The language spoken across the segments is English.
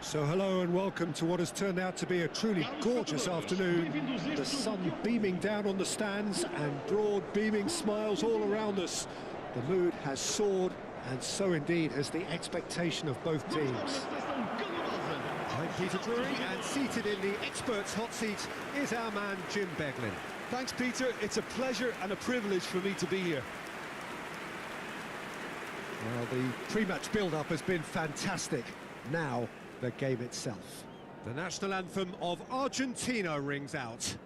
So hello and welcome to what has turned out to be a truly gorgeous afternoon. The sun beaming down on the stands and broad beaming smiles all around us. The mood has soared, and so indeed has the expectation of both teams. I'm Peter Drury, and seated in the experts' hot seat is our man Jim Beglin. Thanks, Peter. It's a pleasure and a privilege for me to be here. Well, the pre-match build-up has been fantastic. Now, the game itself. The national anthem of Argentina rings out.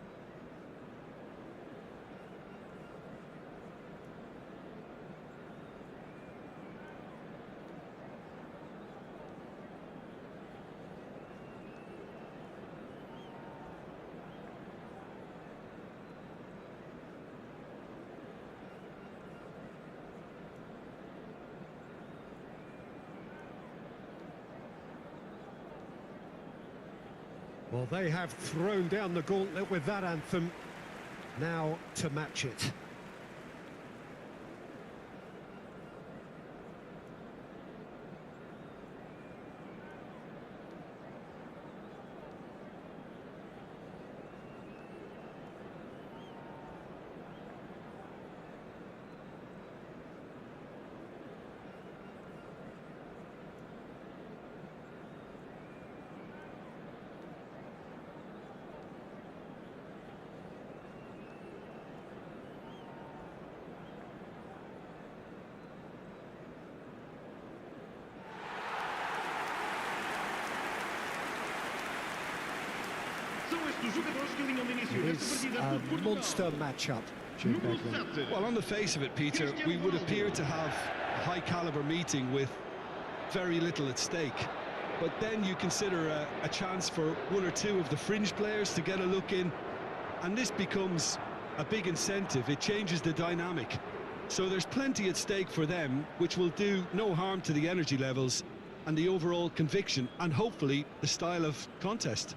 Well, they have thrown down the gauntlet with that anthem. Now to match it. It's a monster matchup, Jim Beglin. Well, on the face of it, Peter, we would appear to have a high-caliber meeting with very little at stake. But then you consider a chance for one or two of the fringe players to get a look in, and this becomes a big incentive. It changes the dynamic. So there's plenty at stake for them, which will do no harm to the energy levels and the overall conviction, and hopefully the style of contest.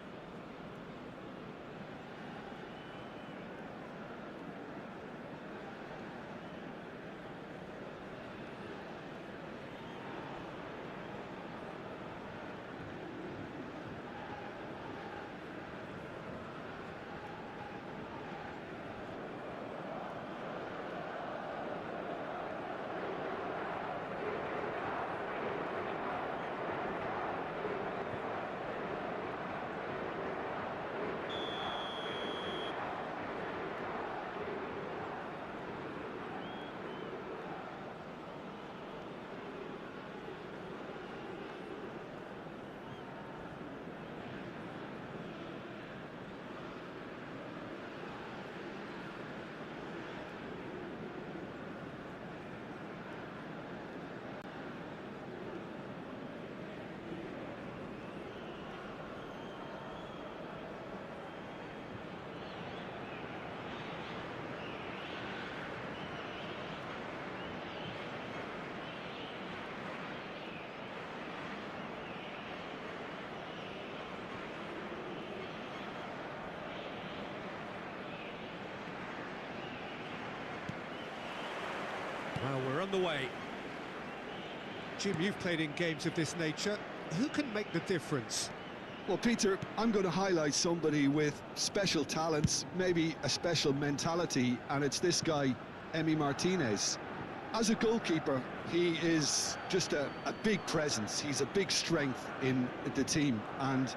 Well, we're on the way. Jim, you've played in games of this nature. Who can make the difference? Well, Peter, I'm going to highlight somebody with special talents, maybe a special mentality, and it's this guy, Emi Martinez. As a goalkeeper, he is just a big presence. He's a big strength in the team, and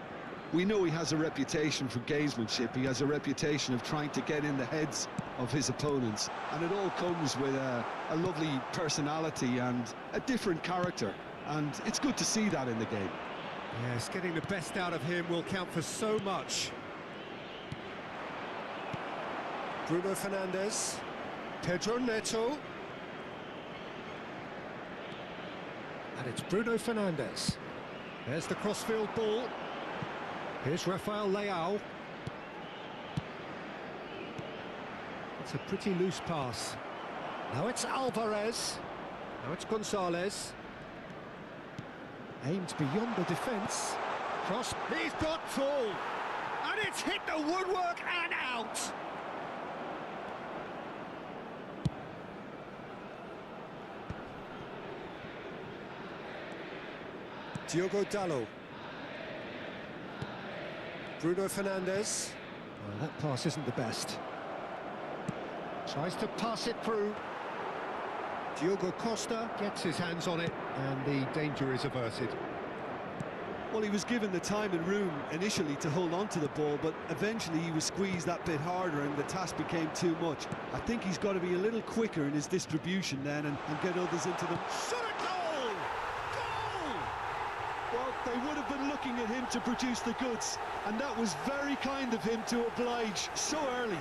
we know he has a reputation for gamesmanship. He has a reputation of trying to get in the heads of his opponents, and it all comes with a lovely personality and a different character, and it's good to see that in the game. Yes, getting the best out of him will count for so much. Bruno Fernandes, Pedro Neto, and it's Bruno Fernandes. There's the crossfield ball. Here's Rafael Leao. It's a pretty loose pass. Now it's Alvarez. Now it's Gonzalez. Aimed beyond the defence. Cross. He's got full. And it's hit the woodwork and out. Diogo Dalot. Bruno Fernandes. Well, that pass isn't the best. Tries to pass it through. Diogo Costa gets his hands on it, and the danger is averted. Well, he was given the time and room initially to hold on to the ball, but eventually he was squeezed that bit harder and the task became too much. I think he's got to be a little quicker in his distribution then and get others into them. Shot a goal! Goal! Well, they would have been looking at him to produce the goods, and that was very kind of him to oblige so early.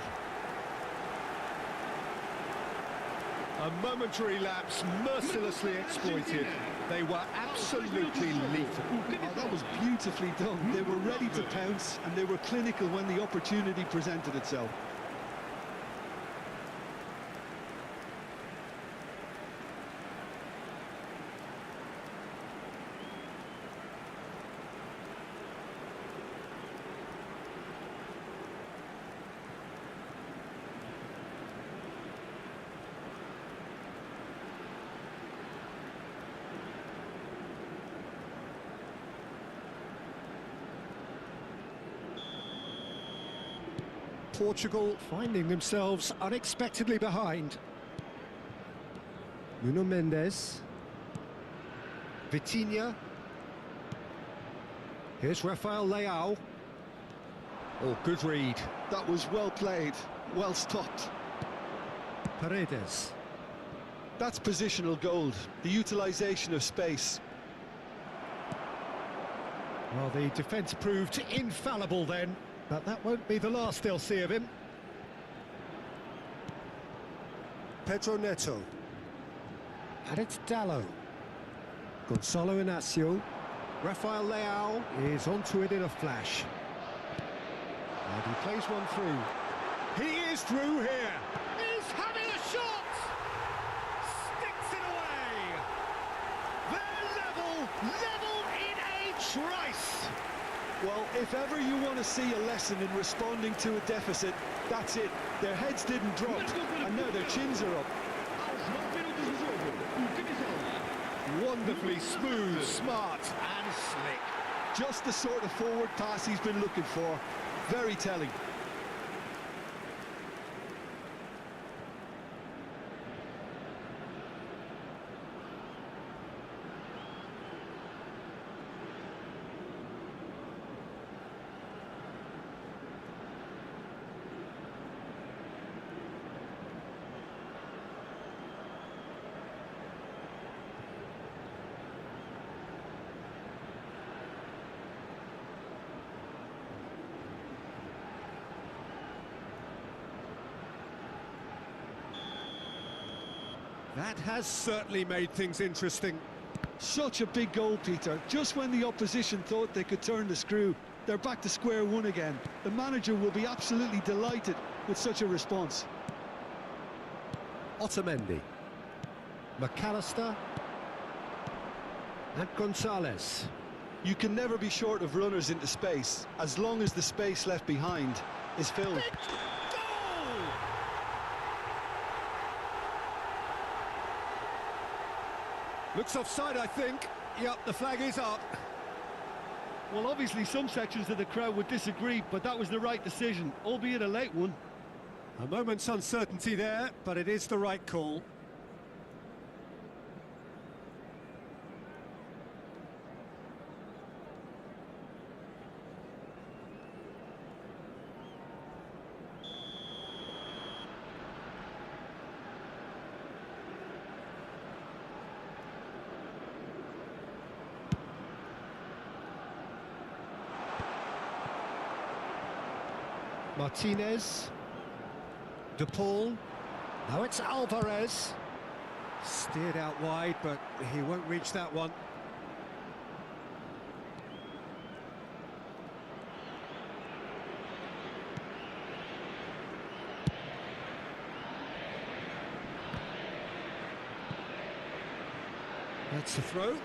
A momentary lapse, mercilessly exploited. They were absolutely lethal. Oh, that was beautifully done. They were ready to pounce, and they were clinical when the opportunity presented itself. Portugal finding themselves unexpectedly behind. Nuno Mendes. Vitinha. Here's Rafael Leao. Oh, good read. That was well played, well stopped. Paredes. That's positional gold, the utilisation of space. Well, the defence proved infallible then, but that won't be the last they'll see of him. Pedro Neto. And it's Dallo. Gonzalo Inacio. Rafael Leao is onto it in a flash. And he plays one through. He is through here. He's having a shot! Sticks it away! They're level in a trice! Well, if ever you want to see a lesson in responding to a deficit, that's it. Their heads didn't drop, and now their chins are up. Wonderfully smooth, smart and slick. Just the sort of forward pass he's been looking for. Very telling. That has certainly made things interesting. Such a big goal, Peter. Just when the opposition thought they could turn the screw, they're back to square one again. The manager will be absolutely delighted with such a response. Otamendi. McAllister. And Gonzalez. You can never be short of runners into space, as long as the space left behind is filled. Looks offside, I think. Yep, the flag is up. Well, obviously some sections of the crowd would disagree, but that was the right decision, albeit a late one. A moment's uncertainty there, but it is the right call. Martinez. De Paul. Now it's Alvarez. Steered out wide, but he won't reach that one. That's the throw.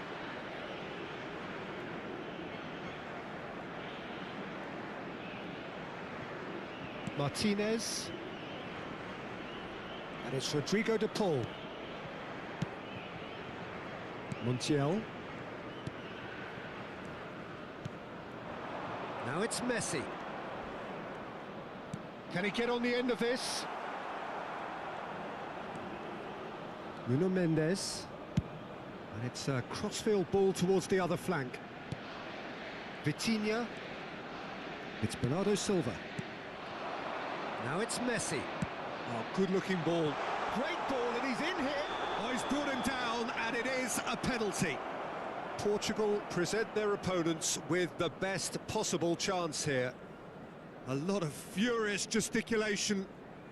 Martinez. And it's Rodrigo De Paul. Montiel. Now it's Messi. Can he get on the end of this? Nuno Mendes. And it's a crossfield ball towards the other flank. Vitinha. It's Bernardo Silva. Now it's Messi. Oh, good-looking ball. Great ball, and he's in here. Oh, he's brought him down, and it is a penalty. Portugal present their opponents with the best possible chance here. A lot of furious gesticulation,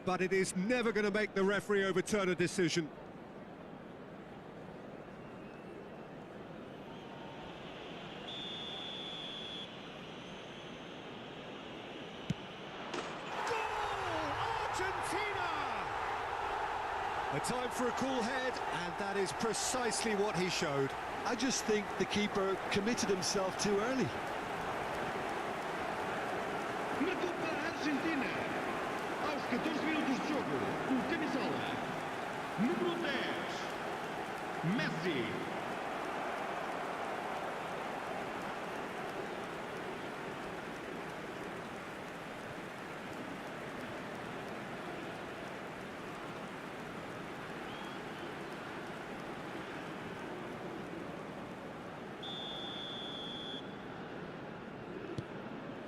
but it is never going to make the referee overturn a decision. A time for a cool head, and that is precisely what he showed. I just think the keeper committed himself too early. Marcou para a Argentina. Aos 14 minutos de jogo, o camisola número 10, Messi.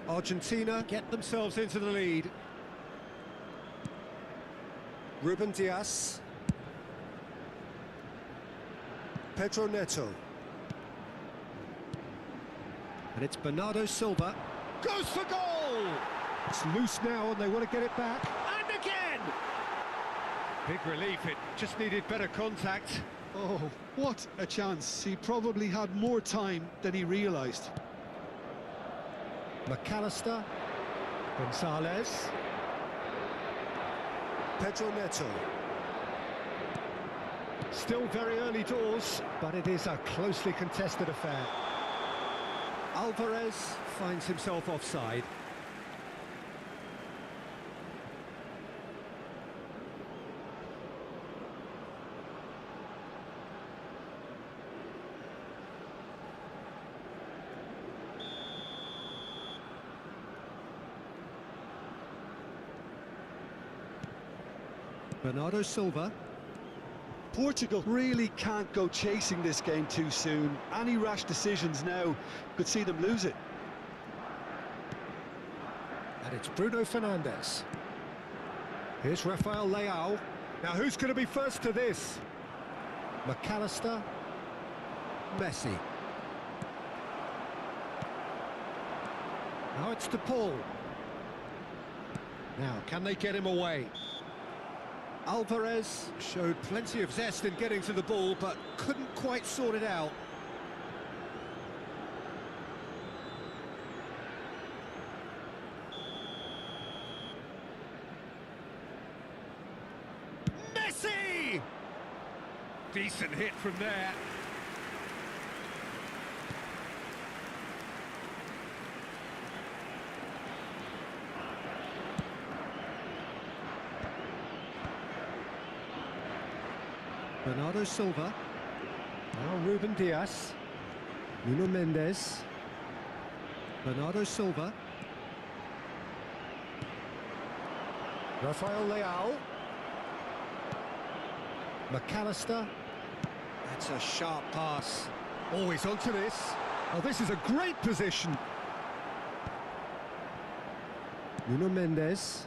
Argentina get themselves into the lead. Ruben Dias. Pedro Neto. And it's Bernardo Silva. Goes for goal! It's loose now and they want to get it back. And again! Big relief, it just needed better contact. Oh, what a chance. He probably had more time than he realised. McAllister, Gonzalez, Pedro Neto. Still very early doors, but it is a closely contested affair. Alvarez finds himself offside. Bernardo Silva. Portugal really can't go chasing this game too soon. Any rash decisions now could see them lose it. And it's Bruno Fernandes. Here's Rafael Leao. Now who's going to be first to this? McAllister. Messi. Now it's DePaul. Now, can they get him away? Alvarez showed plenty of zest in getting to the ball, but couldn't quite sort it out. Messi! Decent hit from there. Bernardo Silva. Now Ruben Dias. Nuno Mendes. Bernardo Silva. Rafael Leao. McAllister. That's a sharp pass. Always onto this. Oh, this is a great position. Nuno Mendes.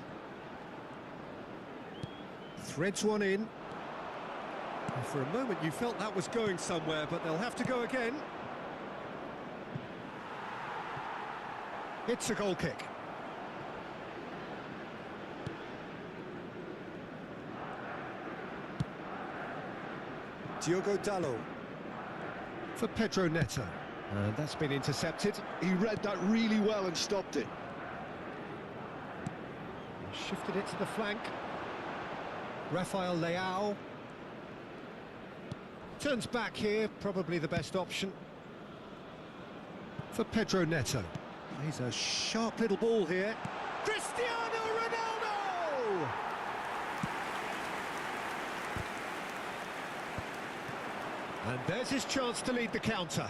Threads one in. For a moment you felt that was going somewhere, but they'll have to go again. It's a goal kick. Diogo Dalot for Pedro Neto. And that's been intercepted. He read that really well and stopped it. Shifted it to the flank. Rafael Leao. Turns back here, probably the best option. For Pedro Neto. He's a sharp little ball here. Cristiano Ronaldo! And there's his chance to lead the counter.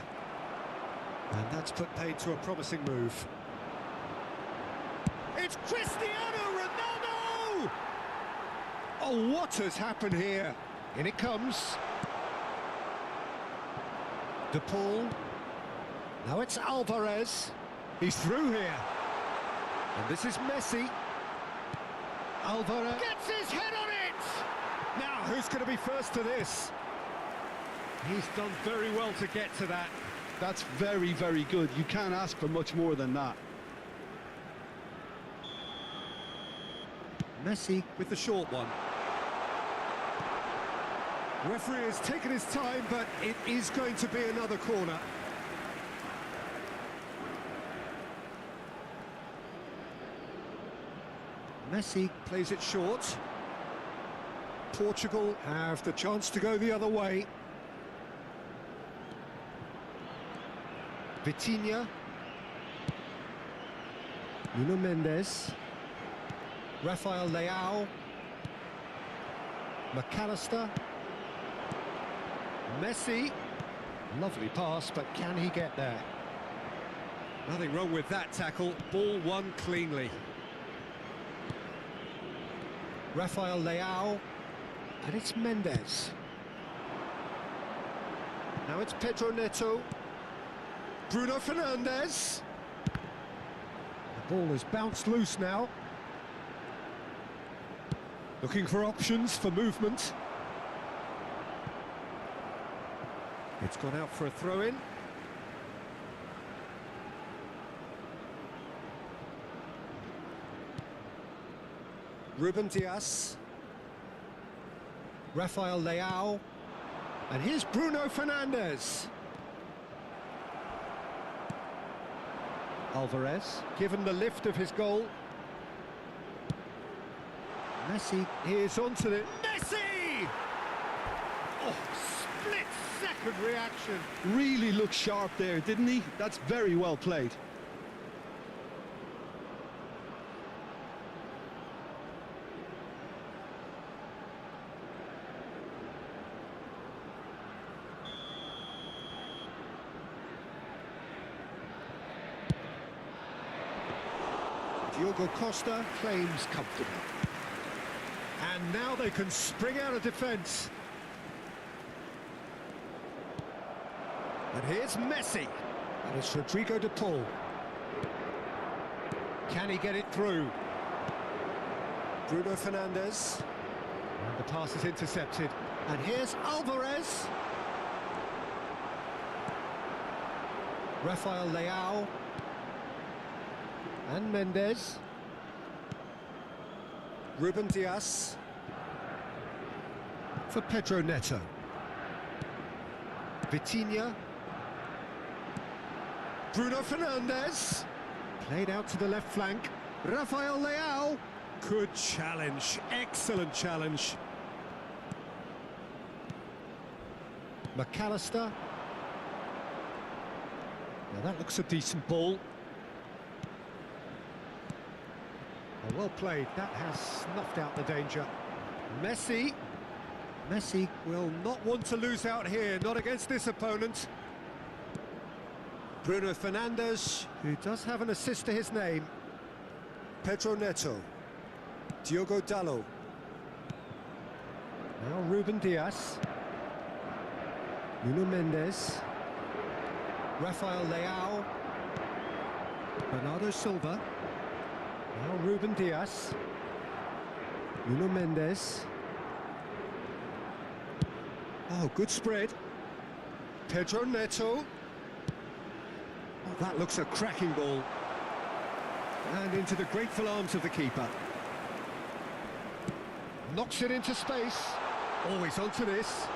And that's put paid to a promising move. It's Cristiano Ronaldo! Oh, what has happened here? In it comes. De Paul. Now it's Alvarez. He's through here. And this is Messi. Alvarez gets his head on it! Now, who's going to be first to this? He's done very well to get to that. That's very, very good. You can't ask for much more than that. Messi with the short one. Referee has taken his time, but it is going to be another corner. Messi plays it short. Portugal have the chance to go the other way. Vitinha. Nuno Mendes. Rafael Leao. McAllister. Messi. Lovely pass, but can he get there? Nothing wrong with that tackle. Ball won cleanly. Rafael Leao. And it's Mendes. Now it's Pedro Neto. Bruno Fernandes. The ball has bounced loose now. Looking for options for movement. It's gone out for a throw-in. Ruben Dias. Rafael Leao. And here's Bruno Fernandes. Alvarez, given the lift of his goal. Messi is onto it. Messi! Oh, split-second reaction. Really looked sharp there, didn't he? That's very well played. Diogo Costa claims comfortably. And now they can spring out of defence. And here's Messi. And it's Rodrigo de Paul. Can he get it through? Bruno Fernandes. And the pass is intercepted. And here's Alvarez. Rafael Leao. And Mendes. Ruben Dias. For Pedro Neto. Vitinha. Bruno Fernandes. Played out to the left flank. Rafael Leao. Good challenge. Excellent challenge. McAllister. Now that looks a decent ball. Well played, that has snuffed out the danger. Messi. Messi will not want to lose out here, not against this opponent. Bruno Fernandes, who does have an assist to his name. Pedro Neto. Diogo Dalot. Now Ruben Dias. Nuno Mendes. Rafael Leao. Bernardo Silva. Now Ruben Dias. Nuno Mendes. Oh, good spread. Pedro Neto. Oh, that looks a cracking ball. And into the grateful arms of the keeper. Knocks it into space. Always onto this.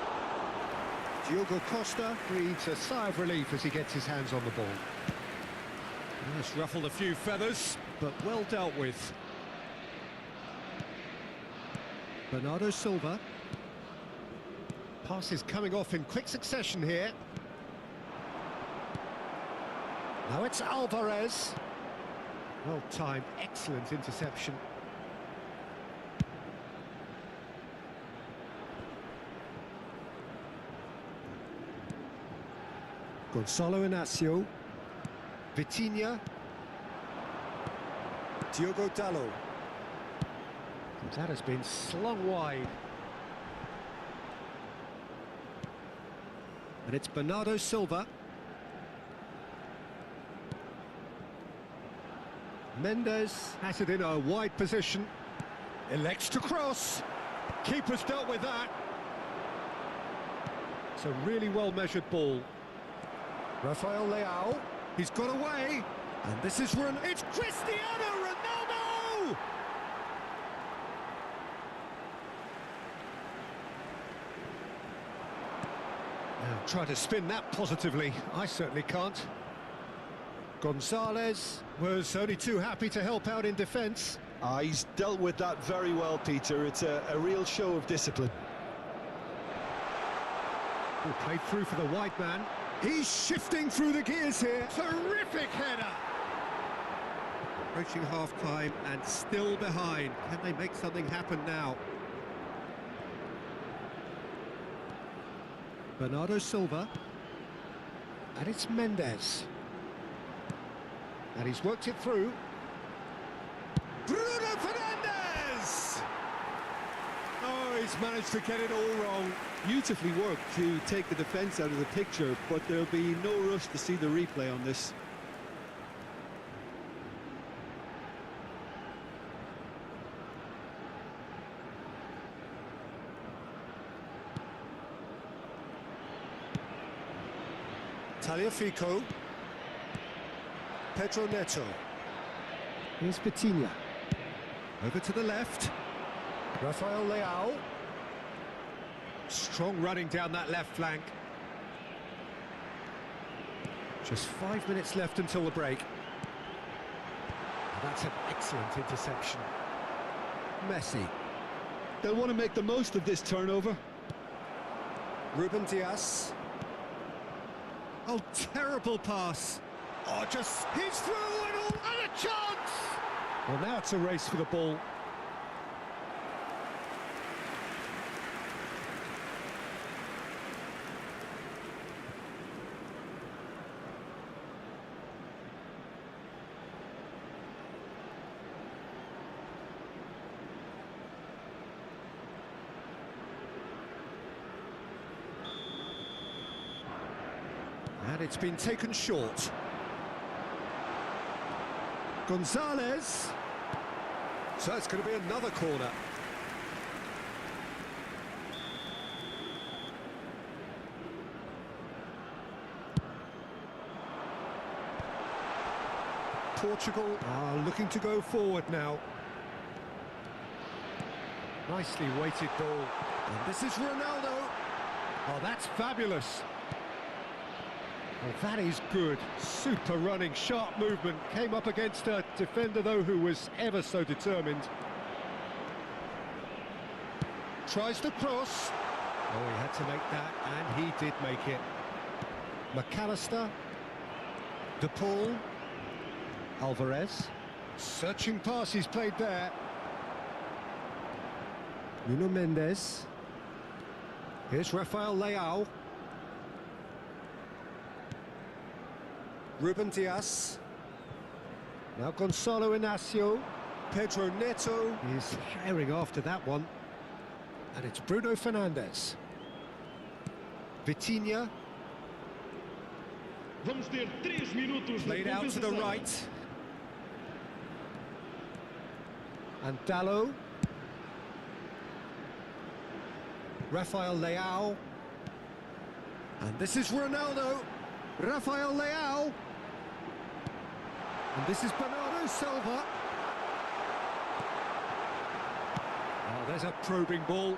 Diogo Costa breathes a sigh of relief as he gets his hands on the ball. It's ruffled a few feathers, but well dealt with. Bernardo Silva. Pass is coming off in quick succession here. Now it's Alvarez. Well timed, excellent interception. Gonzalo Inacio. Vitinha. Diogo Dalot. That has been slung wide. And it's Bernardo Silva. Mendes has it in a wide position. Elects to cross. Keeper's dealt with that. It's a really well-measured ball. Rafael Leao. He's got away. And this is run. It's Cristiano Ronaldo! Now, try to spin that positively. I certainly can't. Gonzalez was only too happy to help out in defence. He's dealt with that very well, Peter. It's a real show of discipline. Played through for the wide man. He's shifting through the gears here. Terrific header! Approaching half-time and still behind. Can they make something happen now? Bernardo Silva. And it's Mendes. And he's worked it through. Bruno Fernandes! Oh, he's managed to get it all wrong. Beautifully worked to take the defence out of the picture, but there'll be no rush to see the replay on this. Tagliafico. Pedro Neto. Here's Vitinha. Over to the left. Rafael Leao. Strong running down that left flank. Just 5 minutes left until the break. That's an excellent interception. Messi. They'll want to make the most of this turnover. Ruben Dias. Oh, terrible pass. Oh, just, he's through and a chance! Well, now it's a race for the ball. And it's been taken short. Gonzalez. So it's going to be another corner. Portugal are looking to go forward now. Nicely weighted ball. And this is Ronaldo. Oh, that's fabulous. Well, that is good. Super running, sharp movement. Came up against a defender, though, who was ever so determined. Tries to cross. Oh, he had to make that, and he did make it. McAllister. De Paul. Alvarez. Searching pass he's played there. Nuno Mendes. Here's Rafael Leao. Ruben Dias. Now Gonzalo Inacio. Pedro Neto is herring after that one. And it's Bruno Fernandes. Vitinha. Vamos ter 3 minutos. Played out to the right. And Dallo. Rafael Leao. And this is Ronaldo. Rafael Leao. And this is Bernardo Silva. Oh, there's a probing ball.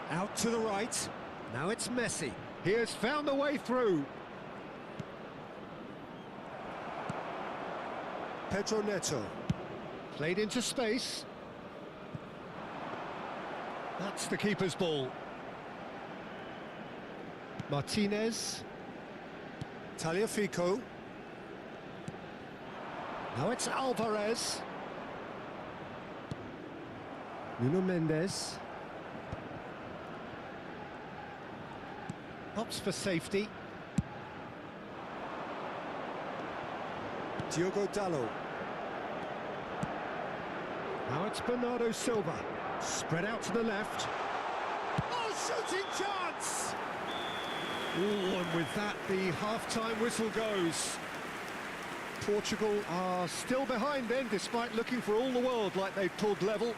Out to the right. Now it's Messi. He has found a way through. Pedro Neto. Played into space. That's the keeper's ball. Martinez. Tagliafico. Now it's Alvarez. Nuno Mendes. Pops for safety. Diogo Dallo. Now it's Bernardo Silva. Spread out to the left. Oh, shooting chance! Oh, and with that, the half-time whistle goes. Portugal are still behind then, despite looking for all the world like they've pulled level.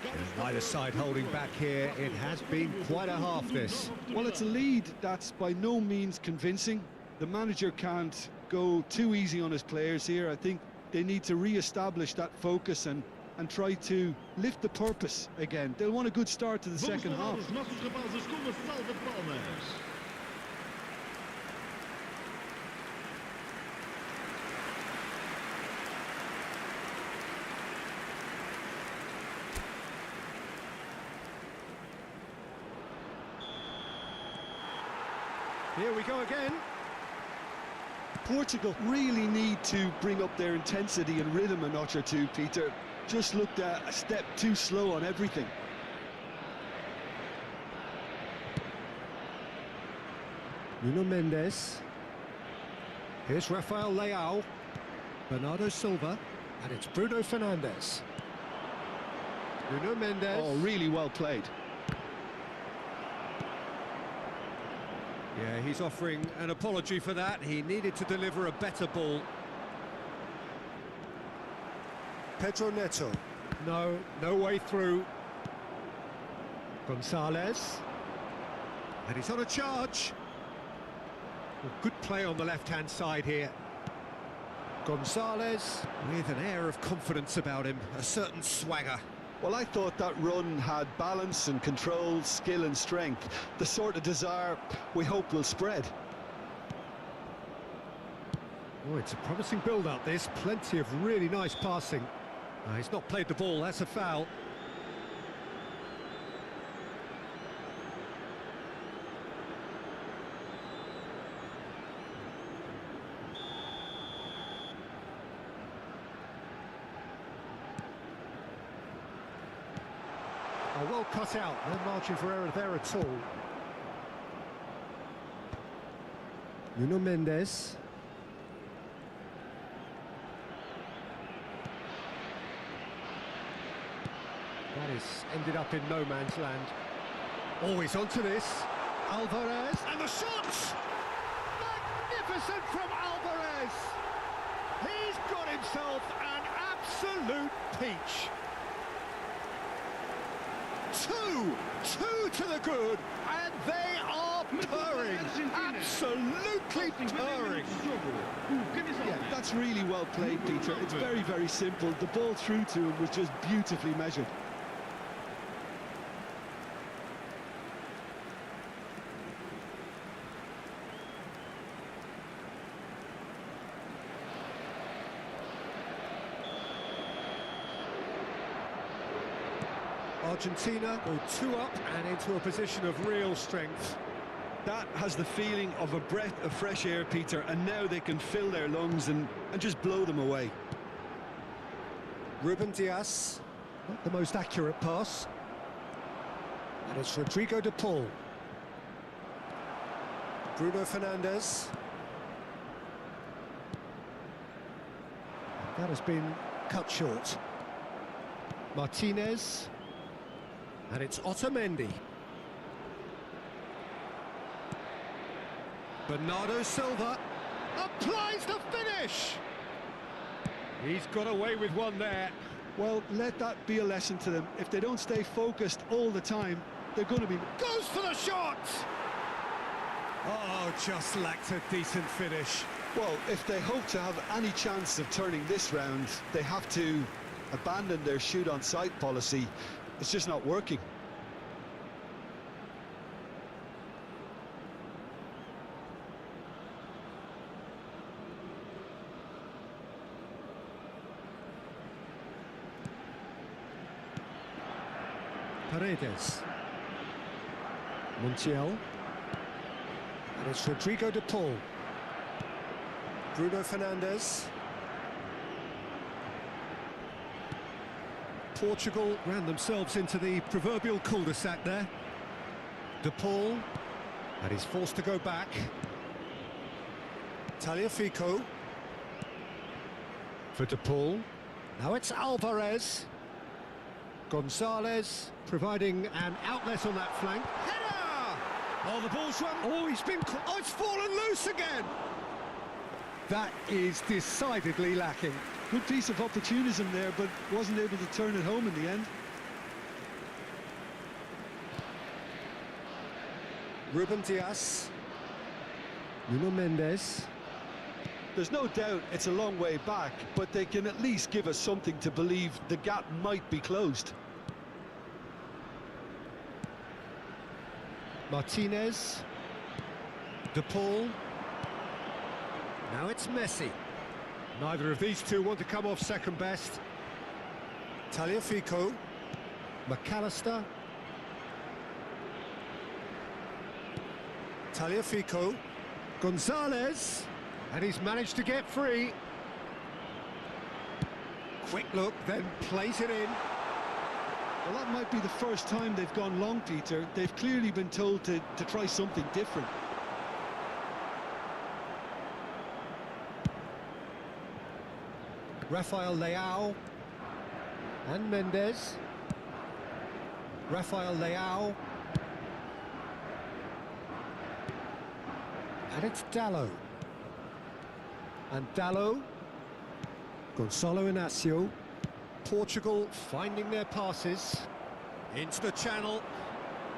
And neither side holding back here. It has been quite a half, this. Well, it's a lead that's by no means convincing. The manager can't go too easy on his players here. I think they need to re-establish that focus and try to lift the purpose again. They'll want a good start to the second half. Here we go again. Portugal really need to bring up their intensity and rhythm a notch or two, Peter. Just looked a step too slow on everything. Nuno Mendes. Here's Rafael Leao. Bernardo Silva. And it's Bruno Fernandes. Nuno Mendes. Oh, really well played. Yeah, he's offering an apology for that. He needed to deliver a better ball. Pedro Neto. No way through. Gonzalez. And he's on a charge. Well, good play on the left-hand side here. Gonzalez with an air of confidence about him, a certain swagger. Well, I thought that run had balance and control, skill and strength. The sort of desire we hope will spread. Oh, it's a promising build-up, this. Plenty of really nice passing. He's not played the ball, that's a foul. Oh, well cut out, no margin for error there at all. Nuno Mendes. That is ended up in no man's land. Always onto this. Alvarez, and the shot! Magnificent from Alvarez! He's got himself an absolute peach. Two to the good, and they are purring, absolutely purring. Yeah, that's really well played, Peter. It's very, very simple. The ball through to him was just beautifully measured. Argentina go 2 up and into a position of real strength. That has the feeling of a breath of fresh air, Peter, and now they can fill their lungs and just blow them away. Ruben Dias, not the most accurate pass. And it's Rodrigo de Paul. Bruno Fernandes. That has been cut short. Martinez. And it's Otamendi. Bernardo Silva applies the finish. He's got away with one there. Well, let that be a lesson to them. If they don't stay focused all the time, they're going to be... Goes for the shot! Oh, just lacked a decent finish. Well, if they hope to have any chance of turning this round, they have to abandon their shoot-on-sight policy. It's just not working. Paredes. Montiel. And it's Rodrigo de Paul. Bruno Fernandes. Portugal ran themselves into the proverbial cul-de-sac there. De Paul, and he's forced to go back. Tagliafico for De Paul. Now it's Alvarez. Gonzalez providing an outlet on that flank. Header! Oh, the ball's run. Oh, it's fallen loose again. That is decidedly lacking. Good piece of opportunism there, but wasn't able to turn it home in the end. Ruben Dias. Nuno Mendes. There's no doubt it's a long way back, but they can at least give us something to believe the gap might be closed. Martinez. De Paul. Now it's Messi. Neither of these two want to come off second best. Tagliafico. McAllister. Tagliafico. Gonzalez. And he's managed to get free. Quick look, then plays it in. Well, that might be the first time they've gone long, Peter. They've clearly been told to try something different. Rafael Leao. And Mendes. Rafael Leao. And it's Dalot. And Dalot. Gonçalo Inácio. Portugal finding their passes. Into the channel.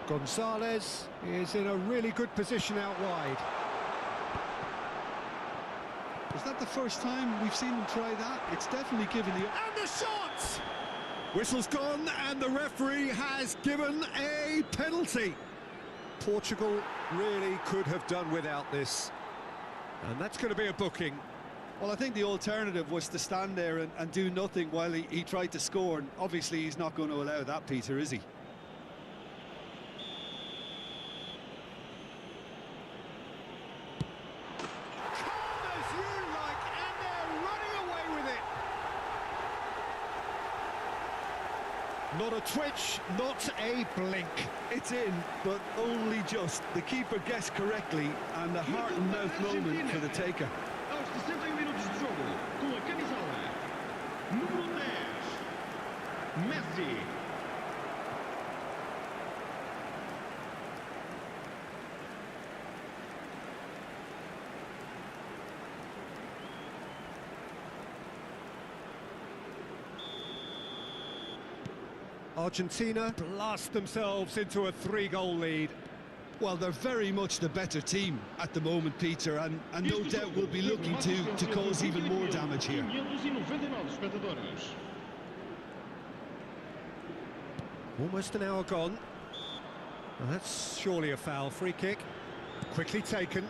Gonzalez is in a really good position out wide. Is that the first time we've seen them try that? It's definitely given the... And the shot! Whistle's gone and the referee has given a penalty. Portugal really could have done without this. And that's going to be a booking. Well, I think the alternative was to stand there and do nothing while he tried to score. And obviously he's not going to allow that, Peter, is he? Not a twitch, not a blink. It's in, but only just. The keeper guessed correctly, and a heart-and-mouth moment for the taker. Aos 61 minutos de jogo, com a camisola número 10, Messi. Argentina blast themselves into a 3-goal lead. Well, they're very much the better team at the moment, Peter, and no doubt will be looking to cause even more damage here. Almost an hour gone. Well, that's surely a foul. Free kick. Quickly taken.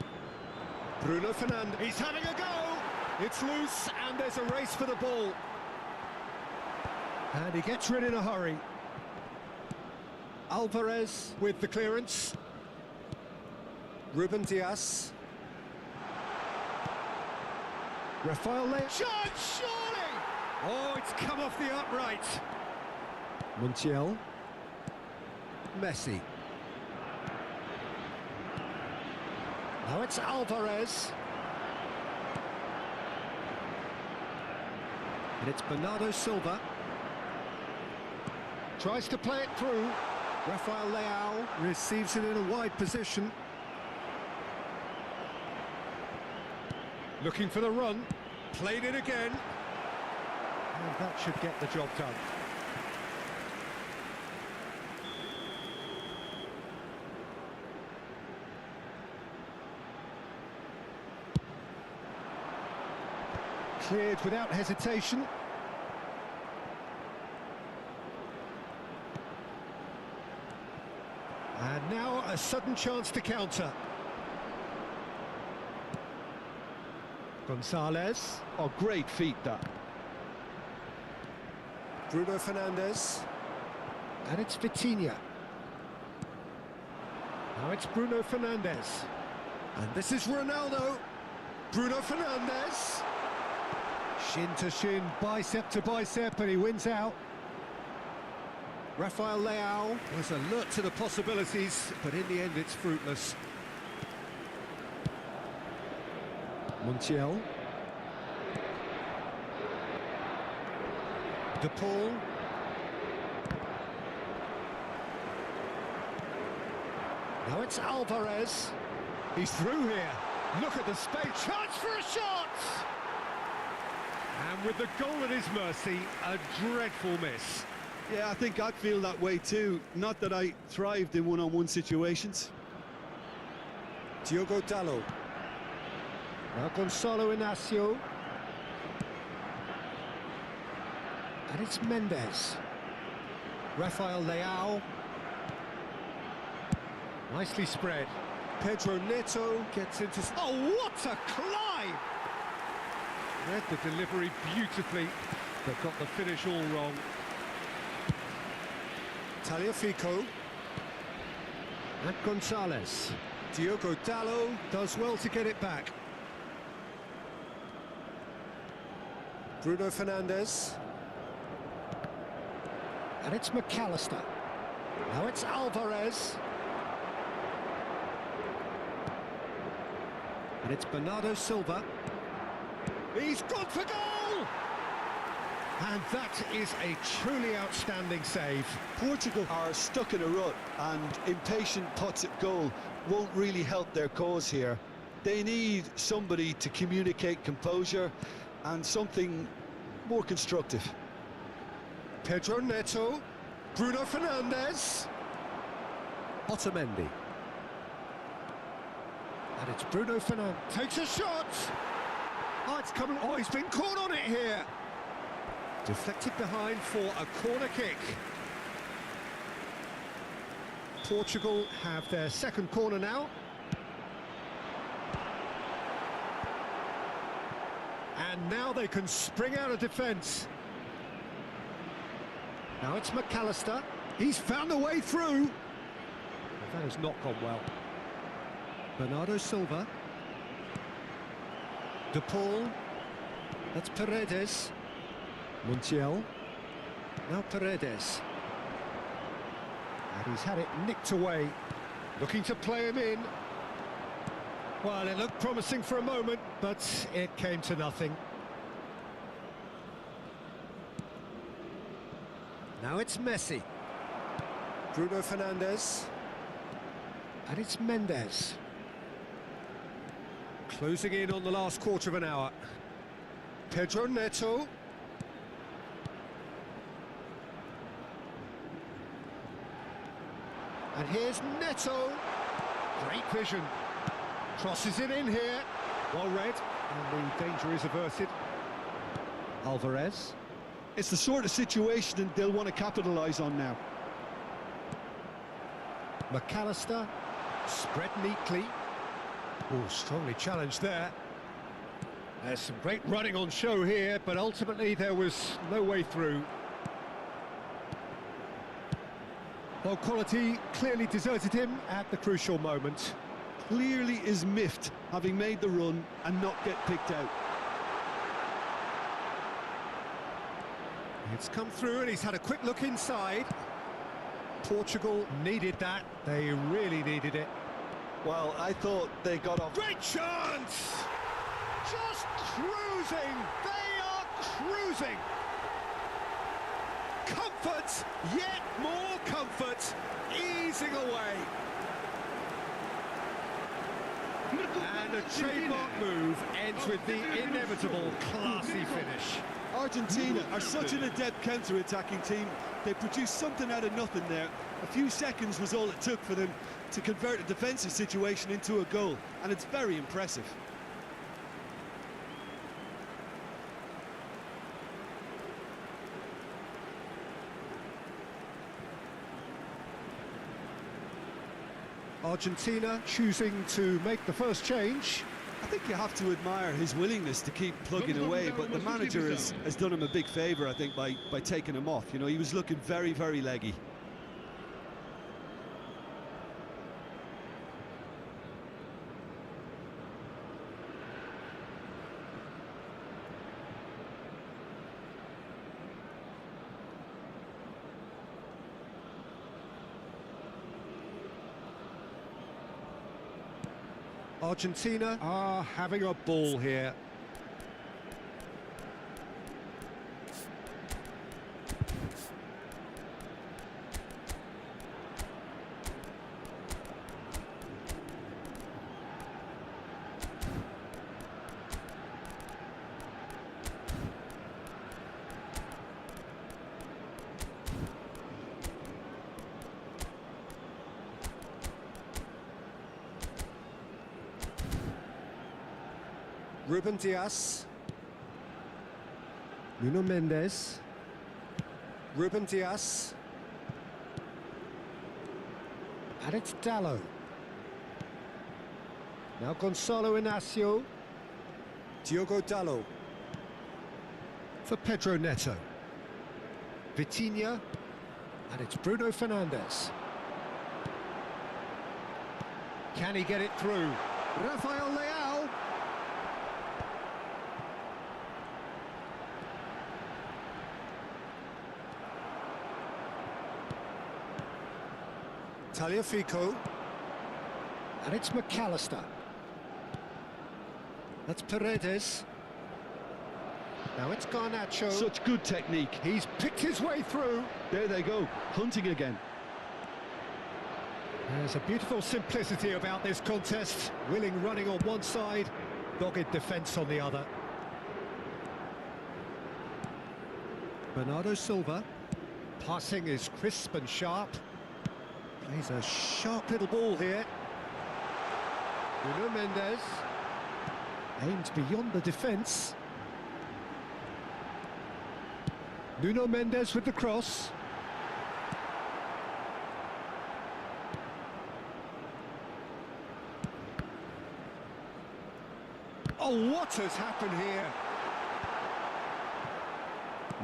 Bruno Fernandes. He's having a go! It's loose, and there's a race for the ball. And he gets rid in a hurry. Alvarez with the clearance. Ruben Dias. Rafael Leao. Shot, surely! Oh, it's come off the upright. Montiel. Messi. Now it's Alvarez. And it's Bernardo Silva. Tries to play it through. Rafael Leao receives it in a wide position. Looking for the run. Played it again. And that should get the job done. Cleared without hesitation. And now a sudden chance to counter. Gonzalez. Oh, great feat, that. Bruno Fernandes. And it's Vitinha. Now it's Bruno Fernandes. And this is Ronaldo. Bruno Fernandes. Shin to shin, bicep to bicep, and he wins out. Rafael Leao was alert to the possibilities, but in the end it's fruitless. Montiel. De Paul. Now it's Alvarez. He's through here. Look at the space. Chance for a shot! And with the goal at his mercy, a dreadful miss. Yeah, I think I'd feel that way too. Not that I thrived in one-on-one situations. Diogo Dalot. Now Gonzalo Inacio. And it's Mendes. Rafael Leao. Nicely spread. Pedro Neto gets into... Oh, what a climb! Read the delivery beautifully, but got the finish all wrong. Tagliafico. And Gonzalez. Diogo Dalot does well to get it back. Bruno Fernandes. And it's McAllister. Now it's Alvarez. And it's Bernardo Silva. He's gone for goal! And that is a truly outstanding save. Portugal are stuck in a rut, and impatient putts at goal won't really help their cause here. They need somebody to communicate composure and something more constructive. Pedro Neto, Bruno Fernandes, Otamendi. And it's Bruno Fernandes, takes a shot! Oh, it's coming, oh, he's been caught on it here! Deflected behind for a corner kick. Portugal have their second corner now. And now they can spring out of defence. Now it's McAllister. He's found a way through. But that has not gone well. Bernardo Silva. De Paul. That's Paredes. Montiel. Now Paredes. And he's had it nicked away. Looking to play him in. Well, it looked promising for a moment, but it came to nothing. Now it's Messi. Bruno Fernandes. And it's Mendes. Closing in on the last quarter of an hour. Pedro Neto. And here's Neto. Great vision. Crosses it in here. Well read. And the danger is averted. Alvarez. It's the sort of situation they'll want to capitalise on now. McAllister. Spread neatly. Oh, strongly challenged there. There's some great running on show here, but ultimately there was no way through. Well, quality clearly deserted him at the crucial moment. Clearly is miffed, having made the run and not get picked out. It's come through and he's had a quick look inside. Portugal needed that. They really needed it. Well, I thought they got off. Great chance! Just cruising! They are cruising! Comfort, yet more comfort, easing away. And a trademark move ends with the inevitable classy finish. Argentina are such an adept counter-attacking team. They produced something out of nothing there. A few seconds was all it took for them to convert a defensive situation into a goal, and it's very impressive. Argentina choosing to make the first change. I think you have to admire his willingness to keep plugging away, but the manager has done him a big favour, I think, by taking him off. You know, he was looking very, very leggy. Argentina are having a ball here. Ruben Dias. Nuno Mendes. Ruben Dias. And it's Dallo. Now Gonzalo Inacio. Diogo Dallo. For Pedro Neto. Vitinha. And it's Bruno Fernandes. Can he get it through? Rafael Leao. Tagliafico. And it's McAllister. That's Paredes. Now it's Garnacho. Such good technique. He's picked his way through. There they go, hunting again. There's a beautiful simplicity about this contest. Willing running on one side, dogged defence on the other. Bernardo Silva. Passing is crisp and sharp. Plays a sharp little ball here. Nuno Mendes. Aims beyond the defence. Nuno Mendes with the cross. Oh, what has happened here?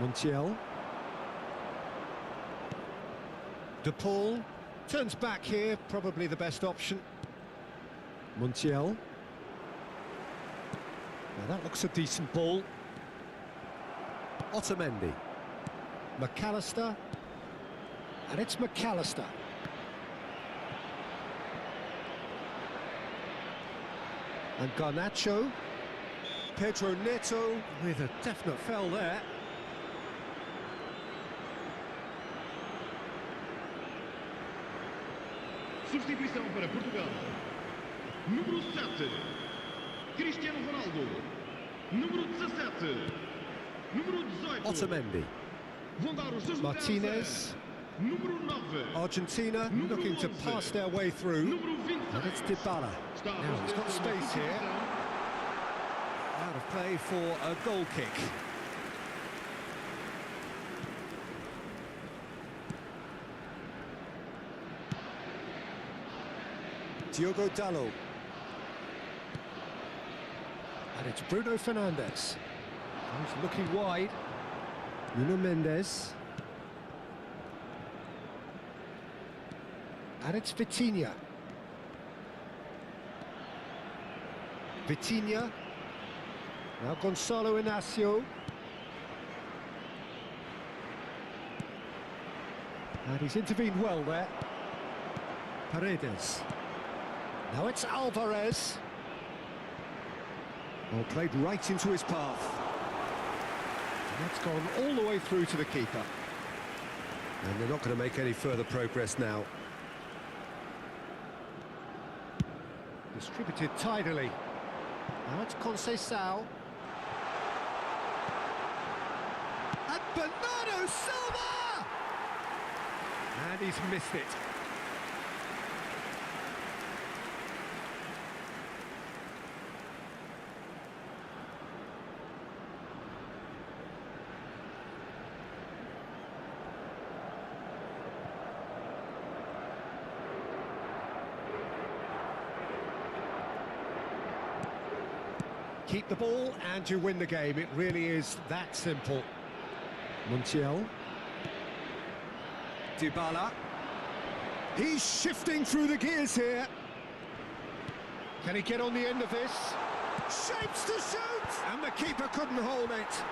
Montiel. De Paul turns back here, probably the best option. Montiel. Now that looks a decent ball. Otamendi. McAllister. And it's McAllister. And Garnacho. Pedro Neto with a definite foul there. Substituição para Portugal. Número 7, Cristiano Ronaldo. Número 17, número 18. Otamendi. Vão dar os seus Martinez. Número 9. Argentina Número looking to 11. pass their way through. Número 26. And it's Dybala. Now he's got space here. Out of play for a goal kick. Diogo Dallo. And it's Bruno Fernandes. He's looking wide. Nuno Mendes. And it's Vitinha. Vitinha. Now Gonzalo Inacio. And he's intervened well there. Paredes. Now it's Alvarez. Well, played right into his path. And that's gone all the way through to the keeper. And they're not going to make any further progress now. Distributed tidily. Now it's Conceição. And Bernardo Silva! And he's missed it. Keep the ball and you win the game. It really is that simple. Montiel. Dybala. He's shifting through the gears here. Can he get on the end of this? Shapes to shoot! And the keeper couldn't hold it.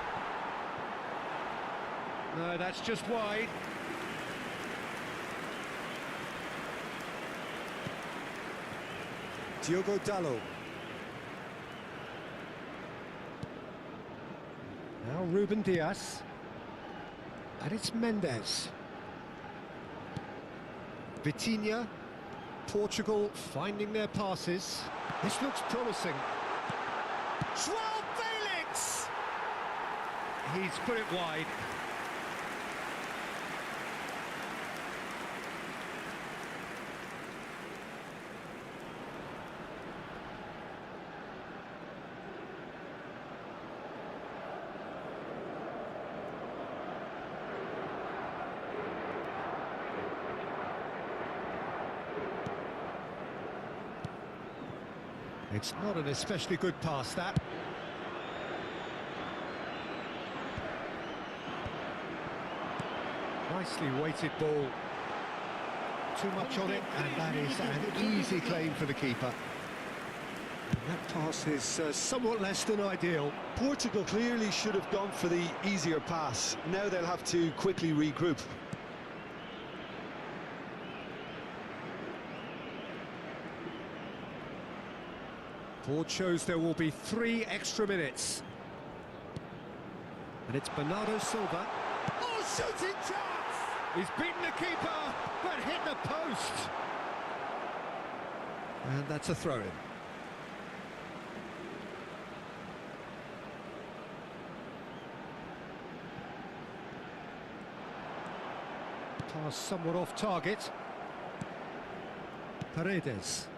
No, that's just wide. Diogo Dallo. Now Ruben Dias. And it's Mendes. Vitinha. Portugal finding their passes. This looks promising. João Felix! He's put it wide. It's not an especially good pass, that. Nicely weighted ball. Too much on it, and that is an easy claim for the keeper. And that pass is somewhat less than ideal. Portugal clearly should have gone for the easier pass. Now they'll have to quickly regroup. Board shows there will be 3 extra minutes. And it's Bernardo Silva. Oh, shooting chance! He's beaten the keeper, but hit the post. And that's a throw-in. Pass somewhat off target. Paredes.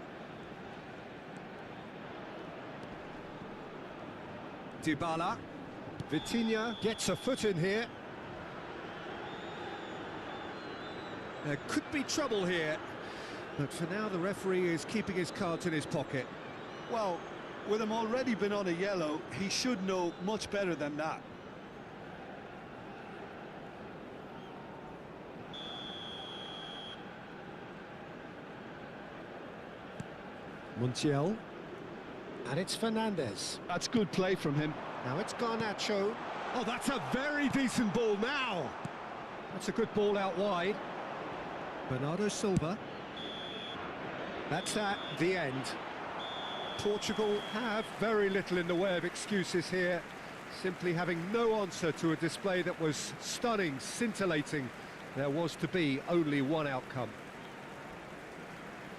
Dybala. Vitinha gets a foot in here. There could be trouble here, but for now the referee is keeping his cards in his pocket. Well, with him already been on a yellow, he should know much better than that. Montiel. And it's Fernandez. That's good play from him. Now it's Garnacho. Oh, that's a very decent ball now. That's a good ball out wide. Bernardo Silva. That's at the end. Portugal have very little in the way of excuses here. Simply having no answer to a display that was stunning, scintillating. There was to be only one outcome.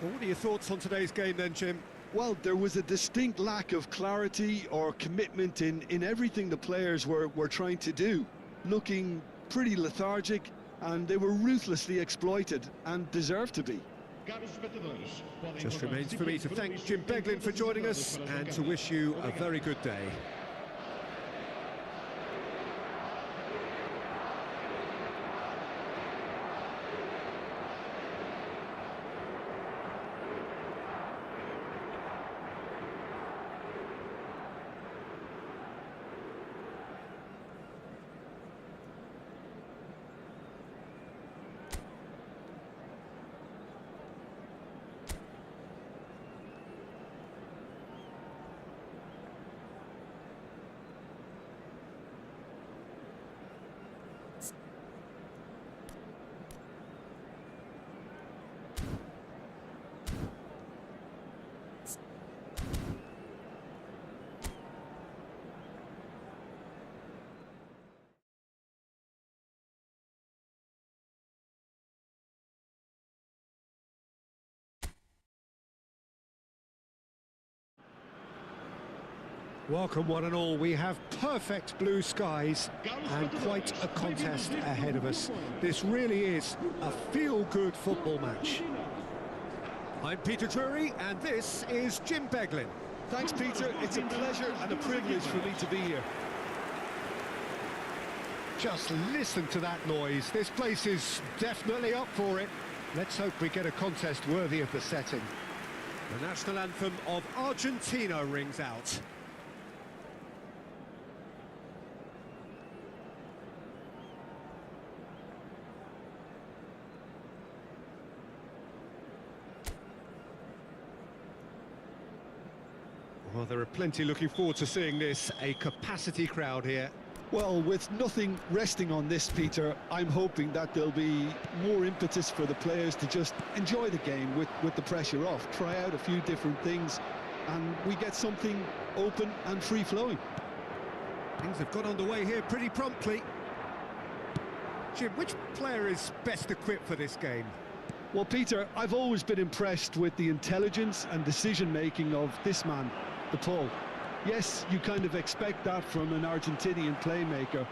Well, what are your thoughts on today's game then, Jim? Well, there was a distinct lack of clarity or commitment in everything the players were trying to do. Looking pretty lethargic, and they were ruthlessly exploited and deserved to be. Just remains for me to thank Jim Beglin for joining us and to wish you a very good day. Welcome one and all. We have perfect blue skies and quite a contest ahead of us. This really is a feel-good football match. I'm Peter Drury and this is Jim Beglin. Thanks, Peter. It's a pleasure and a privilege for me to be here. Just listen to that noise. This place is definitely up for it. Let's hope we get a contest worthy of the setting. The national anthem of Argentina rings out. Well, there are plenty looking forward to seeing this, a capacity crowd here. Well, with nothing resting on this, Peter, I'm hoping that there'll be more impetus for the players to just enjoy the game with the pressure off, try out a few different things, and we get something open and free-flowing. Things have got underway here pretty promptly. Jim, which player is best equipped for this game? Well, Peter, I've always been impressed with the intelligence and decision-making of this man, De Paul. Yes, you kind of expect that from an Argentinian playmaker,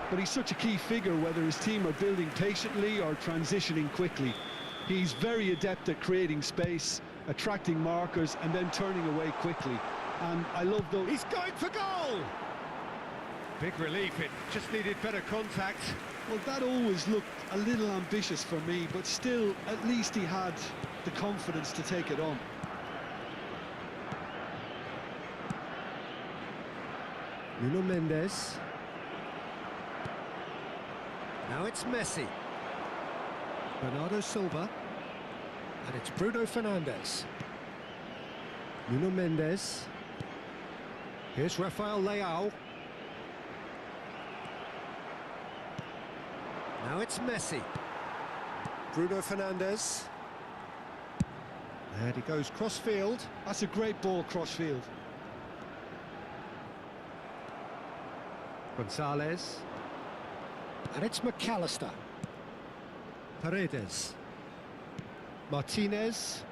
but he's such a key figure whether his team are building patiently or transitioning quickly. He's very adept at creating space, attracting markers and then turning away quickly. And I love those... He's going for goal! Big relief, it just needed better contact. Well, that always looked a little ambitious for me, but still, at least he had the confidence to take it on. Nuno Mendes. Now it's Messi. Bernardo Silva. And it's Bruno Fernandes. Nuno Mendes. Here's Rafael Leao. Now it's Messi. Bruno Fernandes. And he goes cross-field. That's a great ball cross-field. Gonzalez. And it's McAllister. Paredes. Martinez.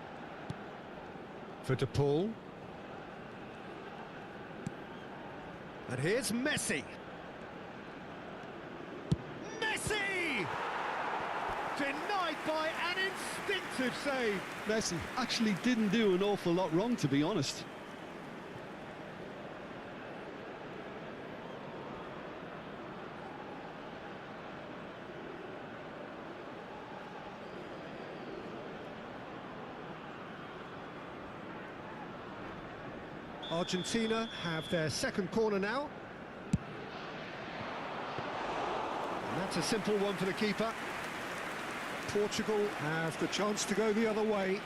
For De Paul. And here's Messi. Messi! Denied by an instinctive save. Messi actually didn't do an awful lot wrong, to be honest. Argentina have their second corner now. And that's a simple one for the keeper. Portugal have the chance to go the other way.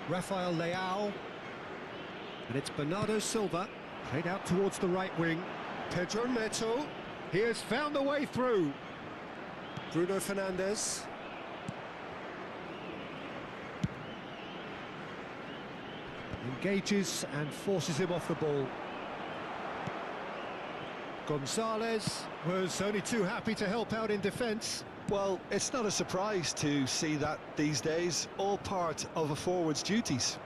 Rafael Leao. And it's Bernardo Silva. Played out towards the right wing. Pedro Neto. He has found a way through. Bruno Fernandes. Engages and forces him off the ball. Gonzalez was only too happy to help out in defence. Well, it's not a surprise to see that these days, all part of a forward's duties.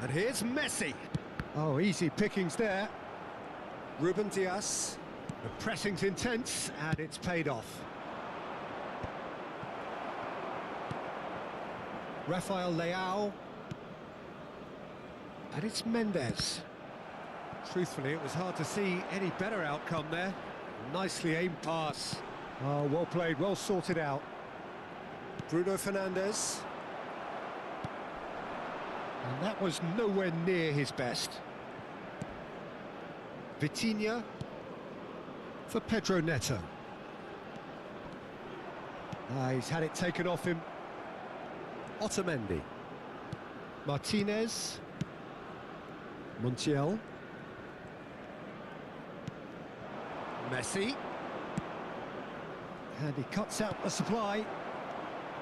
And here's Messi. Oh, easy pickings there. Ruben Dias. The pressing's intense and it's paid off. Rafael Leao. And it's Mendes. Truthfully, it was hard to see any better outcome there. Nicely aimed pass. Oh, well played, well sorted out. Bruno Fernandes. And that was nowhere near his best. Vitinha for Pedro Neto. He's had it taken off him. Otamendi. Martinez. Montiel. Messi. And he cuts out the supply.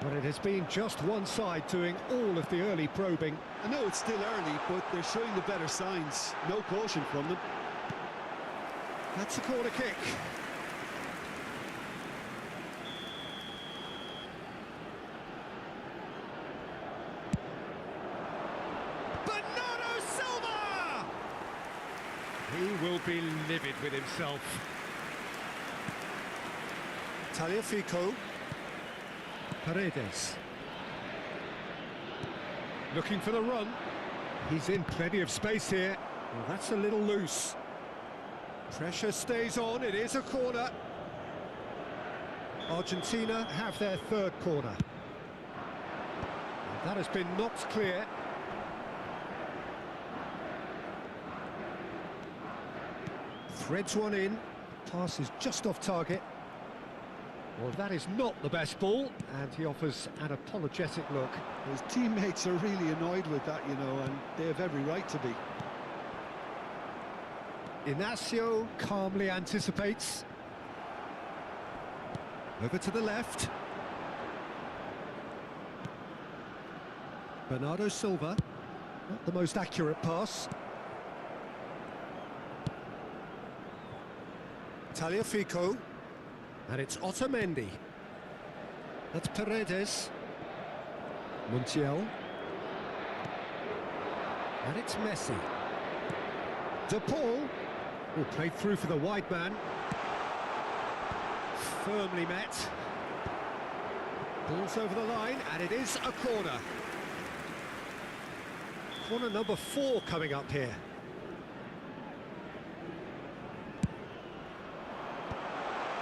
But it has been just one side doing all of the early probing. I know it's still early, but they're showing the better signs. No caution from them. That's a corner kick. Bernardo Silva! He will be livid with himself. Tagliafico. Paredes. Looking for the run. He's in plenty of space here. Well, that's a little loose. Pressure stays on, it is a corner. Argentina have their third corner. And that has been knocked clear. Threads one in, pass is just off target. Well, that is not the best ball, and he offers an apologetic look. His teammates are really annoyed with that, you know, and they have every right to be. Inacio calmly anticipates. Over to the left. Bernardo Silva. Not the most accurate pass. Tagliafico. And it's Otamendi. That's Paredes. Montiel. And it's Messi. De Paul. Oh, played through for the wide man. Firmly met. Ball's over the line, and it is a corner. Corner number 4 coming up here.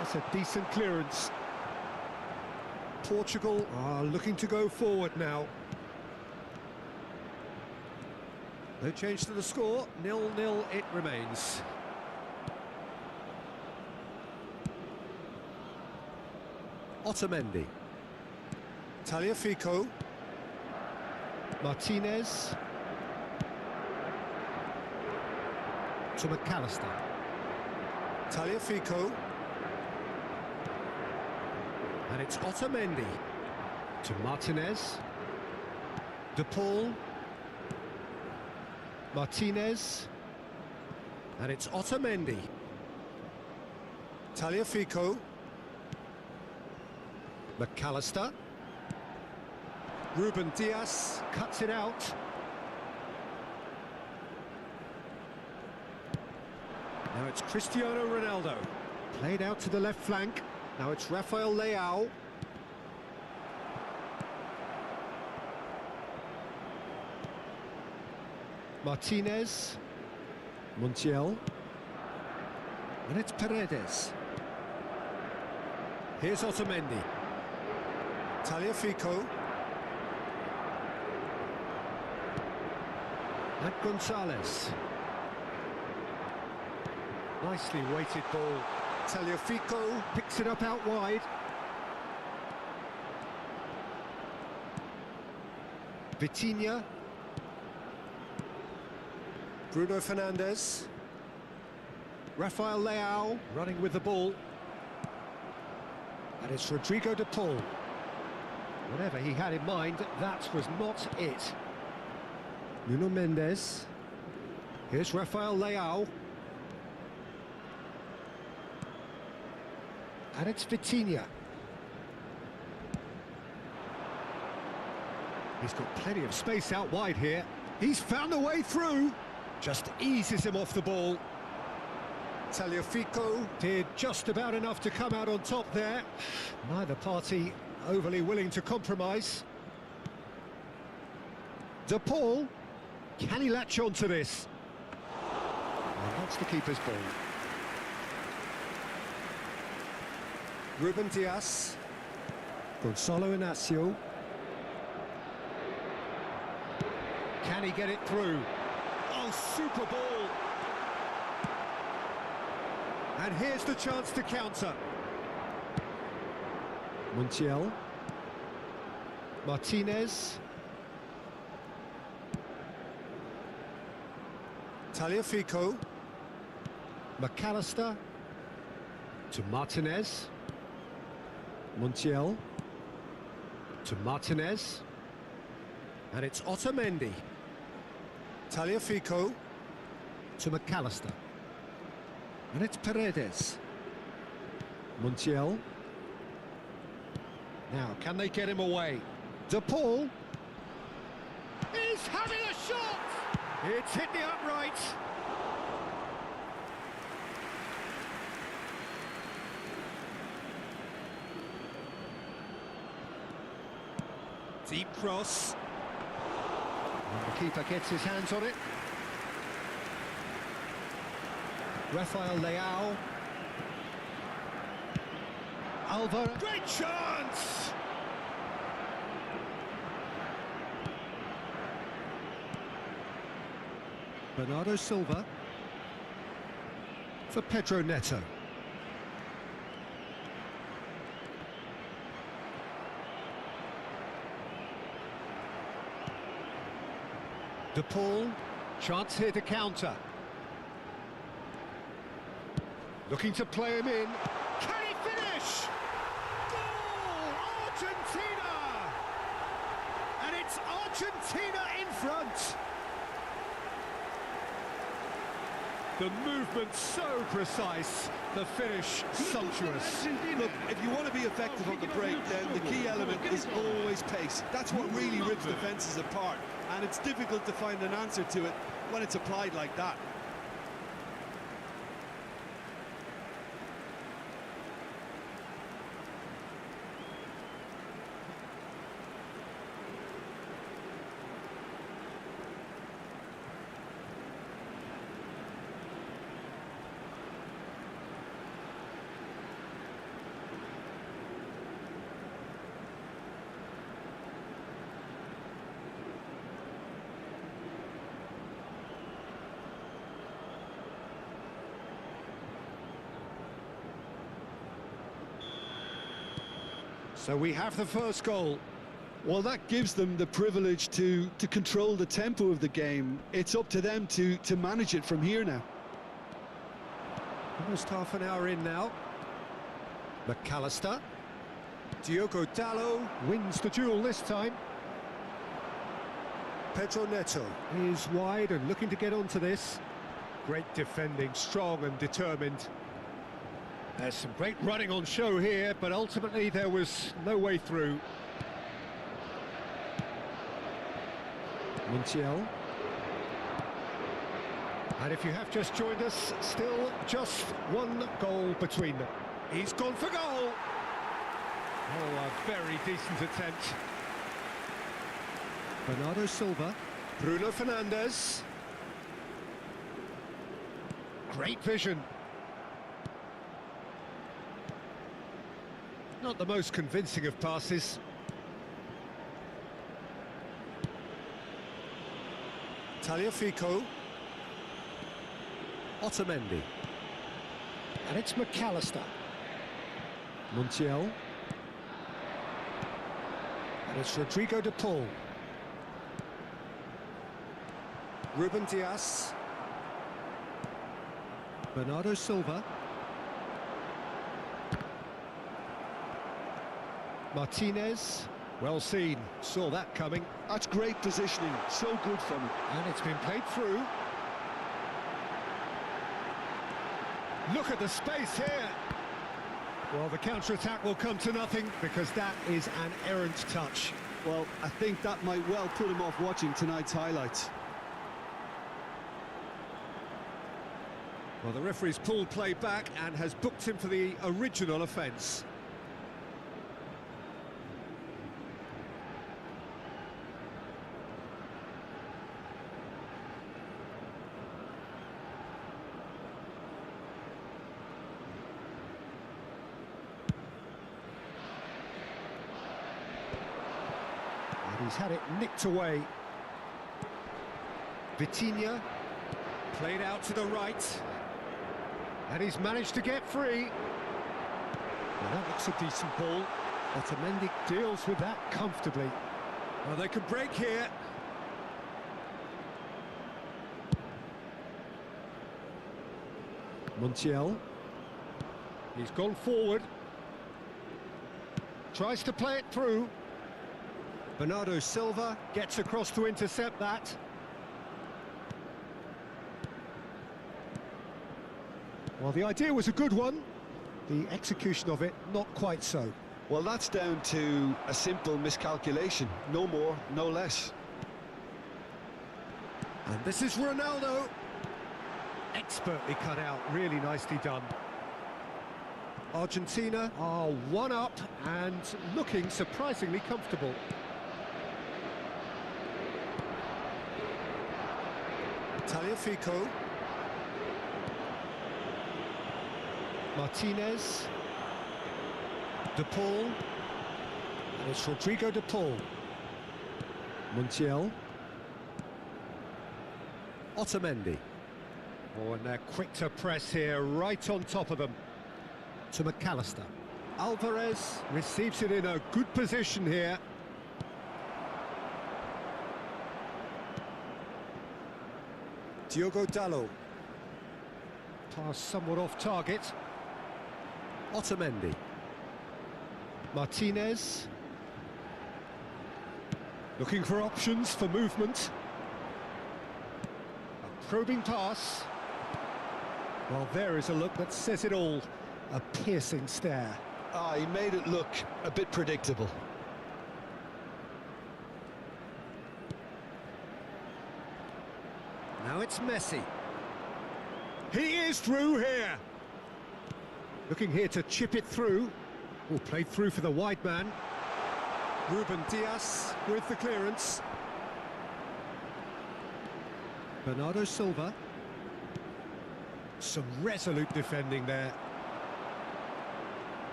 That's a decent clearance. Portugal are looking to go forward now. No change to the score, 0-0 it remains. Otamendi. Tagliafico. Martinez. To McAllister. Tagliafico. And it's Otamendi. To Martinez. De Paul. Martinez. And it's Otamendi. Tagliafico. McAllister. Ruben Diaz cuts it out. Now it's Cristiano Ronaldo. Played out to the left flank. Now it's Rafael Leao. Martinez. Montiel. And it's Paredes. Here's Otamendi. Tagliafico. And Gonzalez. Nicely weighted ball. Tagliafico picks it up out wide. Vitinha. Bruno Fernandes. Rafael Leao running with the ball. And it's Rodrigo de Paul. Whatever he had in mind, that was not it. Nuno Mendes. Here's Rafael Leao. And it's Vitinha. He's got plenty of space out wide here. He's found a way through. Just eases him off the ball. Tagliafico did just about enough to come out on top there. Neither party overly willing to compromise. De Paul, can he latch on to this? And that's the keeper's ball. Ruben Diaz. Gonzalo Inacio. Can he get it through? Oh, super ball! And here's the chance to counter. Montiel. Martinez. Tagliafico. McAllister. To Martinez. Montiel. To Martinez. And it's Otamendi. Tagliafico. To McAllister. And it's Paredes. Montiel. Now, can they get him away? De Paul. He's having a shot! It's hit the upright. Deep cross. And the keeper gets his hands on it. Rafael Leao. Alvaro. Great chance! Bernardo Silva. For Pedro Neto. De Paul. Chance here to counter. Looking to play him in. Can he finish? Goal! Argentina! And it's Argentina in front. The movement so precise, the finish sumptuous. Look, if you want to be effective on the break, then the key element is always pace. That's what really rips defences apart, and it's difficult to find an answer to it when it's applied like that. So we have the first goal. Well, that gives them the privilege to control the tempo of the game. It's up to them to manage it from here now. Almost half an hour in now. McAllister. Diogo Dalot wins the duel this time. Pedro Neto is wide and looking to get onto this. Great defending, strong and determined. There's some great running on show here, but ultimately there was no way through. Montiel. And if you have just joined us, still just one goal between them. He's gone for goal! Oh, a very decent attempt. Bernardo Silva. Bruno Fernandes. Great vision. Not the most convincing of passes. Tagliafico. Otamendi. And it's McAllister. Montiel. And it's Rodrigo de Paul. Ruben Dias. Bernardo Silva. Martinez. Well seen, saw that coming. That's great positioning, so good from him. And it's been played through. Look at the space here. Well, the counter-attack will come to nothing because that is an errant touch. Well, I think that might well put him off watching tonight's highlights. Well, the referee's pulled play back and has booked him for the original offence. He's had it nicked away. Vitinha played out to the right. And he's managed to get free. Well, that looks a decent ball. Otamendi deals with that comfortably. Well, they can break here. Montiel. He's gone forward. Tries to play it through. Bernardo Silva gets across to intercept that. Well, the idea was a good one. The execution of it, not quite so. Well, that's down to a simple miscalculation. No more, no less. And this is Ronaldo. Expertly cut out, really nicely done. Argentina are one up and looking surprisingly comfortable. Tagliafico. Martinez. De Paul. And it's Rodrigo de Paul. Montiel. Otamendi. Oh, and they're quick to press here, right on top of them. To McAllister. Alvarez receives it in a good position here. Diogo Dalot. Pass somewhat off target. Otamendi. Martinez. Looking for options for movement. A probing pass. Well, there is a look that says it all. A piercing stare. Ah, he made it look a bit predictable. Now it's Messi. He is through here. Looking here to chip it through. Oh, played through for the wide man. Ruben Dias with the clearance. Bernardo Silva. Some resolute defending there.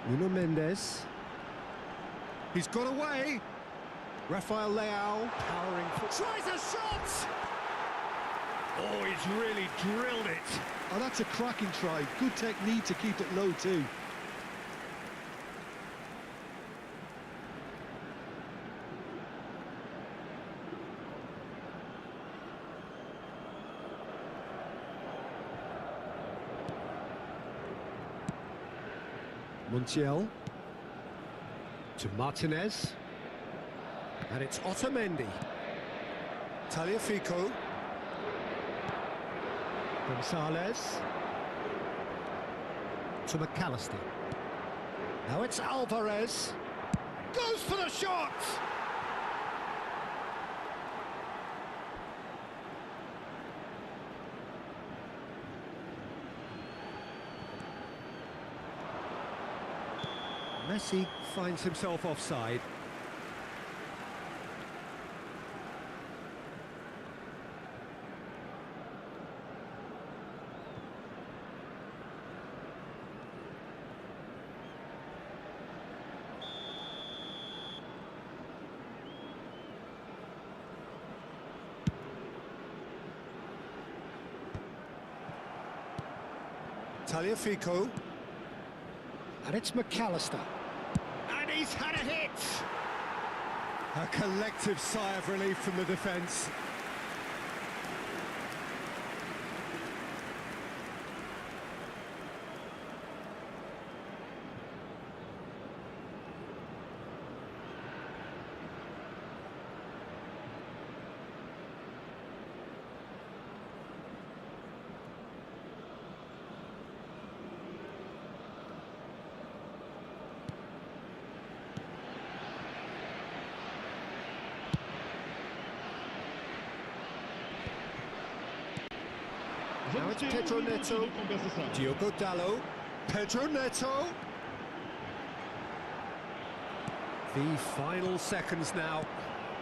Nuno Mendes. He's got away. Rafael Leao powering for... Tries a shot! Oh, he's really drilled it. Oh, that's a cracking try. Good technique to keep it low too. Montiel. To Martinez. And it's Otamendi. Tagliafico. Gonzalez. To McAllister. Now it's Alvarez. Goes for the shot! Messi finds himself offside. Tagliafico. And it's McAllister. And he's had a hit! A collective sigh of relief from the defence. Now it's Pedro Neto, Diogo Dalot, Pedro Neto. The final seconds now.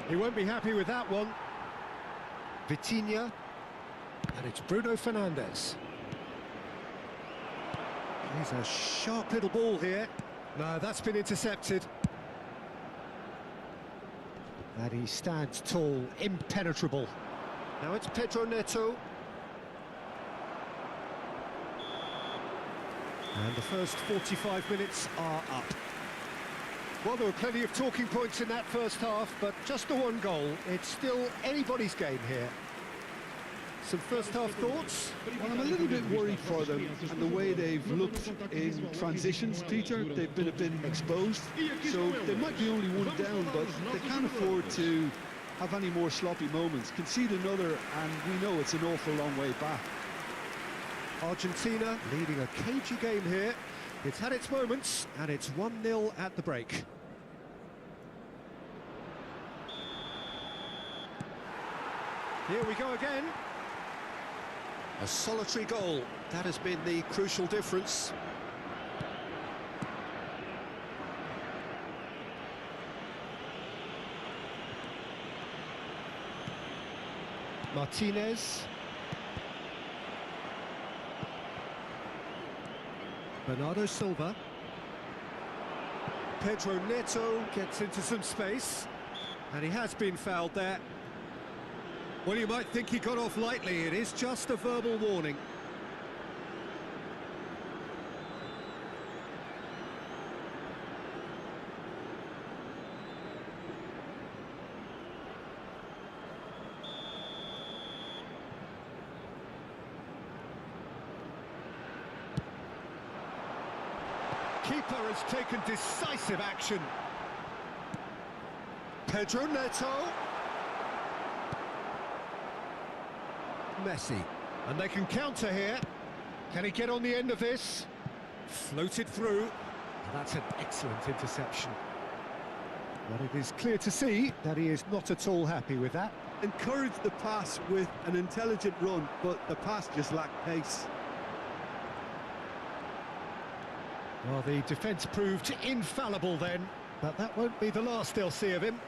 He won't be happy with that one. Vitinha, and it's Bruno Fernandes. He's a sharp little ball here. No, that's been intercepted. And he stands tall, impenetrable. Now it's Pedro Neto. And the first 45 minutes are up. Well, there were plenty of talking points in that first half, but just the one goal. It's still anybody's game here. Some first half thoughts? Well, I'm a little bit worried for them and the way they've looked in transitions, Peter. They've been a bit exposed, so they might be only one down, but they can't afford to have any more sloppy moments. Concede another, and we know it's an awful long way back. Argentina leading a cagey game here. It's had its moments, and it's 1-0 at the break. Here we go again. A solitary goal. That has been the crucial difference. Martinez. Bernardo Silva. Pedro Neto gets into some space, and he has been fouled there. Well, you might think he got off lightly. It is just a verbal warning. Keeper has taken decisive action. Pedro Neto. Messi. And they can counter here. Can he get on the end of this? Floated through. And that's an excellent interception. But it is clear to see that he is not at all happy with that. Encouraged the pass with an intelligent run, but the pass just lacked pace. Well, the defence proved infallible then, but that won't be the last they'll see of him.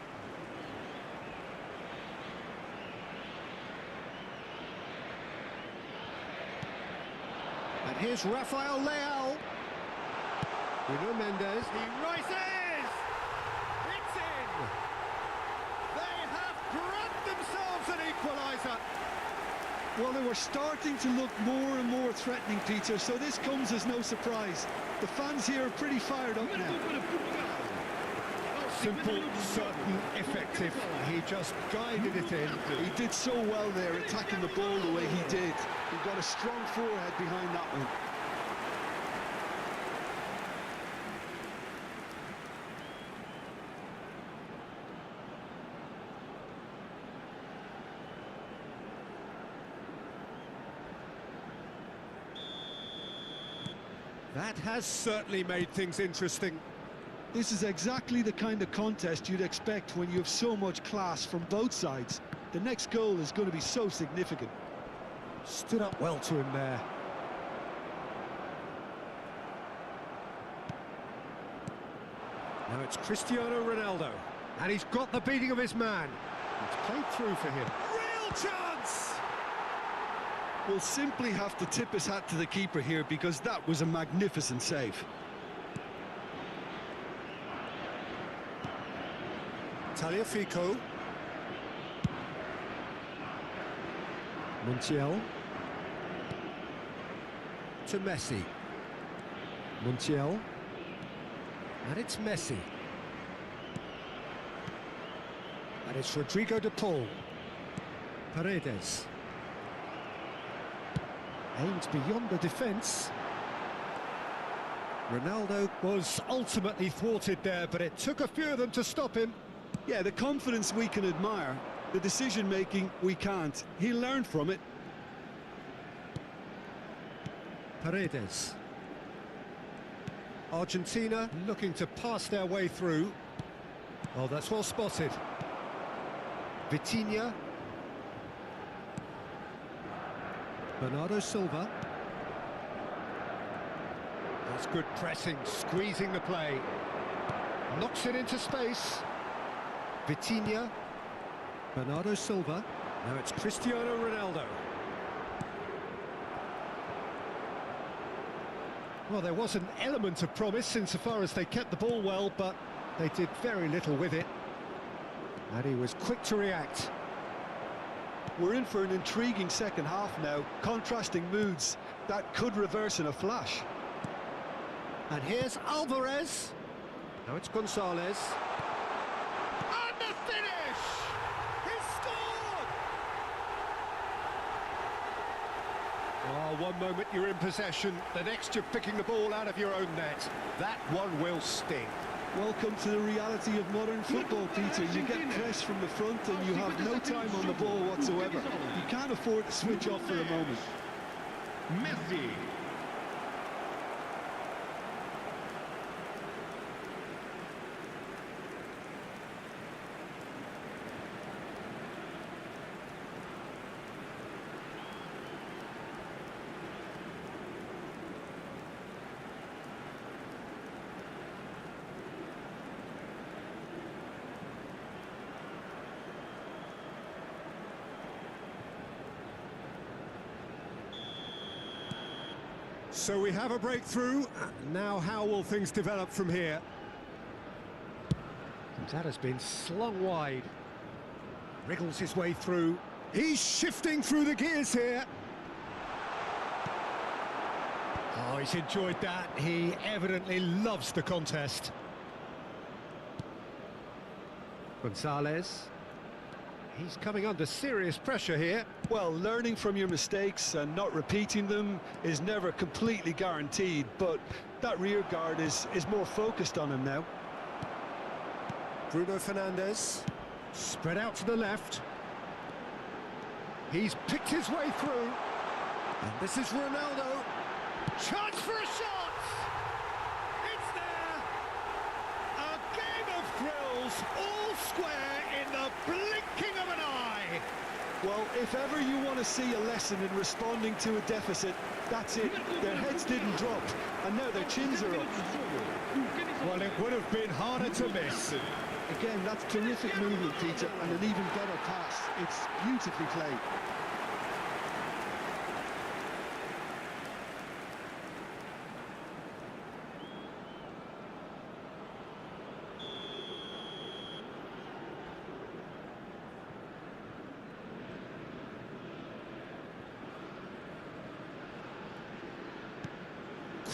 And here's Rafael Leao. Bruno Mendes. He rises! It's in! They have grabbed themselves an equaliser. Well, they were starting to look more and more threatening, Peter, so this comes as no surprise. The fans here are pretty fired up now. Simple, certain, effective. He just guided it in. He did so well there, attacking the ball the way he did. He got a strong forehead behind that one. That has certainly made things interesting. This is exactly the kind of contest you'd expect when you have so much class from both sides. The next goal is going to be so significant. Stood up well to him there. Now it's Cristiano Ronaldo, and he's got the beating of his man. It's played through for him. Real chance! We'll simply have to tip his hat to the keeper here because that was a magnificent save. Tagliafico. Montiel. To Messi. Montiel. And it's Messi. And it's Rodrigo de Paul. Paredes. Aims beyond the defence. Ronaldo was ultimately thwarted there, but it took a few of them to stop him. Yeah, the confidence we can admire, the decision-making we can't. He learned from it. Paredes. Argentina looking to pass their way through. Oh, that's well spotted. Vitinha. Bernardo Silva. That's good pressing, squeezing the play. Knocks it into space. Vitinha. Bernardo Silva. Now it's Cristiano Ronaldo. Well, there was an element of promise insofar as they kept the ball well, but they did very little with it. And he was quick to react. We're in for an intriguing second half now, contrasting moods that could reverse in a flash. And here's Alvarez. Now it's Gonzalez. And the finish! He scored! Oh, one moment you're in possession, the next you're picking the ball out of your own net. That one will sting. Welcome to the reality of modern football, Peter. You get press from the front and you have no time on the ball whatsoever. You can't afford to switch off for a moment. Messi. So we have a breakthrough. Now how will things develop from here? That has been slung wide. Wriggles his way through. He's shifting through the gears here. Oh, he's enjoyed that. He evidently loves the contest. Gonzalez. He's coming under serious pressure here. Well, learning from your mistakes and not repeating them is never completely guaranteed, but that rear guard is more focused on him now. Bruno Fernandes. Spread out to the left. He's picked his way through. And this is Ronaldo. Chance for a shot! It's there! A game of thrills, all square in the blinking of an eye. Well, if ever you want to see a lesson in responding to a deficit, that's it. Their heads didn't drop, and now their chins are up. Well, it would have been harder to miss. Again, that's terrific movement, Peter, and an even better pass. It's beautifully played.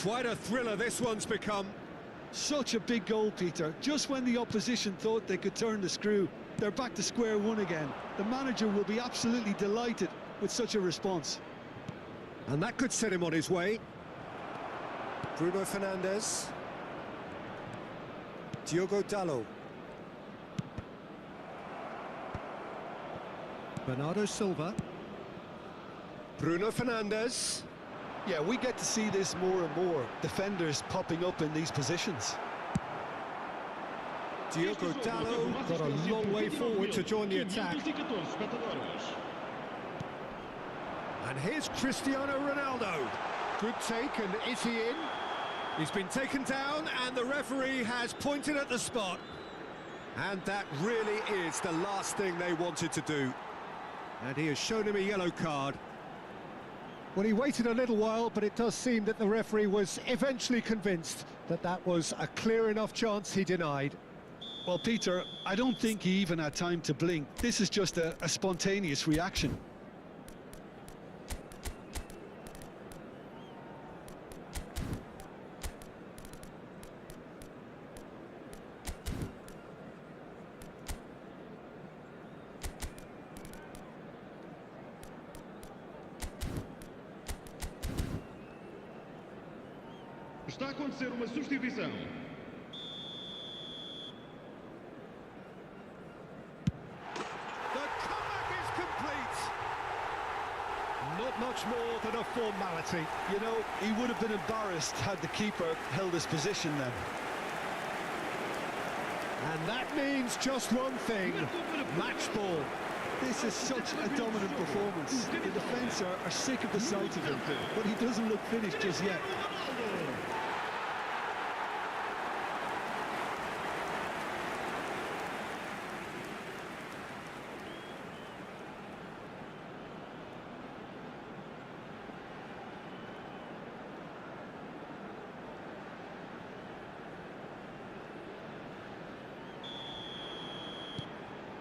Quite a thriller this one's become. Such a big goal, Peter. Just when the opposition thought they could turn the screw, they're back to square one again. The manager will be absolutely delighted with such a response. And that could set him on his way. Bruno Fernandes. Diogo Dalot. Bernardo Silva. Bruno Fernandes. Yeah, we get to see this more and more. Defenders popping up in these positions. Diogo Dalot got a long way forward to join the attack. And here's Cristiano Ronaldo. Good take, and is he in? He's been taken down, and the referee has pointed at the spot. And that really is the last thing they wanted to do. And he has shown him a yellow card. Well, he waited a little while, but it does seem that the referee was eventually convinced that that was a clear enough chance he denied. Well, Peter, I don't think he even had time to blink. This is just a spontaneous reaction. Está a acontecer uma substituição. The comeback is complete. Not much more than a formality. You know, he would have been embarrassed had the keeper held his position then. And that means just one thing, match ball. This is such a dominant performance. The defence are sick of the sight of him, but he doesn't look finished just yet.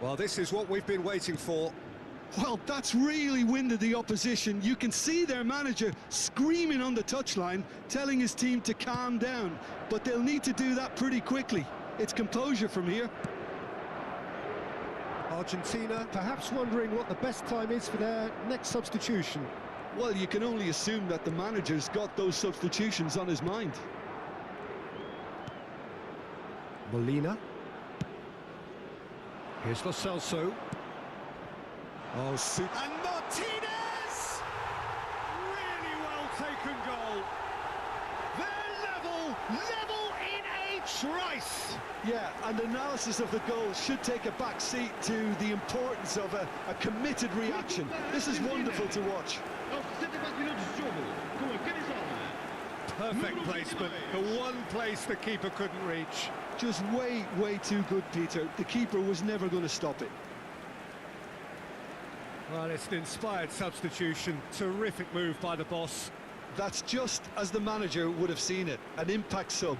Well, this is what we've been waiting for. Well, that's really winded the opposition. You can see their manager screaming on the touchline, telling his team to calm down. But they'll need to do that pretty quickly. It's composure from here. Argentina perhaps wondering what the best time is for their next substitution. Well, you can only assume that the manager's got those substitutions on his mind. Molina. Here's Lo Celso. Oh, and Martinez! Really well taken goal. They're level in a trice. Yeah, and analysis of the goal should take a back seat to the importance of a committed reaction. This is wonderful to watch. Perfect placement, the one place the keeper couldn't reach. Just way too good, Peter. The keeper was never going to stop it. Well, it's an inspired substitution. Terrific move by the boss. That's just as the manager would have seen it. An impact sub.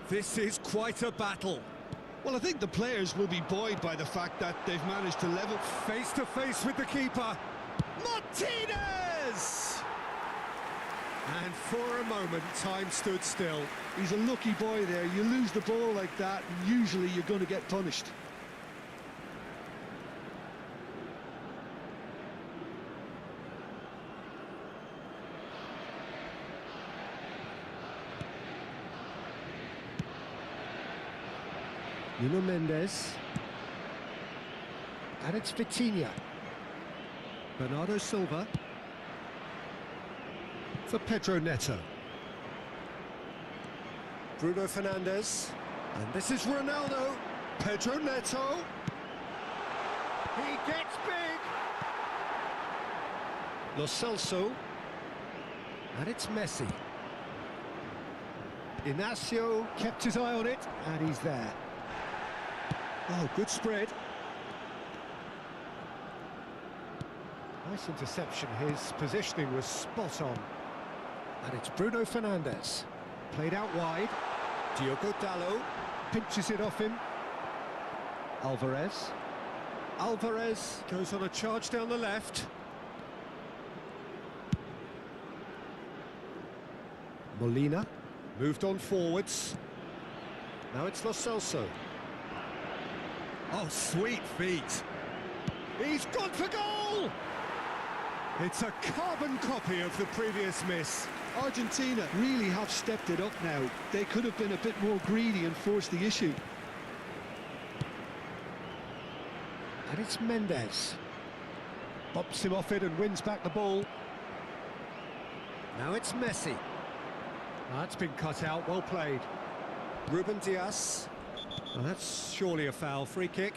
This is quite a battle. Well, I think the players will be buoyed by the fact that they've managed to level. Face to face with the keeper. Martinez! And for a moment, time stood still. He's a lucky boy there. You lose the ball like that, and usually you're going to get punished. Nuno Mendes. And it's Vitinha. Bernardo Silva. For Pedro Neto. Bruno Fernandes. And this is Ronaldo. Pedro Neto. He gets big. Lo Celso. And it's Messi. Inacio kept his eye on it, and he's there. Oh, good spread. Nice interception. His positioning was spot on. And it's Bruno Fernandes. Played out wide. Diogo Dalot pinches it off him. Alvarez. Alvarez goes on a charge down the left. Molina moved on forwards. Now it's Lo Celso. Oh, sweet feet. He's gone for goal! It's a carbon copy of the previous miss. Argentina really have stepped it up now. They could have been a bit more greedy and forced the issue. And it's Mendes. Bops him off it and wins back the ball. Now it's Messi. That's been cut out, well played. Ruben Diaz. Well, that's surely a foul, free kick.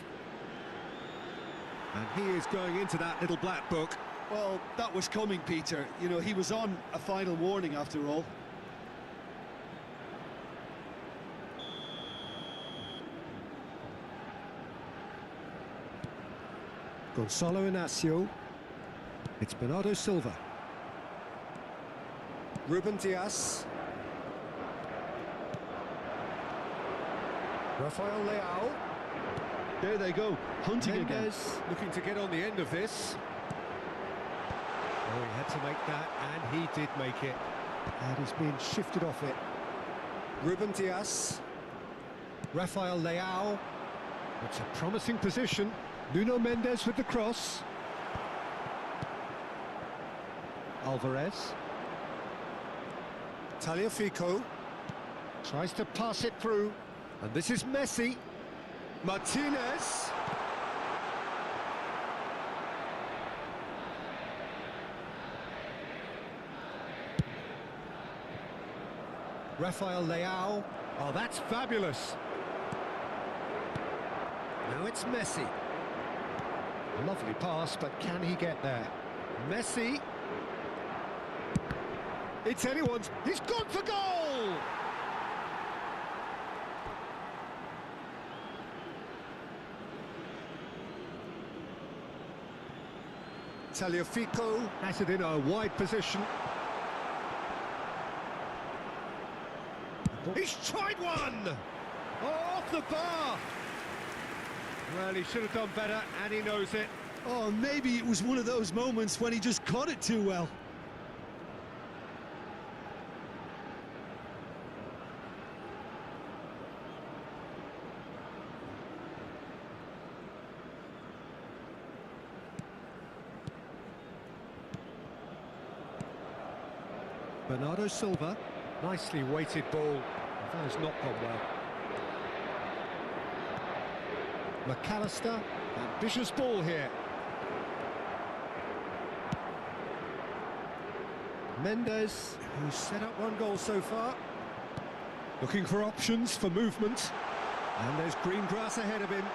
And he is going into that little black book. Well, that was coming, Peter. You know, he was on a final warning after all. Gonzalo Inacio. It's Bernardo Silva. Ruben Diaz. Rafael Leao. There they go, hunting Mendes again. looking to get on the end of this. Oh, he had to make that, and he did make it. And he's being shifted off it. Ruben Diaz. Rafael Leao. It's a promising position. Nuno Mendes with the cross. Alvarez. Tagliafico. Tries to pass it through. And this is Messi. Martinez. Rafael Leao. Oh, that's fabulous. Now it's Messi. Lovely pass, but can he get there? Messi. It's anyone's. He's gone for goal! Tagliafico has it in a wide position. He's tried one! Oh, off the bar! Well, he should have done better, and he knows it. Oh, maybe it was one of those moments when he just caught it too well. Bernardo Silva. Nicely weighted ball. That has not gone well. McAllister. Ambitious ball here. Mendes, who's set up one goal so far. Looking for options for movement. And there's green grass ahead of him.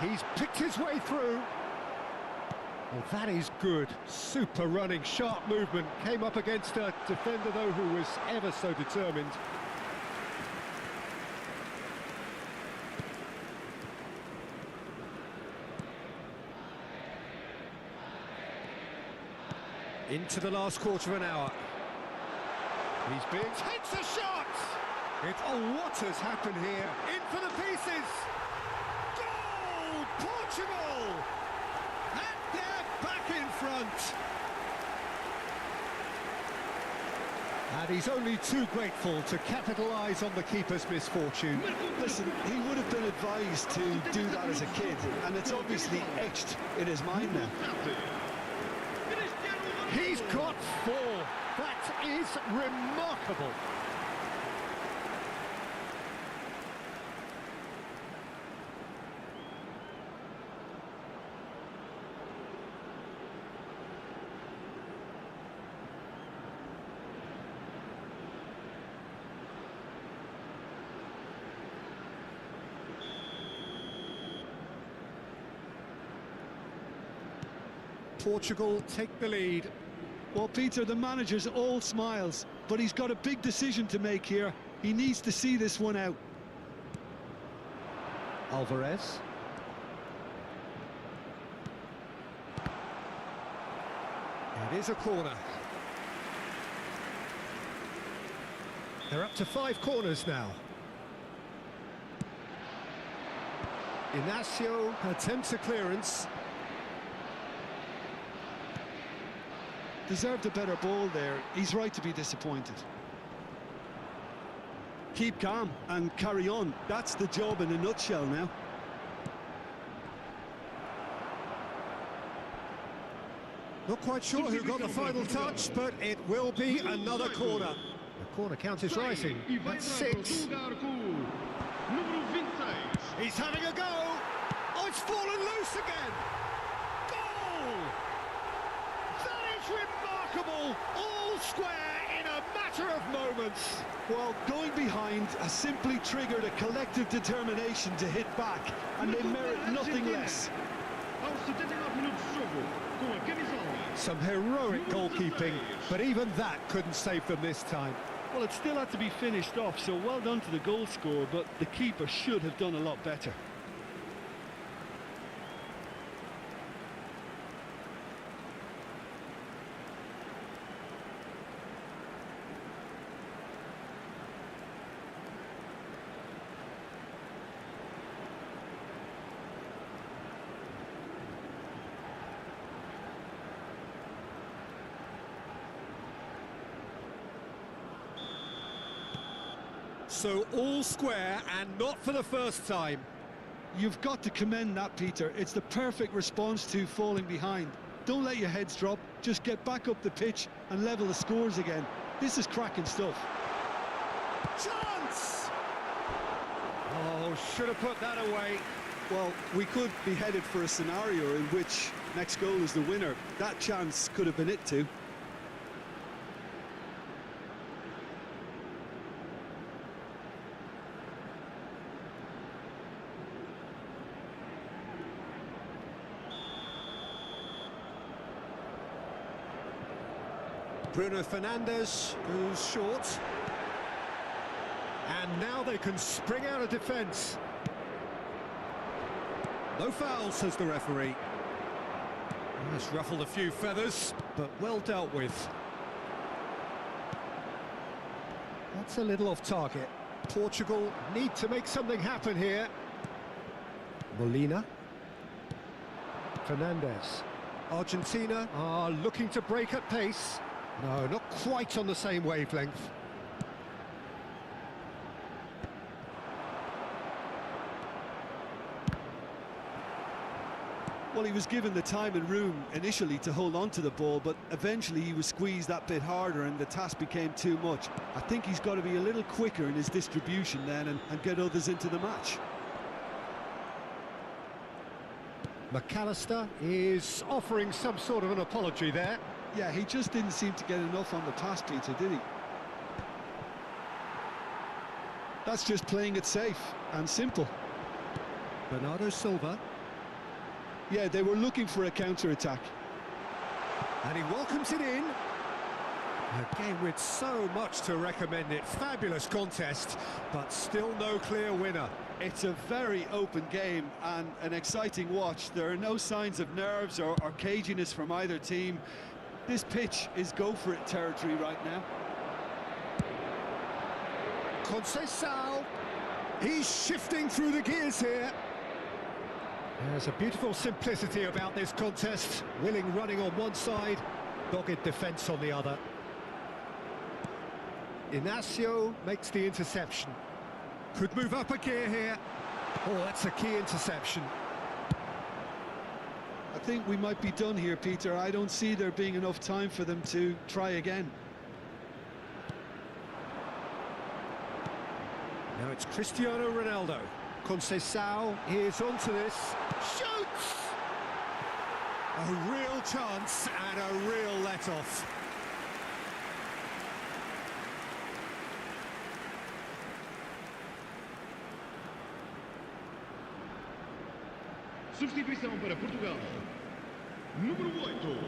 He's picked his way through. Well, that is good. Super running, sharp movement. Came up against a defender, though, who was ever so determined. Into the last quarter of an hour. He's big. Takes a shot! Oh, what has happened here? In for the pieces! Goal! Portugal! And they're back in front! And he's only too grateful to capitalise on the keeper's misfortune. Listen, he would have been advised to do that as a kid, and it's obviously etched in his mind now. He's got 4. That is remarkable. Portugal take the lead. Well, Peter, the manager's all smiles, but he's got a big decision to make here. He needs to see this one out. Alvarez. It is a corner. They're up to 5 corners now. Inacio attempts a clearance. Deserved a better ball there. He's right to be disappointed. Keep calm and carry on. That's the job in a nutshell now. Not quite sure who got the final touch, but it will be another corner. The corner count is rising. That's 6. He's having a go. Oh, it's fallen loose again. Goal! That is remarkable. All square in a matter of moments. Well, going behind has simply triggered a collective determination to hit back, and they merit nothing less. Some heroic goalkeeping, but even that couldn't save them this time. Well, it still had to be finished off, so well done to the goal scorer, but the keeper should have done a lot better. So all square, and not for the first time. You've got to commend that, Peter. It's the perfect response to falling behind. Don't let your heads drop, just get back up the pitch and level the scores again. This is cracking stuff. Chance! Oh, should have put that away. Well, we could be headed for a scenario in which next goal is the winner. That chance could have been it too. Bruno Fernandes goes short. And now they can spring out of defence. No foul, says the referee. It's ruffled a few feathers, but well dealt with. That's a little off target. Portugal need to make something happen here. Molina. Fernandes. Argentina are looking to break at pace. No, not quite on the same wavelength. Well, he was given the time and room initially to hold on to the ball, but eventually he was squeezed that bit harder and the task became too much. I think he's got to be a little quicker in his distribution then and get others into the match. McAllister is offering some sort of an apology there. Yeah, he just didn't seem to get enough on the pass, Peter, did he? That's just playing it safe and simple. Bernardo Silva. Yeah, they were looking for a counter-attack. And he welcomes it in. A game with so much to recommend it. Fabulous contest, but still no clear winner. It's a very open game and an exciting watch. There are no signs of nerves or caginess from either team. This pitch is go-for-it territory right now. Conceição. He's shifting through the gears here. There's a beautiful simplicity about this contest. Willing running on one side, dogged defence on the other. Inacio makes the interception. Could move up a gear here. Oh, that's a key interception. I think we might be done here, Peter. I don't see there being enough time for them to try again. Now it's Cristiano Ronaldo. Conceição is onto this. Shoots! A real chance and a real let-off. Substituição para Portugal. Número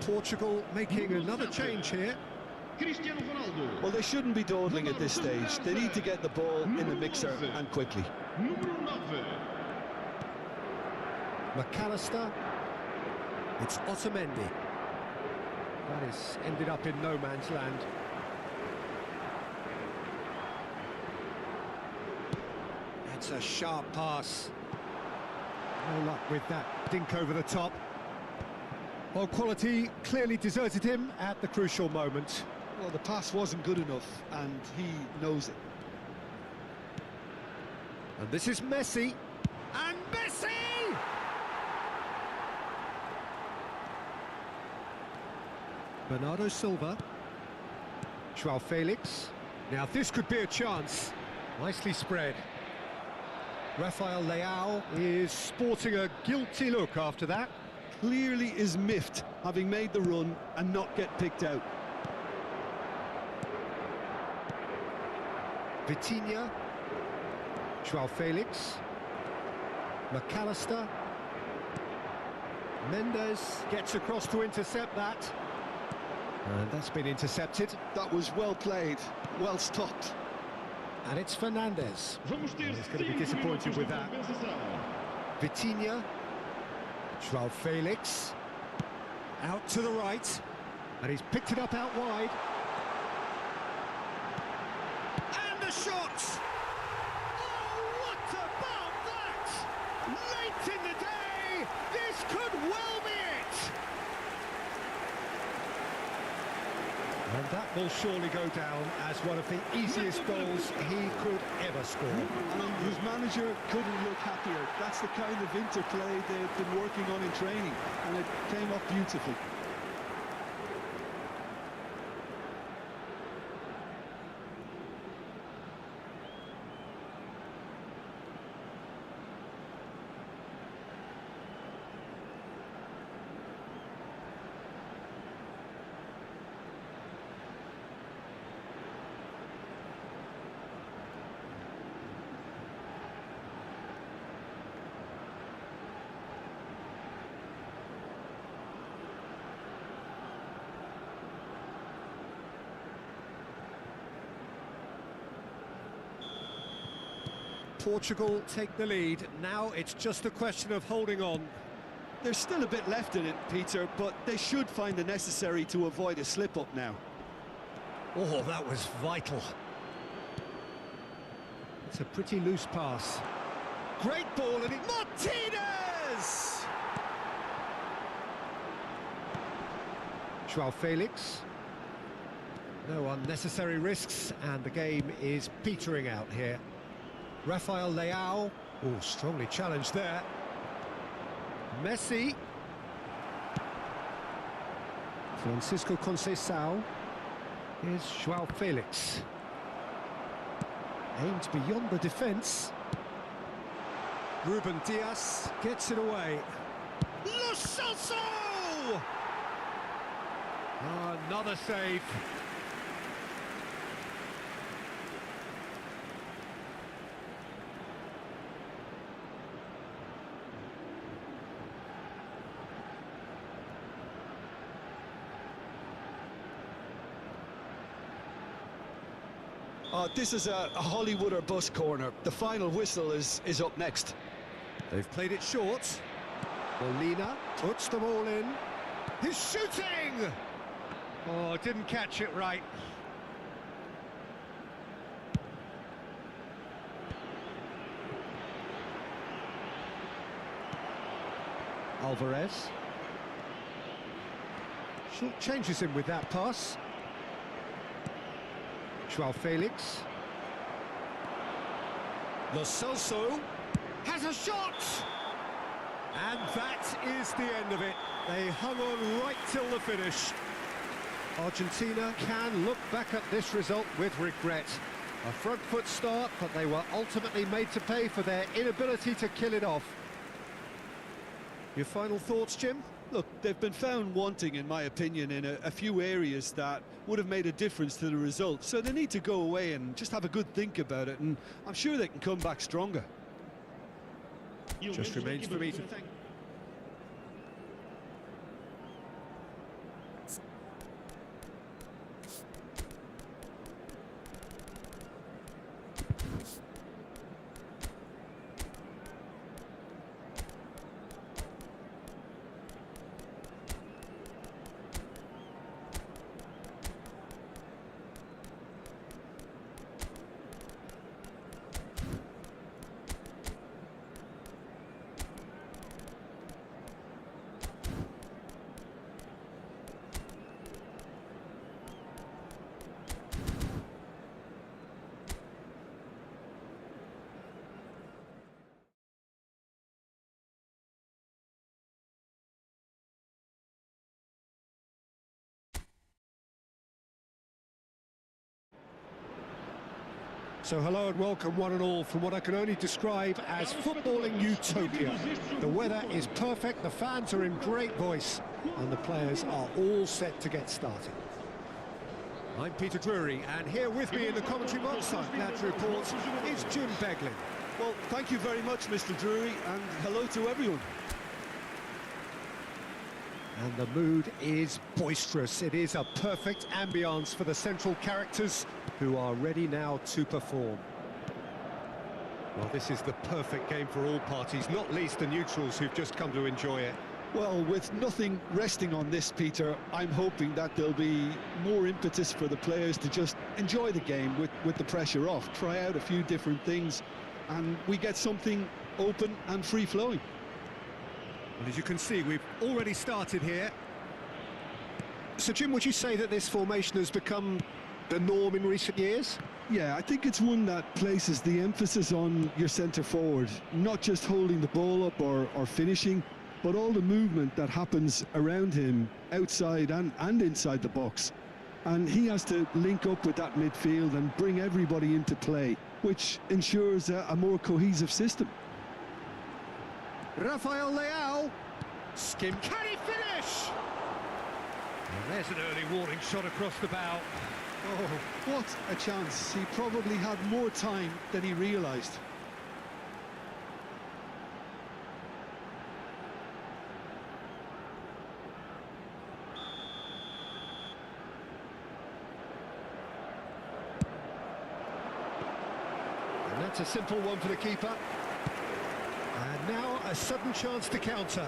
8. Portugal making another change here. Cristiano Ronaldo. Well, they shouldn't be dawdling at this stage. They need to get the ball in the mixer and quickly. Número 9. McAllister. It's Otamendi. That is ended up in no man's land. That's a sharp pass. No luck with that dink over the top. Well, quality clearly deserted him at the crucial moment. Well, the pass wasn't good enough, and he knows it. And this is Messi. And Messi! Bernardo Silva. Joao Felix. Now this could be a chance. Nicely spread. Rafael Leao is sporting a guilty look after that. Clearly is miffed, having made the run and not get picked out. Vitinha. Joao Felix. McAllister. Mendes gets across to intercept that. And that's been intercepted. That was well played, well stopped. And it's Fernandes. Vamos ter He's going to be 5 disappointed minutos with de that. compensação. Vitinha. Joao Felix. Out to the right. And he's picked it up out wide. And a shot! Oh, what about that? Late in the day, this could well be it! And that will surely go down as one of the easiest goals he could ever score. And his manager couldn't look happier. That's the kind of interplay they've been working on in training, and it came off beautifully. Portugal take the lead. Now it's just a question of holding on. There's still a bit left in it, Peter, but they should find the necessary to avoid a slip-up now. Oh, that was vital. It's a pretty loose pass. Great ball, and Martinez! Joao Felix. No unnecessary risks, and the game is petering out here. Rafael Leao. Oh, strongly challenged there. Messi. Francisco Conceição. Here's Joao Felix. Aimed beyond the defence. Ruben Dias gets it away. Lo Celso! Oh, another save. This is a Hollywood or bust corner. The final whistle is up next. They've played it short. Molina puts the ball in. He's shooting! Oh, didn't catch it right. Alvarez. Short changes him with that pass. Joao Felix. Lo Celso has a shot! And that is the end of it. They hung on right till the finish. Argentina can look back at this result with regret. A front foot start, but they were ultimately made to pay for their inability to kill it off. Your final thoughts, Jim? Look, they've been found wanting, in my opinion, in a few areas that would have made a difference to the result. So they need to go away and just have a good think about it, and I'm sure they can come back stronger. Just remains for me to thank... So hello and welcome one and all from what I can only describe as footballing utopia. The weather is perfect, the fans are in great voice, and the players are all set to get started. I'm Peter Drury, and here with me in the commentary box, I'm glad to report, is Jim Beglin. Well, thank you very much, Mr. Drury, and hello to everyone. And the mood is boisterous. It is a perfect ambience for the central characters who are ready now to perform. Well, this is the perfect game for all parties, not least the neutrals who've just come to enjoy it. Well, with nothing resting on this, Peter, I'm hoping that there'll be more impetus for the players to just enjoy the game with the pressure off, try out a few different things, and we get something open and free-flowing. Well, as you can see, we've already started here. So, Jim, would you say that this formation has become the norm in recent years? Yeah, I think it's one that places the emphasis on your centre-forward, not just holding the ball up or finishing, but all the movement that happens around him, outside and inside the box. And he has to link up with that midfield and bring everybody into play, which ensures a more cohesive system. Rafael Leao, skim, can he finish? Well, there's an early warning shot across the bow. Oh, what a chance. He probably had more time than he realised. And that's a simple one for the keeper. And now a sudden chance to counter.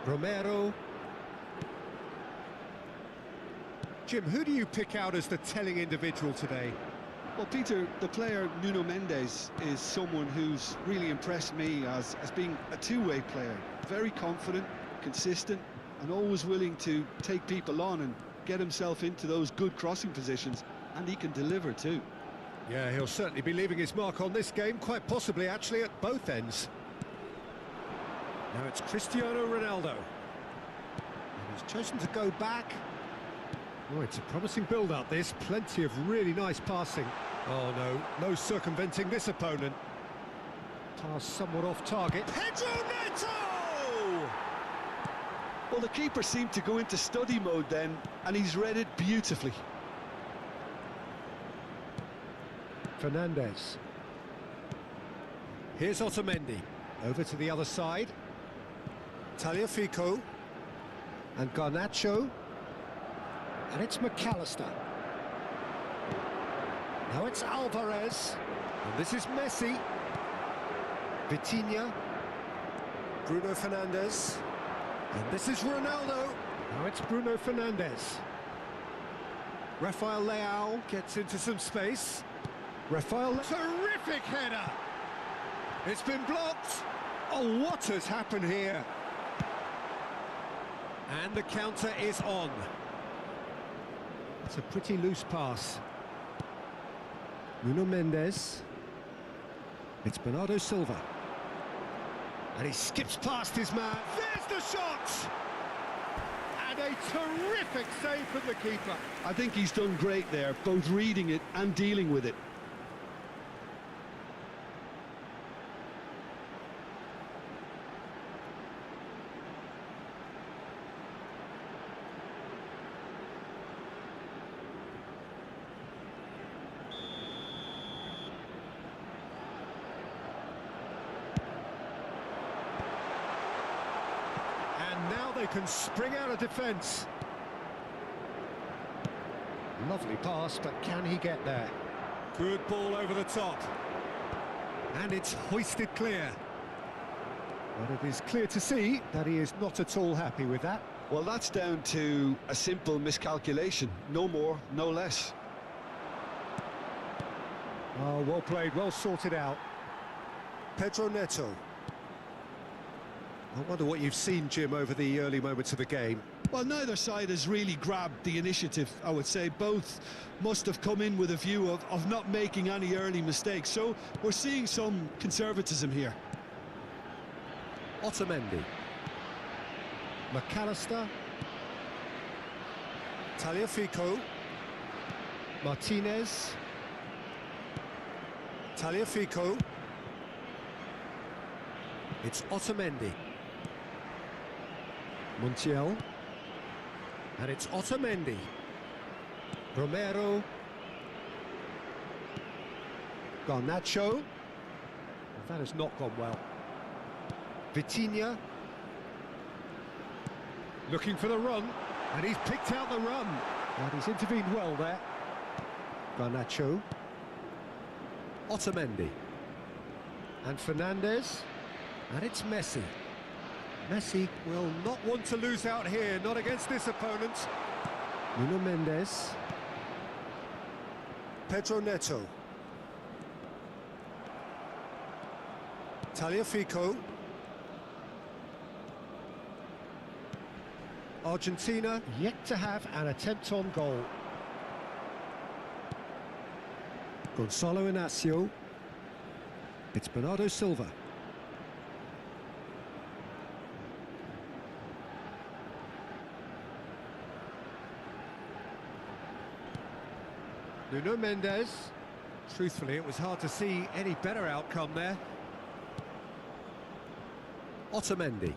Romero. Jim, who do you pick out as the telling individual today? Well, Peter, the player Nuno Mendes is someone who's really impressed me as being a two-way player. Very confident, consistent, and always willing to take people on and get himself into those good crossing positions, and he can deliver too. Yeah, he'll certainly be leaving his mark on this game, quite possibly actually at both ends. Now it's Cristiano Ronaldo. And he's chosen to go back. Oh, it's a promising build-up, this. Plenty of really nice passing. Oh, no circumventing this opponent. Pass somewhat off target. Pedro Neto! Well, the keeper seemed to go into study mode then, and he's read it beautifully. Fernandez. Here's Otamendi. Over to the other side. Tagliafico. And Garnacho. And it's McAllister. Now it's Alvarez. And this is Messi. Vitinha. Bruno Fernandes. And this is Ronaldo. Now it's Bruno Fernandes. Rafael Leao gets into some space. Rafael, terrific header. It's been blocked. Oh, what has happened here? And the counter is on. It's a pretty loose pass. Nuno Mendes. It's Bernardo Silva. And he skips past his man. There's the shot! And a terrific save from the keeper. I think he's done great there, both reading it and dealing with it. Now they can spring out of defence. Lovely pass, but can he get there? Good ball over the top. And it's hoisted clear. But it is clear to see that he is not at all happy with that. Well, that's down to a simple miscalculation. No more, no less. Oh, well played, well sorted out. Pedro Neto. I wonder what you've seen, Jim, over the early moments of the game. Well, neither side has really grabbed the initiative, I would say. Both must have come in with a view of not making any early mistakes. So we're seeing some conservatism here. Otamendi. McAllister. Tagliafico. Martinez. Tagliafico. It's Otamendi. Montiel. And it's Otamendi. Romero. Garnacho. That has not gone well. Vitinha. Looking for the run. And he's picked out the run. And he's intervened well there. Garnacho. Otamendi. And Fernandez. And it's Messi. Messi will not want to lose out here, not against this opponent. Nuno Mendes. Pedro Neto. Tagliafico. Argentina yet to have an attempt on goal. Gonzalo Inacio. It's Bernardo Silva. Nuno Mendes. Truthfully, it was hard to see any better outcome there. Otamendi.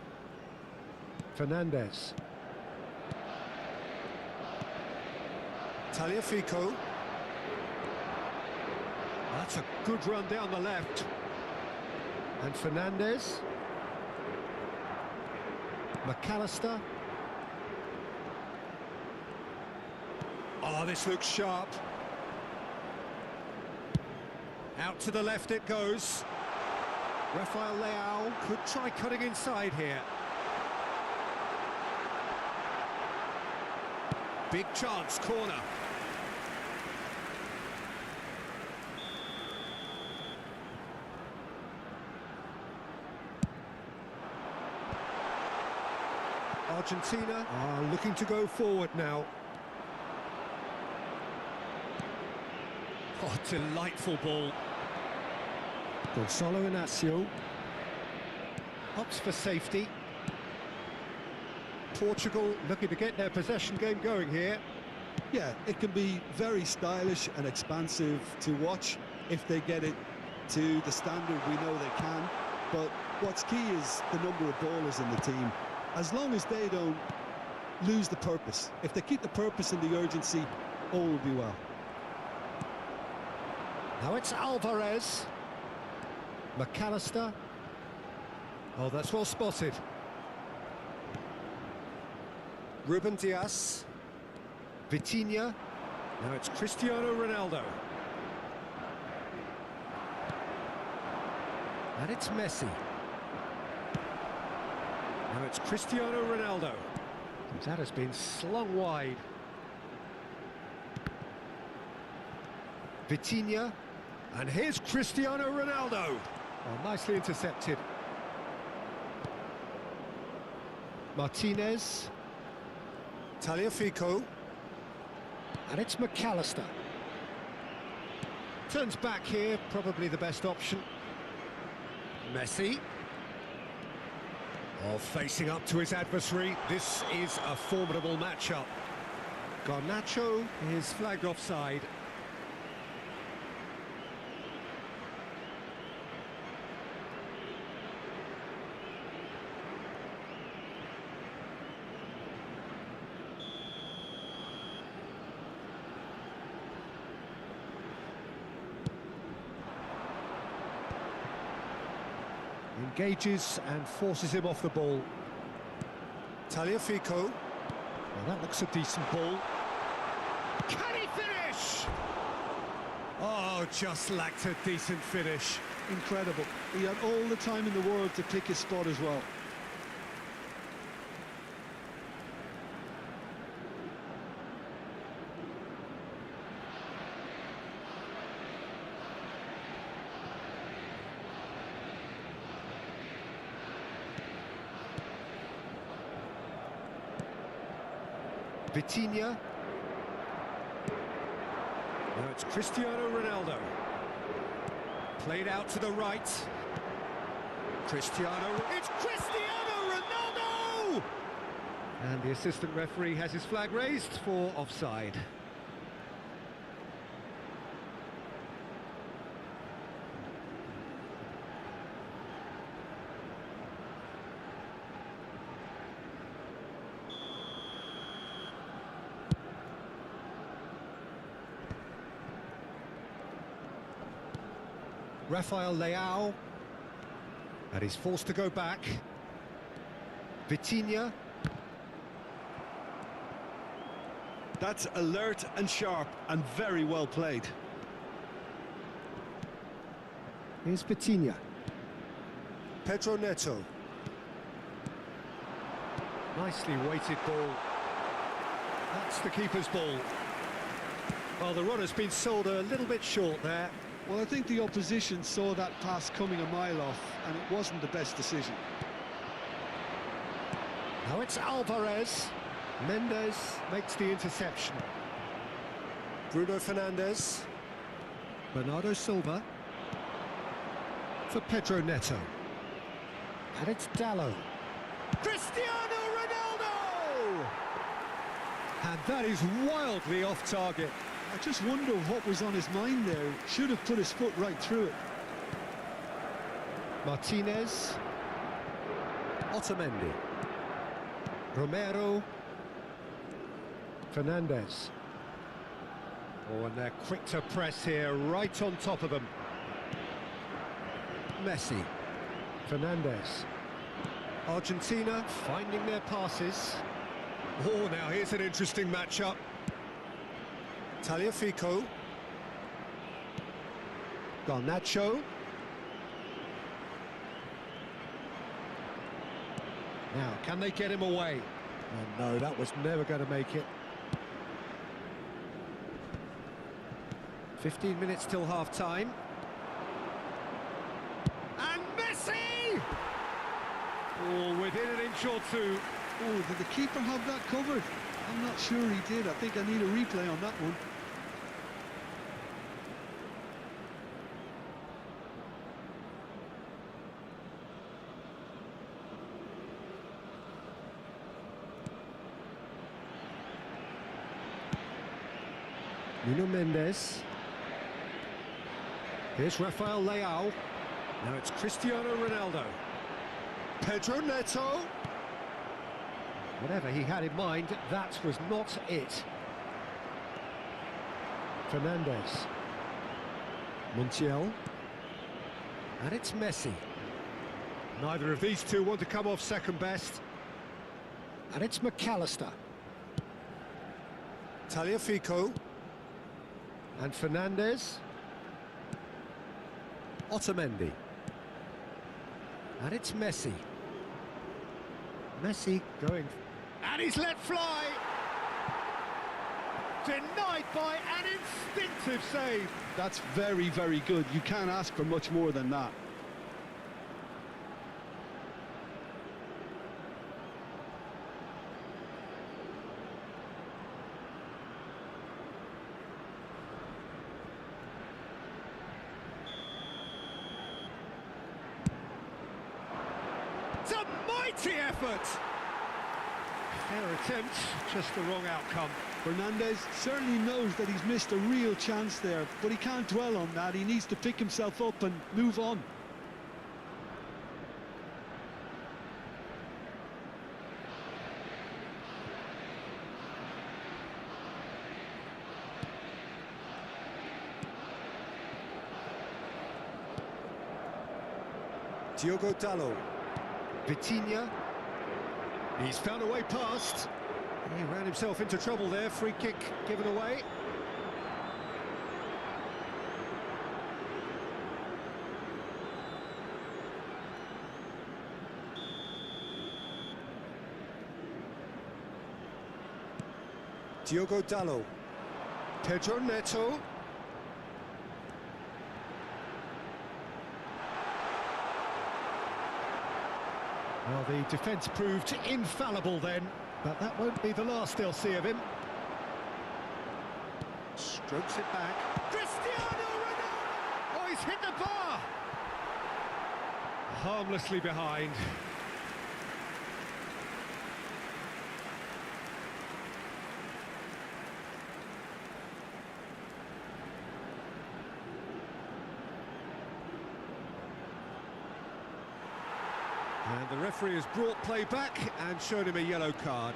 Fernandez. Tagliafico. That's a good run down the left. And Fernandez. McAllister. Oh, this looks sharp. Out to the left it goes. Rafael Leao could try cutting inside here. Big chance, corner. Argentina are looking to go forward now. Oh, delightful ball. Gonzalo Inacio opts for safety. Portugal looking to get their possession game going here. Yeah, it can be very stylish and expansive to watch if they get it to the standard we know they can. But what's key is the number of ballers in the team. As long as they don't lose the purpose, if they keep the purpose and the urgency, all will be well. Now it's Alvarez. McAllister. Oh, that's well spotted. Ruben Dias. Vitinha. Now it's Cristiano Ronaldo. And it's Messi. Now it's Cristiano Ronaldo. And that has been slung wide. Vitinha. And here's Cristiano Ronaldo. Oh, nicely intercepted. Martinez. Tagliafico. And it's McAllister. Turns back here, probably the best option. Messi. Oh, facing up to his adversary. This is a formidable matchup. Garnacho is flagged offside. Engages and forces him off the ball. Tagliafico. Well, that looks a decent ball. Can he finish? Oh, just lacked a decent finish. Incredible. He had all the time in the world to pick his spot as well. Vitinha. Now it's Cristiano Ronaldo. Played out to the right. Cristiano. It's Cristiano Ronaldo! And the assistant referee has his flag raised for offside. Rafael Leao, and he's forced to go back. Vitinha. That's alert and sharp and very well played. Here's Vitinha. Pedro Neto. Nicely weighted ball. That's the keeper's ball. Well, the runner's been sold a little bit short there. Well, I think the opposition saw that pass coming a mile off, and it wasn't the best decision. Now it's Alvarez. Mendes makes the interception. Bruno Fernandes. Bernardo Silva. For Pedro Neto. And it's Dallo. Cristiano Ronaldo! And that is wildly off target. I just wonder what was on his mind there. Should have put his foot right through it. Martinez. Otamendi. Romero. Fernandes. Oh, and they're quick to press here, right on top of them. Messi. Fernandes. Argentina finding their passes. Oh, now here's an interesting matchup. Tagliafico. Garnacho. Now, can they get him away? Oh, no, that was never going to make it. 15 minutes till half-time. And Messi! Oh, within an inch or two. Oh, did the keeper have that covered? I'm not sure he did. I think I need a replay on that one. Nuno Mendes. Here's Rafael Leao. Now it's Cristiano Ronaldo. Pedro Neto. Whatever he had in mind, that was not it. Fernandes. Montiel. And it's Messi. Neither of these two want to come off second best. And it's McAllister. Tagliafico. And Fernandes. Otamendi. And it's Messi. Messi going... And he's let fly! Denied by an instinctive save. That's very, very good. You can't ask for much more than that. It's a mighty effort! Fair attempt, just the wrong outcome. Fernandes certainly knows that he's missed a real chance there, but he can't dwell on that. He needs to pick himself up and move on. Diogo Dallo. Vitinha. He's found a way past. He ran himself into trouble there. Free kick given away. Diogo Dallo. Pedro Neto. Well, the defence proved infallible then, but that won't be the last they'll see of him. Strokes it back. Cristiano Ronaldo! Oh, he's hit the bar! Harmlessly behind. And the referee has brought play back and showed him a yellow card.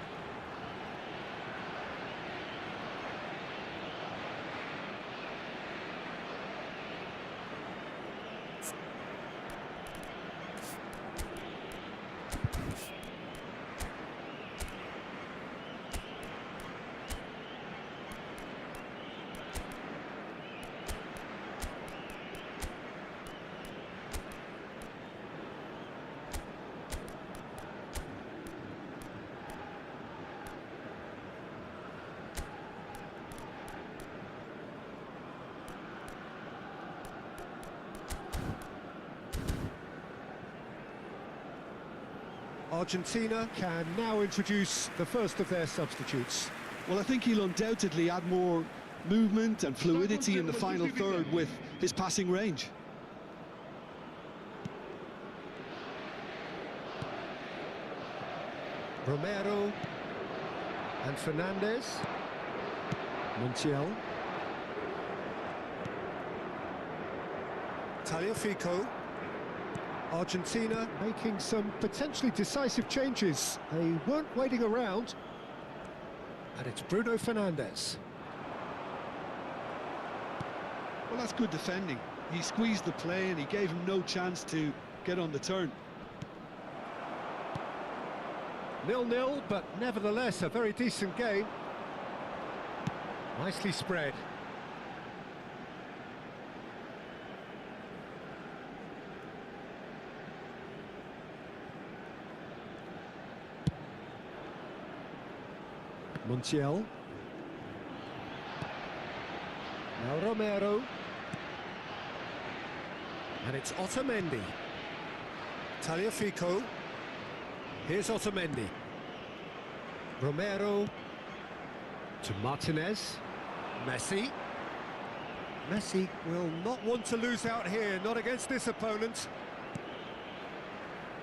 Argentina can now introduce the first of their substitutes. Well, I think he'll undoubtedly add more movement and fluidity in the final third with his passing range. Romero and Fernandez. Montiel. Tagliafico. Argentina making some potentially decisive changes. They weren't waiting around. And it's Bruno Fernandes. Well, that's good defending. He squeezed the play and he gave him no chance to get on the turn. 0-0, but nevertheless a very decent game. Nicely spread. Montiel. Now Romero. And it's Otamendi. Tagliafico. Here's Otamendi. Romero. To Martinez. Messi. Messi will not want to lose out here, not against this opponent.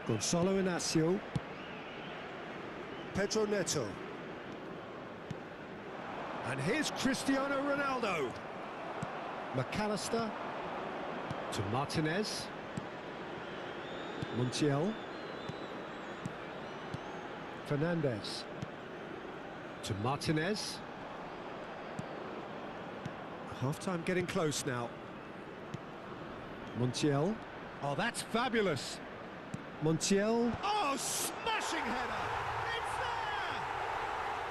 Gonzalo Inacio. Pedro Neto. And here's Cristiano Ronaldo. McAllister to Martinez. Montiel. Fernandez to Martinez. Half-time getting close now. Montiel. Oh, that's fabulous. Montiel. Oh, smashing header.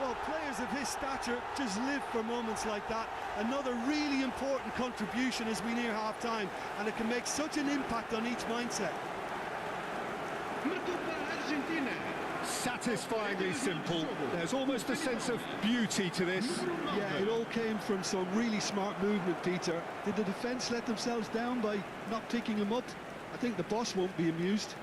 Well, players of his stature just live for moments like that. Another really important contribution as we near half-time, and it can make such an impact on each mindset. Satisfyingly simple. There's almost a sense of beauty to this. Yeah, it all came from some really smart movement, Peter. Did the defence let themselves down by not picking him up? I think the boss won't be amused.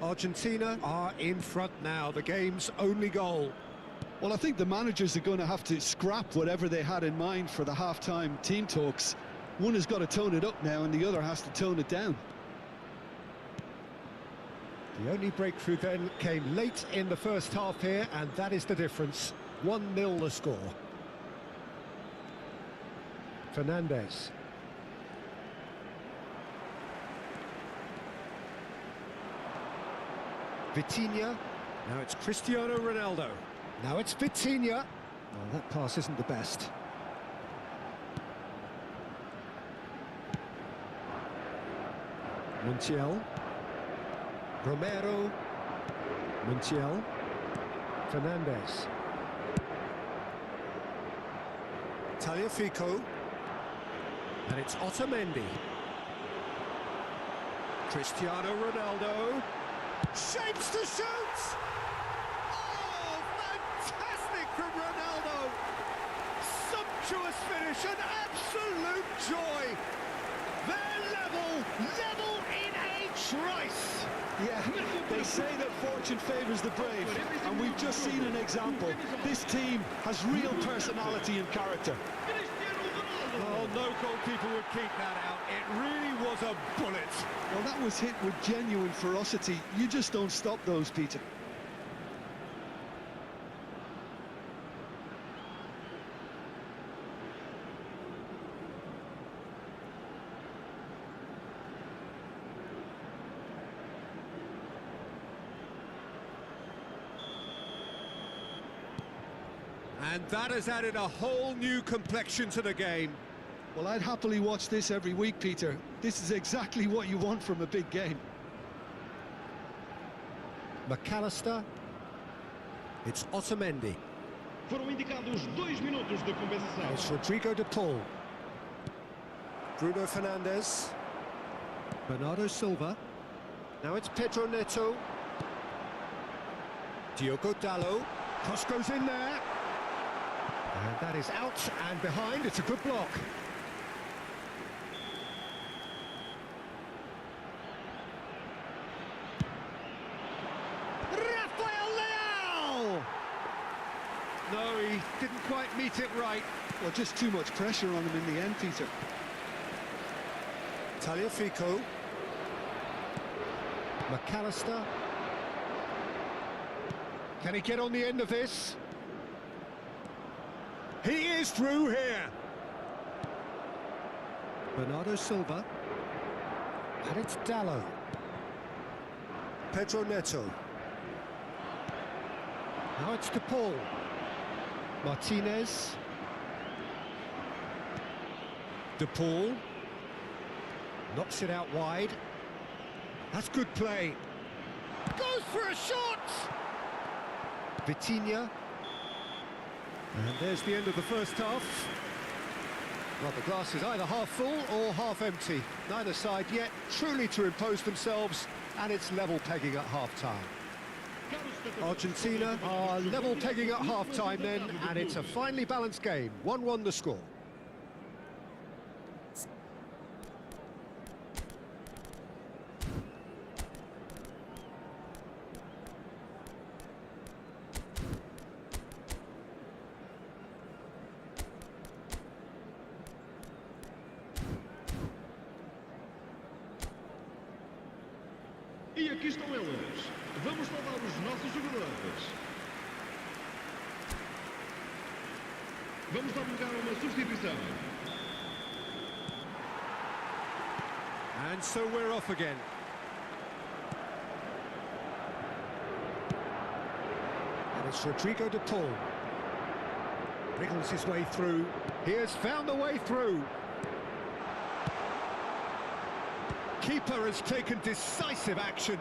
Argentina are in front now, the game's only goal. Well, I think the managers are going to have to scrap whatever they had in mind for the half-time team talks. One has got to tone it up now and the other has to tone it down. The only breakthrough then came late in the first half here, and that is the difference. 1-0 the score. Fernandez. Vitinha. Now it's Cristiano Ronaldo. Now it's Vitinha. Well, that pass isn't the best. Montiel. Romero. Montiel. Fernandez. Tagliafico. And it's Otamendi. Cristiano Ronaldo. Shapes to shoot! Oh, fantastic from Ronaldo! Sumptuous finish, an absolute joy! They're level in a trice! Yeah, they say that fortune favours the brave, and we've just seen an example. This team has real personality and character. Oh, no goalkeeper would keep that out. It really was a bullet. Well, that was hit with genuine ferocity. You just don't stop those, Peter. And that has added a whole new complexion to the game. Well, I'd happily watch this every week, Peter. This is exactly what you want from a big game. McAllister. It's Otamendi. Foram indicados 2 minutos de compensação. It's Rodrigo de Paul. Bruno Fernandes. Bernardo Silva. Now it's Pedro Neto. Diogo Dalot. Cross goes in there. And that is out and behind. It's a good block. Rafael Leao! No, he didn't quite meet it right. Well, just too much pressure on him in the end, Peter. Tagliafico. McAllister. Can he get on the end of this? He is through here. Bernardo Silva. And it's Dalot. Pedro Neto. Now it's De Paul. Martinez. De Paul. Knocks it out wide. That's good play. Goes for a shot! Vitinha. And there's the end of the first half. Well, the glass is either half full or half empty. Neither side yet truly to impose themselves, and it's level pegging at half-time. Argentina are level pegging at half-time then, and it's a finely balanced game. 1-1 the score. E aqui estão eles. Vamos salvar os nossos jogadores. Vamos dar lugar a uma substituição. And so we're off again. And it's Rodrigo de Paul. Wriggles his way through. He has found the way through. Keeper has taken decisive action.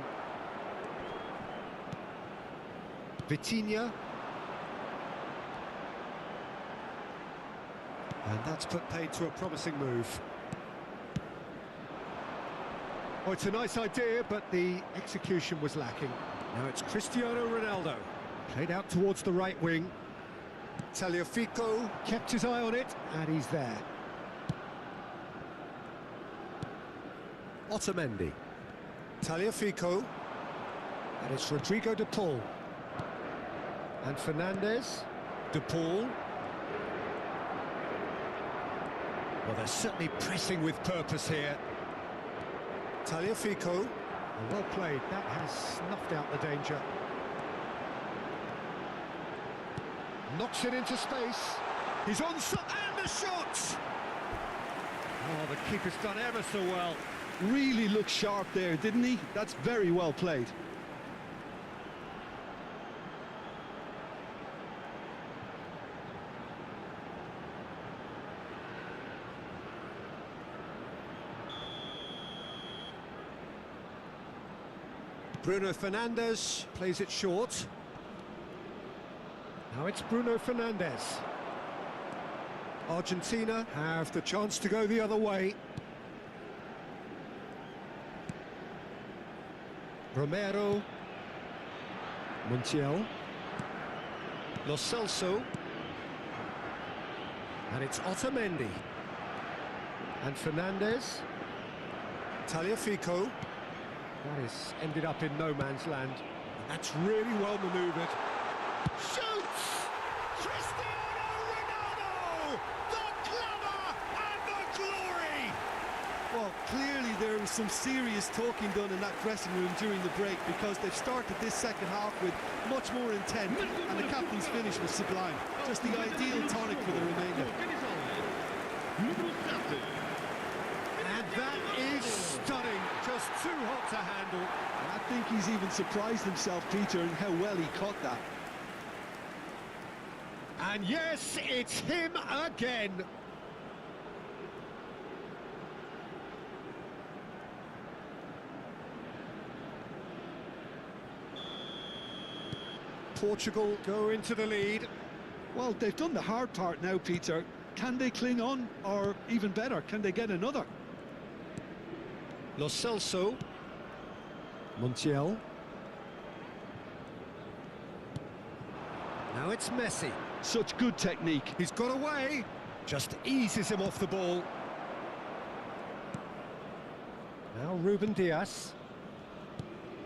Vitinha. And that's put paid to a promising move. Oh, it's a nice idea, but the execution was lacking. Now it's Cristiano Ronaldo. Played out towards the right wing. Tagliafico kept his eye on it, and he's there. Otamendi. Tagliafico. And it's Rodrigo de Paul. And Fernandes. De Paul. Well, they're certainly pressing with purpose here. Tagliafico. Well played. That has snuffed out the danger. Knocks it into space. He's on... And the shot! Oh, the keeper's done ever so well. Really looked sharp there, didn't he? That's very well played. Bruno Fernandes plays it short. Now it's Bruno Fernandes. Argentina have the chance to go the other way. Romero. Montiel. Lo Celso. And it's Otamendi. And Fernandes. Tagliafico. That is ended up in no man's land. And that's really well manoeuvred. Shoots! Cristiano Ronaldo! The clever some serious talking done in that dressing room during the break, because they've started this second half with much more intent, and the captain's finish was sublime. Just the ideal tonic for the remainder. And that is stunning, just too hot to handle. I think he's even surprised himself, Peter, in how well he caught that. And yes, it's him again. Portugal go into the lead. Well, they've done the hard part now, Peter. Can they cling on, or even better, can they get another? Lo Celso. Montiel. Now it's Messi. Such good technique. He's got away. Just eases him off the ball. Now Ruben Diaz.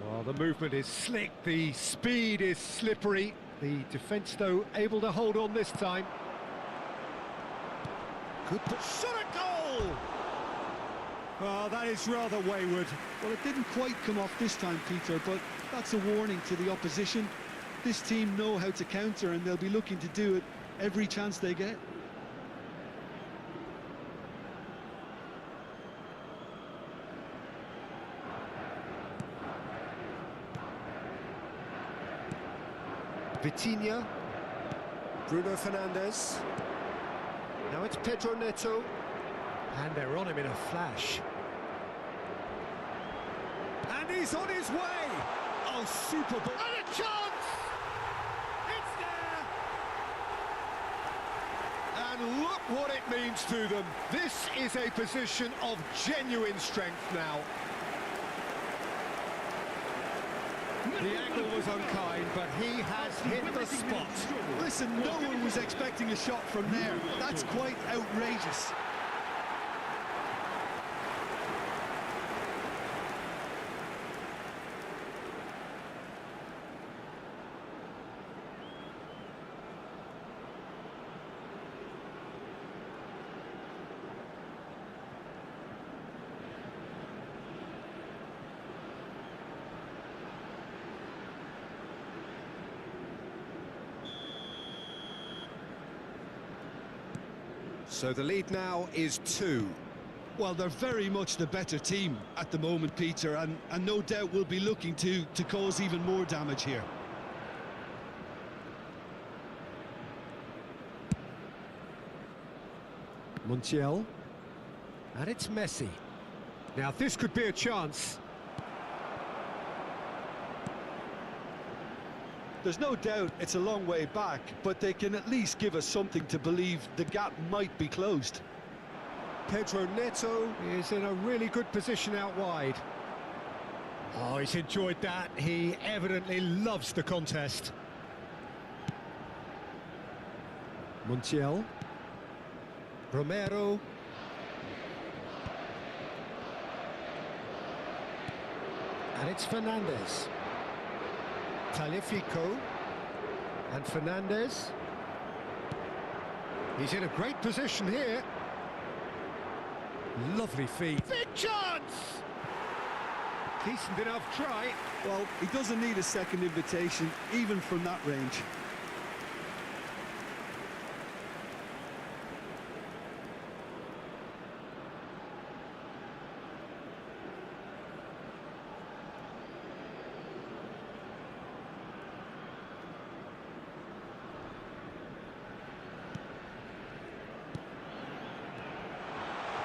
Well, the movement is slick, the speed is slippery. The defence, though, able to hold on this time. Good shot at goal! Oh, that is rather wayward. Well, it didn't quite come off this time, Peter, but that's a warning to the opposition. This team know how to counter, and they'll be looking to do it every chance they get. Vitinha. Bruno Fernandes. Now it's Pedro Neto. And they're on him in a flash. And he's on his way! Oh, super ball. And a chance! It's there! And look what it means to them. This is a position of genuine strength now. The angle was unkind, but he has hit the spot. Listen, no one was expecting a shot from there. That's quite outrageous. So the lead now is 2. Well, they're very much the better team at the moment, Peter, and no doubt will be looking to cause even more damage here. Montiel. And it's Messi. Now this could be a chance. There's no doubt it's a long way back, but they can at least give us something to believe the gap might be closed. Pedro Neto is in a really good position out wide. Oh, he's enjoyed that. He evidently loves the contest. Montiel. Romero. And it's Fernandes. Taliafico. And Fernandes. He's in a great position here. Lovely feed. Big chance! Decent enough try. Well, he doesn't need a second invitation, even from that range.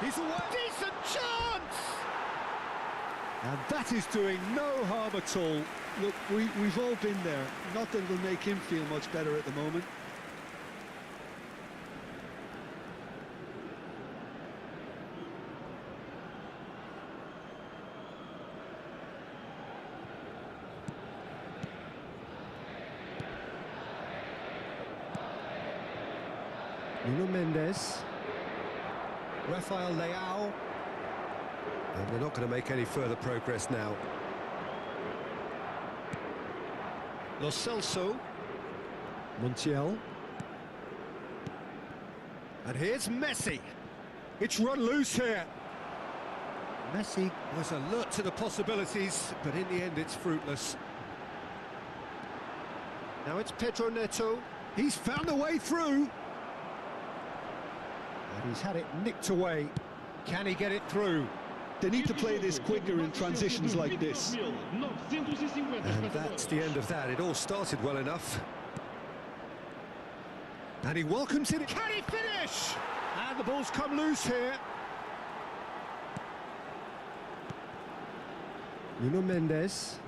He's away. Decent chance! And that is doing no harm at all. Look, we've all been there. Nothing will make him feel much better at the moment. Nuno Mendes. Rafael Leao. And they're not going to make any further progress now. Lo Celso. Montiel. And here's Messi. It's run loose here. Messi was alert to the possibilities, but in the end it's fruitless. Now it's Pedro Neto. He's found a way through. And he's had it nicked away. Can he get it through? They need to play this quicker in transitions like this. And that's the end of that. It all started well enough. And he welcomes it. Can he finish? And the ball's come loose here. Nuno Mendes.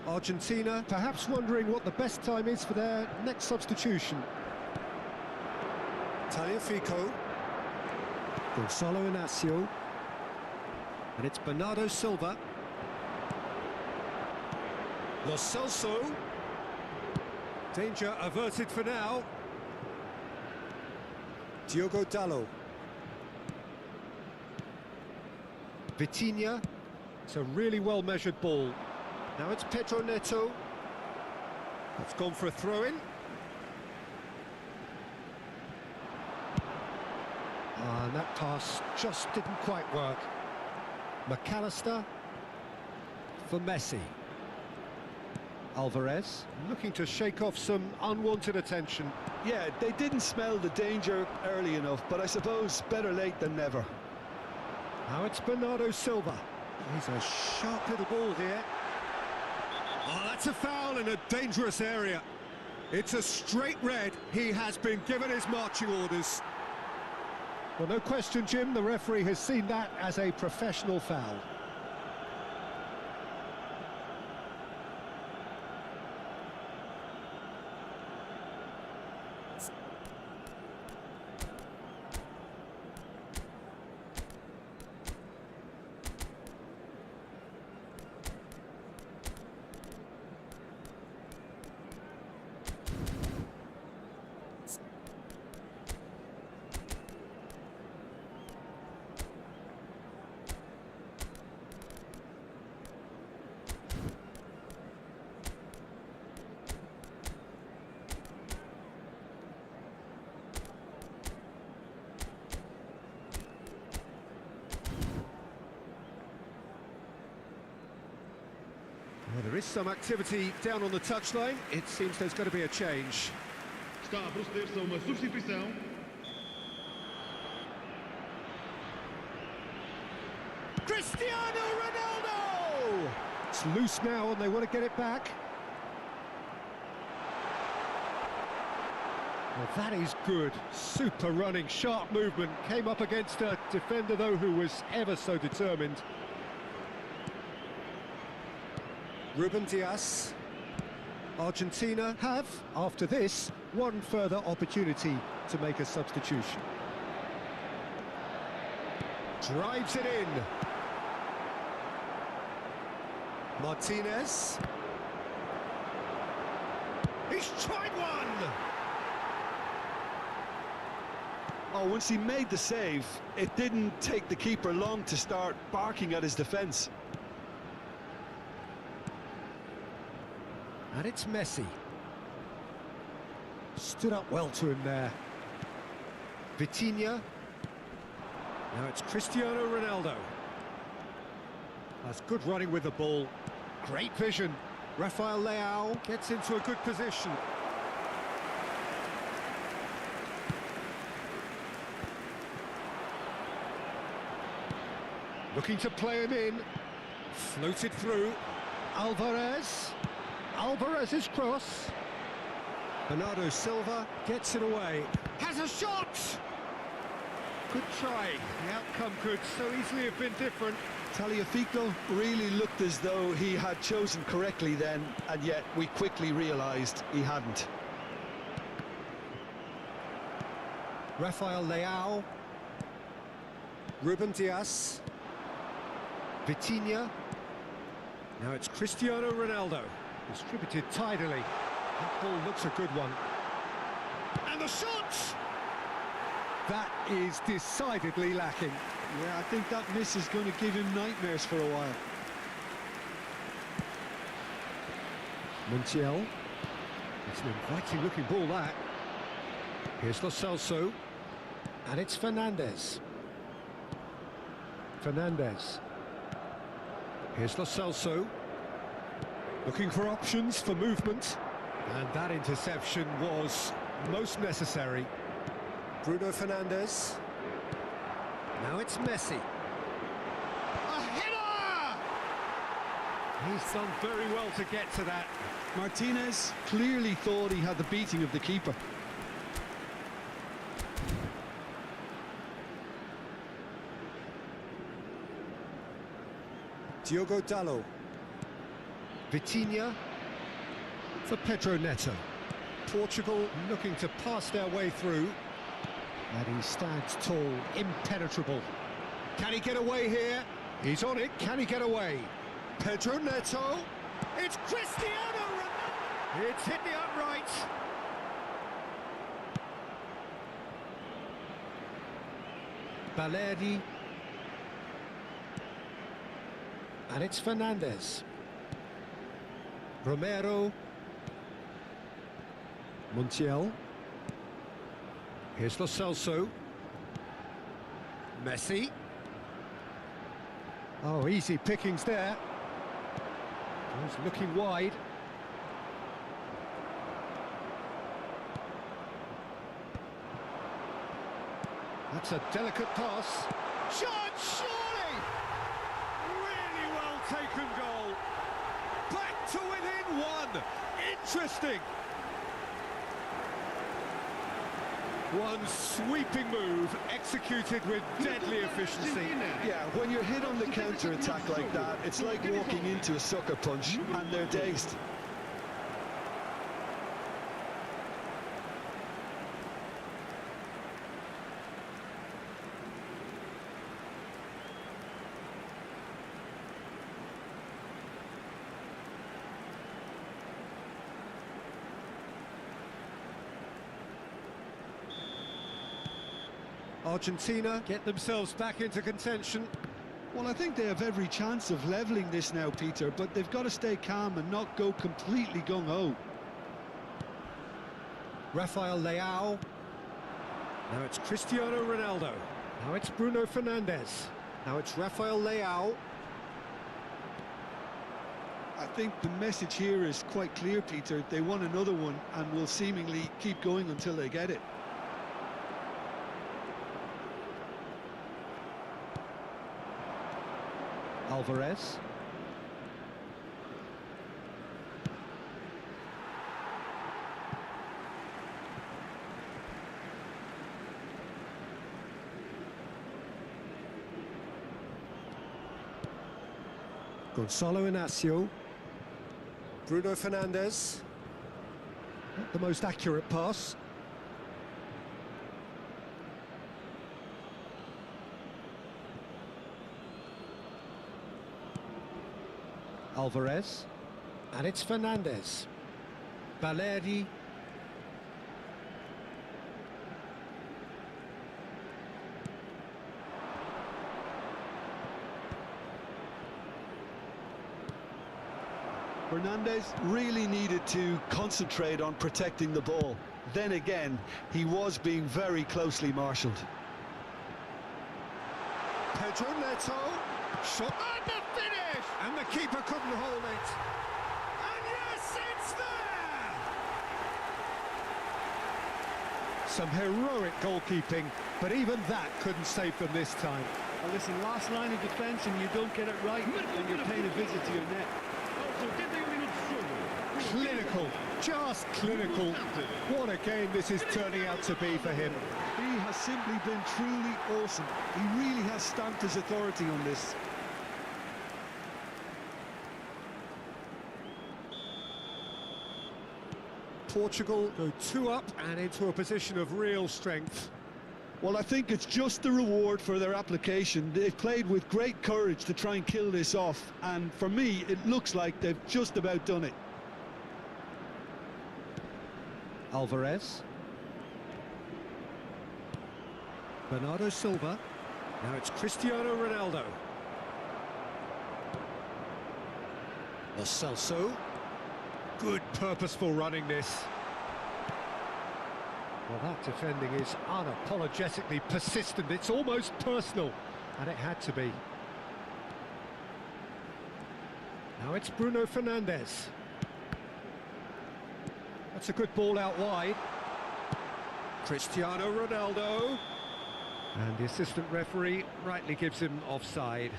Argentina perhaps wondering what the best time is for their next substitution. Tagliafico. Gonzalo Inacio. And it's Bernardo Silva. Lo Celso. Danger averted for now. Diogo Dalot. Vitinha. It's a really well-measured ball. Now it's Pedro Neto. It's gone for a throw-in. And that pass just didn't quite work. McAllister for Messi. Alvarez looking to shake off some unwanted attention. Yeah, they didn't smell the danger early enough, but I suppose better late than never. Now it's Bernardo Silva. He's a sharp little ball here. Oh, that's a foul in a dangerous area. It's a straight red. He has been given his marching orders. Well, no question, Jim, the referee has seen that as a professional foul. Well, there is some activity down on the touchline. It seems there's going to be a change. Está a proceder-se a uma substituição. Cristiano Ronaldo! It's loose now and they want to get it back. Well, that is good. Super running, sharp movement. Came up against a defender, though, who was ever so determined. Ruben Dias. Argentina have, after this, one further opportunity to make a substitution. Drives it in. Martinez. He's tried one! Oh, once he made the save, it didn't take the keeper long to start barking at his defence. And it's Messi. Stood up well to him there. Vitinha. Now it's Cristiano Ronaldo. That's good running with the ball. Great vision. Rafael Leao gets into a good position. Looking to play him in. Floated through. Alvarez. Alvarez's cross. Bernardo Silva gets it away. Has a shot! Good try. The outcome could so easily have been different. Tagliafico really looked as though he had chosen correctly then, and yet we quickly realised he hadn't. Rafael Leao. Ruben Dias. Vitinha. Now it's Cristiano Ronaldo. Distributed tidily. That ball looks a good one. And the shot! That is decidedly lacking. Yeah, I think that miss is going to give him nightmares for a while. Montiel. It's an inviting looking ball, that. Here's Lo Celso. And it's Fernandes. Fernandez. Here's Lo Celso. Looking for options for movement. And that interception was most necessary. Bruno Fernandes. Now it's Messi. A header! He's done very well to get to that. Martinez clearly thought he had the beating of the keeper. Diogo Dalot. Vitinha for Pedro Neto. Portugal looking to pass their way through. And he stands tall, impenetrable. Can he get away here? He's on it. Can he get away? Pedro Neto. It's Cristiano Ronaldo. It's hit the upright. Balerdi. And it's Fernandez. Romero. Montiel. Here's Lo Celso. Messi. Oh, easy pickings there. He's looking wide. That's a delicate pass. Shot, surely! Really well taken goal. Back to within one. Interesting. One sweeping move, executed with deadly efficiency. Yeah, when you're hit on the counter-attack like that, it's like walking into a sucker punch and they're dazed. Argentina get themselves back into contention. Well, I think they have every chance of levelling this now, Peter, but they've got to stay calm and not go completely gung-ho. Rafael Leao. Now it's Cristiano Ronaldo. Now it's Bruno Fernandes. Now it's Rafael Leao. I think the message here is quite clear, Peter. They want another one and will seemingly keep going until they get it. Alvarez. Gonzalo Inacio. Bruno Fernandes. Not the most accurate pass. Alvarez. And it's Fernandez. Balerdi. Fernandes really needed to concentrate on protecting the ball. Then again, he was being very closely marshalled. Pedro Neto. Shot. And the finish! And the keeper couldn't hold it. And yes, it's there! Some heroic goalkeeping, but even that couldn't save them this time. Well, listen, last line of defence and you don't get it right, and you're paying a visit to your net. Clinical, just clinical. What a game this is turning out to be for him. He has simply been truly awesome. He really has stamped his authority on this. Portugal go 2 up and into a position of real strength. Well, I think it's just the reward for their application. They've played with great courage to try and kill this off, and for me, it looks like they've just about done it. Alvarez. Bernardo Silva. Now it's Cristiano Ronaldo. Lo Celso. Good purposeful running this. Well, that defending is unapologetically persistent. It's almost personal, and it had to be. Now it's Bruno Fernandes. That's a good ball out wide. Cristiano Ronaldo. And the assistant referee rightly gives him offside.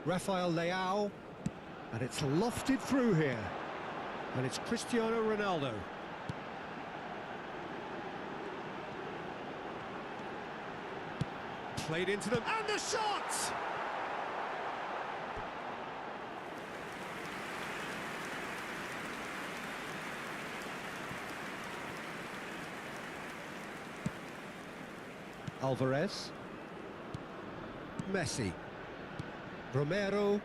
Rafael Leao, and it's lofted through here, and it's Cristiano Ronaldo. Played into them, and the shot! Alvarez. Messi. Romero,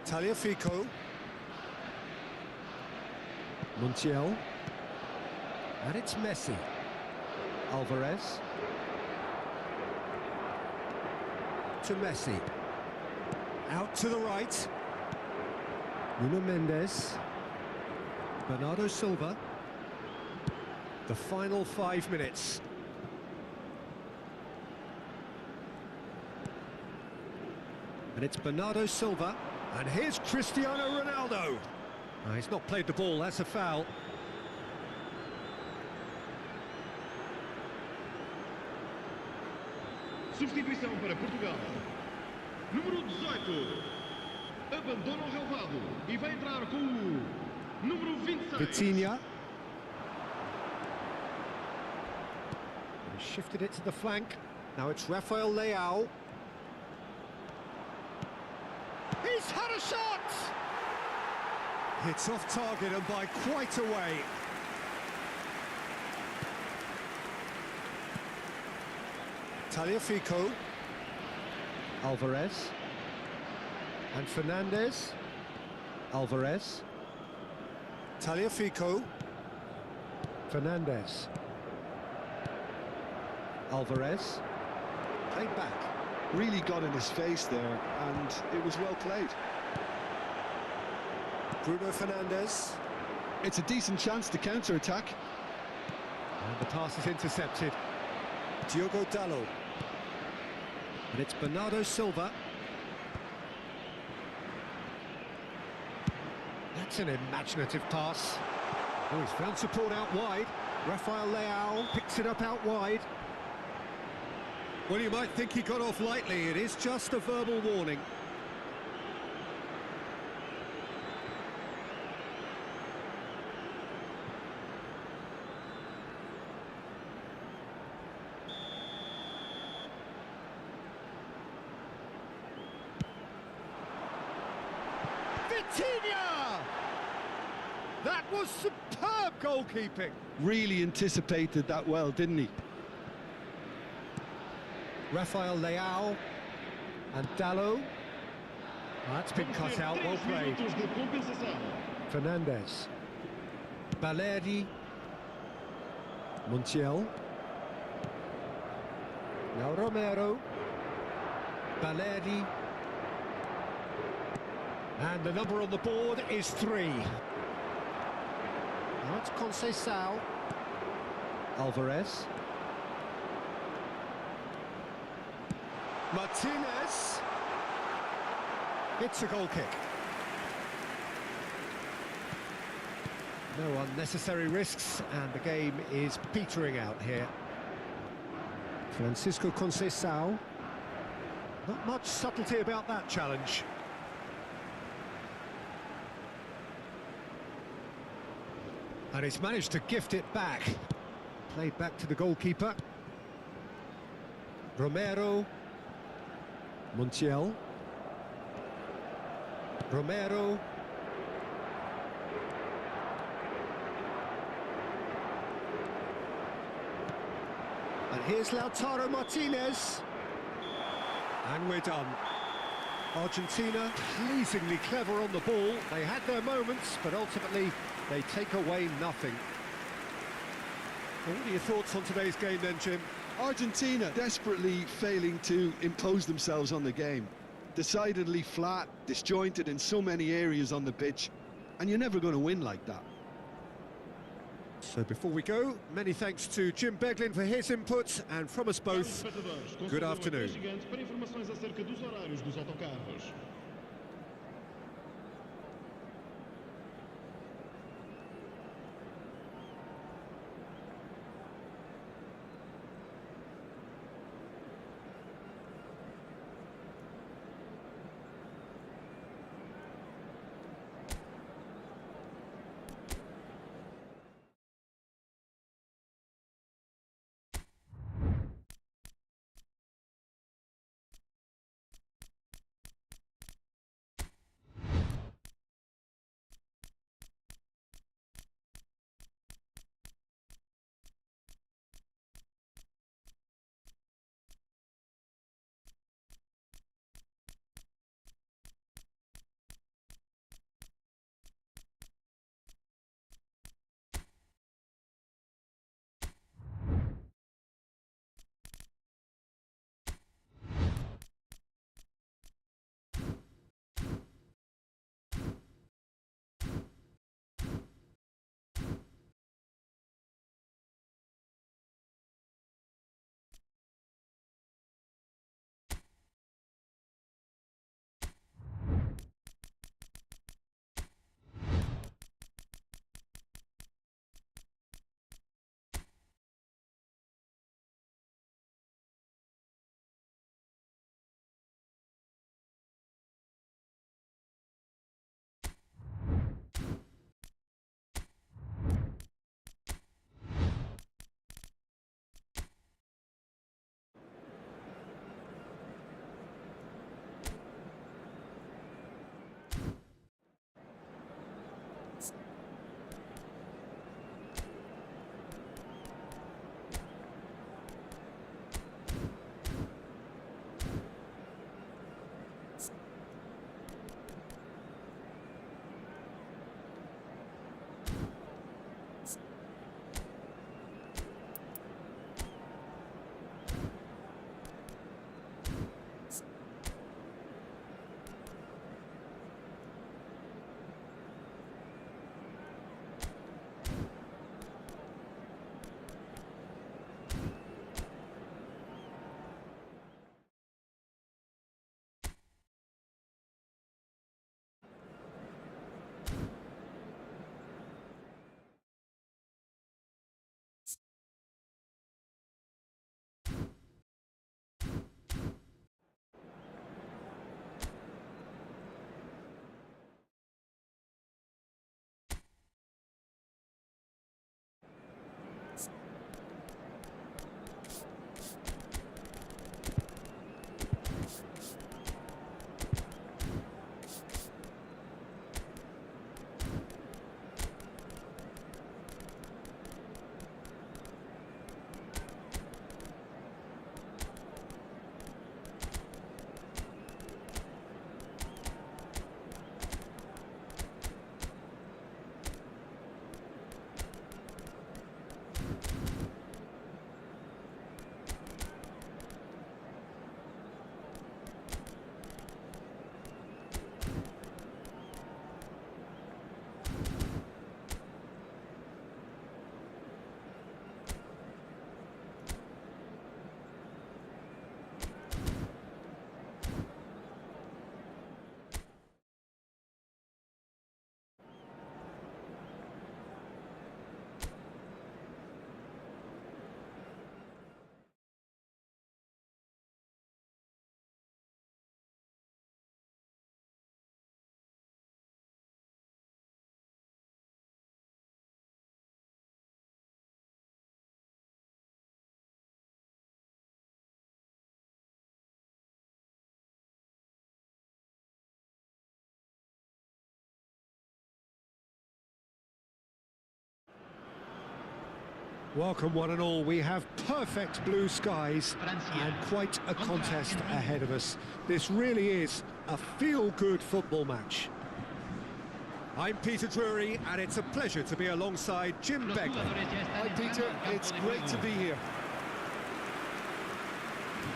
Tagliafico, Montiel, and it's Messi. Alvarez to Messi, out to the right. Nuno Mendes, Bernardo Silva. The final 5 minutes. And it's Bernardo Silva, and here's Cristiano Ronaldo. Oh, he's not played the ball, that's a foul. Substituição para Portugal. Número 18. Abandona o relvado e vai entrar com o número 26. Vitinha. He shifted it to the flank. Now it's Rafael Leao. He's had a shot! It's off target and by quite a way. Tagliafico. Alvarez. And Fernandes. Alvarez. Tagliafico. Fernandes. Alvarez. Played back. Really got in his face there, and it was well played. Bruno Fernandes. It's a decent chance to counter-attack. And the pass is intercepted. Diogo Dalot. And it's Bernardo Silva. That's an imaginative pass. Oh, he's found support out wide. Rafael Leao picks it up out wide. Well, you might think he got off lightly. It is just a verbal warning. Vitinha! That was superb goalkeeping. Really anticipated that well, didn't he? Rafael Leao and Dalot. That's been cut out, well played. Fernandes. Baleri. Montiel. Now Romero. Baleri. And the number on the board is 3. Now it's Conceição. Alvarez. Martinez. It's a goal kick. No unnecessary risks, and the game is petering out here. Francisco Conceição. Not much subtlety about that challenge. And he's managed to gift it back. Played back to the goalkeeper. Romero. Montiel. Romero. And here's Lautaro Martinez. And we're done. Argentina pleasingly clever on the ball. They had their moments, but ultimately they take away nothing. Well, what are your thoughts on today's game then, Jim? Argentina desperately failing to impose themselves on the game. Decidedly flat, disjointed in so many areas on the pitch, and you're never going to win like that. So before we go, many thanks to Jim Beglin for his input, and from us both, good afternoon. Para informações acerca dos horários dos autocarros. Welcome one and all. We have perfect blue skies and quite a contest ahead of us. This really is a feel-good football match. I'm Peter Drury, and it's a pleasure to be alongside Jim Beglin. Hi Peter, it's great to be here.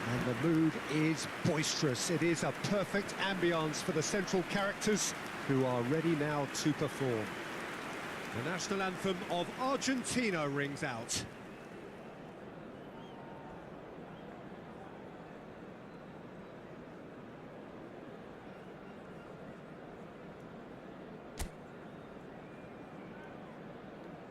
And the mood is boisterous. It is a perfect ambience for the central characters who are ready now to perform. The national anthem of Argentina rings out.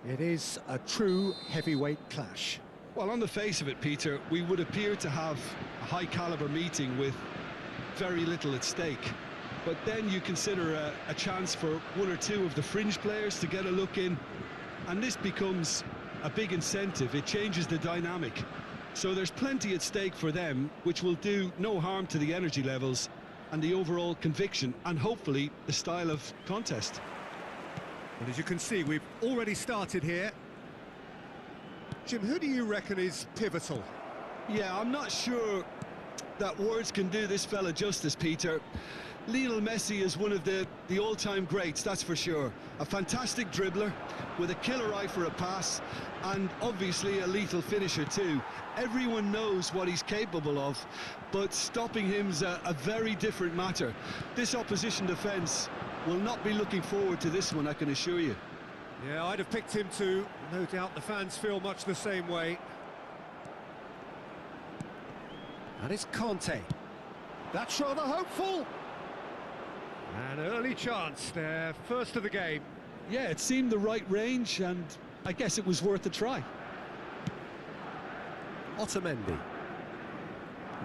It is a true heavyweight clash. Well, on the face of it, Peter, we would appear to have a high-caliber meeting with very little at stake. But then you consider a chance for one or two of the fringe players to get a look in, and this becomes a big incentive. It changes the dynamic. So there's plenty at stake for them, which will do no harm to the energy levels and the overall conviction, and hopefully the style of contest. Well, as you can see, we've already started here. Jim, who do you reckon is pivotal? Yeah, I'm not sure that words can do this fella justice, Peter. Lionel Messi is one of the all-time greats, that's for sure. A fantastic dribbler with a killer eye for a pass, and obviously a lethal finisher too. Everyone knows what he's capable of, but stopping him's a very different matter. This opposition defence will not be looking forward to this one, I can assure you. Yeah, I'd have picked him too. No doubt the fans feel much the same way. And it's Conte. That's rather hopeful. An early chance there, first of the game. Yeah, it seemed the right range, and I guess it was worth a try. Otamendi.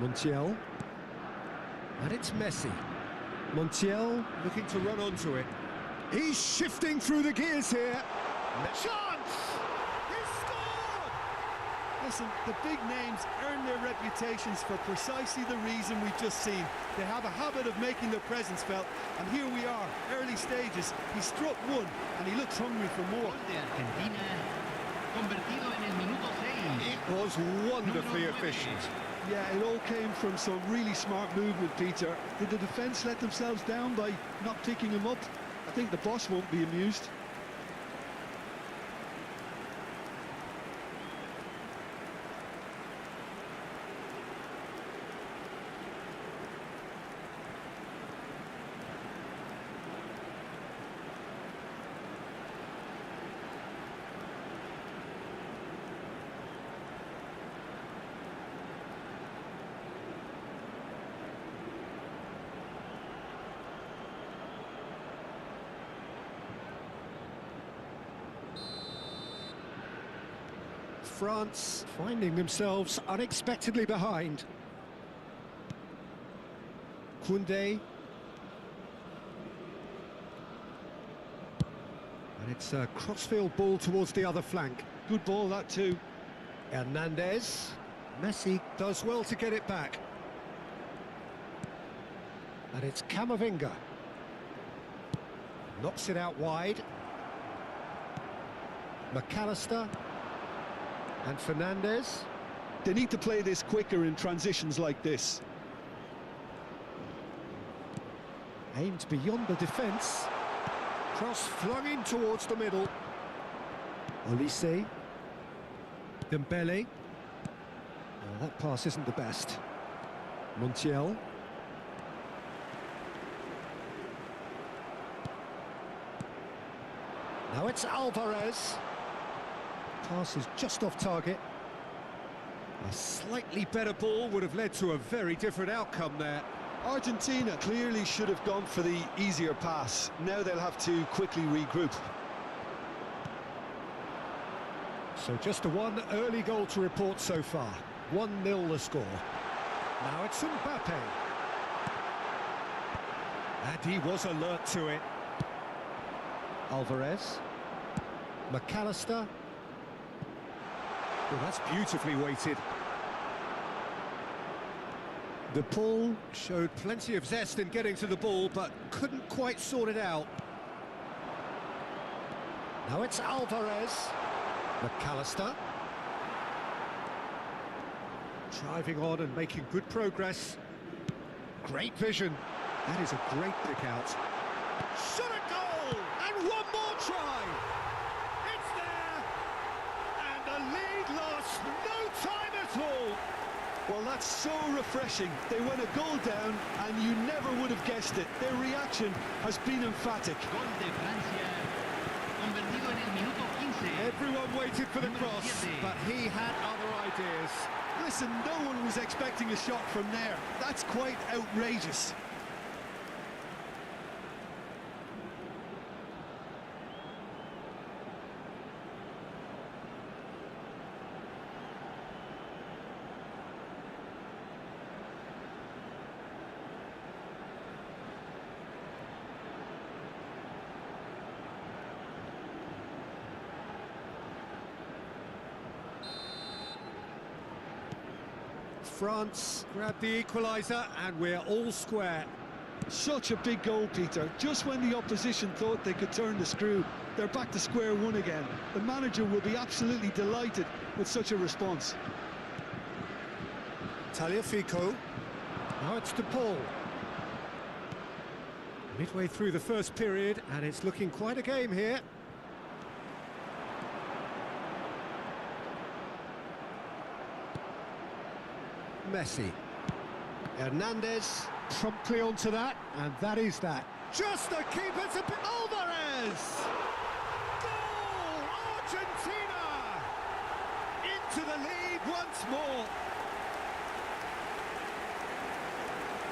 Montiel. And it's Messi. Montiel looking to run onto it. He's shifting through the gears here. Chance! He's scored! Listen, the big names earn their reputations for precisely the reason we've just seen. They have a habit of making their presence felt, and here we are, early stages. He struck one, and he looks hungry for more. It was wonderfully efficient. Yeah, it all came from some really smart movement, Peter. Did the defence let themselves down by not picking him up? I think the boss won't be amused. France finding themselves unexpectedly behind. Koundé. And it's a crossfield ball towards the other flank. Good ball, that too. Hernandez. Messi does well to get it back. And it's Camavinga. Knocks it out wide. McAllister. And Fernandez. They need to play this quicker in transitions like this. Aimed beyond the defence. Cross flung in towards the middle. Olise. Dembele. Oh, that pass isn't the best. Montiel. Now it's Alvarez. Pass is just off target. A slightly better ball would have led to a very different outcome there. Argentina clearly should have gone for the easier pass. Now they'll have to quickly regroup. So just the one early goal to report so far. 1-0 the score. Now it's Mbappe. And he was alert to it. Alvarez. McAllister. Well, that's beautifully weighted. The Paul showed plenty of zest in getting to the ball, but couldn't quite sort it out. Now it's Alvarez. McAllister. Driving on and making good progress. Great vision. That is a great pick out. Shot a goal! And one more try! It's there! And the lead lost no time at all! Well, that That's so refreshing. They went a goal down and you never would have guessed it. Their reaction has been emphatic. Gol de Francia, convertido en el minuto 15. Everyone waited for the Número cross, 7. but he had other ideas. Listen, no one was expecting a shot from there. That's quite outrageous. France grabbed the equaliser and we're all square. Such a big goal, Peter. Just when the opposition thought they could turn the screw, they're back to square one again. The manager will be absolutely delighted with such a response. Tagliafico. Now it's De Paul. Midway through the first period and it's looking quite a game here. Messi. Hernandez promptly onto that, and that is that. Just the keeper's a bit. Alvarez! Goal! Argentina! Into the lead once more.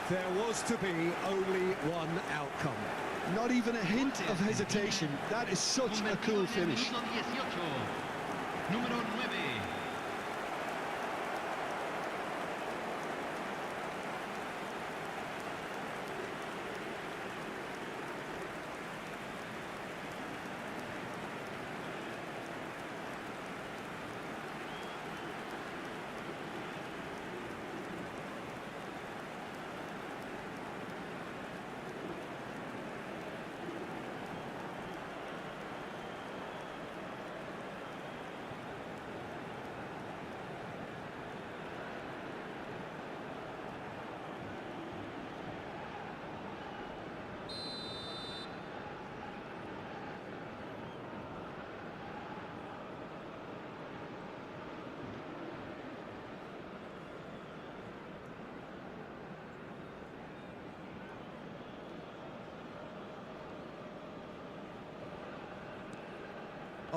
There was to be only one outcome. Not even a hint of hesitation. That is such a cool finish. Minuto 18. Número 9.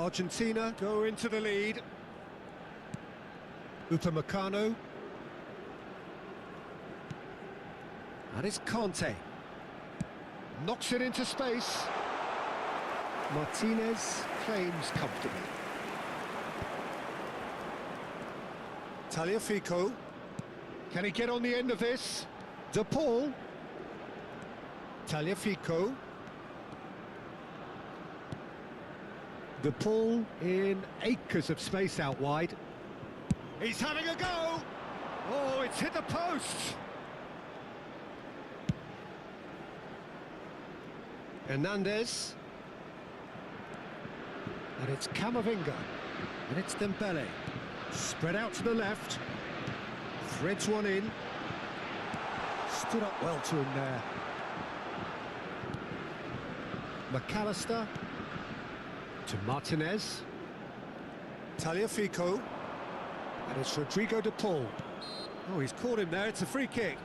Argentina go into the lead. Upamecano. And it's Conte. Knocks it into space. Martinez claims comfortably. Tagliafico. Can he get on the end of this? De Paul. Tagliafico. De Paul in acres of space out wide. He's having a go! Oh, it's hit the post! Hernandez. And it's Camavinga. And it's Dembele. Spread out to the left. Threads one in. Stood up well to him there. McAllister. To Martinez. Tagliafico. And it's Rodrigo De Paul. Oh, he's caught him there. It's a free kick.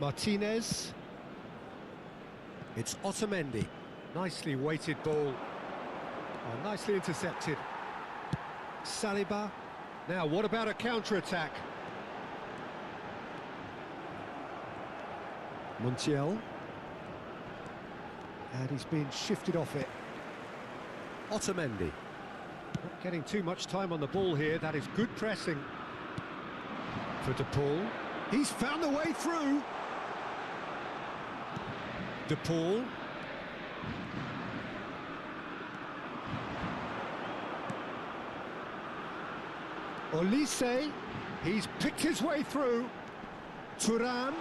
Martinez. It's Otamendi. Nicely weighted ball. Oh, nicely intercepted. Saliba. Now, what about a counter-attack? Montiel. And he's been shifted off it. Otamendi. Not getting too much time on the ball here. That is good pressing. For De Paul. He's found the way through. De Paul. Olise, he's picked his way through. Thuram.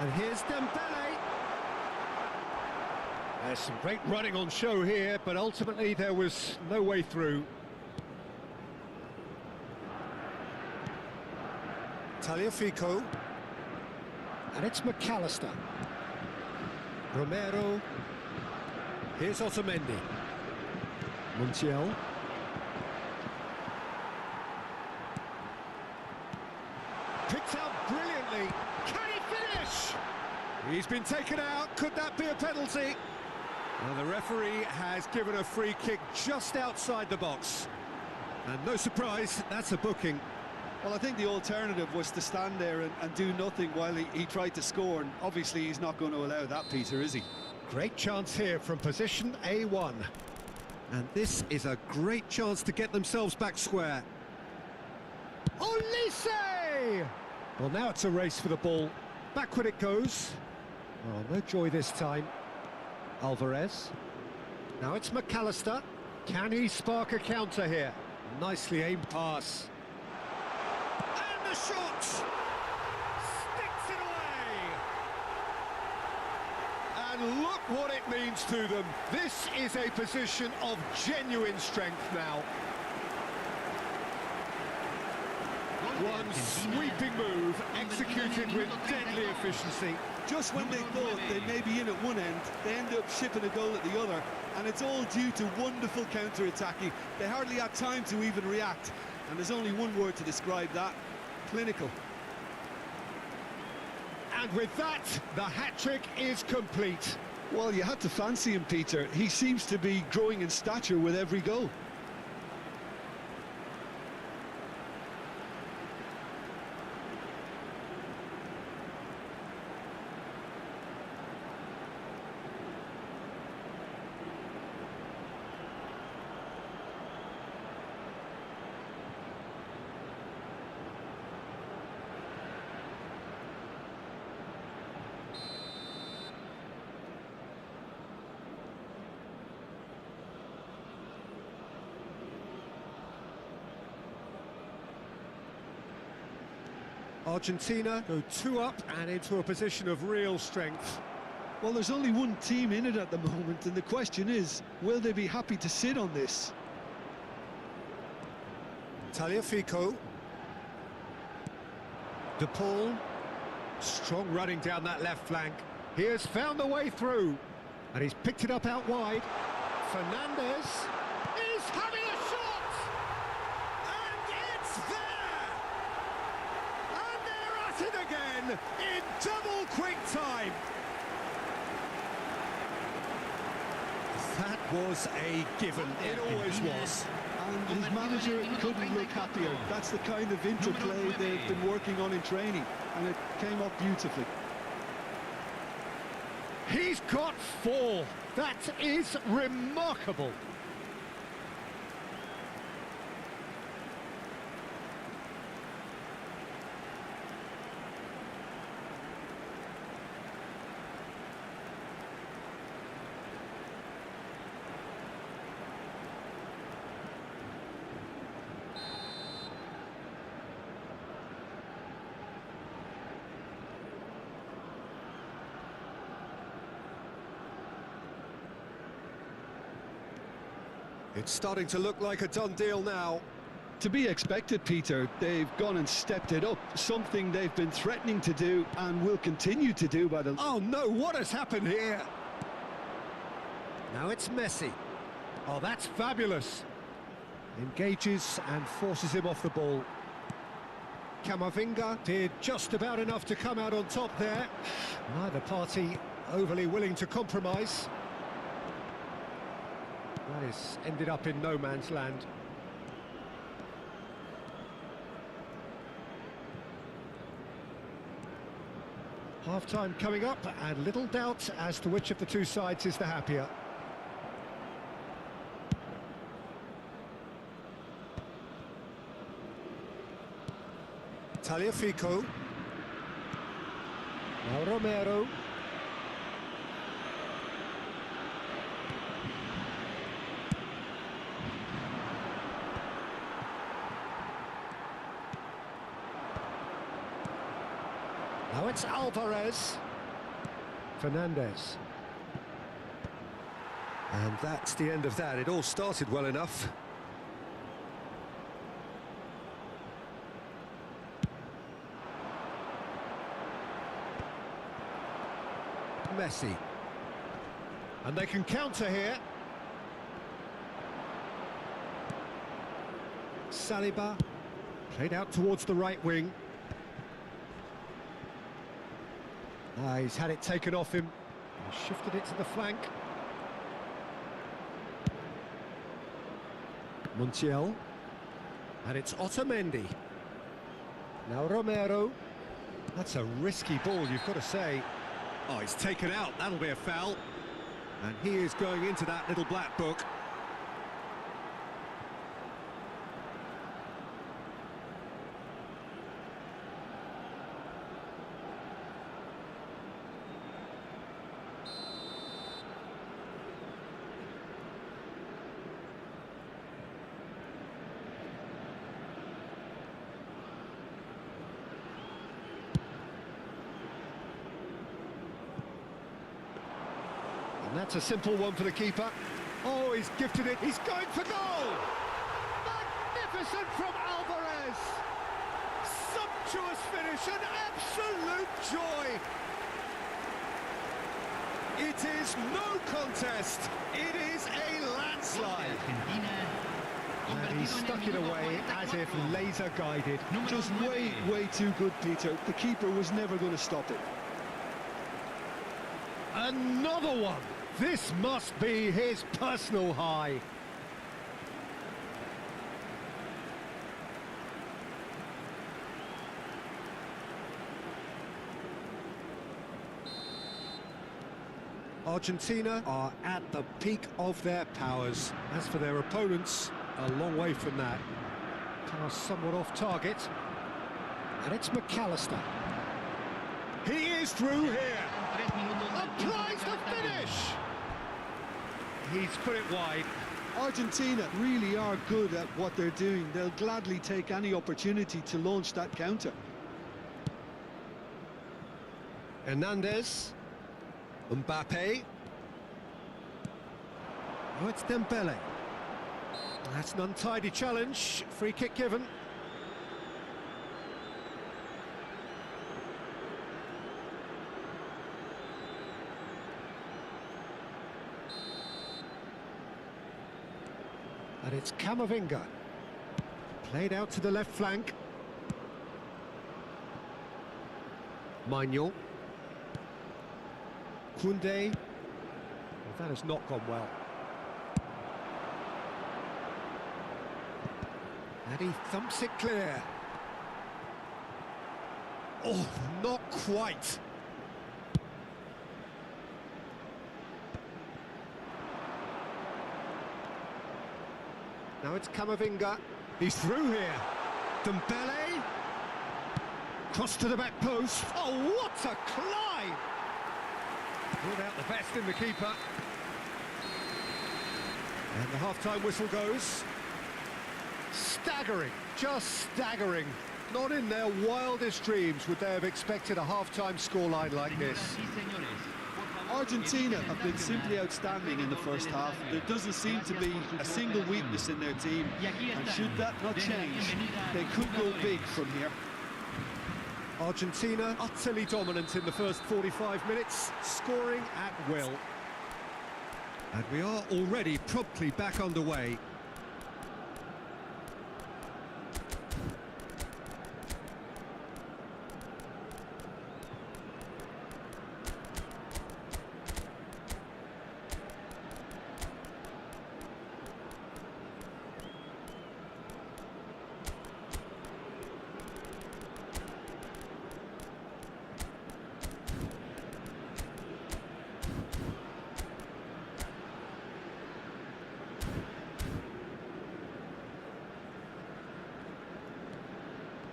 And here's Dembele. There's some great running on show here, but ultimately there was no way through. Tagliafico. And it's McAllister. Romero. Here's Otamendi. Montiel. Picked out brilliantly. Can he finish? He's been taken out. Could that be a penalty? Well, the referee has given a free kick just outside the box. And no surprise, that's a booking. Well, I think the alternative was to stand there and do nothing while he tried to score, and obviously he's not going to allow that, Peter, is he? Great chance here from position A1. And this is a great chance to get themselves back square. Olise! Well, now it's a race for the ball. Backward it goes. Oh, no joy this time. Alvarez. Now it's McAllister. Can he spark a counter here? Nicely aimed pass. And the shot! Sticks it away! And look what it means to them. This is a position of genuine strength now. One sweeping move, executed with deadly efficiency. Just when they thought they may be in at one end, they end up shipping a goal at the other, and it's all due to wonderful counter-attacking. They hardly had time to even react, and there's only one word to describe that: clinical. And with that, the hat-trick is complete. Well, you had to fancy him, Peter. He seems to be growing in stature with every goal. Argentina go 2 up and into a position of real strength. Well, there's only one team in it at the moment, and the question is, will they be happy to sit on this? Tagliafico. De Paul. Strong running down that left flank. He has found a way through, and he's picked it up out wide. Fernandez is having a shot, and it's there! And they're at it again in double quick time. That was a given. It always was. And his manager couldn't look happier. That's the kind of interplay they've been working on in training, and it came up beautifully. He's got 4. That is remarkable. It's starting to look like a done deal now. To be expected, Peter. They've gone and stepped it up, something they've been threatening to do and will continue to do by the... Oh no, what has happened here? Now it's Messi. Oh, that's fabulous. Engages and forces him off the ball. Camavinga did just about enough to come out on top there. Neither party overly willing to compromise. That is ended up in no man's land. Half-time coming up, and little doubt as to which of the two sides is the happier. Tagliafico. Now Romero. Now it's Alvarez. Fernandez. And that's the end of that. It all started well enough. Messi. And they can counter here. Saliba. Played out towards the right wing. He's had it taken off him. He shifted it to the flank. Montiel. And it's Otamendi. Now Romero. That's a risky ball, you've got to say. Oh, he's taken out. That'll be a foul. And he is going into that little black book. And that's a simple one for the keeper. Oh, he's gifted it. He's going for goal! Magnificent from Alvarez! Sumptuous finish, an absolute joy! It is no contest. It is a landslide. And he stuck it away as if laser-guided. Just way too good, Peter. The keeper was never going to stop it. Another one! This must be his personal high. Argentina are at the peak of their powers. As for their opponents, a long way from that. Pass somewhat off target. And it's McAllister. He is through here. Applies the finish. He's put it wide. Argentina really are good at what they're doing. They'll gladly take any opportunity to launch that counter. Hernandez. Mbappe. Oh, it's Dembele. That's an untidy challenge. Free kick given. And it's Camavinga. Played out to the left flank. Manuel. Koundé. Well, that has not gone well. And he thumps it clear. Oh, not quite. Now it's Camavinga. He's through here. Dembele. Cross to the back post. Oh, what a climb! Pulled out the best in the keeper. And the half-time whistle goes. Staggering, just staggering. Not in their wildest dreams would they have expected a half-time scoreline like this. Argentina have been simply outstanding in the first half. There doesn't seem to be a single weakness in their team. And should that not change, they could go big from here. Argentina utterly dominant in the first 45 minutes, scoring at will. And we are already promptly back underway.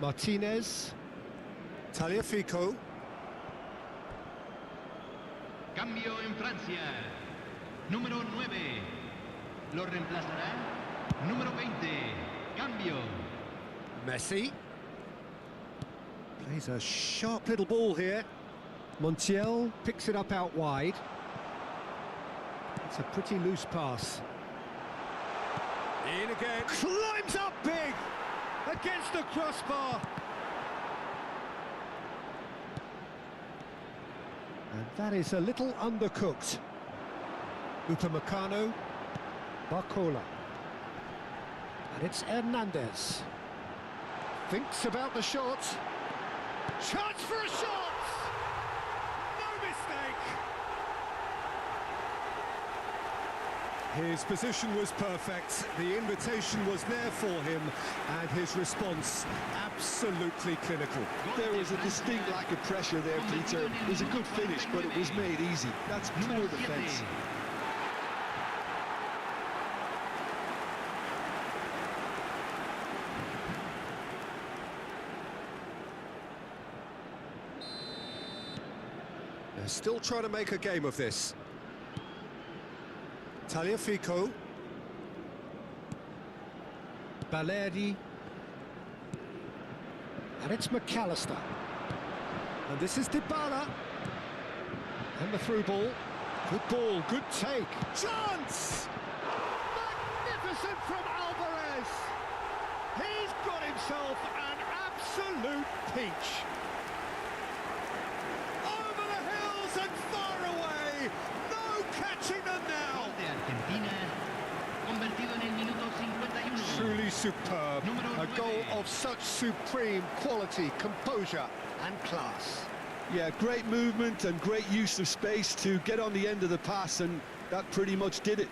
Martinez, Tagliafico. Cambio en Francia. Número 9. Lo reemplazará. Número 20. Cambio. Messi. Plays a sharp little ball here. Montiel picks it up out wide. It's a pretty loose pass. In again. Climbs up big! Against the crossbar. And that is a little undercooked. Upamecano. Barcola. And it's Hernandez. Thinks about the shot. Chance for a shot! No mistake! His position was perfect, the invitation was there for him, and his response absolutely clinical. There was a distinct lack of pressure there, Peter. It was a good finish, but it was made easy. That's poor defence. They're still trying to make a game of this. Tagliafico. Balerdi. And it's McAllister. And this is Dybala. And the through ball. Good ball, good take. Chance! Magnificent from Alvarez! He's got himself an absolute peach. Over the hills and far away! No catching them now! Truly superb. A goal of such supreme quality, composure and class. Yeah, great movement and great use of space to get on the end of the pass, and that pretty much did it.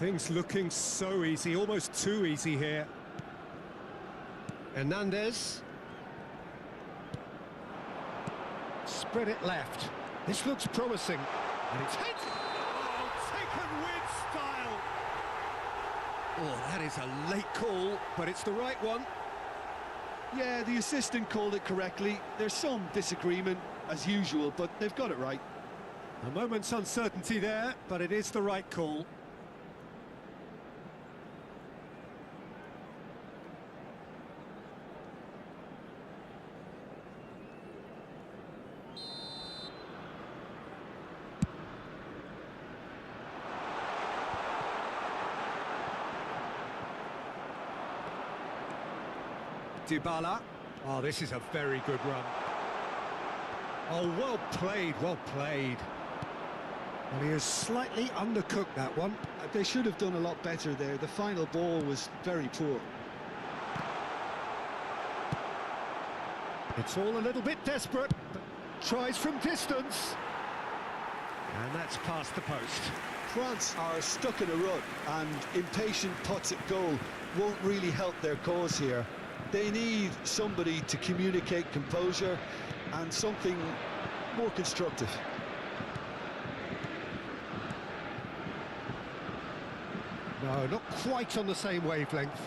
Things looking so easy, almost too easy here. Hernandez. Spread it left. This looks promising. And it's hit! Oh, taken with style! Oh, that is a late call, but it's the right one. Yeah, the assistant called it correctly. There's some disagreement, as usual, but they've got it right. A moment's uncertainty there, but it is the right call. Dybala. Oh, this is a very good run. Oh, well played, well played. Well, he has slightly undercooked that one. They should have done a lot better there. The final ball was very poor. It's all a little bit desperate, but tries from distance. And that's past the post. France are stuck in a rut, and impatient putts at goal won't really help their cause here. They need somebody to communicate composure and something more constructive. No, not quite on the same wavelength.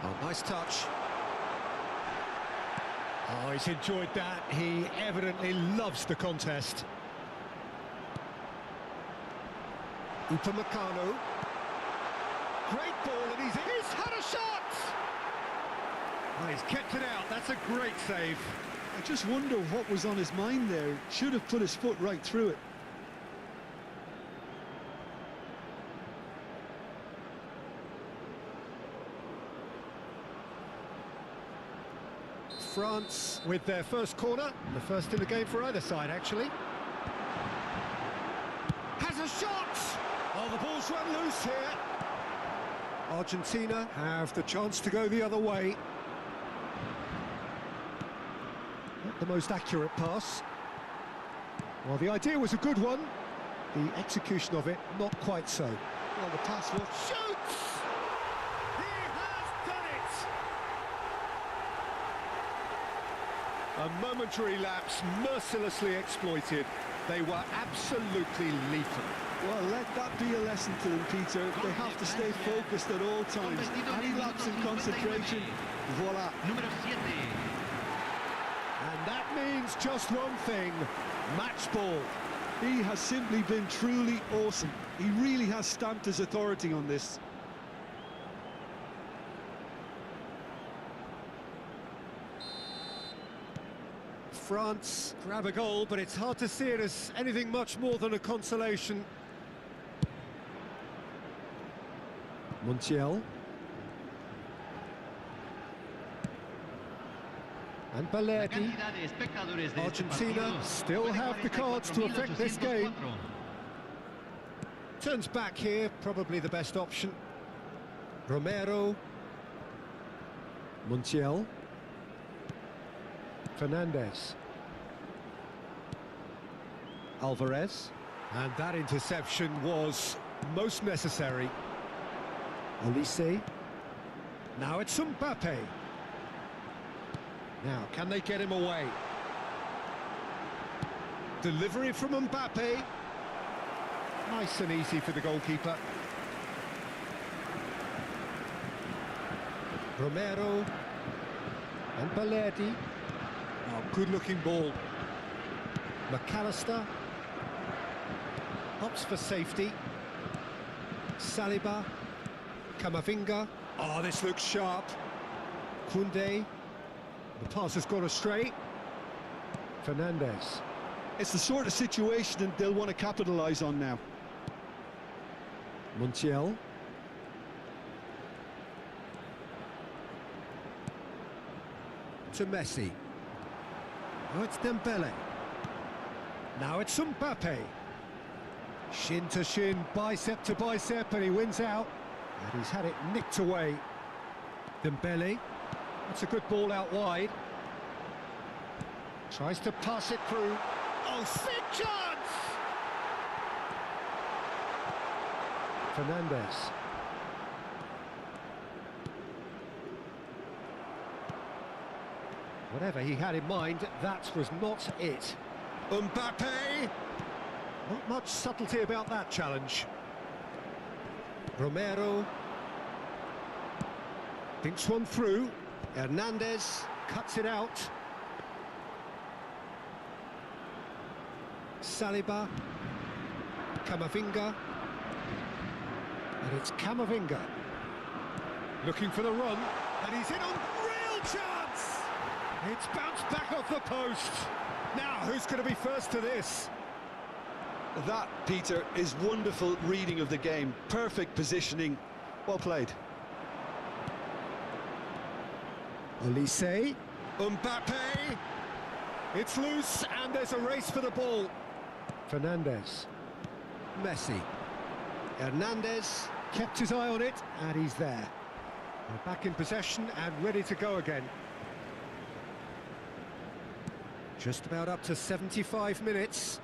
Oh, nice touch. Oh, he's enjoyed that. He evidently loves the contest. Upamecano. Great ball, and he's had a shot! Oh, he's kept it out. That's a great save. I just wonder what was on his mind there. Should have put his foot right through it. France with their first corner, the first in the game for either side, actually. Has a shot! Oh, the ball's run loose here. Argentina have the chance to go the other way. Not the most accurate pass. Well, the idea was a good one. The execution of it, not quite so. Well, the pass was... Shoots! He has done it! A momentary lapse, mercilessly exploited. They were absolutely lethal. Well, let that be a lesson to them, Peter. They have to stay focused at all times. Any lapse in concentration, voila. Número 7. And that means just one thing, match ball. He has simply been truly awesome. He really has stamped his authority on this. France grab a goal, but it's hard to see it as anything much more than a consolation. Montiel. And Balletti. Argentina still have the cards to affect this game. Turns back here, probably the best option. Romero. Montiel. Fernandez. Alvarez. And that interception was most necessary. Olise. Now it's Mbappe. Now, can they get him away? Delivery from Mbappe. Nice and easy for the goalkeeper. Romero. And Balletti. Oh, good-looking ball. McAllister. Hops for safety. Saliba. Camavinga. Oh, this looks sharp. Koundé. The pass has gone astray. Fernandez. It's the sort of situation that they'll want to capitalise on now. Montiel. To Messi. Oh, it's Dembele. Now it's Mbappe. Shin to shin, bicep to bicep, and he wins out. And he's had it nicked away. Dembele. That's a good ball out wide. Tries to pass it through. Oh, thick chance! Fernandez. Whatever he had in mind, that was not it. Mbappe! Not much subtlety about that challenge. Romero. Thinks one through. Hernandez cuts it out. Saliba. Camavinga. And it's Camavinga. Looking for the run. And he's in on real chance! It's bounced back off the post. Now, who's going to be first to this? That, Peter, is wonderful reading of the game. Perfect positioning. Well played. Olise. Mbappe. It's loose, and there's a race for the ball. Fernandez. Messi. Hernandez kept his eye on it, and he's there. They're back in possession and ready to go again. Just about up to 75 minutes.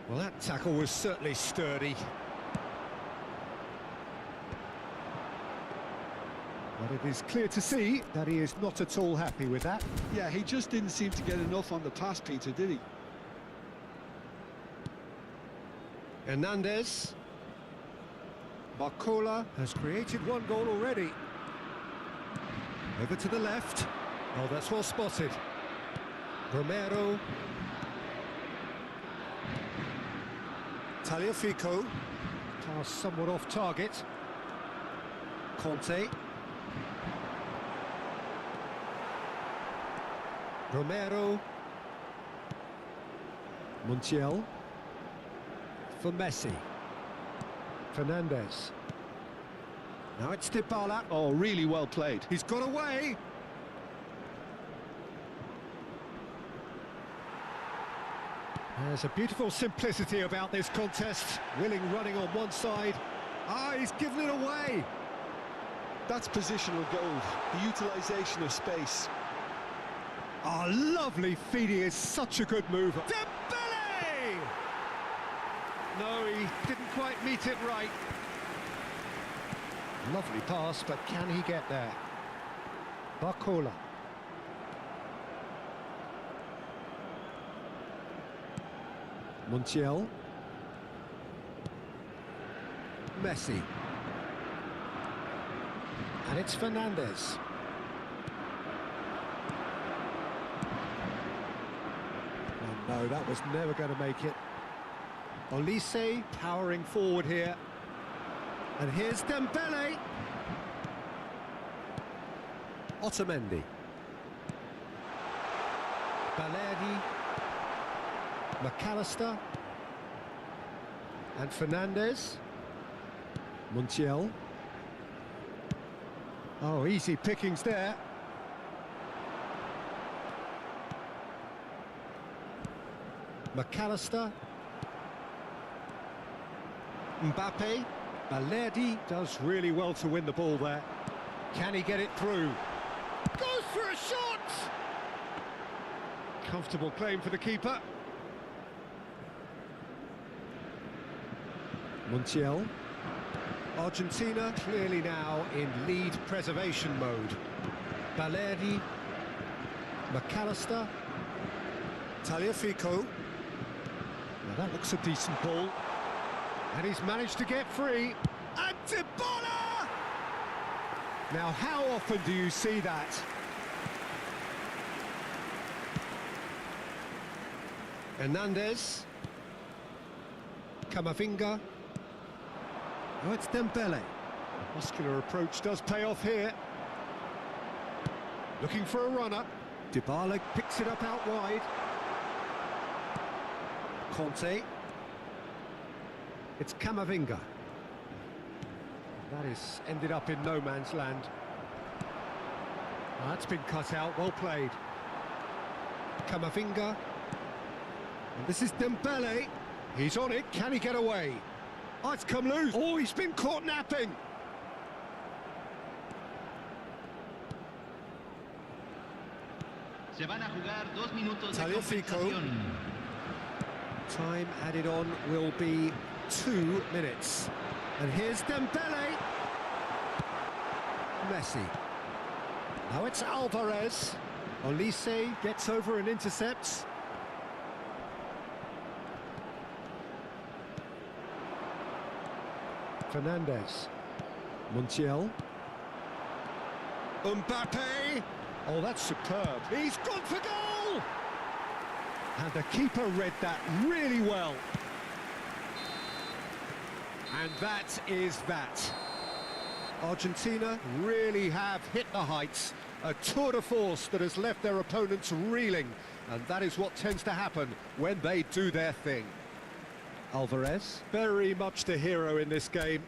Well, that tackle was certainly sturdy. But it is clear to see that he is not at all happy with that. Yeah, he just didn't seem to get enough on the pass, Peter, did he? Hernandez. Barcola has created one goal already. Over to the left. Oh, that's well spotted. Romero. Tagliafico. Pass somewhat off target. Conte. Romero. Montiel. For Messi. Fernandez. Now it's Dybala. Oh, really well played. He's got away. There's a beautiful simplicity about this contest. Willing running on one side. Ah, he's given it away. That's positional goal, the utilisation of space. Ah, lovely feed. He is such a good mover. Dembele! No, he didn't quite meet it right. Lovely pass, but can he get there? Barcola. Montiel. Messi. And it's Fernandez. Oh no, that was never going to make it. Olise powering forward here. And here's Dembele. Otamendi. Balerdi. McAllister. And Fernandez. Montiel. Oh, easy pickings there. McAllister. Mbappe. Balerdi does really well to win the ball there. Can he get it through? Goes for a shot! Comfortable claim for the keeper. Montiel. Argentina clearly now in lead preservation mode. Balerdi. McAllister. Tagliafico. Now that looks a decent ball. And he's managed to get free. And Dybala! Now, how often do you see that? Hernandez. Camavinga. Oh, it's Dembele. The muscular approach does pay off here. Looking for a runner. Dybala picks it up out wide. Conte. It's Camavinga. That is ended up in no man's land. That's been cut out, well played. Camavinga. And this is Dembele. He's on it, can he get away? Oh, it's come loose. Oh, he's been caught napping. Se van a jugar 2 minutos de Tagliafico. compensación. Time added on will be 2 minutes. And here's Dembele. Messi. Now it's Alvarez. Olise gets over and intercepts. Fernandez. Montiel. Mbappe. Oh, that's superb. He's gone for goal! And the keeper read that really well. And that is that. Argentina really have hit the heights. A tour de force that has left their opponents reeling. And that is what tends to happen when they do their thing. Alvarez, very much the hero in this game.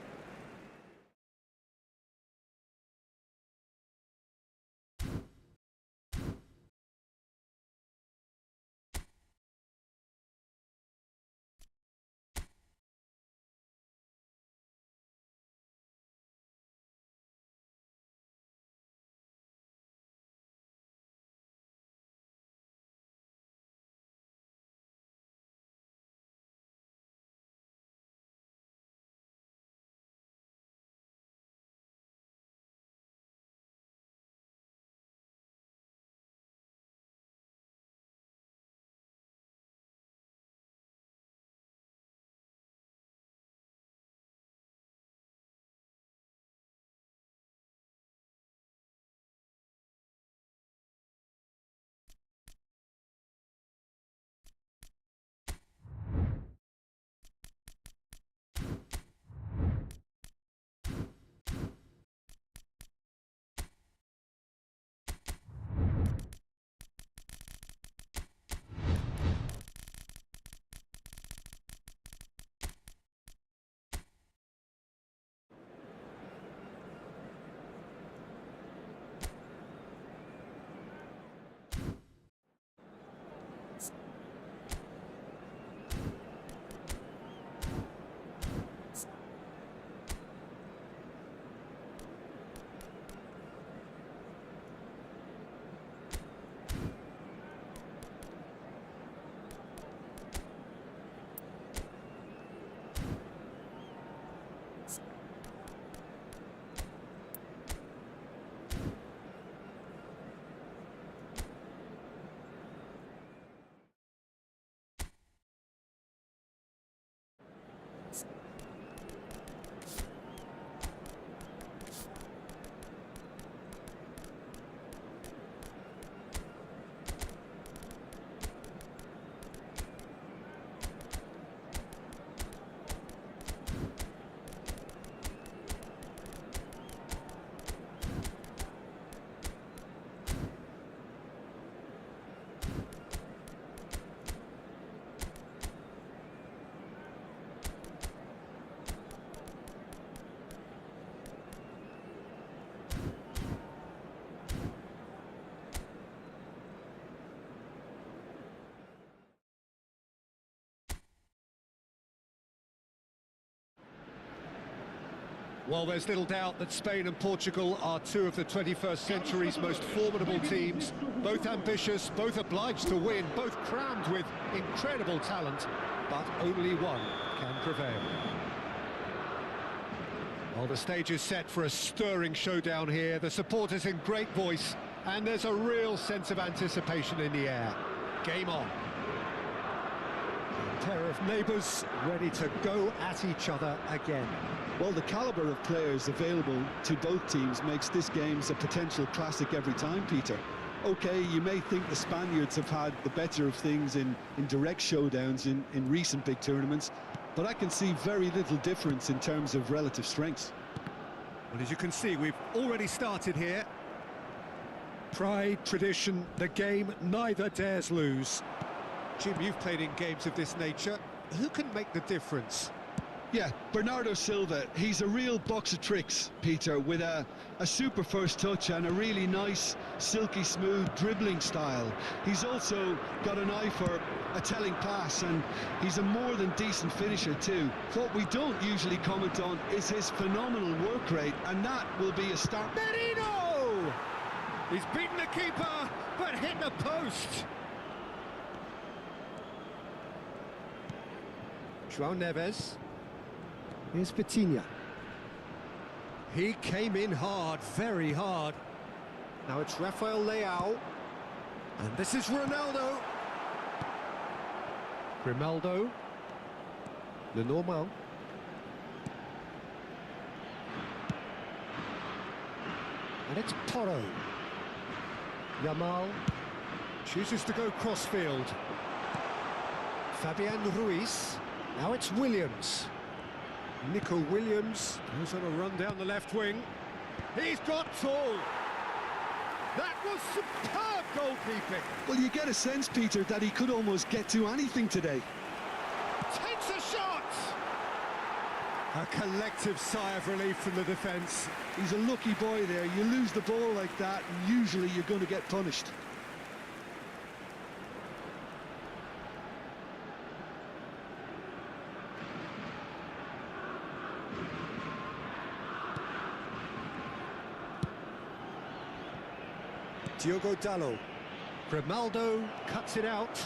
Well, there's little doubt that Spain and Portugal are two of the 21st century's most formidable teams. Both ambitious, both obliged to win, both crammed with incredible talent, but only one can prevail. Well, the stage is set for a stirring showdown here. The supporters in great voice, and there's a real sense of anticipation in the air. Game on. A pair of neighbours ready to go at each other again. Well, the calibre of players available to both teams makes this game a potential classic every time, Peter. OK, you may think the Spaniards have had the better of things in direct showdowns in recent big tournaments, but I can see very little difference in terms of relative strengths. Well, as you can see, we've already started here. Pride, tradition, the game neither dares lose. Jim, you've played in games of this nature. Who can make the difference? Yeah, Bernardo Silva, he's a real box of tricks, Peter, with a super first touch and a really nice, silky smooth dribbling style. He's also got an eye for a telling pass, and he's a more than decent finisher too. What we don't usually comment on is his phenomenal work rate, and that will be a start. Merino! He's beaten the keeper, but hit the post. João Neves. Here's Vitinha. He came in hard, very hard. Now it's Rafael Leao. And this is Ronaldo. Grimaldo. Lenormand. And it's Porro. Yamal chooses to go crossfield. Fabian Ruiz. Now it's Williams. Nico Williams goes on a run down the left wing. He's got tall. That was superb goalkeeping. Well, you get a sense, Peter, that he could almost get to anything today. Takes a shot. A collective sigh of relief from the defence. He's a lucky boy there. You lose the ball like that, and usually you're going to get punished. Diogo Dalot. Grimaldo cuts it out.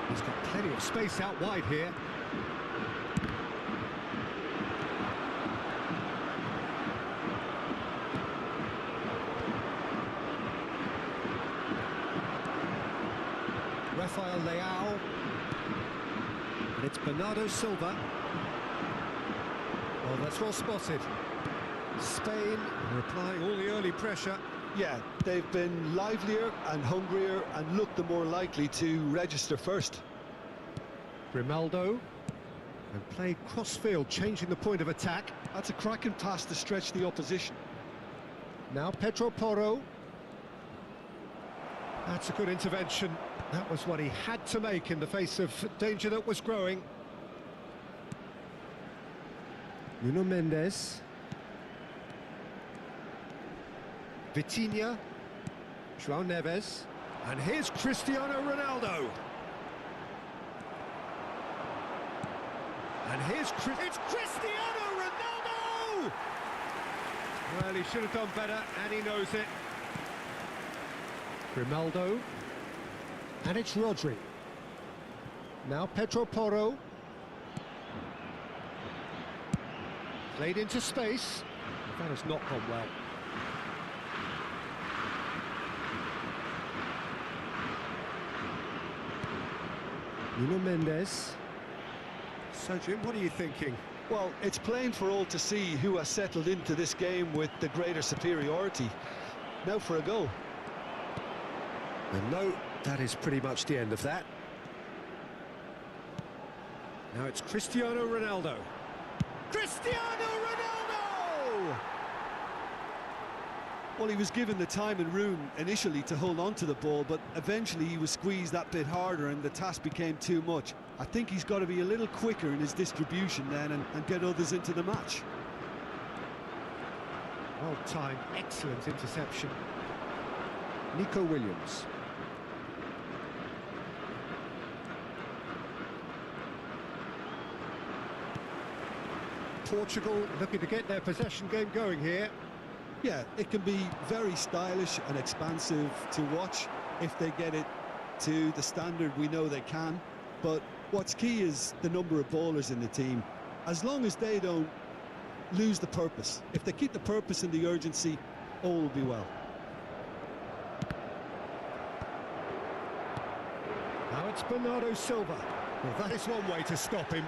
He's got plenty of space out wide here. Rafael Leao. And it's Bernardo Silva. Oh, that's well spotted. Spain are applying all the early pressure. Yeah, they've been livelier and hungrier and looked the more likely to register first. Grimaldo. And played crossfield, changing the point of attack. That's a cracking pass to stretch the opposition. Now Pedro Porro. That's a good intervention. That was what he had to make in the face of danger that was growing. Nuno Mendes. Vitinha. João Neves. And here's Cristiano Ronaldo. And here's it's Cristiano Ronaldo! Well, he should have done better, and he knows it. Grimaldo. And it's Rodri. Now Pedro Porro. Played into space. That has not gone well. Nuno Mendes. So, Jim, what are you thinking? Well, it's plain for all to see who has settled into this game with the greater superiority. Now for a goal. And no, that is pretty much the end of that. Now it's Cristiano Ronaldo. Cristiano Ronaldo! Well, he was given the time and room initially to hold on to the ball, but eventually he was squeezed that bit harder and the task became too much. I think he's got to be a little quicker in his distribution then and get others into the match. Well timed, excellent interception. Nico Williams. Portugal looking to get their possession game going here. Yeah, it can be very stylish and expansive to watch if they get it to the standard we know they can. But what's key is the number of ballers in the team. As long as they don't lose the purpose, if they keep the purpose and the urgency, all will be well. Now it's Bernardo Silva. Well, that is one way to stop him.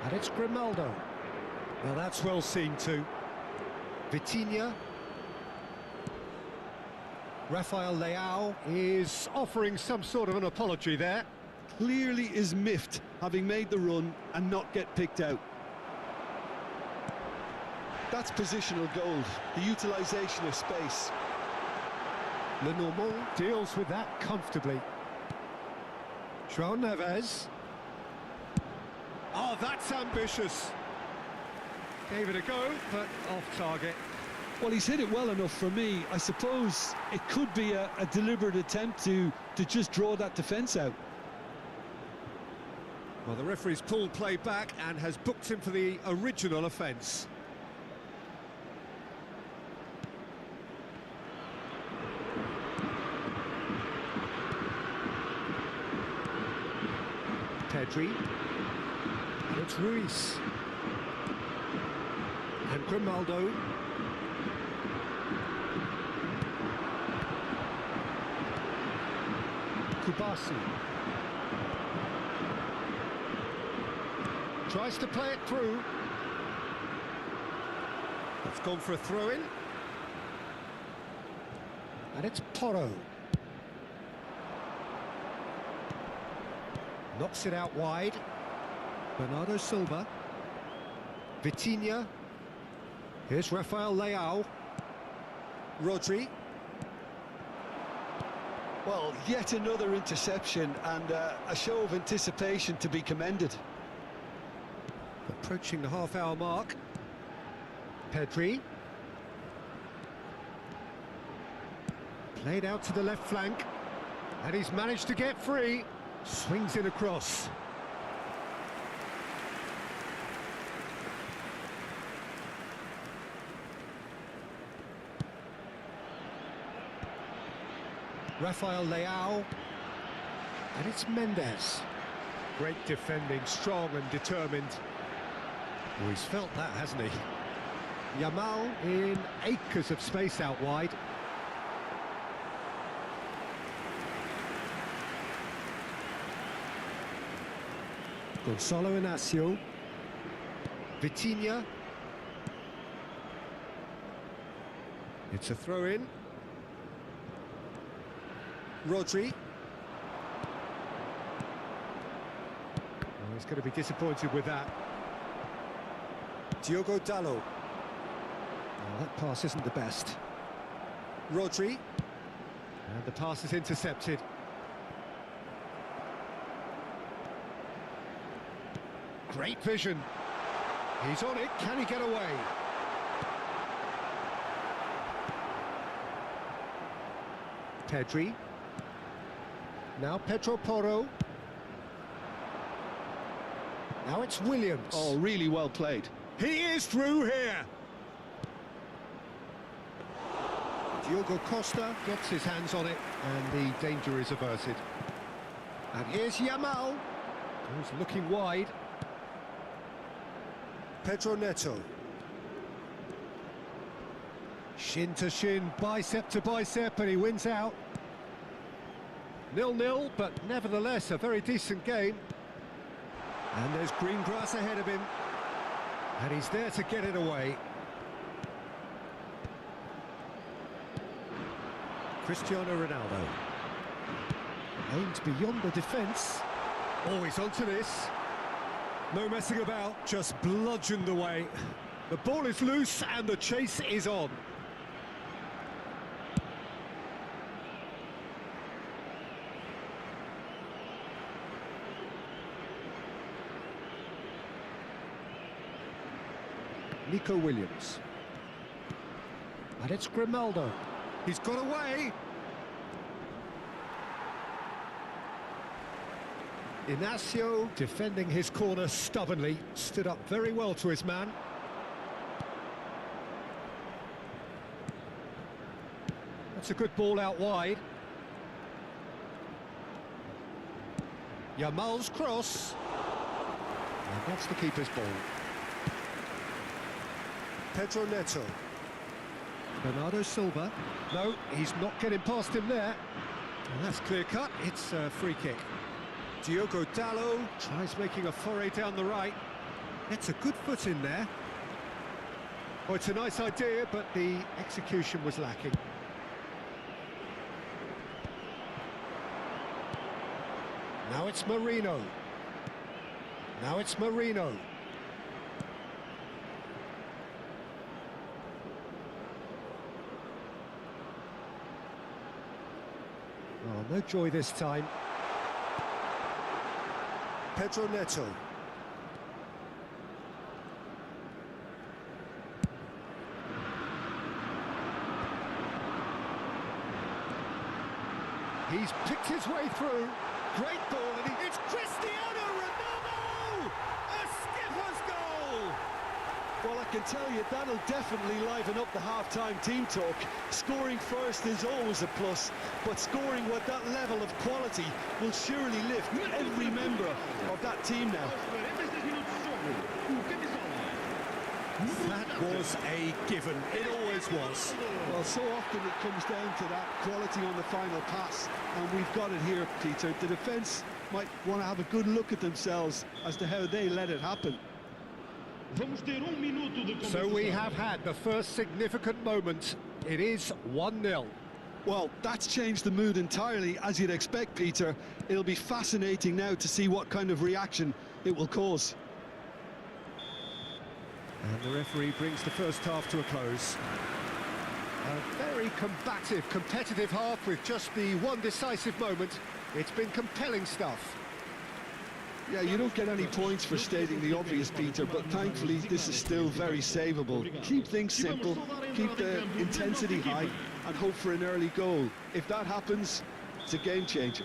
And it's Grimaldo. Well, that's well seen too. Vitinha. Rafael Leao is offering some sort of an apology there. Clearly is miffed having made the run and not get picked out. That's positional gold, the utilisation of space. Lenormand deals with that comfortably. João Neves. Oh, that's ambitious. Gave it a go, but off target. Well, he's hit it well enough for me. I suppose it could be a deliberate attempt to just draw that defence out. Well, the referee's pulled play back and has booked him for the original offence. Pedri. And it's Ruiz. And Grimaldo. Kubasi. Tries to play it through. It's gone for a throw-in. And it's Porro. Knocks it out wide. Bernardo Silva. Vitinha. Here's Rafael Leao. Rodri. Well, yet another interception and a show of anticipation to be commended. Approaching the half-hour mark. Pedri. Played out to the left flank. And he's managed to get free. Swings in across. Rafael Leao. And it's Mendes. Great defending, strong and determined. Well, he's felt that, hasn't he? Yamal in acres of space out wide. Gonzalo Inacio. Vitinha. It's a throw-in. Rodri. He's going to be disappointed with that. Diogo Dalot. Oh, that pass isn't the best. Rodri. And the pass is intercepted. Great vision. He's on it. Can he get away? Pedri. Now Pedro Porro. Now it's Williams. Oh, really well played. He is through here. Diogo Costa gets his hands on it and the danger is averted. And here's Yamal, who's looking wide. Pedro Neto. Shin to shin, bicep to bicep, and he wins out. 0-0, but nevertheless a very decent game. And there's green grass ahead of him. And he's there to get it away. Cristiano Ronaldo. Aimed beyond the defence. Oh, he's onto this. No messing about, just bludgeoned away. The ball is loose and the chase is on. Nico Williams. And it's Grimaldo. He's got away. Inacio defending his corner stubbornly, stood up very well to his man. That's a good ball out wide. Yamal's cross. And that's the keeper's ball. Pedro Neto. Bernardo Silva. No, he's not getting past him there. And that's clear cut. It's a free kick. Diogo Dalot tries making a foray down the right. Gets a good foot in there. Oh, it's a nice idea, but the execution was lacking. Now it's Marino. Now it's Marino. Oh, no joy this time. Pedro Neto. He's picked his way through. Great ball, and it's Cristiano Ronaldo! A skipper's goal! Well, I can tell you, that'll definitely liven up the half-time team talk. Scoring first is always a plus, but scoring with that level of quality will surely lift every member of that team now. That was a given. It always was. Well, so often it comes down to that quality on the final pass, and we've got it here, Peter. The defence might want to have a good look at themselves as to how they let it happen. So we have had the first significant moment. It is 1-0. Well, that's changed the mood entirely, as you'd expect, Peter. It'll be fascinating now to see what kind of reaction it will cause. And the referee brings the first half to a close. A very combative, competitive half with just the one decisive moment. It's been compelling stuff. Yeah, you don't get any points for stating the obvious, Peter, but thankfully this is still very savable. Keep things simple, keep the intensity high, and hope for an early goal. If that happens, it's a game changer.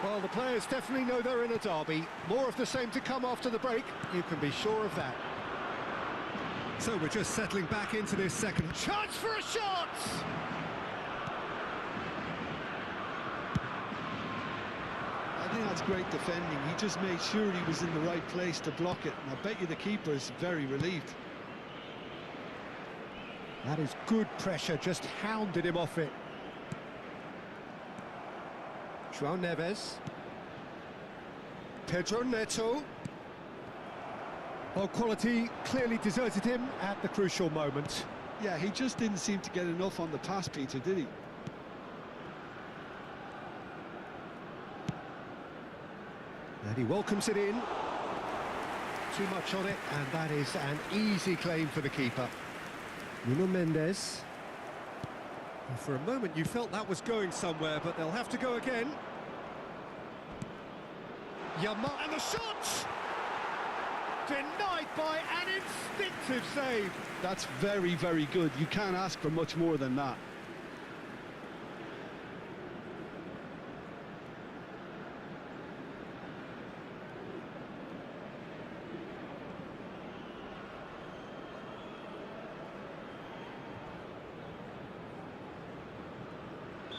Well, the players definitely know they're in a derby. More of the same to come after the break, you can be sure of that. So we're just settling back into this second. Chance for a shot! I think that's great defending. He just made sure he was in the right place to block it, and I bet you the keeper's very relieved. That is good pressure, just hounded him off it. João Neves. Pedro Neto. Well, quality clearly deserted him at the crucial moment. Yeah, he just didn't seem to get enough on the pass, Peter, did he? And he welcomes it in. Too much on it, and that is an easy claim for the keeper. Nuno Mendes. And for a moment you felt that was going somewhere, but they'll have to go again. Yamal, and the shot! Denied by an instinctive save. That's very, very good. You can't ask for much more than that.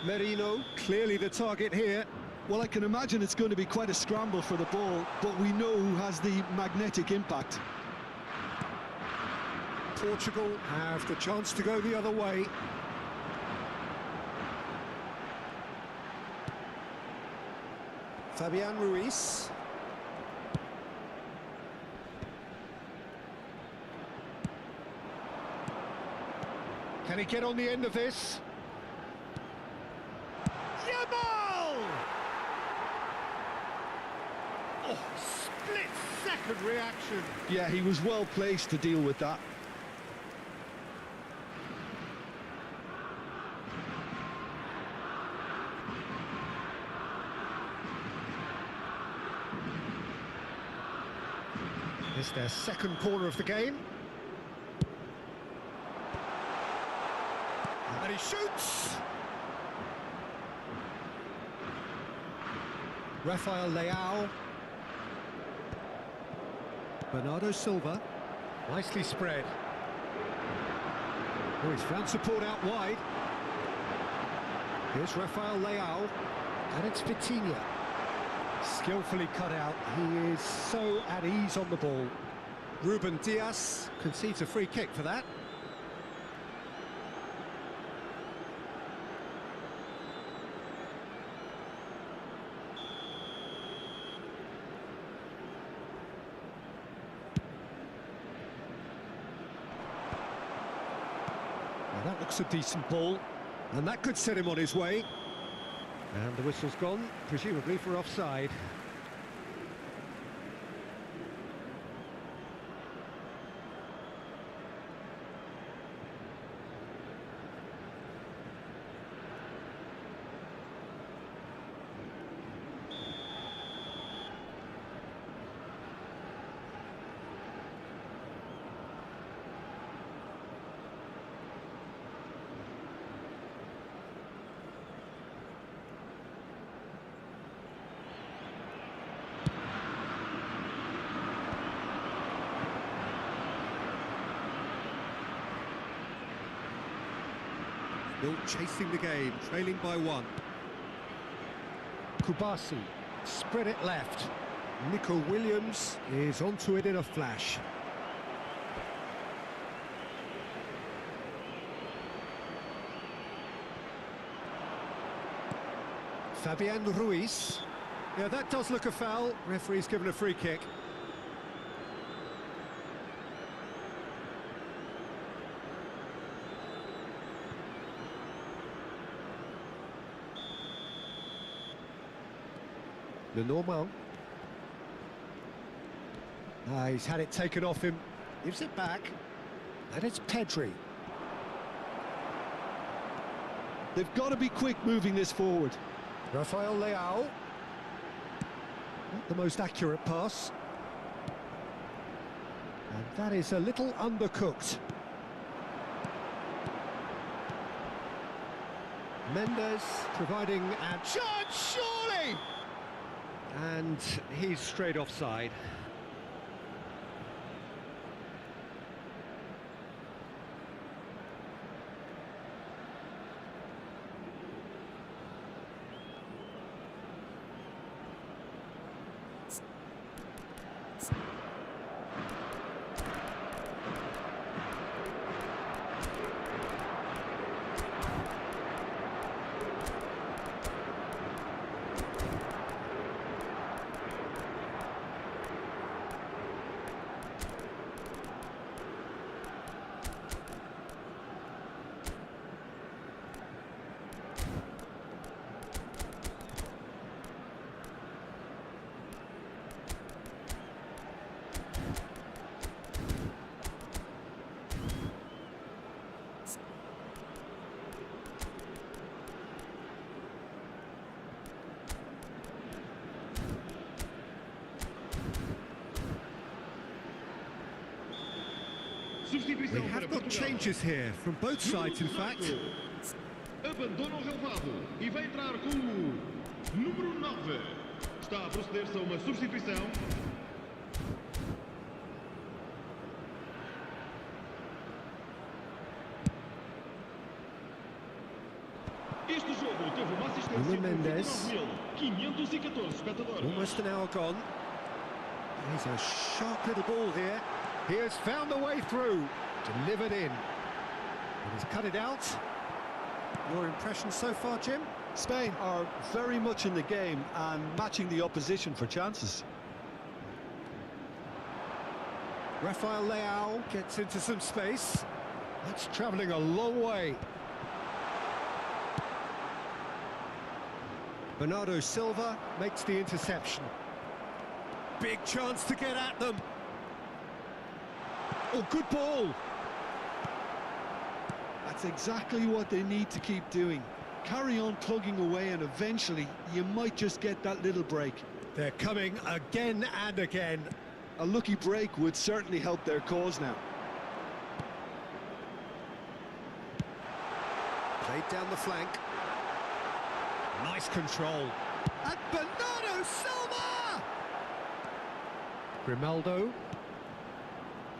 Merino, clearly the target here. Well, I can imagine it's going to be quite a scramble for the ball, but we know who has the magnetic impact. Portugal have the chance to go the other way. Fabian Ruiz. Can he get on the end of this? Yamal! Oh, split-second reaction. Yeah, he was well placed to deal with that. It's their second corner of the game. And he shoots! Rafael Leao. Bernardo Silva. Nicely spread. Oh, he's found support out wide. Here's Rafael Leao. And it's Vitinha. Skillfully cut out. He is so at ease on the ball. Ruben Dias concedes a free kick for that. Well, that looks a decent ball, and that could set him on his way. And the whistle's gone, presumably for offside. Still chasing the game, trailing by 1. Kubasi, spread it left. Nico Williams is onto it in a flash. Fabian Ruiz. Yeah, that does look a foul. Referee's given a free kick. Lenormand. He's had it taken off him. Gives it back. And it's Pedri. They've got to be quick moving this forward. Rafael Leao. Not the most accurate pass. And that is a little undercooked. Mendes providing a chance, surely! And he's straight offside. We have got changes here from both sides, in fact. Abandona o relvado e vai entrar com o número 9. Está a proceder-se a uma substituição. Este jogo teve uma assistência por 29.514 espectadores. Almost an hour gone. He's a sharp little ball here. He has found a way through, delivered in. And he's cut it out. Your impression so far, Jim? Spain are very much in the game and matching the opposition for chances. Rafael Leao gets into some space. That's travelling a long way. Bernardo Silva makes the interception. Big chance to get at them. Oh, good ball. That's exactly what they need to keep doing. Carry on plugging away and eventually you might just get that little break. They're coming again and again. A lucky break would certainly help their cause now. Played down the flank. Nice control. And Bernardo Silva! Grimaldo.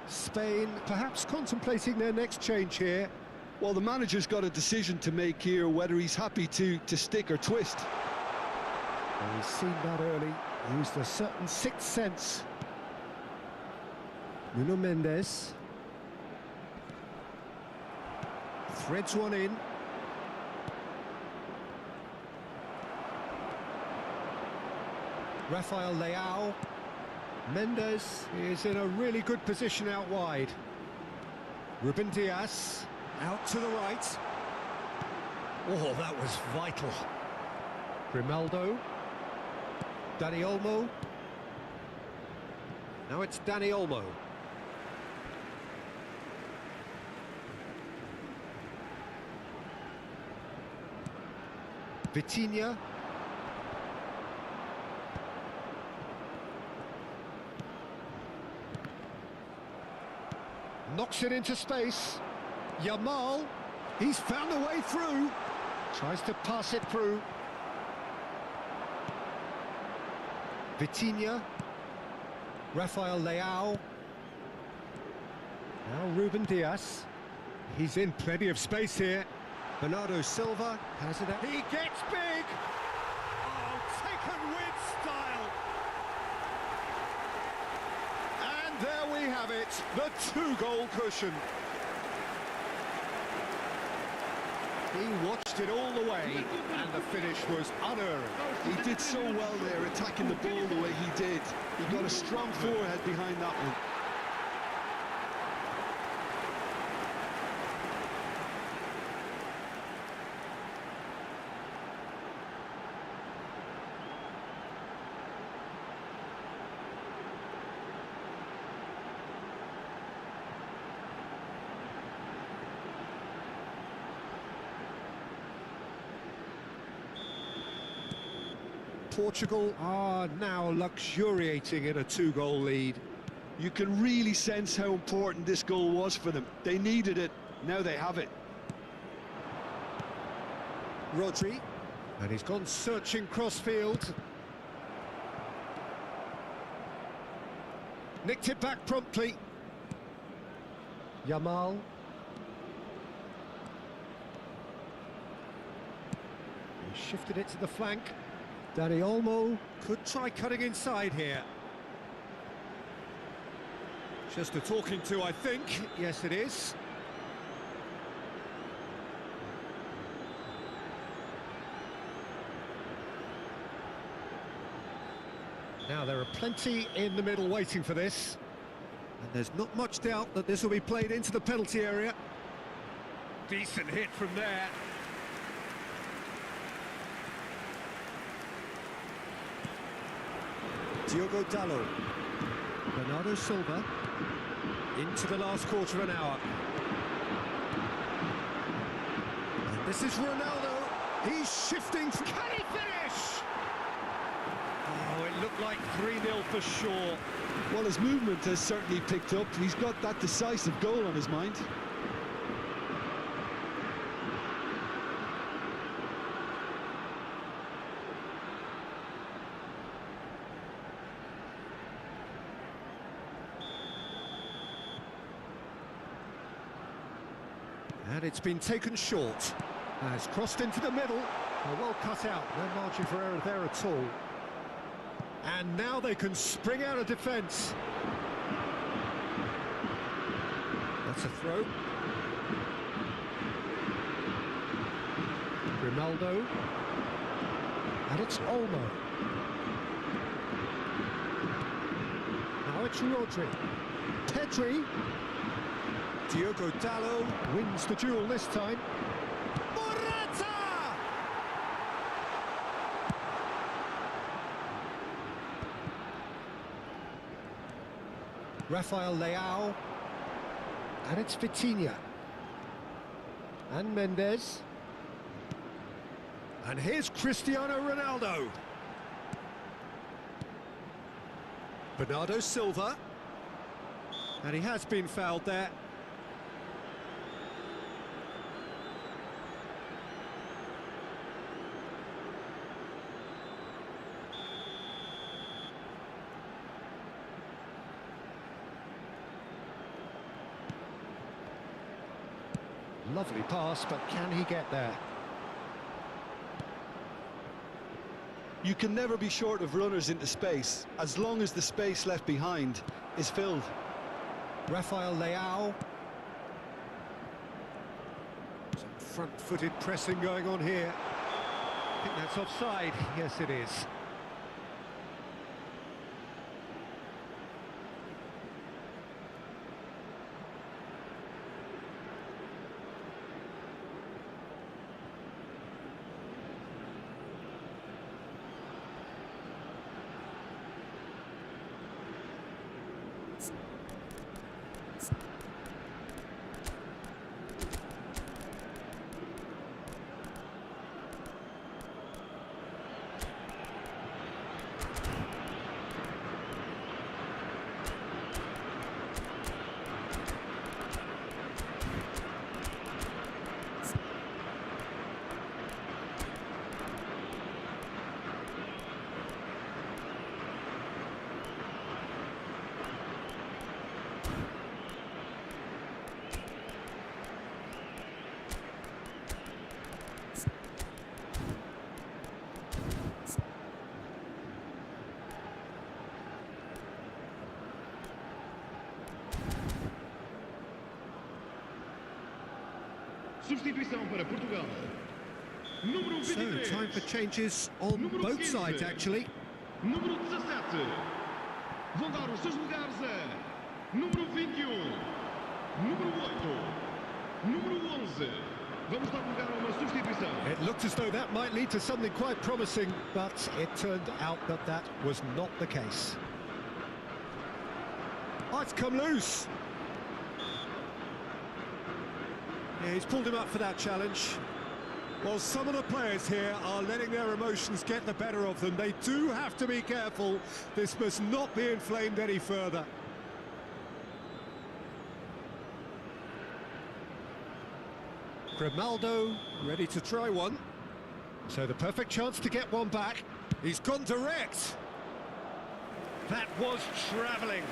Spain perhaps contemplating their next change here. Well, the manager's got a decision to make here, whether he's happy to stick or twist. Well, he's seen that early, used a certain sixth sense. Nuno Mendes. Threads one in. Rafael Leao. Mendes is in a really good position out wide. Ruben Diaz out to the right. Oh, that was vital. Grimaldo. Dani Olmo. Now it's Dani Olmo. Vitinha. Knocks it into space. Yamal, he's found a way through. Tries to pass it through. Vitinha. Rafael Leao. Now Ruben Diaz. He's in plenty of space here. Bernardo Silva has it. He gets big! Oh, taken with style! And there we have it, the two-goal cushion. He watched it all the way, and the finish was unerring. He did so well there, attacking the ball the way he did. He got a strong forehead behind that one. Portugal are now luxuriating in a two-goal lead. You can really sense how important this goal was for them. They needed it, now they have it. Rodri, and he's gone searching cross-field. Nicked it back promptly. Yamal. He shifted it to the flank. Dani Olmo could try cutting inside here. Just a talking to, I think. Yes, it is. Now, there are plenty in the middle waiting for this. And there's not much doubt that this will be played into the penalty area. Decent hit from there. Diogo Dalot. Bernardo Silva. Into the last quarter of an hour. And this is Ronaldo. He's shifting. Can he finish? Oh, it looked like 3-0 for sure. Well, his movement has certainly picked up. He's got that decisive goal on his mind. And it's been taken short. Has crossed into the middle. Well cut out. No margin for error there at all. And now they can spring out of defence. That's a throw. Grimaldo. And it's Olmo. Now it's Rodri. Pedri. Diogo Dalot wins the duel this time. Morata! Rafael Leao. And it's Vitinha. And Mendes. And here's Cristiano Ronaldo. Bernardo Silva. And he has been fouled there. Lovely pass, but can he get there? You can never be short of runners into space, as long as the space left behind is filled. Rafael Leao. Some front-footed pressing going on here. I think that's offside. Yes, it is. Substituição para Portugal. Número 23. So, time for changes on both sides, actually. Número 17. Vão dar os seus lugares a número 21. Número 8. Número 11. Vamos dar lugar a uma substituição. It looked as though that might lead to something quite promising, but it turned out that that was not the case. Oh, it's come loose. Yeah, he's pulled him up for that challenge. Well, some of the players here are letting their emotions get the better of them. They do have to be careful. This must not be inflamed any further. Ronaldo ready to try one. So the perfect chance to get one back. He's gone direct. That was travelling.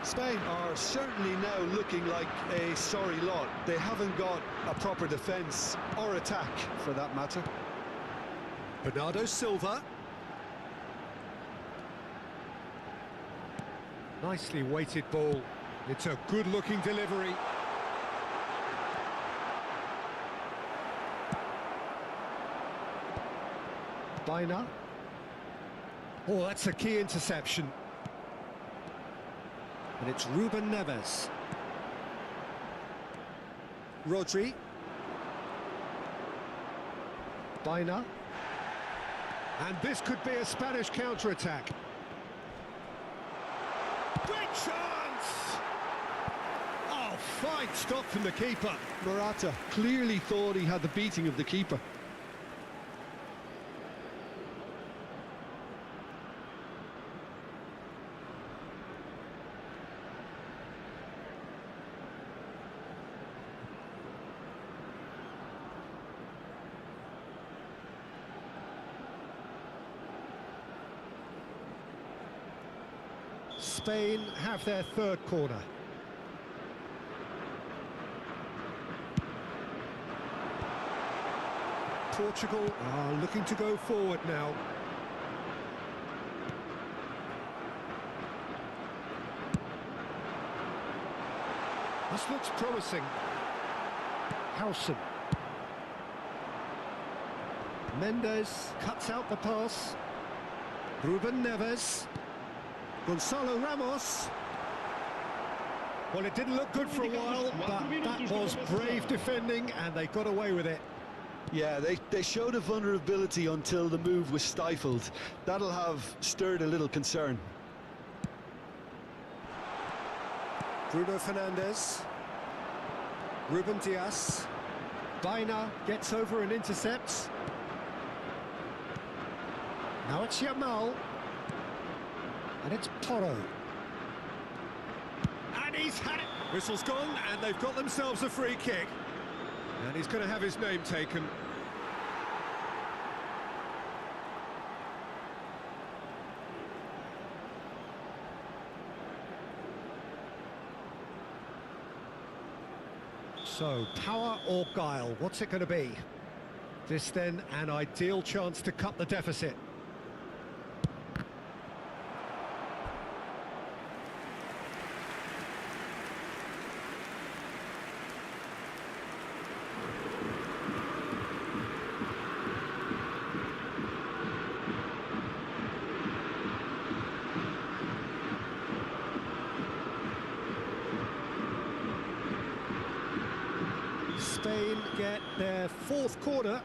Spain are certainly now looking like a sorry lot. They haven't got a proper defence or attack, for that matter. Bernardo Silva. Nicely weighted ball. It's a good-looking delivery. Baina. Oh, that's a key interception. And it's Ruben Neves. Rodri. Baina. And this could be a Spanish counter-attack. Great chance! Oh, fine stop from the keeper. Morata clearly thought he had the beating of the keeper. Spain have their third corner. Portugal are looking to go forward now. This looks promising. Howson. Mendes cuts out the pass. Ruben Neves. Gonzalo Ramos. Well, it didn't look good for a while, but that was brave defending, and they got away with it. Yeah, they showed a vulnerability until the move was stifled. That'll have stirred a little concern. Bruno Fernandes. Ruben Dias. Baina gets over and intercepts. Now it's Yamal. And it's Porro. And he's had it. Whistle's gone, and they've got themselves a free kick. And he's going to have his name taken. So, power or guile, what's it going to be? This then an ideal chance to cut the deficit. Spain get their fourth corner.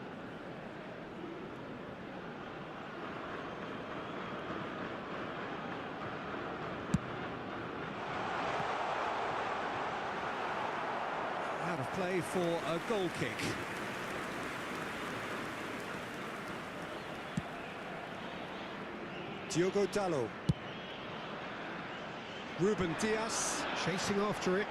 Out of play for a goal kick. Diogo Dalot. Ruben Diaz chasing after it.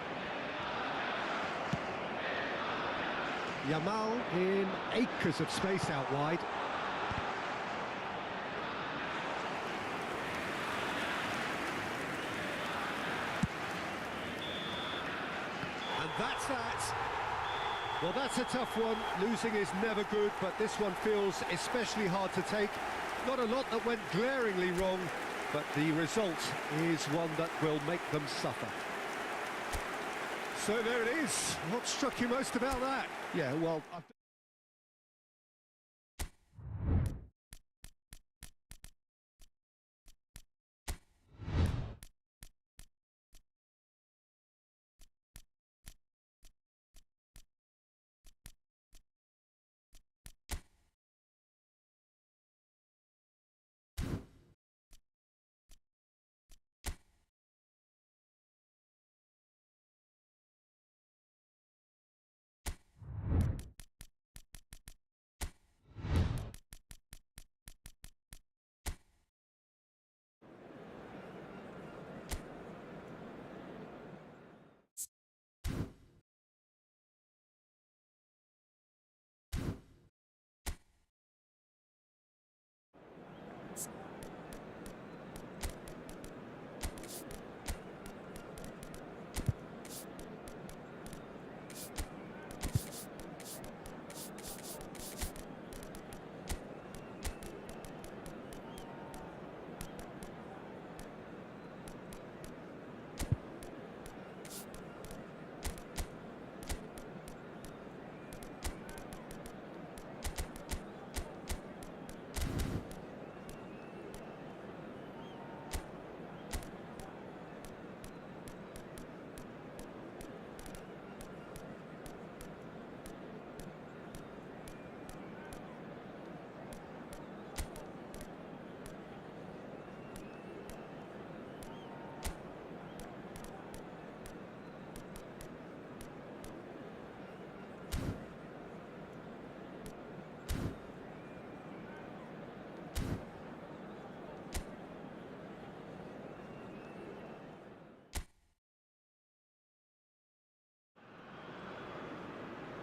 Yamal in acres of space out wide. And that's that. Well, that's a tough one. Losing is never good, but this one feels especially hard to take. Not a lot that went glaringly wrong, but the result is one that will make them suffer. So there it is. What struck you most about that? Yeah, well,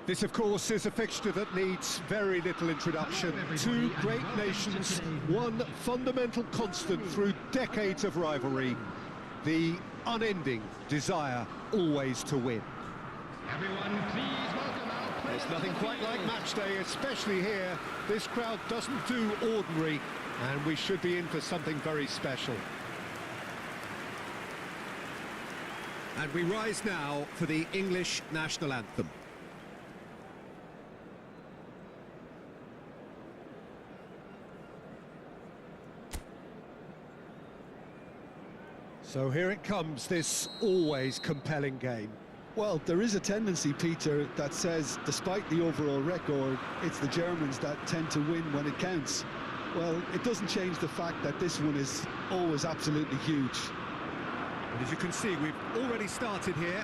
this, of course, is a fixture that needs very little introduction. Two great nations, one fundamental constant through decades of rivalry, the unending desire always to win. Everyone, please welcome our players. There's nothing quite like match day, especially here. This crowd doesn't do ordinary, and we should be in for something very special. And we rise now for the English national anthem. So here it comes, this always compelling game. well, there is a tendency, Peter, that says, despite the overall record, it's the Germans that tend to win when it counts. Well, it doesn't change the fact that this one is always absolutely huge. And as you can see, we've already started here.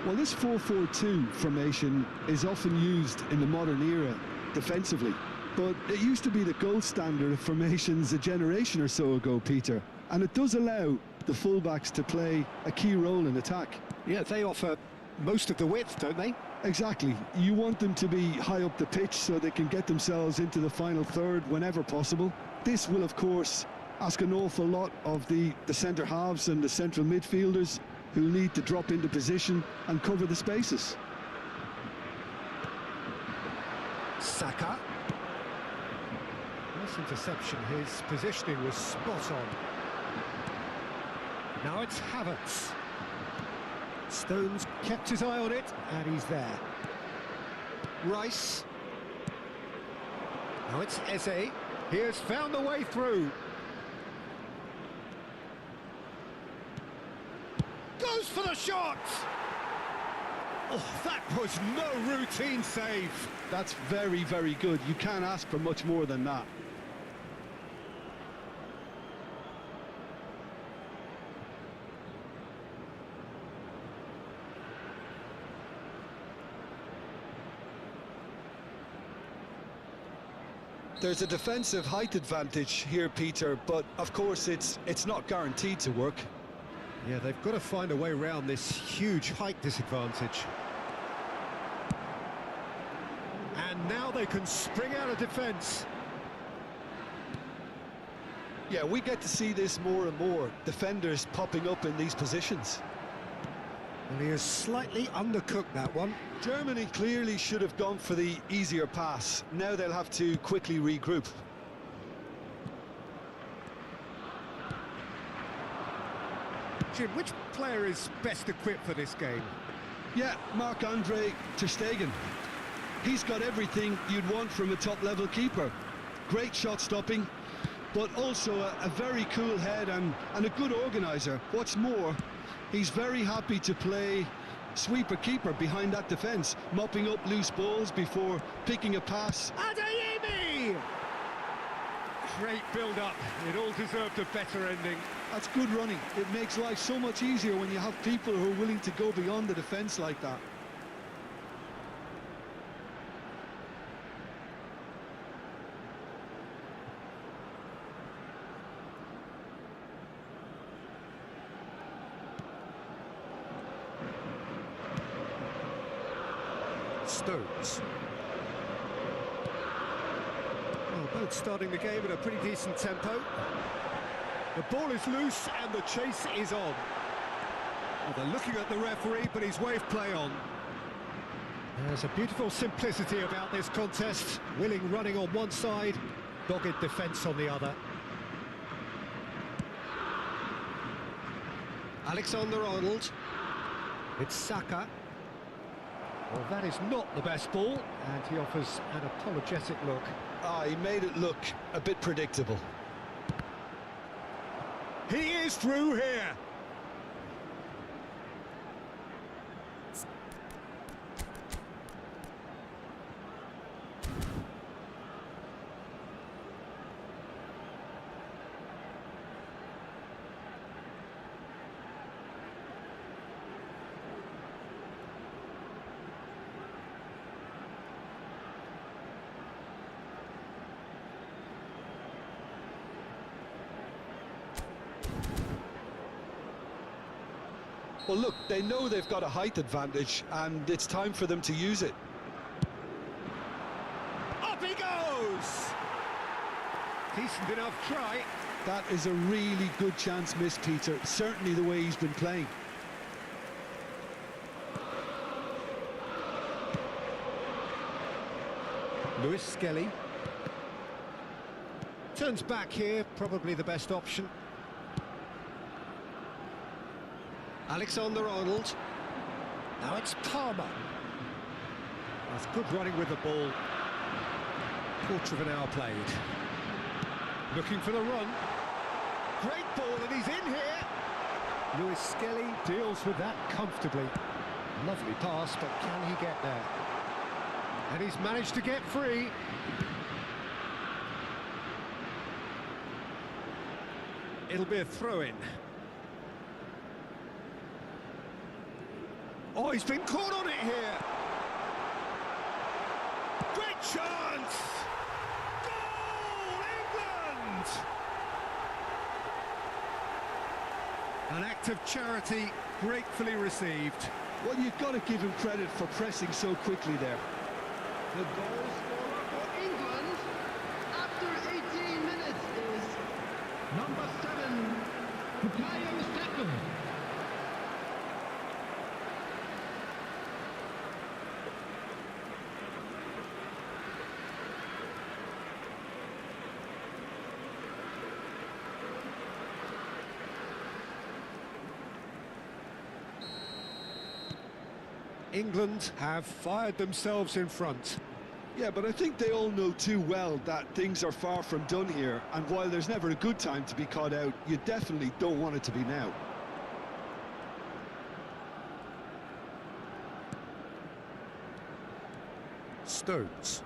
Well, this 4-4-2 formation is often used in the modern era defensively, but it used to be the gold standard of formations a generation or so ago, Peter, and it does allow the fullbacks to play a key role in attack. Yeah, they offer most of the width, don't they? Exactly. You want them to be high up the pitch so they can get themselves into the final third whenever possible. This will, of course, ask an awful lot of the centre halves and the central midfielders, who'll need to drop into position and cover the spaces. Saka. Nice interception, his positioning was spot on. Now it's Havertz. Stones kept his eye on it, and he's there. Rice. Now it's Eze. He has found the way through. Goes for the shot! Oh, that was no routine save. That's very, very good. You can't ask for much more than that. There's a defensive height advantage here, Peter, but of course it's not guaranteed to work. Yeah, they've got to find a way around this huge height disadvantage. And now they can spring out of defence. Yeah, we get to see this more and more, defenders popping up in these positions. Well, he has slightly undercooked that one. Germany clearly should have gone for the easier pass. Now they'll have to quickly regroup. Jim, which player is best equipped for this game? Yeah, Marc-Andre ter Stegen. He's got everything you'd want from a top-level keeper. Great shot stopping, but also a very cool head and a good organiser. What's more, he's very happy to play sweeper-keeper behind that defence, mopping up loose balls before picking a pass. Adeyemi! Great build-up. It all deserved a better ending. That's good running. It makes life so much easier when you have people who are willing to go beyond the defence like that. Stones. Well, both starting the game at a pretty decent tempo. The ball is loose and the chase is on. Well, they're looking at the referee, but he's waved play on. There's a beautiful simplicity about this contest. Willing running on one side, dogged defence on the other. Alexander-Arnold. It's Saka. Well, that is not the best ball, and he offers an apologetic look. He made it look a bit predictable. He is through here. Well, look, they know they've got a height advantage, and it's time for them to use it. Up he goes! Decent enough try. That is a really good chance missed, Peter. Certainly the way he's been playing. Lewis Skelly. Turns back here, probably the best option. Alexander-Arnold. Now it's Palmer. That's good running with the ball. Quarter of an hour played. Looking for the run. Great ball, and he's in here. Lewis Skelly deals with that comfortably. Lovely pass, but can he get there? And he's managed to get free. It'll be a throw-in. Oh, he's been caught on it here. Great chance! Goal, England! An act of charity gratefully received. Well, you've got to give him credit for pressing so quickly there. The goal scorer for England after 18 minutes is number 7, Bukayo Saka. England have fired themselves in front. Yeah, but I think they all know too well that things are far from done here, and while there's never a good time to be caught out, you definitely don't want it to be now. Stones.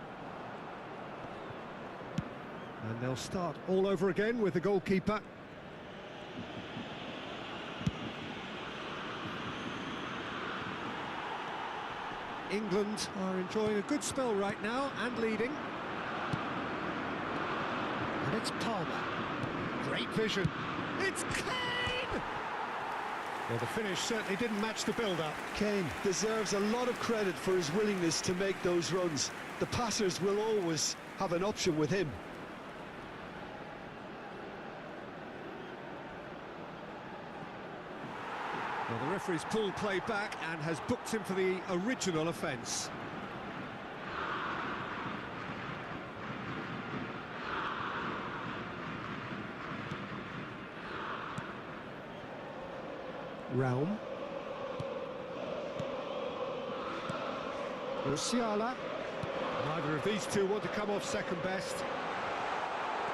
And they'll start all over again with the goalkeeper. England are enjoying a good spell right now and leading. And it's Palmer. Great vision. It's Kane! Well, the finish certainly didn't match the build-up. Kane deserves a lot of credit for his willingness to make those runs. The passers will always have an option with him. Well, the referee's pulled play back and has booked him for the original offence. Realm. Musiala. Neither of these two want to come off second best.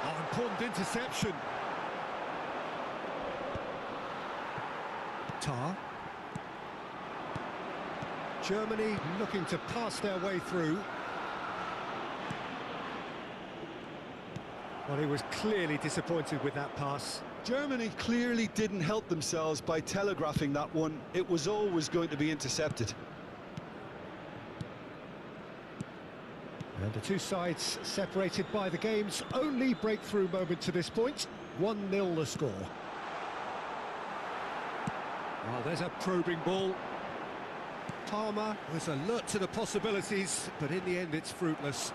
Oh, important interception. Tar. Germany looking to pass their way through. Well, he was clearly disappointed with that pass. Germany clearly didn't help themselves by telegraphing that one. It was always going to be intercepted. And the two sides separated by the game's only breakthrough moment to this point. 1-0 the score. Well, there's a probing ball. Palmer was alert to the possibilities, but in the end it's fruitless.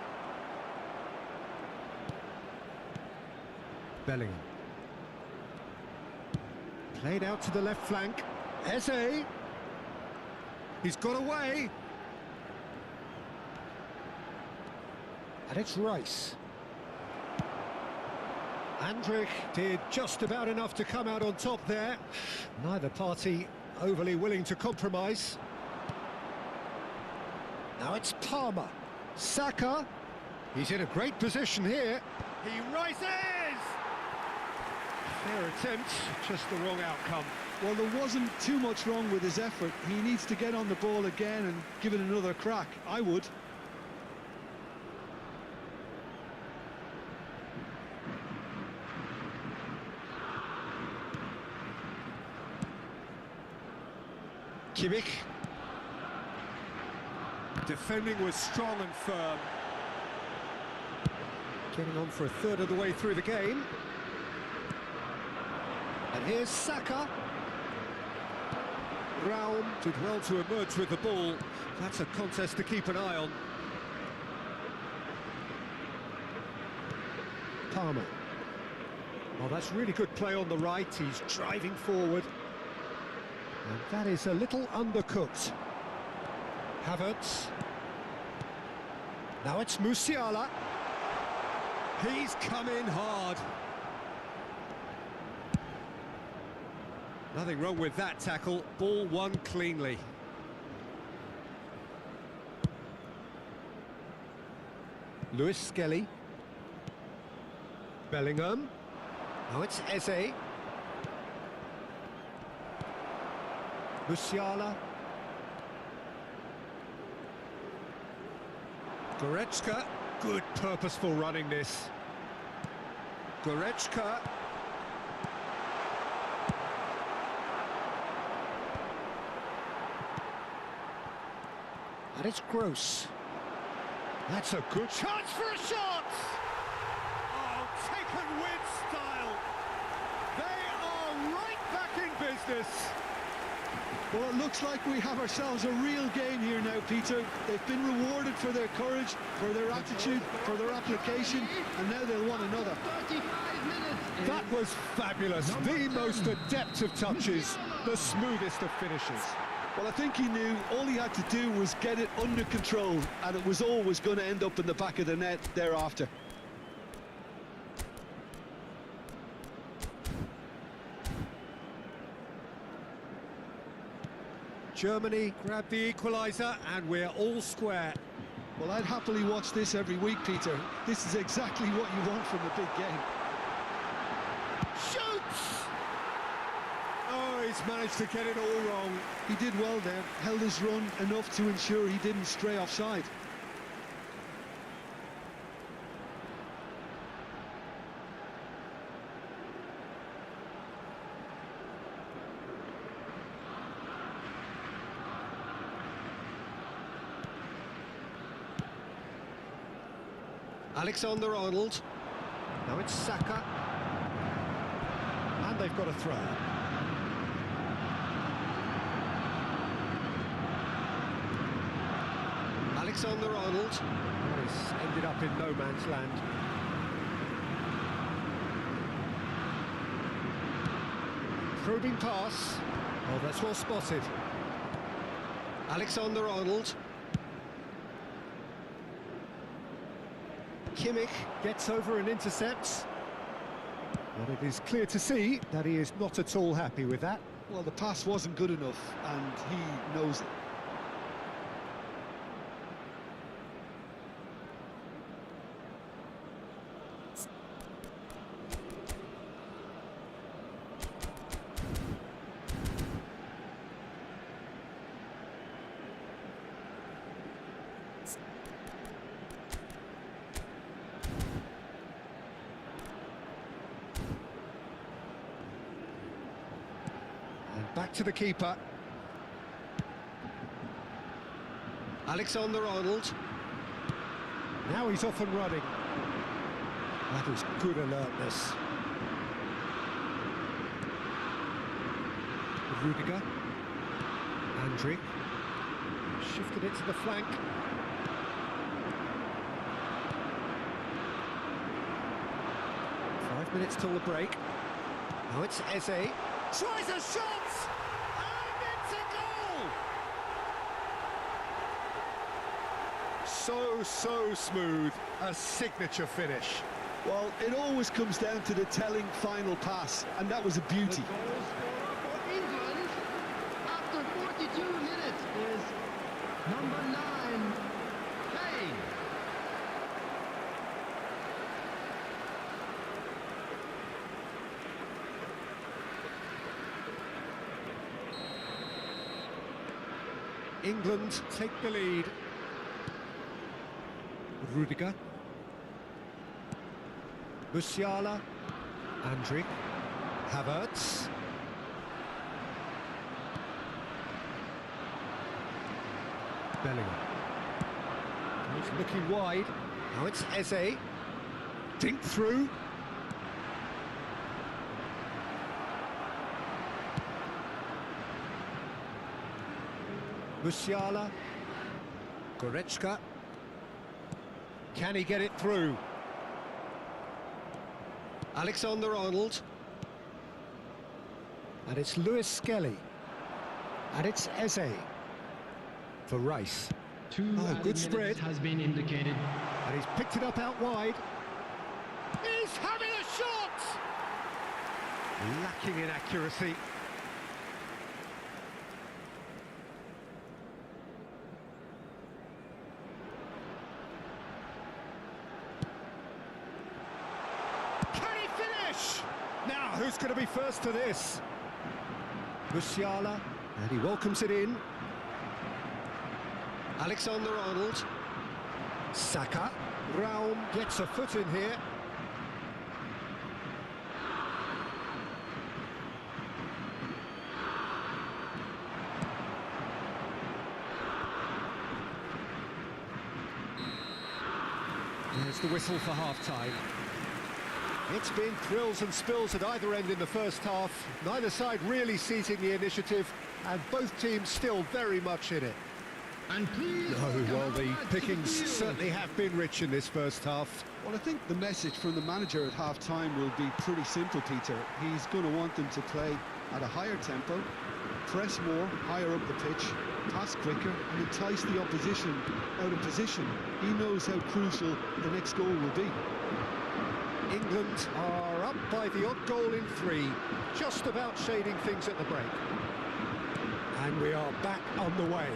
Bellingham. Played out to the left flank. Eze. He's got away. And it's Rice. Andrich did just about enough to come out on top there. Neither party overly willing to compromise. Now it's Palmer. Saka. He's in a great position here. He rises! Fair attempt, just the wrong outcome. Well, there wasn't too much wrong with his effort. He needs to get on the ball again and give it another crack. I would. Kimmich. Defending was strong and firm. Getting on for a third of the way through the game. And here's Saka. Raum did well to emerge with the ball. That's a contest to keep an eye on. Palmer. Well, that's really good play on the right. He's driving forward. And that is a little undercooked. Havertz. Now it's Musiala. He's come in hard. Nothing wrong with that tackle. Ball won cleanly. Lewis Skelly. Bellingham. Now it's Eze. Musiala. Goretzka. Good purposeful running this. Goretzka. And it's Gross. That's a good chance for a shot! Oh, taken with style. They are right back in business. Well, it looks like we have ourselves a real game here now, Peter. They've been rewarded for their courage, for their attitude, for their application, and now they'll want another. 35 minutes. That was fabulous. The most adept of touches, the smoothest of finishes. Well, I think he knew all he had to do was get it under control, and it was always going to end up in the back of the net thereafter. Germany grab the equaliser and we're all square. Well, I'd happily watch this every week, Peter. This is exactly what you want from a big game. Shoots! Oh, he's managed to get it all wrong. He did well there, held his run enough to ensure he didn't stray offside. Alexander-Arnold. Now it's Saka. And they've got a throw. Alexander-Arnold. This ended up in no man's land. Probing pass. Oh, that's well spotted. Alexander-Arnold. Kimmich gets over and intercepts. But it is clear to see that he is not at all happy with that. Well, the pass wasn't good enough, and he knows it. Back to the keeper. Alexander-Arnold. Now he's off and running. That is good alertness. Rudiger. Andriy. Shifted it to the flank. Five minutes till the break. Now it's Eze. Tries a shot! And it's a goal! So smooth. A signature finish. Well, it always comes down to the telling final pass, and that was a beauty. The goal scorer for England after 42 minutes is number 9, Kane. England take the lead. Rudiger. Musiala. Andriy. Havertz. Bellingham. He's looking wide. Now it's Eze. Dink through. Musiala. Goretzka. Can he get it through? Alexander-Arnold. And it's Lewis Skelly. And it's Eze. For Rice. Good spread. Has been indicated. And he's picked it up out wide. He's having a shot! Lacking in accuracy. Now, who's going to be first to this? Musiala, and he welcomes it in. Alexander-Arnold. Saka. Raum gets a foot in here. There's the whistle for half-time. It's been thrills and spills at either end in the first half. Neither side really seizing the initiative, and both teams still very much in it. And please, Well, the pickings certainly have been rich in this first half. Well, I think the message from the manager at half-time will be pretty simple, Peter. He's going to want them to play at a higher tempo, press more, higher up the pitch, pass quicker, and entice the opposition out of position. He knows how crucial the next goal will be. England are up by the odd goal in 3, just about shading things at the break. And we are back on the way.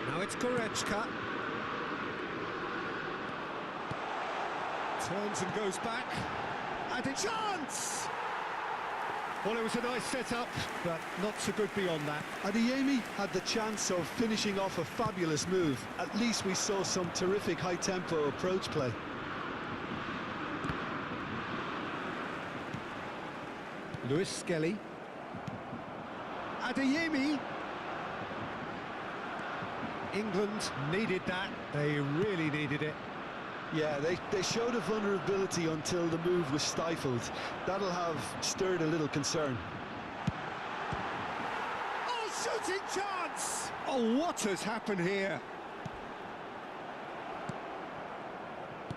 Now it's Goretzka. Turns and goes back. And a chance! Well, it was a nice setup, but not so good beyond that. Adeyemi had the chance of finishing off a fabulous move. At least we saw some terrific high-tempo approach play. Lewis Skelly. Adeyemi. England needed that. They really needed it. Yeah, they showed a vulnerability until the move was stifled. That'll have stirred a little concern. Oh, shooting chance! Oh, what has happened here?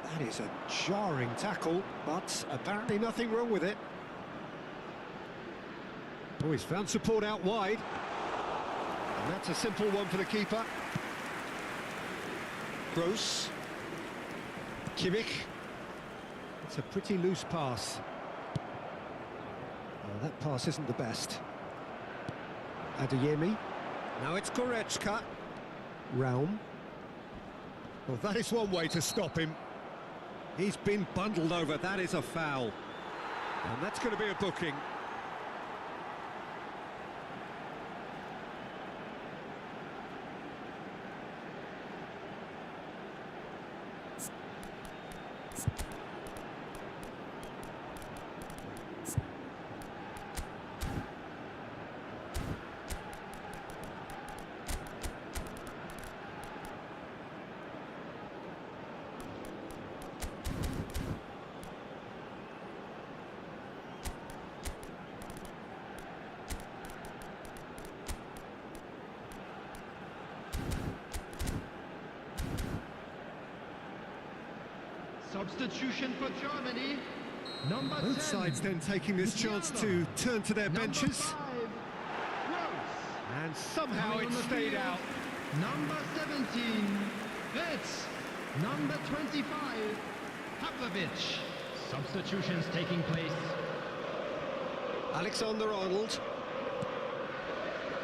That is a jarring tackle, but apparently nothing wrong with it. Oh, he's found support out wide. And that's a simple one for the keeper. Gross. Kimmich. It's a pretty loose pass. Oh, that pass isn't the best. Adeyemi. Now it's Goretzka. Raum. Well, that is one way to stop him. He's been bundled over. That is a foul. And that's going to be a booking. Substitution for Germany. Number 10. Both sides then taking this chance to turn to their benches. 5, Gross. And somehow Coming it on the stayed field, out. Number 17, Fitz. Number 25, Pavlovic. Substitutions taking place. Alexander-Arnold.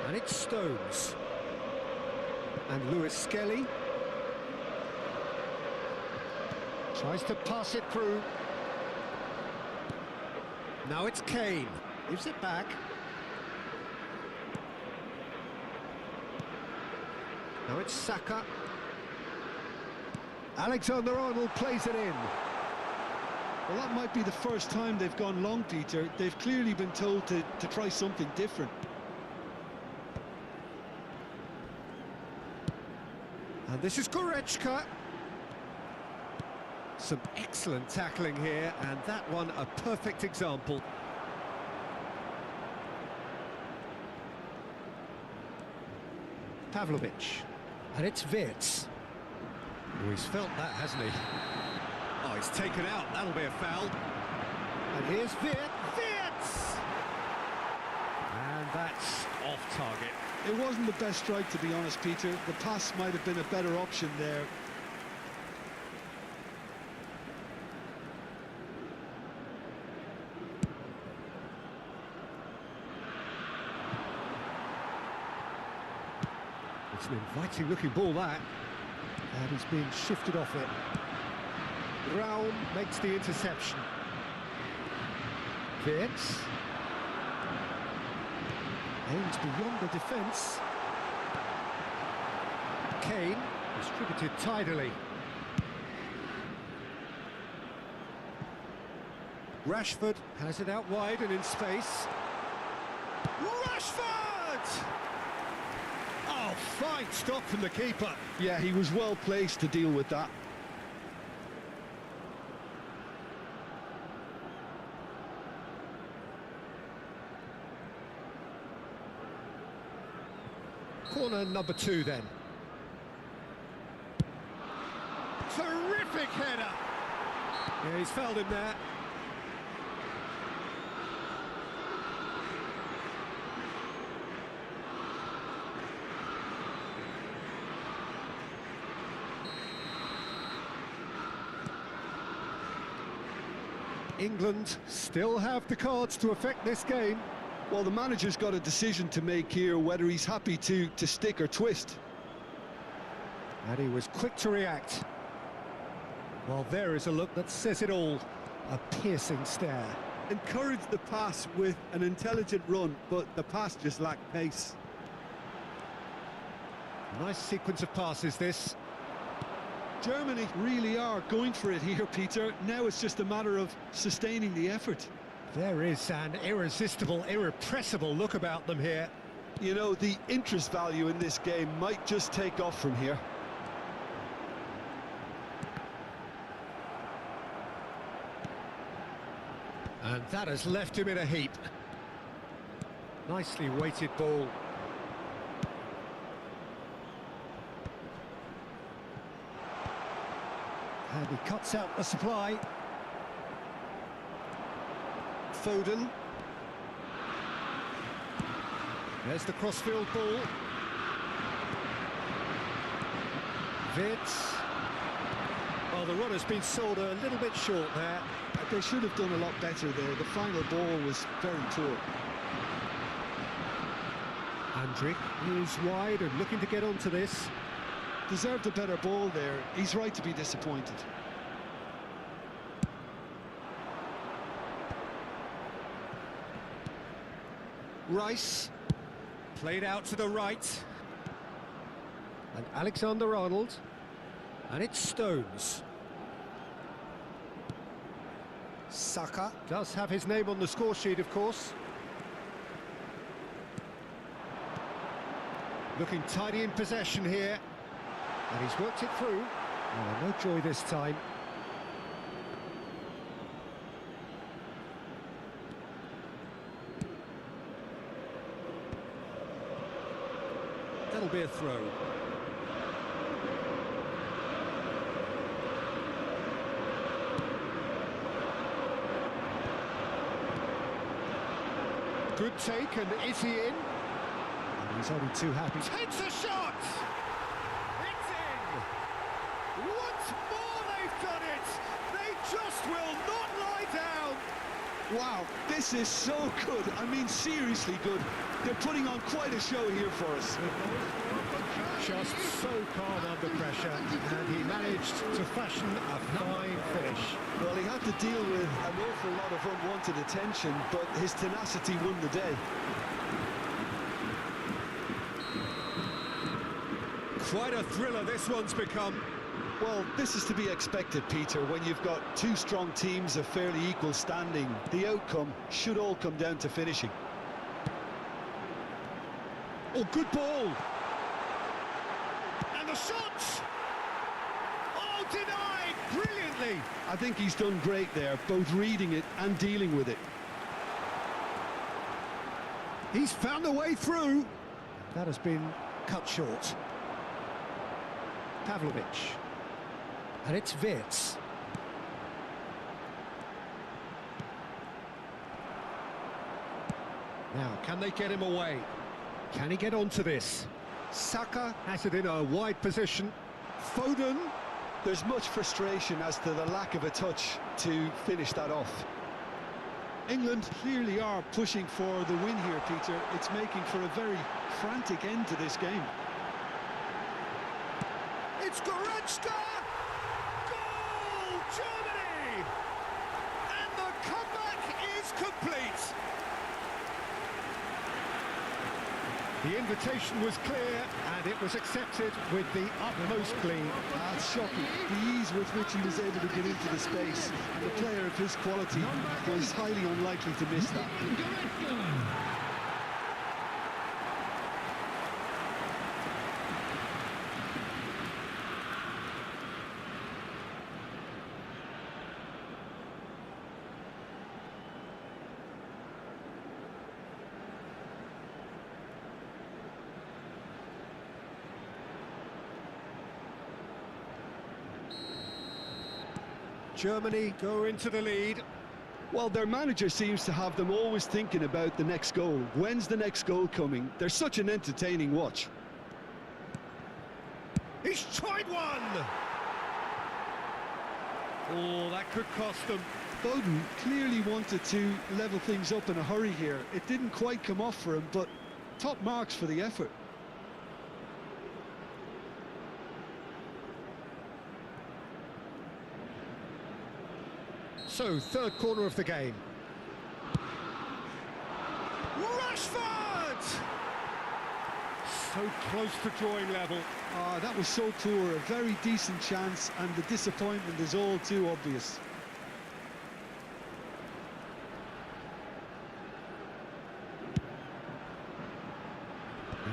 And it's Stones. And Lewis Skelly. Tries to pass it through. Now it's Kane. Gives it back. Now it's Saka. Alexander-Arnold plays it in. Well, that might be the first time they've gone long, Peter. They've clearly been told to try something different. And this is Goretzka. Some excellent tackling here, and that one a perfect example. Pavlovic. And it's Wirtz. Oh, he's felt that, hasn't he? Oh, he's taken out. That'll be a foul. And here's Wirtz. And that's off target. It wasn't the best strike, to be honest, Peter. The pass might have been a better option there. It's an inviting looking ball, that. And he's being shifted off it. Raum makes the interception. Wirtz. Aims beyond the defence. Kane distributed tidily. Rashford has it out wide and in space. Rashford! Oh, fine stop from the keeper. Yeah, he was well placed to deal with that. Corner number 2 then. Terrific header. Yeah, he's fouled him there. England still have the cards to affect this game. Well, the manager's got a decision to make here, whether he's happy to stick or twist. And he was quick to react. Well, there is a look that says it all. A piercing stare. Encouraged the pass with an intelligent run, but the pass just lacked pace. Nice sequence of passes, this. Germany really are going for it here, Peter. Now it's just a matter of sustaining the effort. There is an irresistible, irrepressible look about them here. You know, the interest value in this game might just take off from here. And that has left him in a heap. Nicely weighted ball. And he cuts out the supply. Foden. There's the crossfield ball. Vitz. Well, the run has been sold a little bit short there. They should have done a lot better there. The final ball was very poor. Andrick is wide and looking to get onto this. Deserved a better ball there. He's right to be disappointed. Rice. Played out to the right. And Alexander-Arnold. And it's Stones. Saka does have his name on the score sheet, of course. Looking tidy in possession here. And he's worked it through. Oh, no joy this time. That'll be a throw. Good take, and is he in? And he's only too happy. Takes a shot! It's in! Once more they've done it! They just will not lie down! Wow, this is so good. I mean, seriously good. They're putting on quite a show here for us. Just so calm under pressure, and he managed to fashion a fine finish. Well, he had to deal with an awful lot of unwanted attention, but his tenacity won the day. Quite a thriller this one's become. Well, this is to be expected, Peter. When you've got two strong teams of fairly equal standing, the outcome should all come down to finishing. Oh, good ball! And the shot! Oh, denied brilliantly! I think he's done great there, both reading it and dealing with it. He's found a way through. That has been cut short. Pavlovic. And it's Vitz. Now, can they get him away? Can he get onto this? Saka has it in a wide position. Foden. There's much frustration as to the lack of a touch to finish that off. England clearly are pushing for the win here, Peter. It's making for a very frantic end to this game. It's Goretzka! Goal! Germany! And the comeback is complete! The invitation was clear, and it was accepted with the utmost glee. That's shocking. The ease with which he was able to get into the space. And a player of his quality was highly unlikely to miss that. Germany go into the lead. Well, their manager seems to have them always thinking about the next goal. When's the next goal coming? They're such an entertaining watch. He's tried one! Oh, that could cost them. Foden clearly wanted to level things up in a hurry here. It didn't quite come off for him, but top marks for the effort. So, third corner of the game. Rashford! So close to drawing level. That was so poor, a very decent chance, and the disappointment is all too obvious.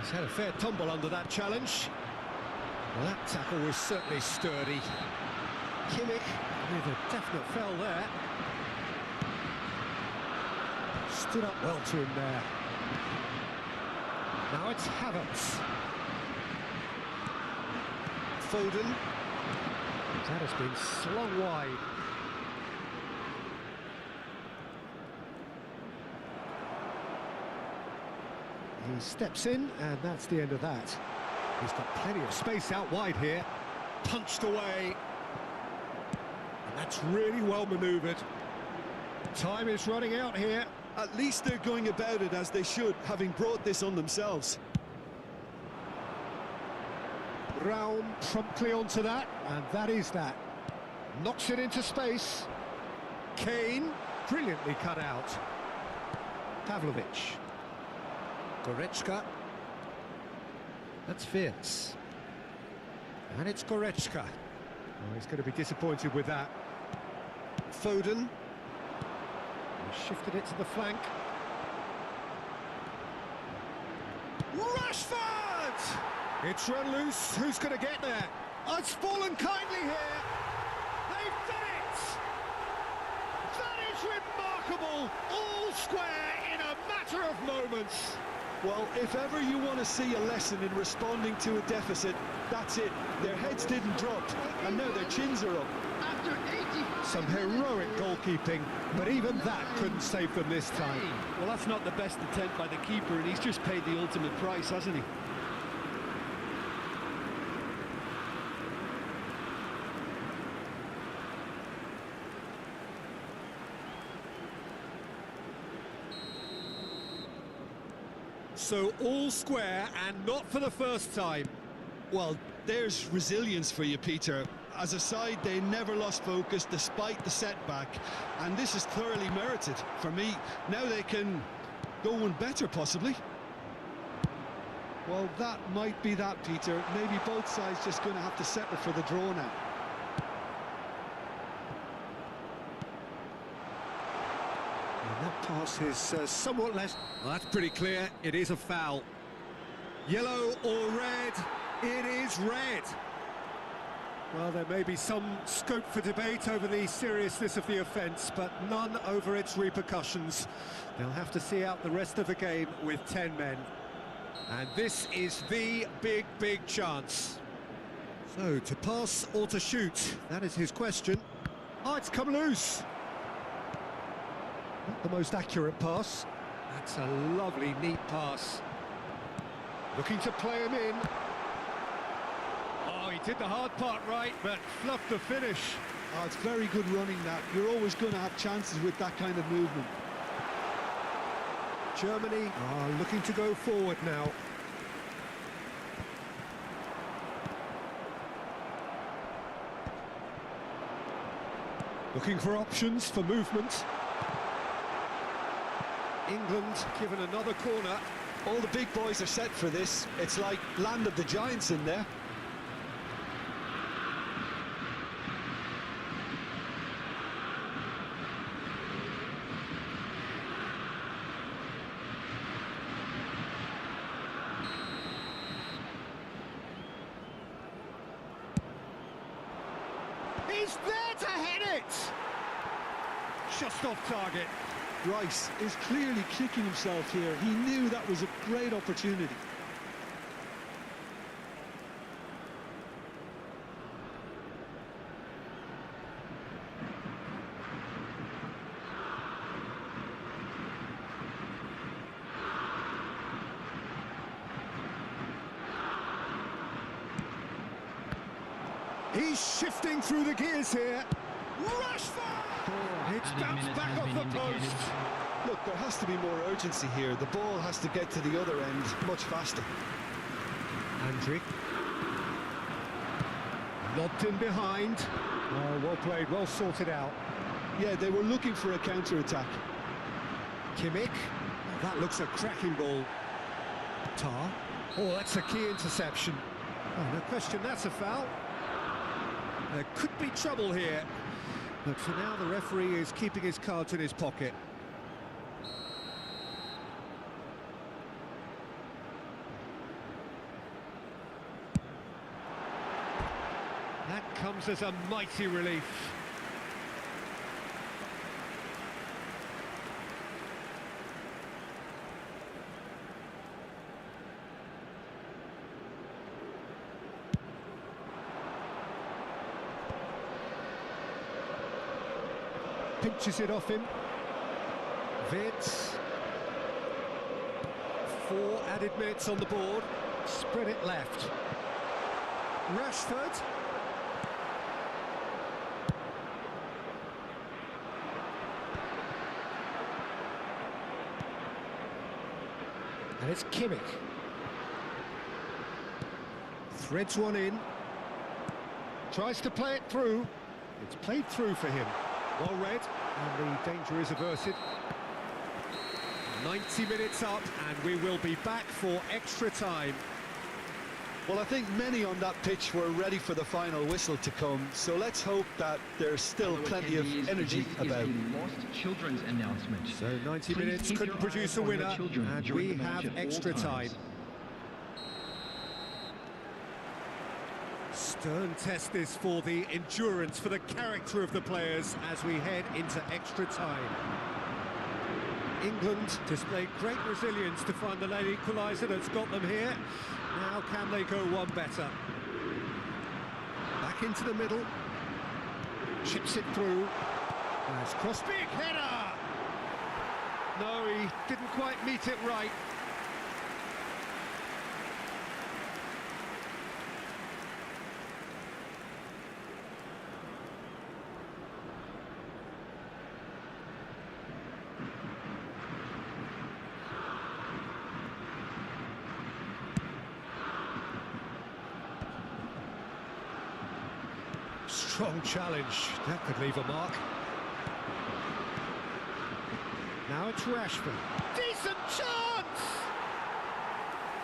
He's had a fair tumble under that challenge. Well, that tackle was certainly sturdy. Kimmich with a definite fell there. Stood up well to him there. Now it's Havertz. Foden. That has been slung wide. He steps in, and that's the end of that. He's got plenty of space out wide here. Punched away. And that's really well manoeuvred. Time is running out here. At least they're going about it as they should, having brought this on themselves. Brown promptly onto that, and that is that. Knocks it into space. Kane, brilliantly cut out. Pavlovic. Goretzka. That's Wirtz. And it's Goretzka. Oh, he's going to be disappointed with that. Foden. He shifted it to the flank. Rashford! It's run loose. Who's going to get there? Oh, it's fallen kindly here. They've done it! That is remarkable. All square in a matter of moments. Well, if ever you want to see a lesson in responding to a deficit, that's it. Their heads didn't drop, and now their chins are up. After 85 Some heroic goalkeeping, but even that couldn't save them this time. Well, that's not the best attempt by the keeper, and he's just paid the ultimate price, hasn't he? So all square, and not for the first time. Well, there's resilience for you, Peter. As a side, they never lost focus despite the setback, and this is thoroughly merited for me. Now they can go one better, possibly. Well, that might be that, Peter. Maybe both sides just going to have to settle for the draw now. And that pass is somewhat less... Well, that's pretty clear. It is a foul. Yellow or red? It is red. Well, there may be some scope for debate over the seriousness of the offence, but none over its repercussions. They'll have to see out the rest of the game with 10 men. And this is the big chance. So, to pass or to shoot? That is his question. Oh, it's come loose. Not the most accurate pass. That's a lovely, neat pass. Looking to play him in. Oh, he did the hard part right, but fluffed the finish. Oh, it's very good running, that. You're always going to have chances with that kind of movement. Germany are looking to go forward now. Looking for options for movement. England given another corner. All the big boys are set for this. It's like land of the giants in there. He's there to hit it! Just off target. Rice is clearly kicking himself here. He knew that was a great opportunity. He's shifting through the gears here. Rashford! It's bounced back off the post. Look, there has to be more urgency here. The ball has to get to the other end much faster. Andriy. Lobbed in behind. Oh, well played, well sorted out. Yeah, they were looking for a counter-attack. Kimmich. That looks a cracking ball. Tar. Oh, that's a key interception. Oh, no question, that's a foul. There could be trouble here. But for now, the referee is keeping his cards in his pocket. That comes as a mighty relief. Pinches it off him. Vitz. 4 added minutes on the board. Spread it left. Rashford. And it's Kimmich. Threads one in. Tries to play it through. It's played through for him. Well read, and the danger is averted. 90 minutes up, and we will be back for extra time. Well, I think many on that pitch were ready for the final whistle to come, so let's hope that there's still plenty of energy about. Lost children's announcement. So 90 Please minutes keep couldn't your produce eye a on your winner, children and during we the match have at all extra time. times. Stern test this for the endurance, for the character of the players as we head into extra time. England displayed great resilience to find the late equaliser that's got them here. Now can they go one better? Back into the middle. Chips it through. Nice cross, big header! No, he didn't quite meet it right. Strong challenge, that could leave a mark. Now it's Rashford. Decent chance!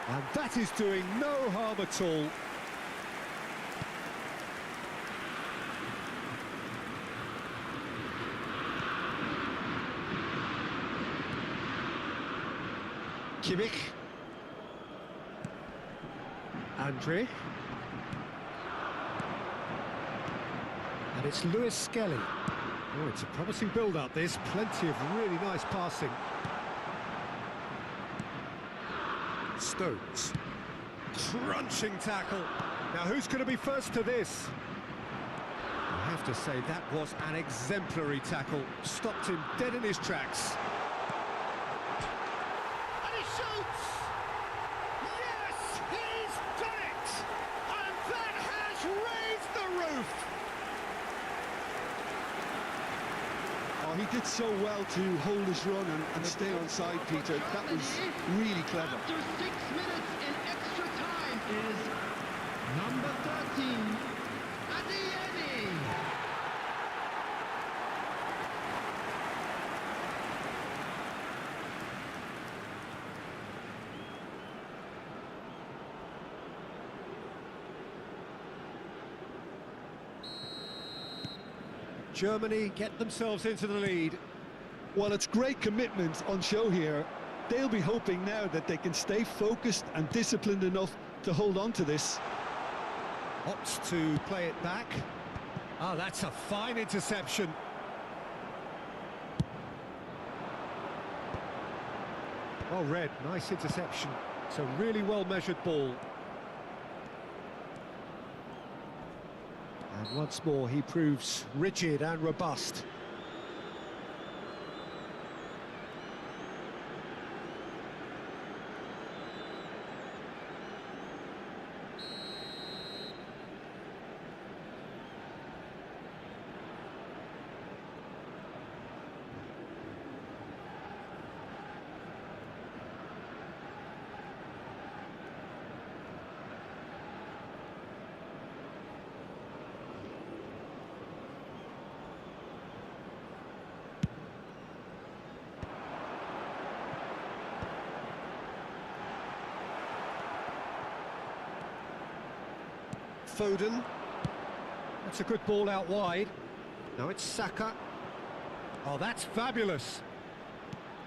And that is doing no harm at all. Kimmich. Andriy. And it's Lewis Skelly. Oh, it's a promising build-up, this. Plenty of really nice passing. Stones. Crunching tackle. Now, who's going to be first to this? I have to say, that was an exemplary tackle. Stopped him dead in his tracks. And he shoots! Yes, he's done it! And that has raised the roof! Oh, he did so well to hold his run and stay on side, Peter. That was really clever. After 6 minutes in extra time is number 13, Adeyemi. Germany get themselves into the lead. Well, it's great commitment on show here. They'll be hoping now that they can stay focused and disciplined enough to hold on to this. Opts to play it back. Oh, that's a fine interception. Well read, nice interception. It's a really well-measured ball. And once more, he proves rigid and robust. Foden. That's a good ball out wide. Now it's Saka. Oh, that's fabulous.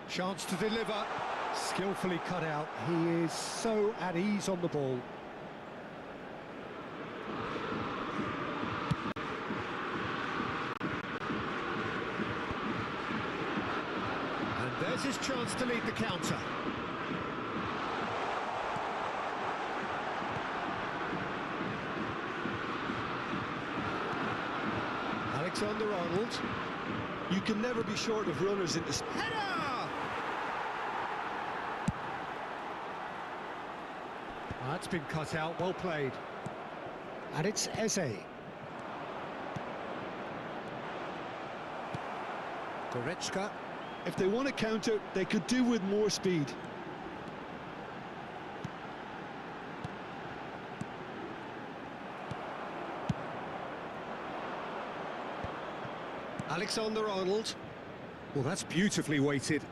Chance to deliver. Skillfully cut out. He is so at ease on the ball. And there's his chance to lead the counter. Alexander-Arnold. You can never be short of runners in this. Header! That's been cut out, well played. And it's Eze. Goretzka. If they want to counter, they could do with more speed. Alexander-Arnold. Well, that's beautifully weighted.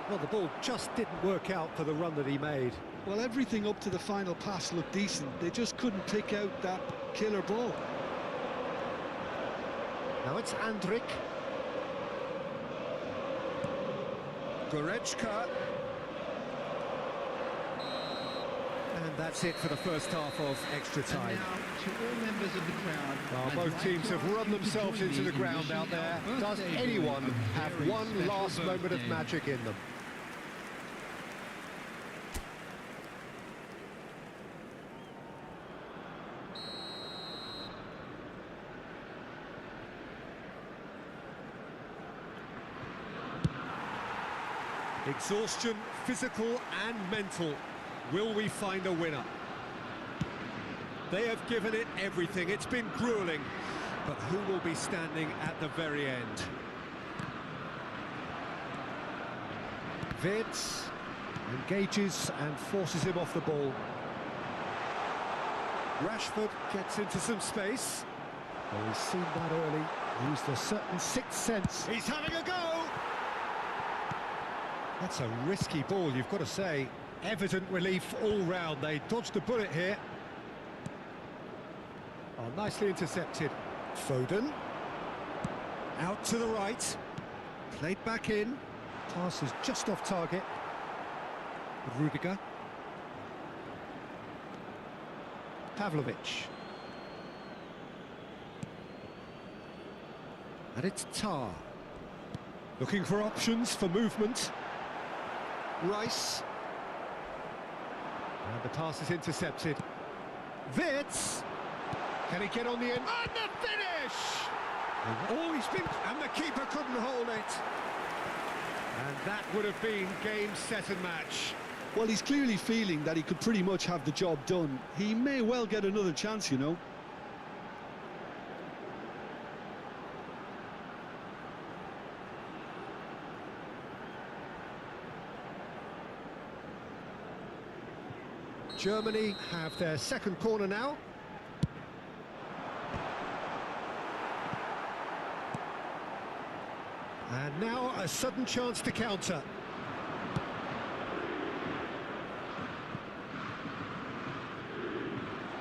Well, the ball just didn't work out for the run that he made. Well, everything up to the final pass looked decent. They just couldn't pick out that killer ball. Now it's Andrik. Goretzka. And that's it for the first half of extra time. And now, to all members of the crowd... Well, both teams have run themselves into the ground out there. Does anyone have one last moment of magic in them? Exhaustion, physical and mental. Will we find a winner? They have given it everything. It's been grueling. But who will be standing at the very end? Wirtz engages and forces him off the ball. Rashford gets into some space. Well, he's seen that early. Used a certain sixth sense. He's having a go! That's a risky ball, you've got to say. Evident relief all round. They dodged a bullet here. Oh, nicely intercepted. Foden. Out to the right. Played back in. Pass is just off target. Rudiger. Pavlovic. And it's Tar. Looking for options for movement. Rice. And the pass is intercepted. Wirtz. Can he get on the end? And the finish! Oh, he's been... And the keeper couldn't hold it. And that would have been game, set and match. Well, he's clearly feeling that he could pretty much have the job done. He may well get another chance, you know. Germany have their second corner now. And now a sudden chance to counter.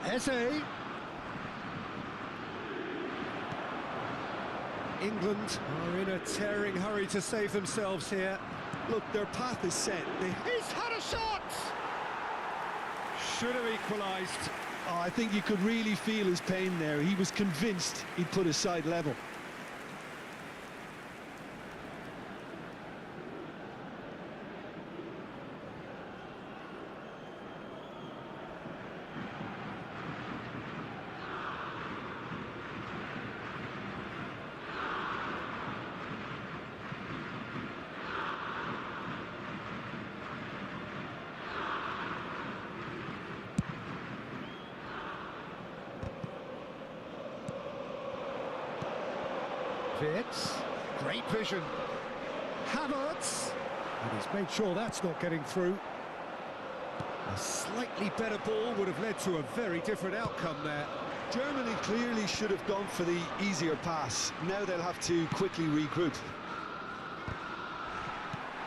Eze. England are in a tearing hurry to save themselves here. Look, their path is set. He's had a shot! Should have equalised. Oh, I think you could really feel his pain there. He was convinced he'd put his side level. Wirtz, great vision. Havertz, and he's made sure that's not getting through. A slightly better ball would have led to a very different outcome there. Germany clearly should have gone for the easier pass. Now they'll have to quickly regroup.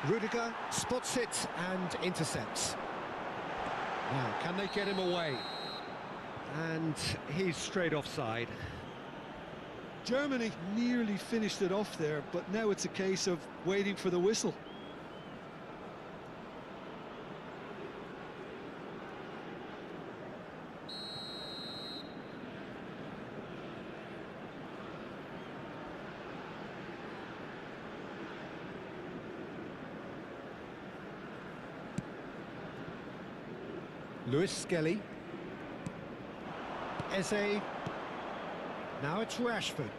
Rudiger spots it and intercepts. Now, can they get him away? And he's straight offside. Germany nearly finished it off there, but now it's a case of waiting for the whistle. Lewis Skelly. Eze. Now it's Rashford.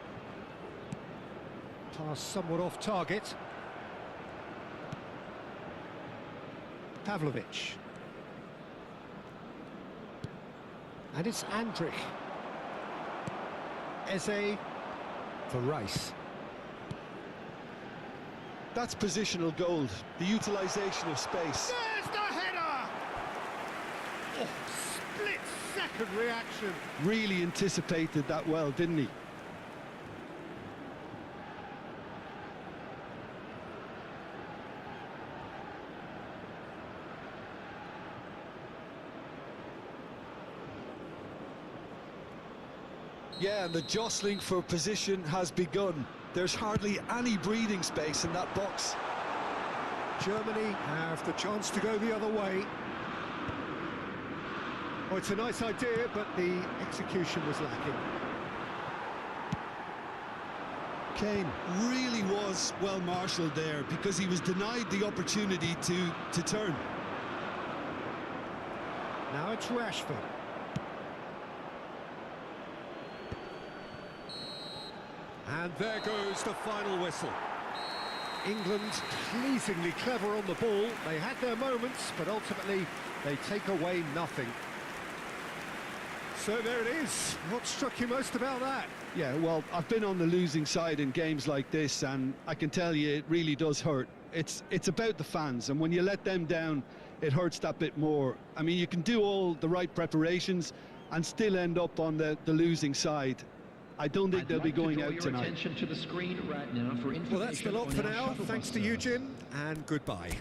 Pass somewhat off target. Pavlovic. And it's Andrich. Eze for Rice. That's positional gold, the utilisation of space. There's the header! Oh, split-second reaction. Really anticipated that well, didn't he? Yeah, and the jostling for position has begun. There's hardly any breathing space in that box. Germany have the chance to go the other way. Oh, it's a nice idea, but the execution was lacking. Kane really was well marshalled there because he was denied the opportunity to turn. Now it's Rashford. And there goes the final whistle. England pleasingly clever on the ball. They had their moments, but ultimately they take away nothing. So there it is. What struck you most about that? Yeah, well, I've been on the losing side in games like this, and I can tell you it really does hurt. It's about the fans, and when you let them down, it hurts that bit more. I mean, you can do all the right preparations and still end up on the losing side. I don't think they'll be going out tonight. Attention to the screen right now for information. Well, that's the lot for now. Thanks to you, Jim, and goodbye.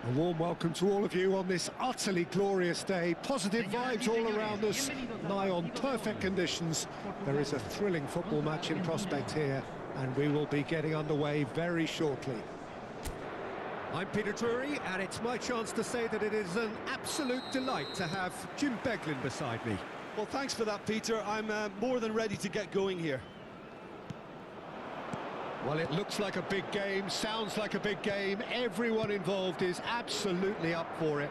A warm welcome to all of you on this utterly glorious day. Positive vibes all around us, nigh on perfect conditions. There is a thrilling football match in prospect here, and we will be getting underway very shortly. I'm Peter Drury, and it's my chance to say that it is an absolute delight to have Jim Beglin beside me. Well, thanks for that, Peter. I'm more than ready to get going here. Well, it looks like a big game, sounds like a big game. Everyone involved is absolutely up for it.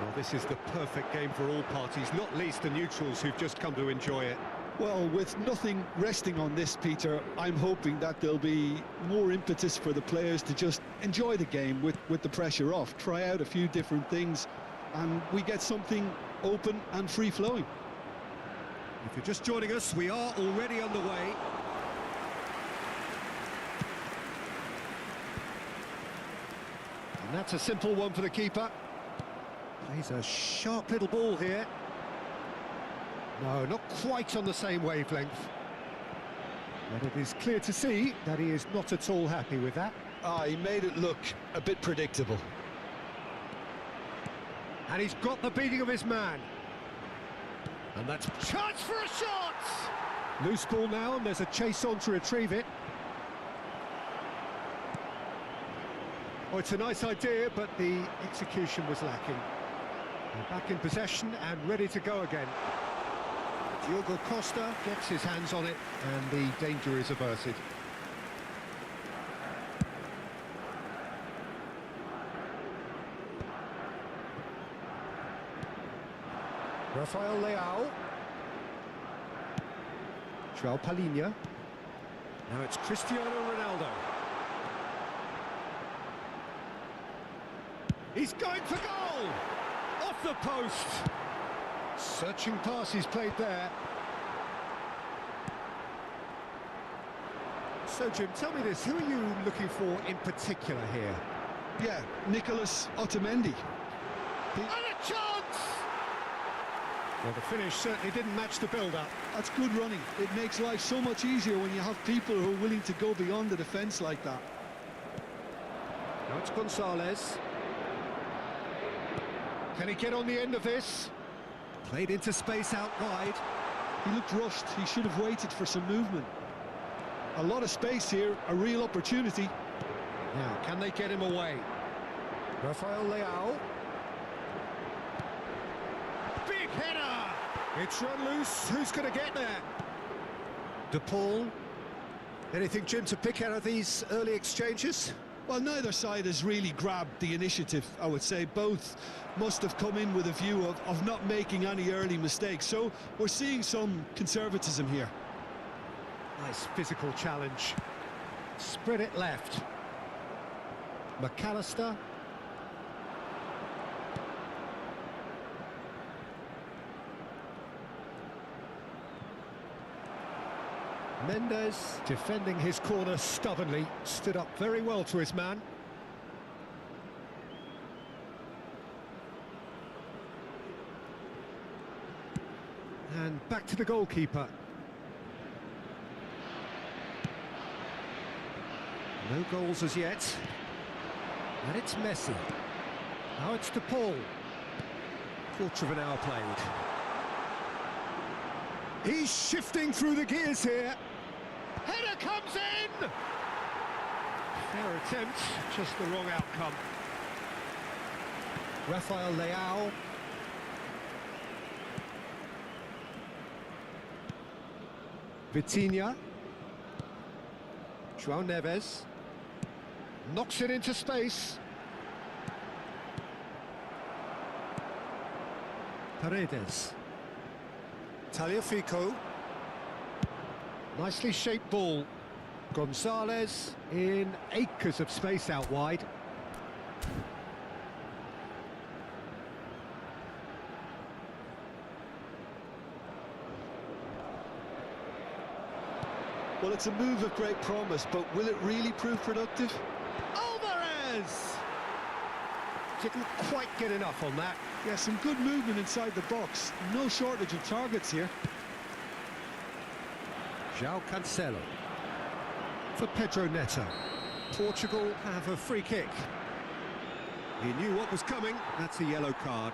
Well, this is the perfect game for all parties, not least the neutrals who've just come to enjoy it. Well, with nothing resting on this, Peter, I'm hoping that there'll be more impetus for the players to just enjoy the game with the pressure off, try out a few different things, and we get something open and free-flowing. If you're just joining us, we are already underway. And that's a simple one for the keeper. Plays a sharp little ball here. No, not quite on the same wavelength. But it is clear to see that he is not at all happy with that. He made it look a bit predictable. And he's got the beating of his man. And that's chance for a shot! Loose ball now, and there's a chase on to retrieve it. Oh, it's a nice idea, but the execution was lacking. They're back in possession and ready to go again. Diogo Costa gets his hands on it, and the danger is averted. Rafael Leao. João Palhinha. Now it's Cristiano Ronaldo. He's going for goal! Off the post! Searching pass he's played there. So, Jim, tell me this, who are you looking for in particular here? Yeah, Nicolas Otamendi. And a chance! Well, the finish certainly didn't match the build-up. That's good running. It makes life so much easier when you have people who are willing to go beyond the defence like that. Now it's Gonzalez. Can he get on the end of this? Played into space out wide. He looked rushed. He should have waited for some movement. A lot of space here, a real opportunity. Now, can they get him away? Rafael Leao. Big header! It's run loose. Who's going to get there? De Paul. Anything, Jim, to pick out of these early exchanges? Well, neither side has really grabbed the initiative, I would say. Both must have come in with a view of not making any early mistakes. So we're seeing some conservatism here. Nice physical challenge. Spread it left. McAllister. Mendes, defending his corner stubbornly, stood up very well to his man. And back to the goalkeeper. No goals as yet. And it's Messi. Now it's De Paul. Quarter of an hour played. He's shifting through the gears here. Header comes in! Fair attempt, just the wrong outcome. Rafael Leao. Vitinha. João Neves. Knocks it into space. Paredes. Tagliafico. Nicely shaped ball. Gonzalez in acres of space out wide. Well, it's a move of great promise, but will it really prove productive? Alvarez! Didn't quite get enough on that. Yeah, some good movement inside the box. No shortage of targets here. João Cancelo for Pedro Neto. Portugal have a free kick. He knew what was coming. That's a yellow card.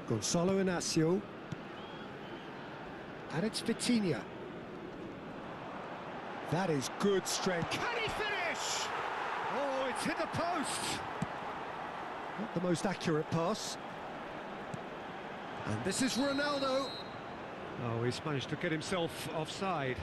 Gonzalo Inacio. And it's Vitinha. That is good strength. Can he finish? Oh, it's hit the post. Not the most accurate pass. And this is Ronaldo. Oh, he's managed to get himself offside.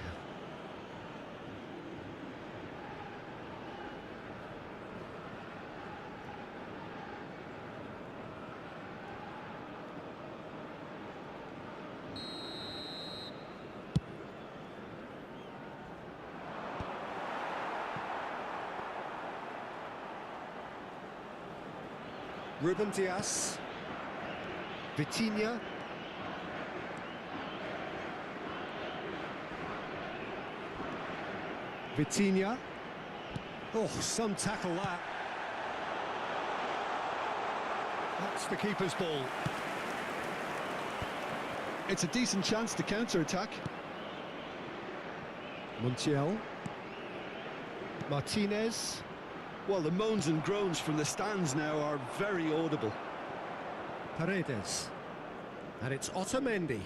Ruben Dias. Vitinha. Vitinha. Oh, some tackle that. That's the keeper's ball. It's a decent chance to counter-attack. Montiel. Martinez. Well, the moans and groans from the stands now are very audible. Paredes. And it's Otamendi.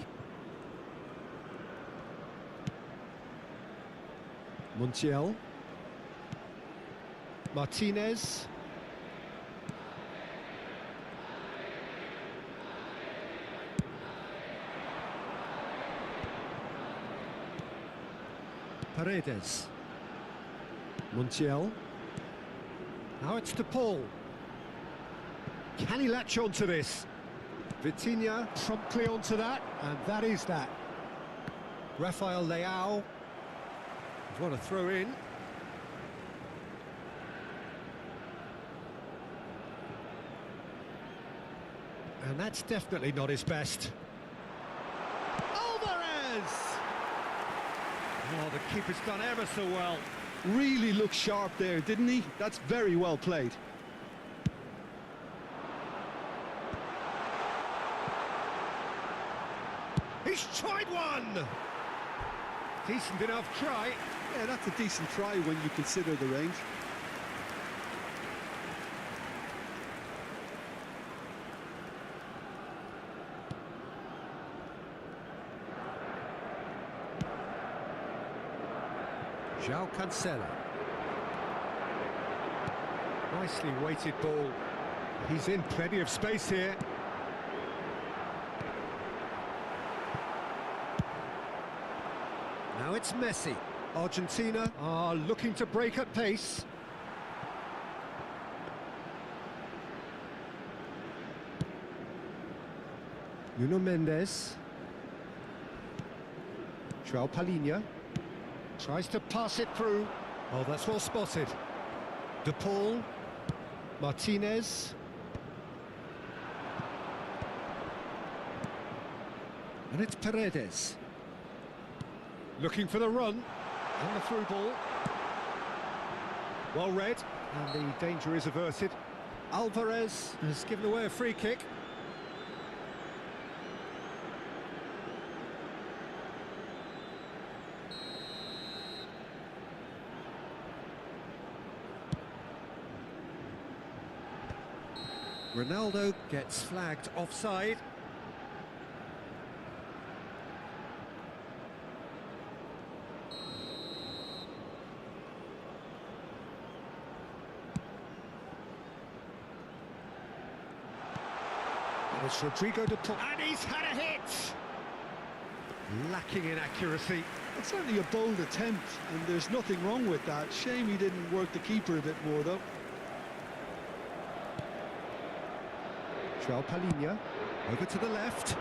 Montiel. Martinez. Paredes. Montiel. Now it's to Paul. Can he latch onto this? Vitinha promptly onto that, and that is that. Rafael Leao. What a throw in. And that's definitely not his best. Alvarez! Oh, the keeper's done ever so well. Really looked sharp there, didn't he? That's very well played. He's tried one! Decent enough try. Yeah, that's a decent try when you consider the range. João Cancelo. Nicely weighted ball. He's in plenty of space here. Now it's Messi. Argentina are looking to break at pace. Nuno Mendes. João Palhinha. Tries to pass it through. Oh, that's well spotted. De Paul. Martinez. And it's Paredes. Looking for the run. And the through ball. Well read. And the danger is averted. Alvarez has given away a free kick. Ronaldo gets flagged offside. And it's Rodrigo de Paul. And he's had a hit! Lacking in accuracy. It's certainly a bold attempt, and there's nothing wrong with that. Shame he didn't work the keeper a bit more, though. João Palhinha, over to the left.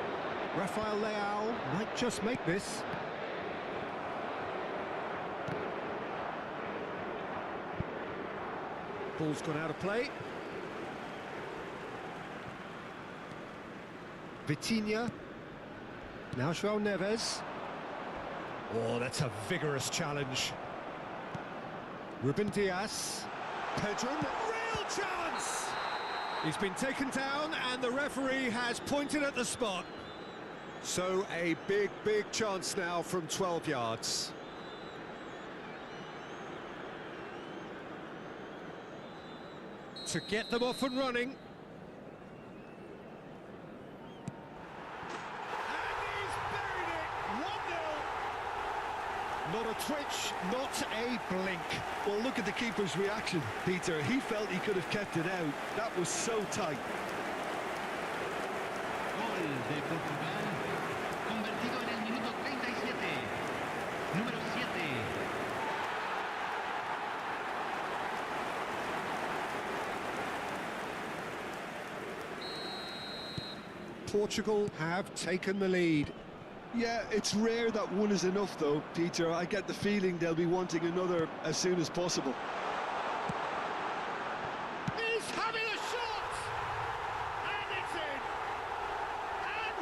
Rafael Leao might just make this. Ball's gone out of play. Vitinha. Now João Neves. Oh, that's a vigorous challenge. Ruben Dias. Pedro, real chance! He's been taken down and the referee has pointed at the spot. So a big, big chance now from 12 yards. To get them off and running. And he's buried it! 1-0. Not a twitch, not a blink. Well, look at the keeper's reaction, Peter. He felt he could have kept it out. That was so tight. Gol de Portugal, convertido en el minuto 37. Número 7. Portugal have taken the lead. Yeah, it's rare that one is enough, though, Peter. I get the feeling they'll be wanting another as soon as possible. He's having a shot!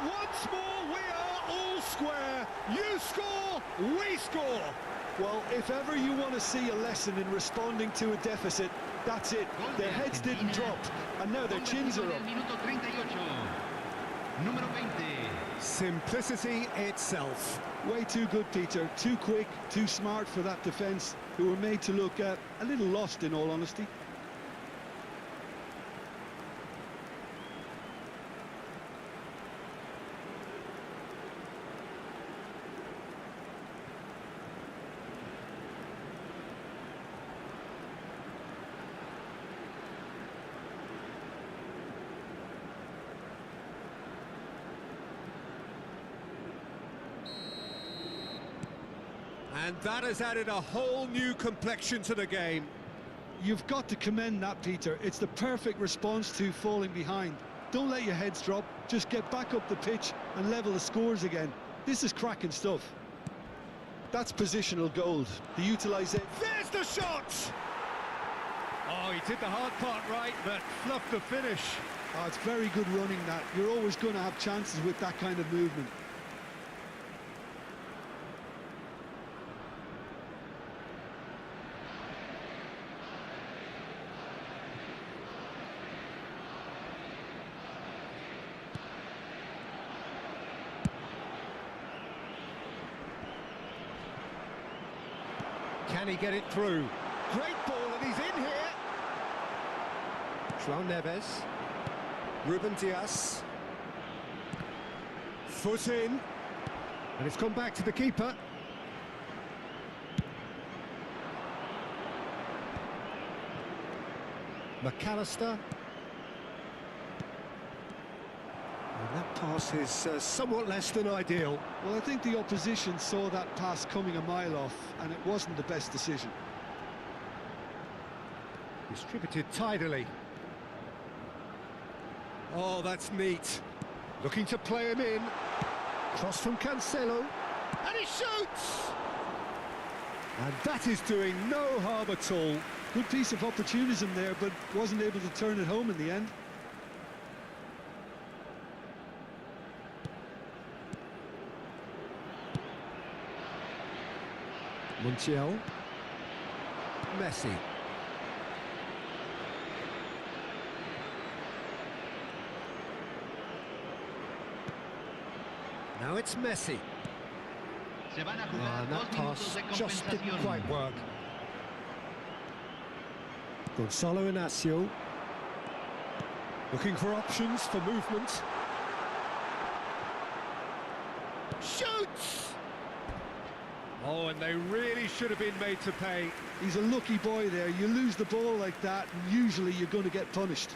once more we are all square. You score, we score. Well, if ever you want to see a lesson in responding to a deficit, that's it. Their heads didn't drop, and now their chins are up. Minuto 38. Número 20. Simplicity itself. Way too good, Peter. Too quick, too smart for that defence, who were made to look a little lost, in all honesty. And that has added a whole new complexion to the game. You've got to commend that, Peter. It's the perfect response to falling behind. Don't let your heads drop. Just get back up the pitch and level the scores again. This is cracking stuff. That's positional gold. The utilisation. There's the shot! Oh, he did the hard part right, but fluffed the finish. Oh, it's very good running, that. You're always going to have chances with that kind of movement. Can he get it through? Great ball, and he's in here. João Neves. Ruben Dias. Foot in. And it's gone back to the keeper. McAllister. And that pass is somewhat less than ideal. Well, I think the opposition saw that pass coming a mile off, and it wasn't the best decision. Distributed tidily. Oh, that's neat. Looking to play him in. Cross from Cancelo. And he shoots! And that is doing no harm at all. Good piece of opportunism there, but wasn't able to turn it home in the end. Montiel. Messi. Now it's Messi. Se van a jugar And that 2 pass minutos de just didn't compensación. quite work. Gonzalo Inacio. Looking for options for movement. Shoots! Oh, and they really should have been made to pay. He's a lucky boy there. You lose the ball like that, and usually you're going to get punished.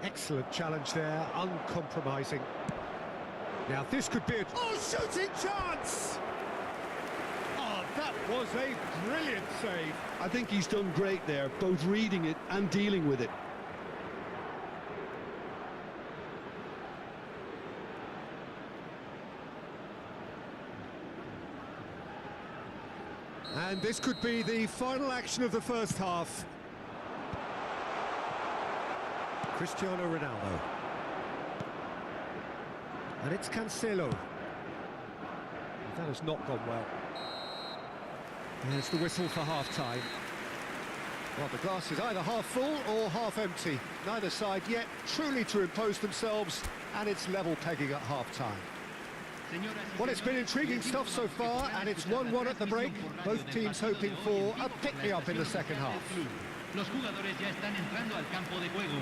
Excellent challenge there, uncompromising. Now this could be a... Oh, shooting chance! Oh, that was a brilliant save. I think he's done great there, both reading it and dealing with it. And this could be the final action of the first half. Cristiano Ronaldo. And it's Cancelo. That has not gone well. There's the whistle for half-time. Well, the glass is either half full or half empty. Neither side yet truly to impose themselves, and it's level pegging at half-time. Well, it's been intriguing stuff so far, and it's 1-1 at the break. Both teams hoping for a pick-me-up in the second half. Los jugadores ya están entrando al campo de juego.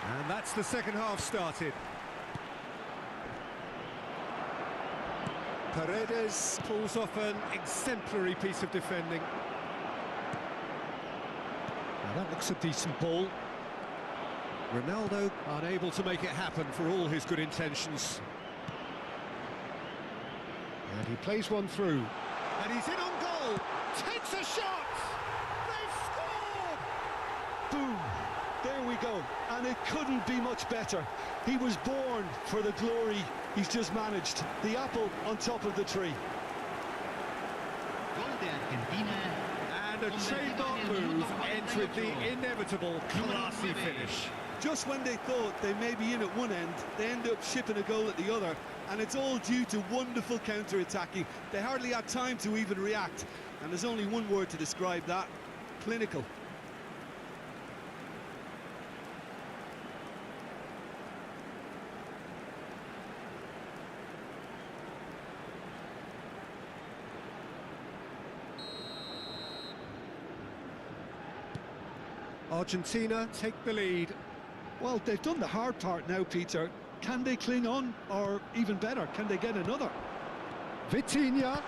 And that's the second half started. Paredes pulls off an exemplary piece of defending. Now that looks a decent ball. Ronaldo unable to make it happen for all his good intentions. And he plays one through. And he's in on goal. Takes a shot. They've scored! Boom! There we go. And it couldn't be much better. He was born for the glory he's just managed. The apple on top of the tree. Gol de Argentina. And a trademark move entered the inevitable classy finish. Just when they thought they may be in at one end, they end up shipping a goal at the other, and it's all due to wonderful counter-attacking. They hardly had time to even react, and there's only one word to describe that: clinical. Argentina take the lead. Well, they've done the hard part now, Peter. Can they cling on? Or even better, can they get another? Vitinha.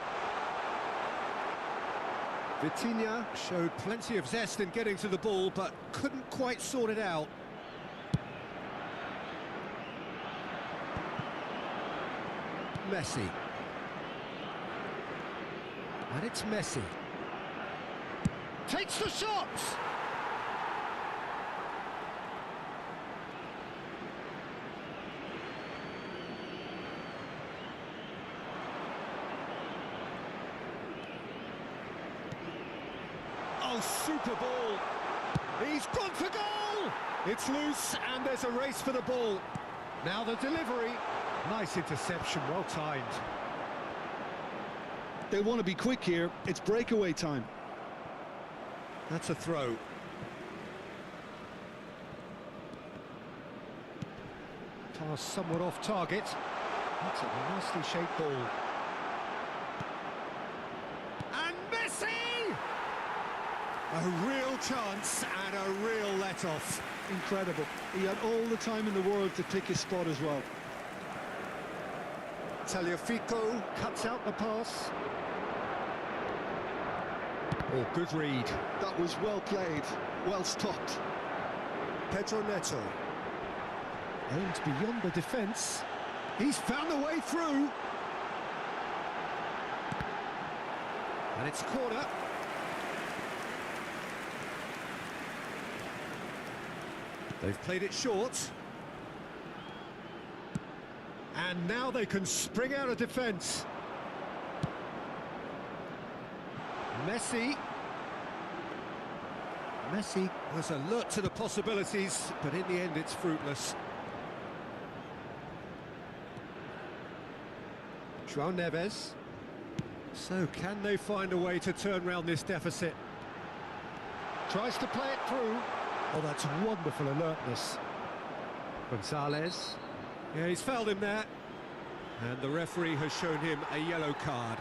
Vitinha showed plenty of zest in getting to the ball, but couldn't quite sort it out. Messi. And it's Messi. Takes the shot! Oh, super ball. He's gone for goal! It's loose and there's a race for the ball. Now the delivery. Nice interception, well timed. They want to be quick here. It's breakaway time. That's a throw. Pass somewhat off target. That's a nicely shaped ball. And Messi! A real chance and a real let-off. Incredible. He had all the time in the world to pick his spot as well. Tagliafico cuts out the pass. Oh, good read. That was well played, well stopped. Pedro Neto. Aimed beyond the defence. He's found a way through. And it's corner. They've played it short. And now they can spring out of defence. Messi. Messi was alert to the possibilities, but in the end it's fruitless. João Neves. So can they find a way to turn round this deficit? Tries to play it through. Oh, that's wonderful alertness. Gonzalez. Yeah, he's fouled him there. And the referee has shown him a yellow card.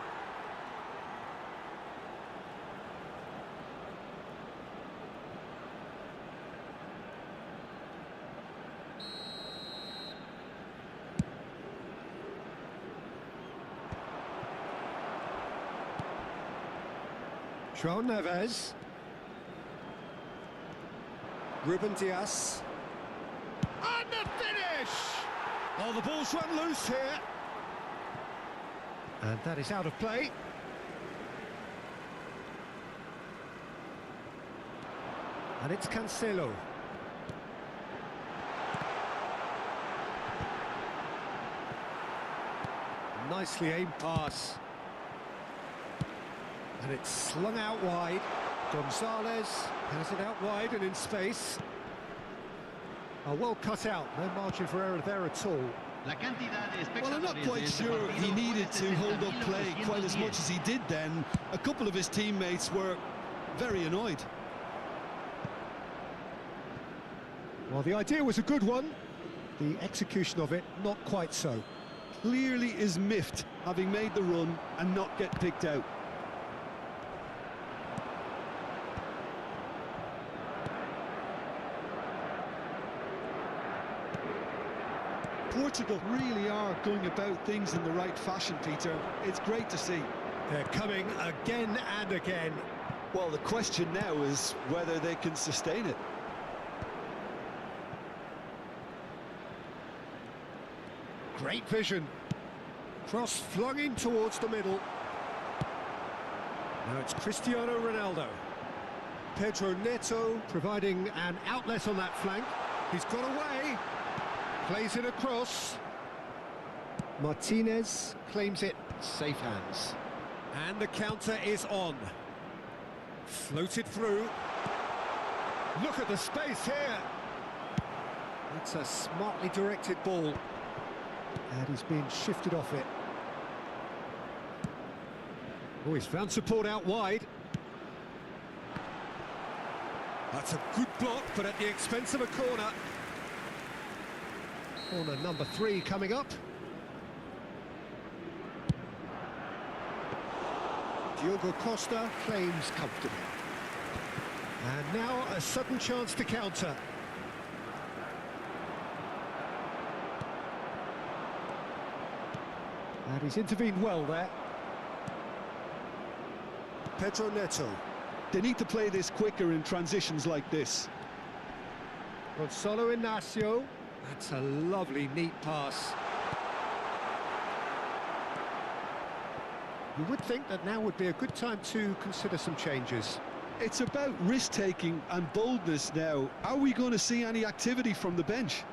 João Neves. Ruben Dias. And the finish! Oh, the ball's run loose here. And that is out of play. And it's Cancelo. Nicely aimed pass. And it's slung out wide. Gonzalez has it out wide and in space. Oh, well cut out, no margin for error there at all. Well, I'm not quite sure he needed to hold up play quite as much as he did then. A couple of his teammates were very annoyed. Well, the idea was a good one. The execution of it, not quite so. Clearly is miffed, having made the run and not get picked out. Portugal really are going about things in the right fashion, Peter. It's great to see. They're coming again and again. Well, the question now is whether they can sustain it. Great vision. Cross flung in towards the middle. Now it's Cristiano Ronaldo. Pedro Neto providing an outlet on that flank. He's got away. Plays it across. Martinez claims it. Safe hands. And the counter is on. Floated through. Look at the space here. That's a smartly directed ball. And he's being shifted off it. Oh, he's found support out wide. That's a good block, but at the expense of a corner. Corner number 3 coming up. Diogo Costa claims comfortably. And now a sudden chance to counter. And he's intervened well there. Pedro Neto. They need to play this quicker in transitions like this. Gonzalo Inacio. That's a lovely, neat pass. You would think that now would be a good time to consider some changes. It's about risk-taking and boldness now. Are we going to see any activity from the bench?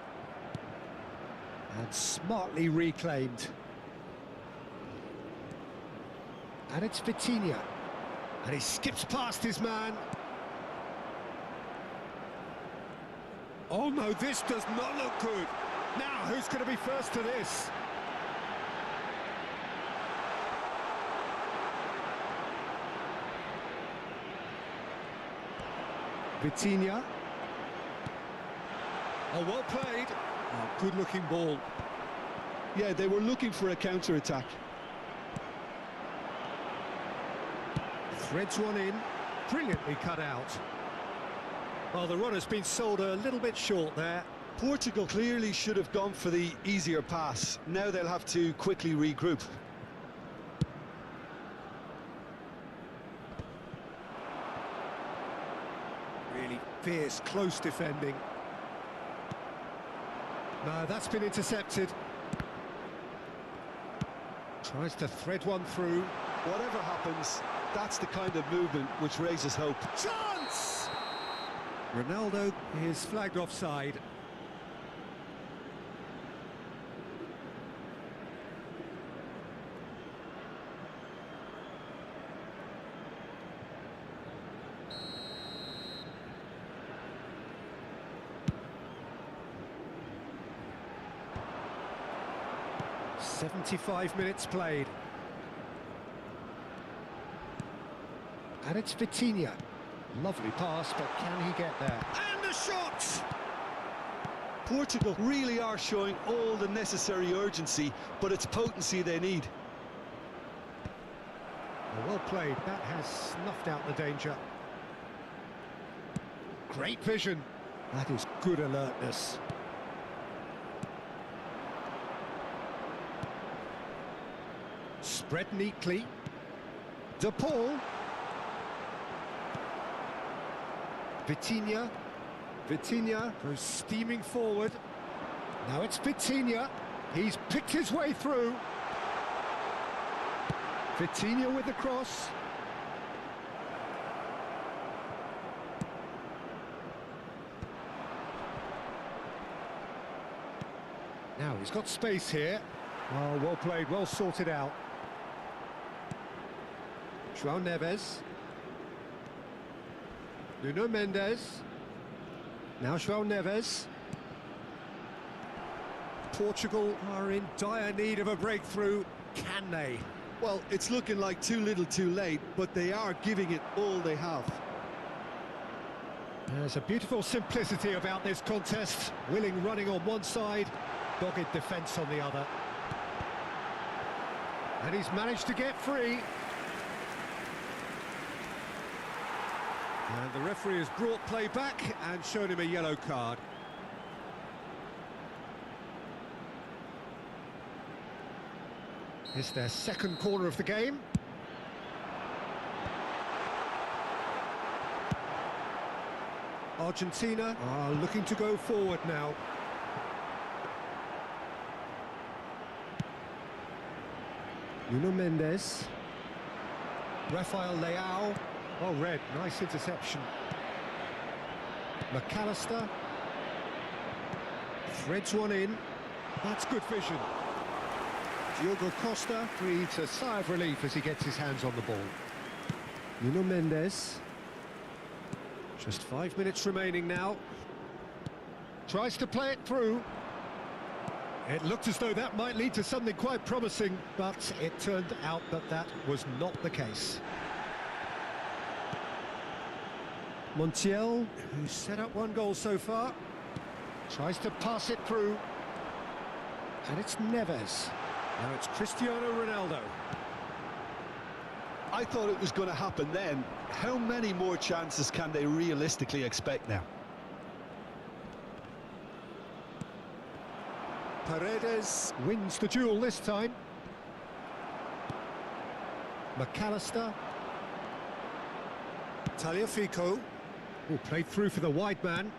And smartly reclaimed. And it's Vitinha. And he skips past his man. Oh no, this does not look good. Now, who's going to be first to this? Vitinha. Oh, well played. Oh, good-looking ball. Yeah, they were looking for a counter-attack. Threads one in, brilliantly cut out. Well, the run has been sold a little bit short there. Portugal clearly should have gone for the easier pass. Now they'll have to quickly regroup. Really fierce, close defending. No, that's been intercepted. Tries to thread one through. Whatever happens, that's the kind of movement which raises hope. Chance! Ronaldo is flagged offside. "75 minutes played. And it's Vitinha. Lovely pass, but can he get there? And the shot! Portugal really are showing all the necessary urgency, but it's potency they need. Well played. That has snuffed out the danger. Great vision. That is good alertness. Spread neatly. De Paul. Vitinha. Vitinha goes steaming forward. Now it's Vitinha. He's picked his way through. Vitinha with the cross. Now he's got space here. Oh, well played, well sorted out. João Neves. Nuno Mendes. Now João Neves. Portugal are in dire need of a breakthrough. Can they? Well, it's looking like too little too late, but they are giving it all they have. There's a beautiful simplicity about this contest. Willing running on one side, dogged defence on the other. And he's managed to get free. And the referee has brought play back and shown him a yellow card. It's their second corner of the game. Argentina are looking to go forward now. Nuno Mendes. Rafael Leao. Oh, red, nice interception. McAllister. Threads one in. That's good vision. Diogo Costa breathes a sigh of relief as he gets his hands on the ball. Nuno Mendes. Just 5 minutes remaining now. Tries to play it through. It looked as though that might lead to something quite promising, but it turned out that that was not the case. Montiel, who's set up one goal so far, tries to pass it through. And it's Neves. Now it's Cristiano Ronaldo. I thought it was going to happen then. How many more chances can they realistically expect now? Paredes wins the duel this time. McAllister. Tagliafico, who played through for the wide man.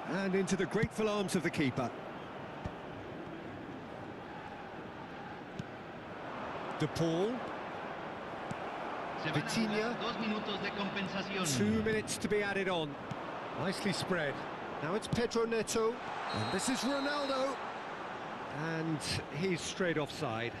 And into the grateful arms of the keeper. De Paul. Vitinha. 2 minutes to be added on. Nicely spread. Now it's Pedro Neto. And this is Ronaldo. And he's straight offside.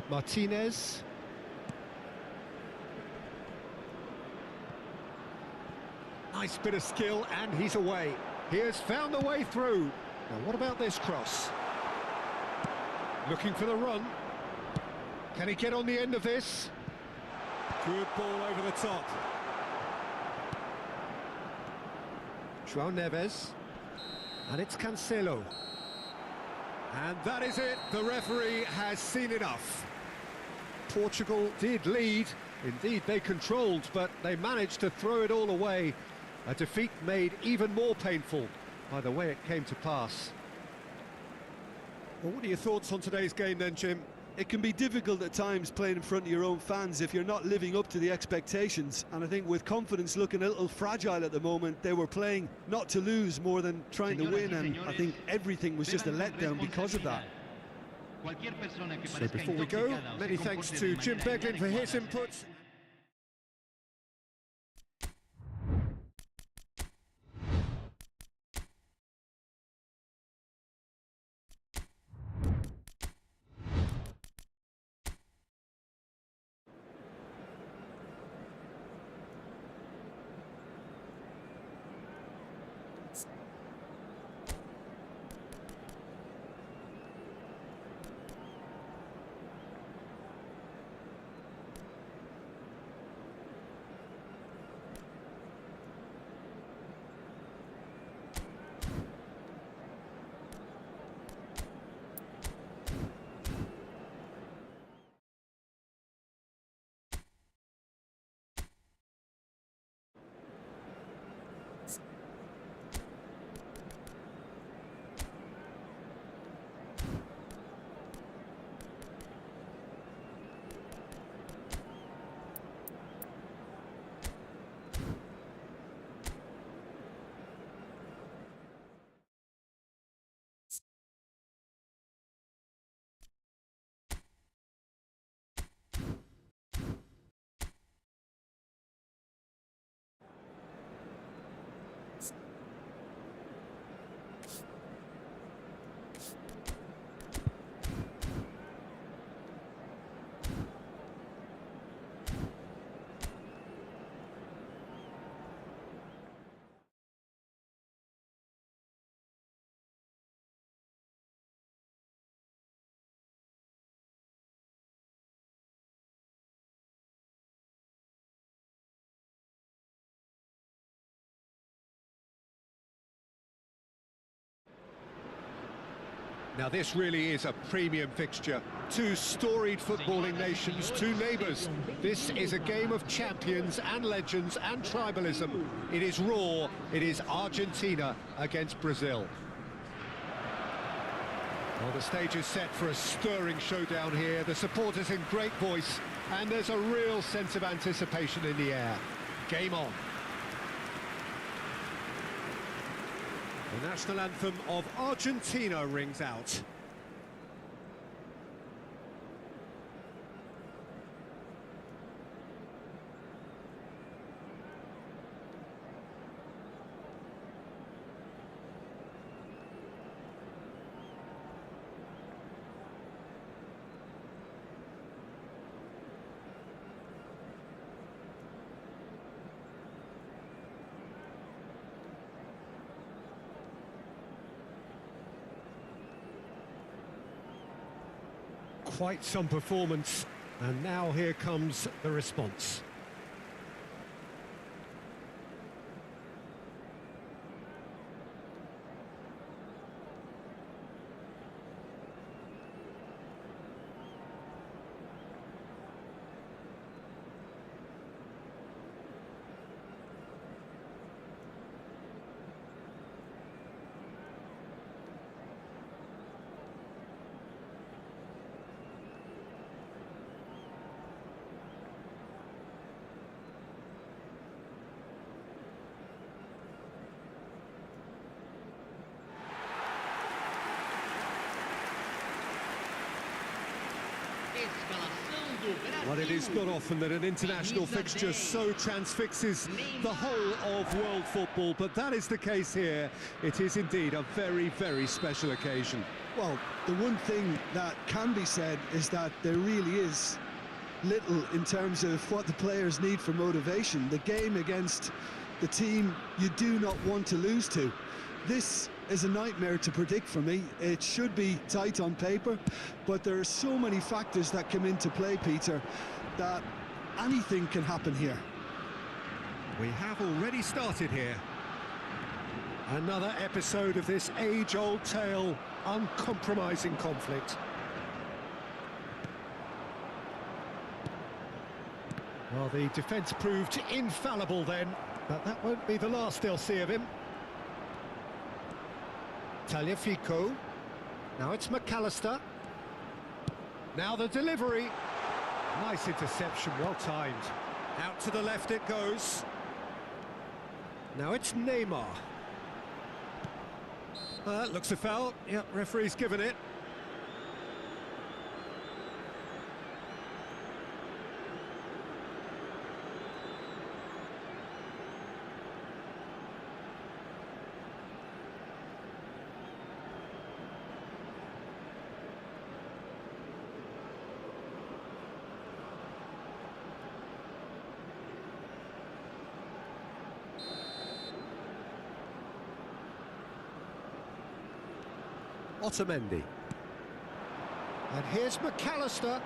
Martinez. Nice bit of skill, and he's away. He has found the way through. Now, what about this cross? Looking for the run. Can he get on the end of this? Good ball over the top. João Neves. And it's Cancelo. And that is it. The referee has seen enough. Portugal did lead. Indeed, they controlled, but they managed to throw it all away. A defeat made even more painful by the way it came to pass. Well, what are your thoughts on today's game then, Jim? It can be difficult at times playing in front of your own fans if you're not living up to the expectations, and I think with confidence looking a little fragile at the moment, they were playing not to lose more than trying to win, and I think everything was just a letdown because of that. So before we go, many thanks to Jim Beglin for his input. Now this really is a premium fixture. Two storied footballing nations, two neighbours. This is a game of champions and legends and tribalism. It is raw. It is Argentina against Brazil. Well, the stage is set for a stirring showdown here. The supporters in great voice, and there's a real sense of anticipation in the air. Game on. The national anthem of Argentina rings out. Quite some performance, and now here comes the response. Well, it is not often that an international fixture so transfixes the whole of world football, but that is the case here. It is indeed a very, very special occasion. Well, the one thing that can be said is that there really is little in terms of what the players need for motivation. The game against the team you do not want to lose to. This is a nightmare to predict for me. It should be tight on paper, but there are so many factors that come into play, Peter, that anything can happen here. We have already started here. Another episode of this age-old tale, uncompromising conflict. Well, the defence proved infallible then, but that won't be the last they'll see of him. Tagliafico. Now it's McAllister. Now the delivery. Nice interception, well timed. Out to the left it goes. Now it's Neymar. Looks a foul. Yep, referee's given it. Otamendi. And here's McAllister.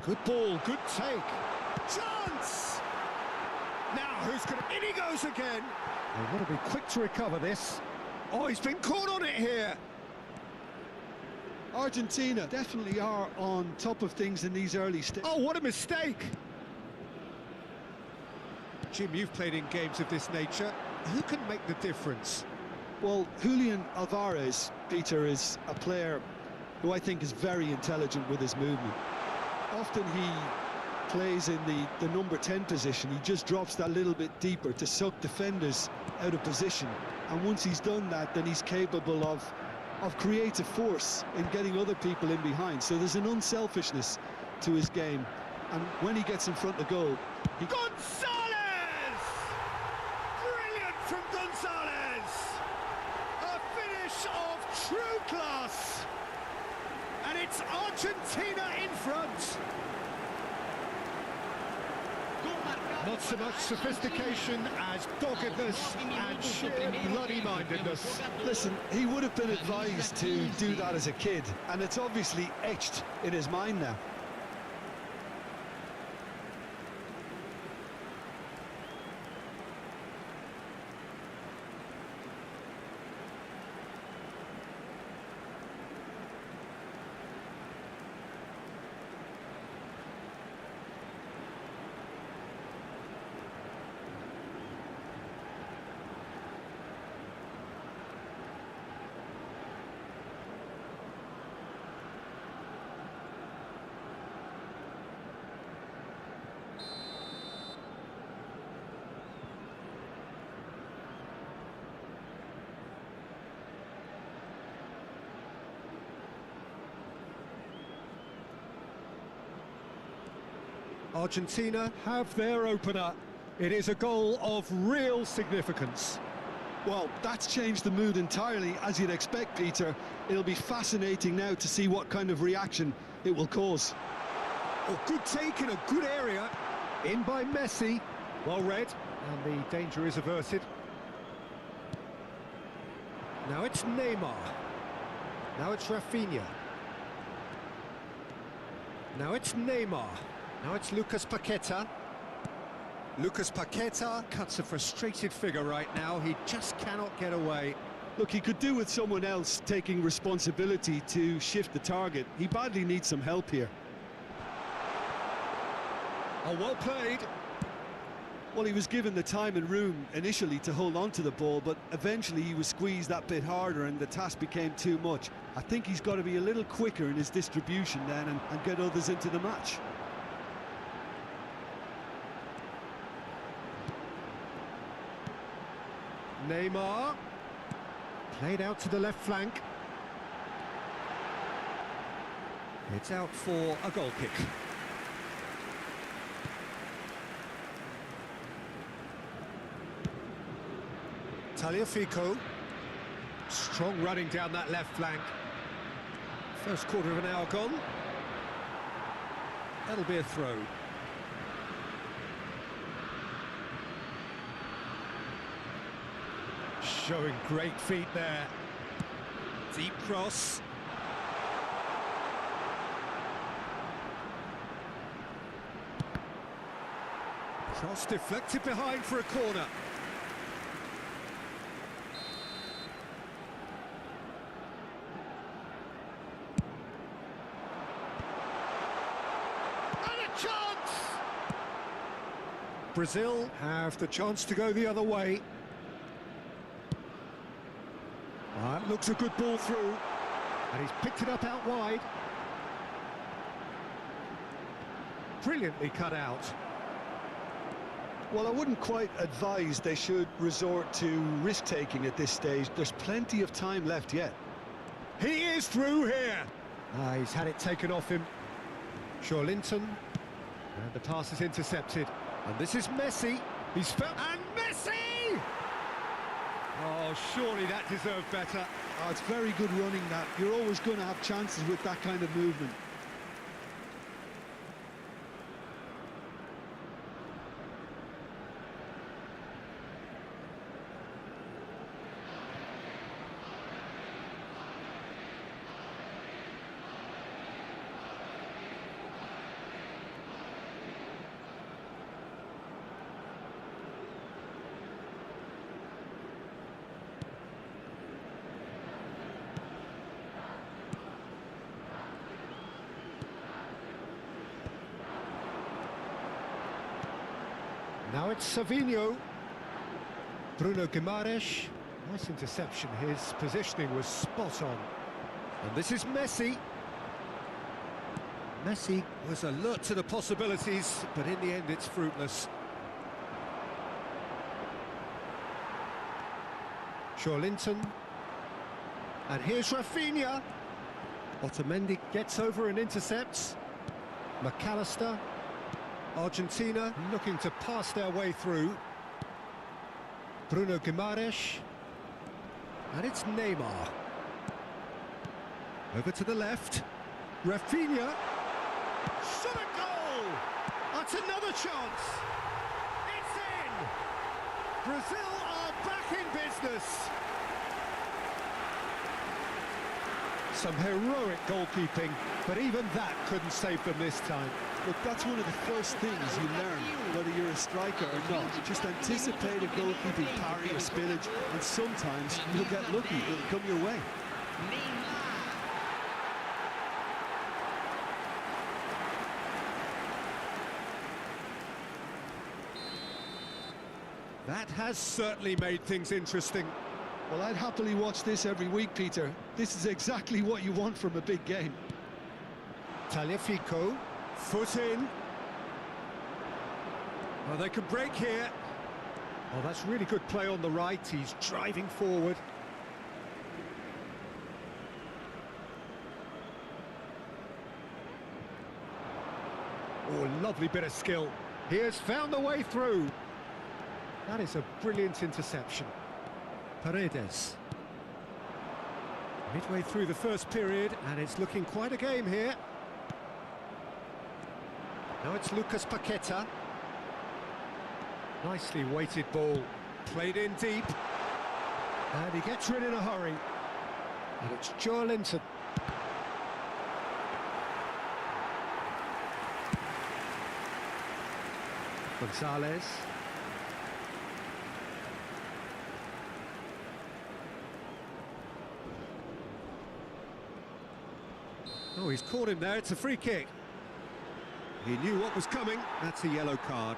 Good ball, good take. Chance! Now who's going to... In he goes again! They've got to be quick to recover this. Oh, he's been caught on it here. Argentina definitely are on top of things in these early stages. Oh, what a mistake! Jim, you've played in games of this nature. Who can make the difference? Well, Julian Alvarez, Peter, is a player who I think is very intelligent with his movement. Often he plays in the number 10 position. He just drops that little bit deeper to suck defenders out of position. And once he's done that, then he's capable of creative force in getting other people in behind. So there's an unselfishness to his game. And when he gets in front of goal, he... Gonzalez! Brilliant from Gonzalez! A finish of true class! And it's Argentina in front. Not so much sophistication as doggedness and sheer bloody-mindedness. Listen, he would have been advised to do that as a kid, and it's obviously etched in his mind now. Argentina have their opener. It is a goal of real significance. Well, that's changed the mood entirely, as you'd expect, Peter. It'll be fascinating now to see what kind of reaction it will cause. Oh, good take in a good area. In by Messi. Well read, and the danger is averted. Now it's Neymar. Now it's Rafinha. Now it's Neymar. Now it's Lucas Paqueta. Lucas Paqueta cuts a frustrated figure right now. He just cannot get away. Look, he could do with someone else taking responsibility to shift the target. He badly needs some help here. Oh, well played. Well, he was given the time and room initially to hold on to the ball, but eventually he was squeezed that bit harder and the task became too much. I think he's got to be a little quicker in his distribution then and get others into the match. Neymar. Played out to the left flank. It's out for a goal kick. Tagliafico. Strong running down that left flank. First quarter of an hour gone. That'll be a throw. Showing great feet there. Deep cross. Cross deflected behind for a corner. Brazil have the chance to go the other way. That looks a good ball through, and he's picked it up out wide. Brilliantly cut out. Well, I wouldn't quite advise they should resort to risk-taking at this stage. There's plenty of time left yet. He is through here. He's had it taken off him. Shawlinton, and the pass is intercepted. And this is Messi. He's felt, and Messi! Oh, surely that deserved better. Oh, it's very good running, that. You're always going to have chances with that kind of movement. Now it's Savinho. Bruno Guimaraes. Nice interception. His positioning was spot on. And this is Messi. Messi was alert to the possibilities, but in the end it's fruitless. Shawlinton. And here's Rafinha. Otamendi gets over and intercepts. McAllister. Argentina looking to pass their way through. Bruno Guimaraes. And it's Neymar. Over to the left. Rafinha. Shot a goal! That's another chance. It's in! Brazil are back in business. Some heroic goalkeeping, but even that couldn't save them this time. Look, that's one of the first things you learn, whether you're a striker or not. Just anticipate a goalkeeping parry or spillage, and sometimes you'll get lucky, it'll come your way. That has certainly made things interesting. Well, I'd happily watch this every week, Peter. This is exactly what you want from a big game. Tagliafico, foot in. Oh, they can break here. Oh, that's really good play on the right. He's driving forward. Oh, lovely bit of skill. He has found the way through. That is a brilliant interception. Paredes. Midway through the first period, and it's looking quite a game here. Now it's Lucas Paqueta. Nicely weighted ball, played in deep. And he gets rid in a hurry. And it's Joelinton. Gonzalez. Oh, he's caught him there, it's a free kick. He knew what was coming, that's a yellow card.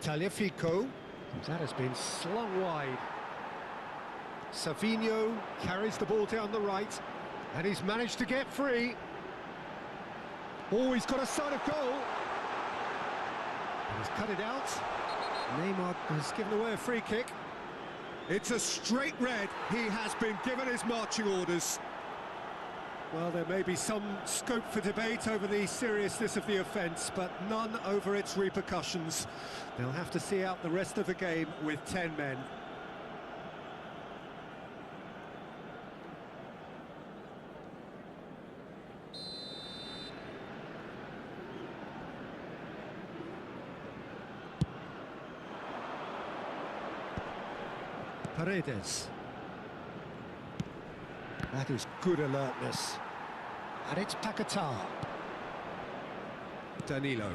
Tagliafico, that has been slung wide. Savinho carries the ball down the right, and he's managed to get free. Oh, he's got a sight of goal. And he's cut it out. Neymar has given away a free kick. It's a straight red. He has been given his marching orders. Well, there may be some scope for debate over the seriousness of the offence, but none over its repercussions. They'll have to see out the rest of the game with 10 men. Paredes. That is good alertness. And it's Paquetá. Danilo.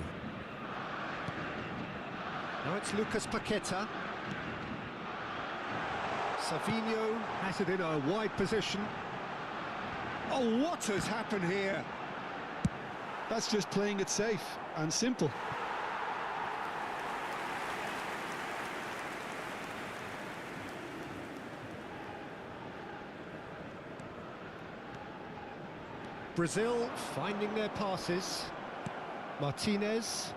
Now it's Lucas Paqueta. Savinho has it in a wide position. Oh, what has happened here? That's just playing it safe and simple. Brazil finding their passes. Martinez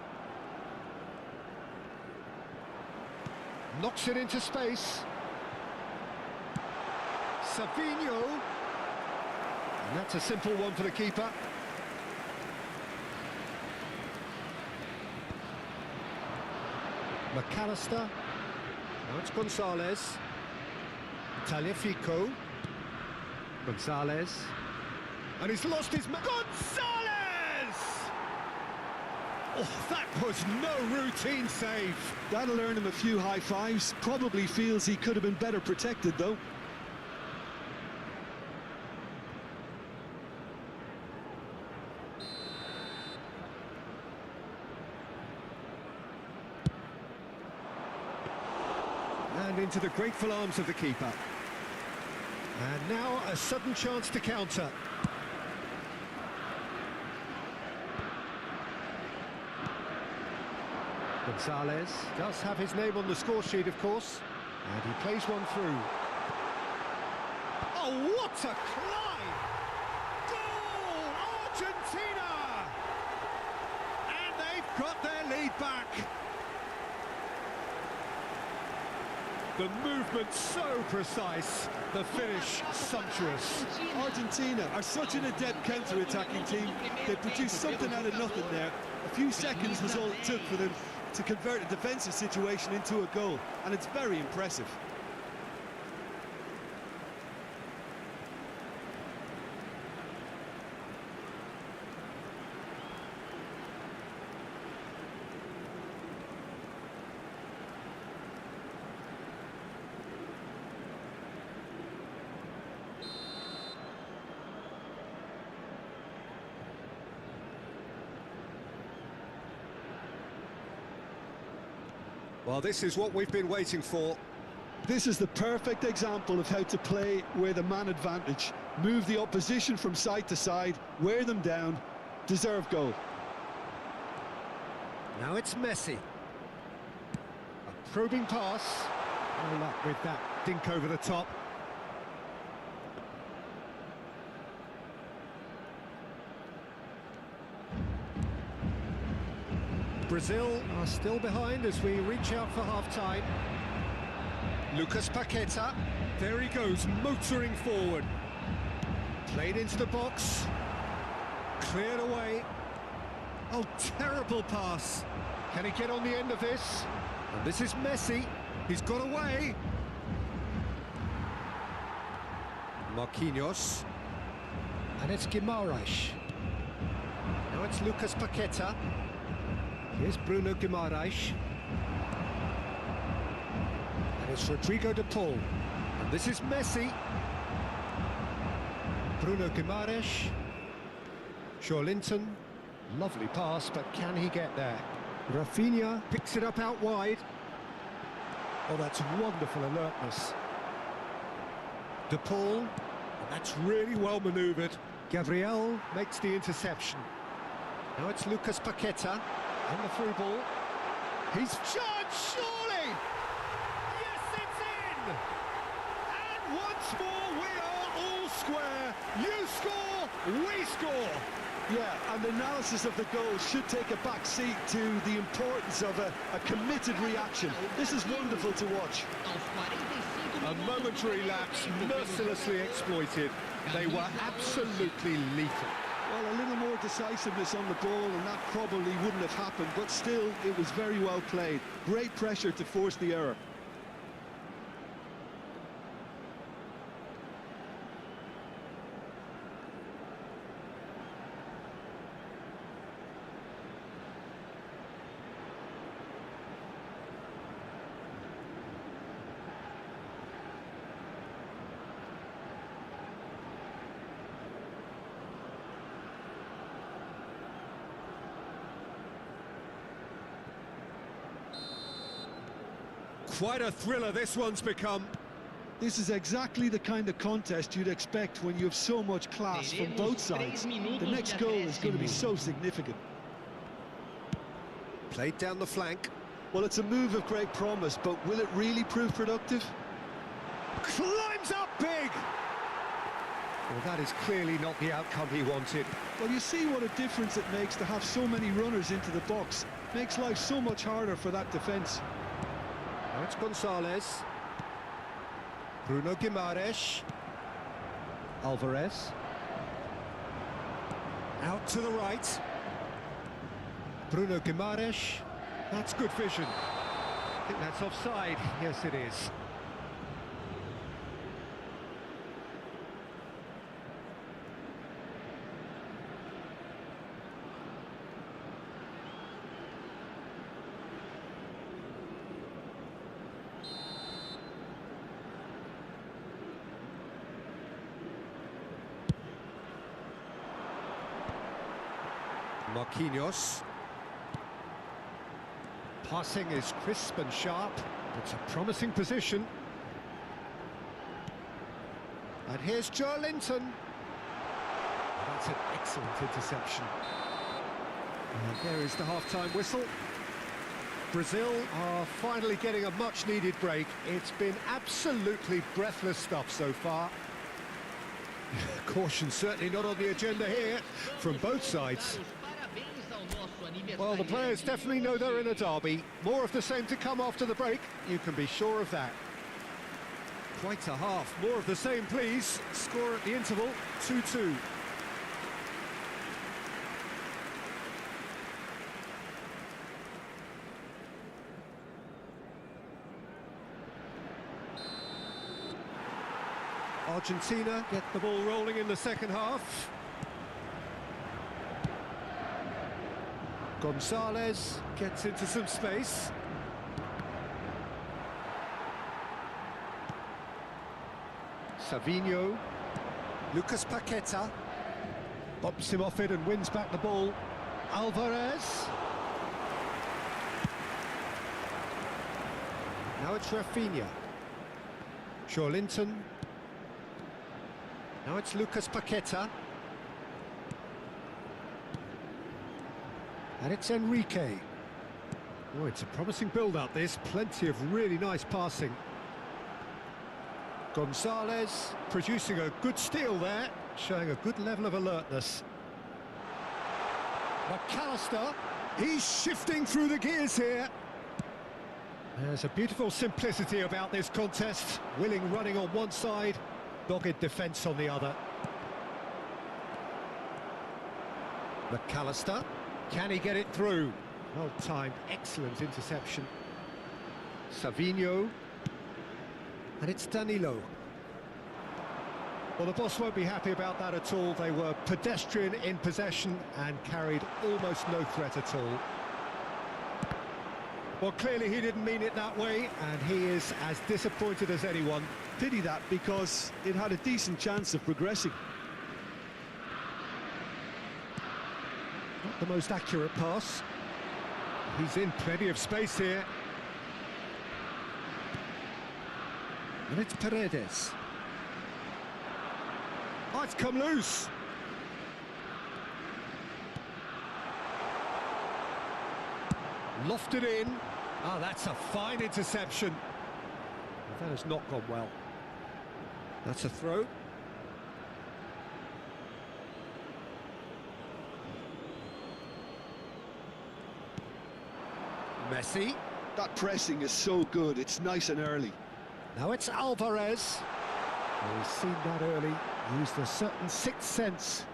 knocks it into space. Savinho, and that's a simple one for the keeper. McAllister. Now it's Gonzalez. Tagliafico. Gonzalez. And he's lost his man. Gonzalez! Oh, that was no routine save. That'll earn him a few high fives. Probably feels he could have been better protected, though. And into the grateful arms of the keeper. And now a sudden chance to counter. Gonzalez does have his name on the score sheet, of course, and he plays one through. Oh, what a climb! Goal! Argentina! And they've got their lead back. The movement so precise, the finish sumptuous. Argentina are such an adept counter-attacking team. They produced something out of nothing there. A few seconds was all it took for them to convert a defensive situation into a goal, and it's very impressive. Well, this is what we've been waiting for. This is the perfect example of how to play with a man advantage. Move the opposition from side to side, wear them down, deserve goal. Now it's Messi. A probing pass. No luck with that dink over the top. Brazil are still behind as we reach out for half-time. Lucas Paqueta, there he goes, motoring forward. Played into the box, cleared away. Oh, terrible pass. Can he get on the end of this? And this is Messi, he's got away. Marquinhos, and it's Guimaraes. Now it's Lucas Paqueta. Here's Bruno Guimaraes. And it's Rodrigo de Paul. And this is Messi. Bruno Guimaraes. Joelinton. Lovely pass, but can he get there? Rafinha picks it up out wide. Oh, that's wonderful alertness. De Paul. And that's really well manoeuvred. Gabriel makes the interception. Now it's Lucas Paqueta. And the through ball. He's charged, surely! Yes, it's in! And once more we are all square. You score, we score! Yeah, and the analysis of the goal should take a back seat to the importance of a committed reaction. This is wonderful to watch. A momentary lapse, mercilessly exploited. They were absolutely lethal. Well, a little more decisiveness on the ball and that probably wouldn't have happened, but still, it was very well played. Great pressure to force the error. Quite a thriller this one's become. This is exactly the kind of contest you'd expect when you have so much class from both sides. The next goal is going to be so significant. Played down the flank. Well, it's a move of great promise, but will it really prove productive? Climbs up big! Well, that is clearly not the outcome he wanted. Well, you see what a difference it makes to have so many runners into the box. Makes life so much harder for that defence. Now it's Gonzalez. Bruno Guimaraes. Alvarez. Out to the right. Bruno Guimaraes. That's good vision. I think that's offside. Yes, it is. Marquinhos. Passing is crisp and sharp. It's a promising position. And here's Joelinton. That's an excellent interception. And there is the half-time whistle. Brazil are finally getting a much-needed break. It's been absolutely breathless stuff so far. Caution certainly not on the agenda here from both sides. Well, the players definitely know they're in a derby. More of the same to come after the break, you can be sure of that. Quite a half. More of the same, please. Score at the interval, 2-2. Argentina get the ball rolling in the second half. Gonzalez gets into some space. Savinho. Lucas Paqueta. Bumps him off it and wins back the ball. Alvarez. Now it's Rafinha. Joelinton. Now it's Lucas Paqueta. And it's Enrique. Oh, it's a promising build-up, this. Plenty of really nice passing. Gonzalez producing a good steal there, showing a good level of alertness. McAllister, He's shifting through the gears here. There's a beautiful simplicity about this contest. Willing running on one side, dogged defence on the other. McAllister, can he get it through? Well timed, excellent interception. Savinho, and it's Danilo. Well, the boss won't be happy about that at all. They were pedestrian in possession and carried almost no threat at all. Well, clearly he didn't mean it that way, and he is as disappointed as anyone. Pity that, because it had a decent chance of progressing. Not the most accurate pass. He's in plenty of space here. And it's Paredes. Oh, it's come loose. Lofted in. Ah, that's a fine interception. That has not gone well. That's a throw. Messi. That pressing is so good, it's nice and early. Now it's Alvarez. Well, he's seen that early, used a certain sixth sense.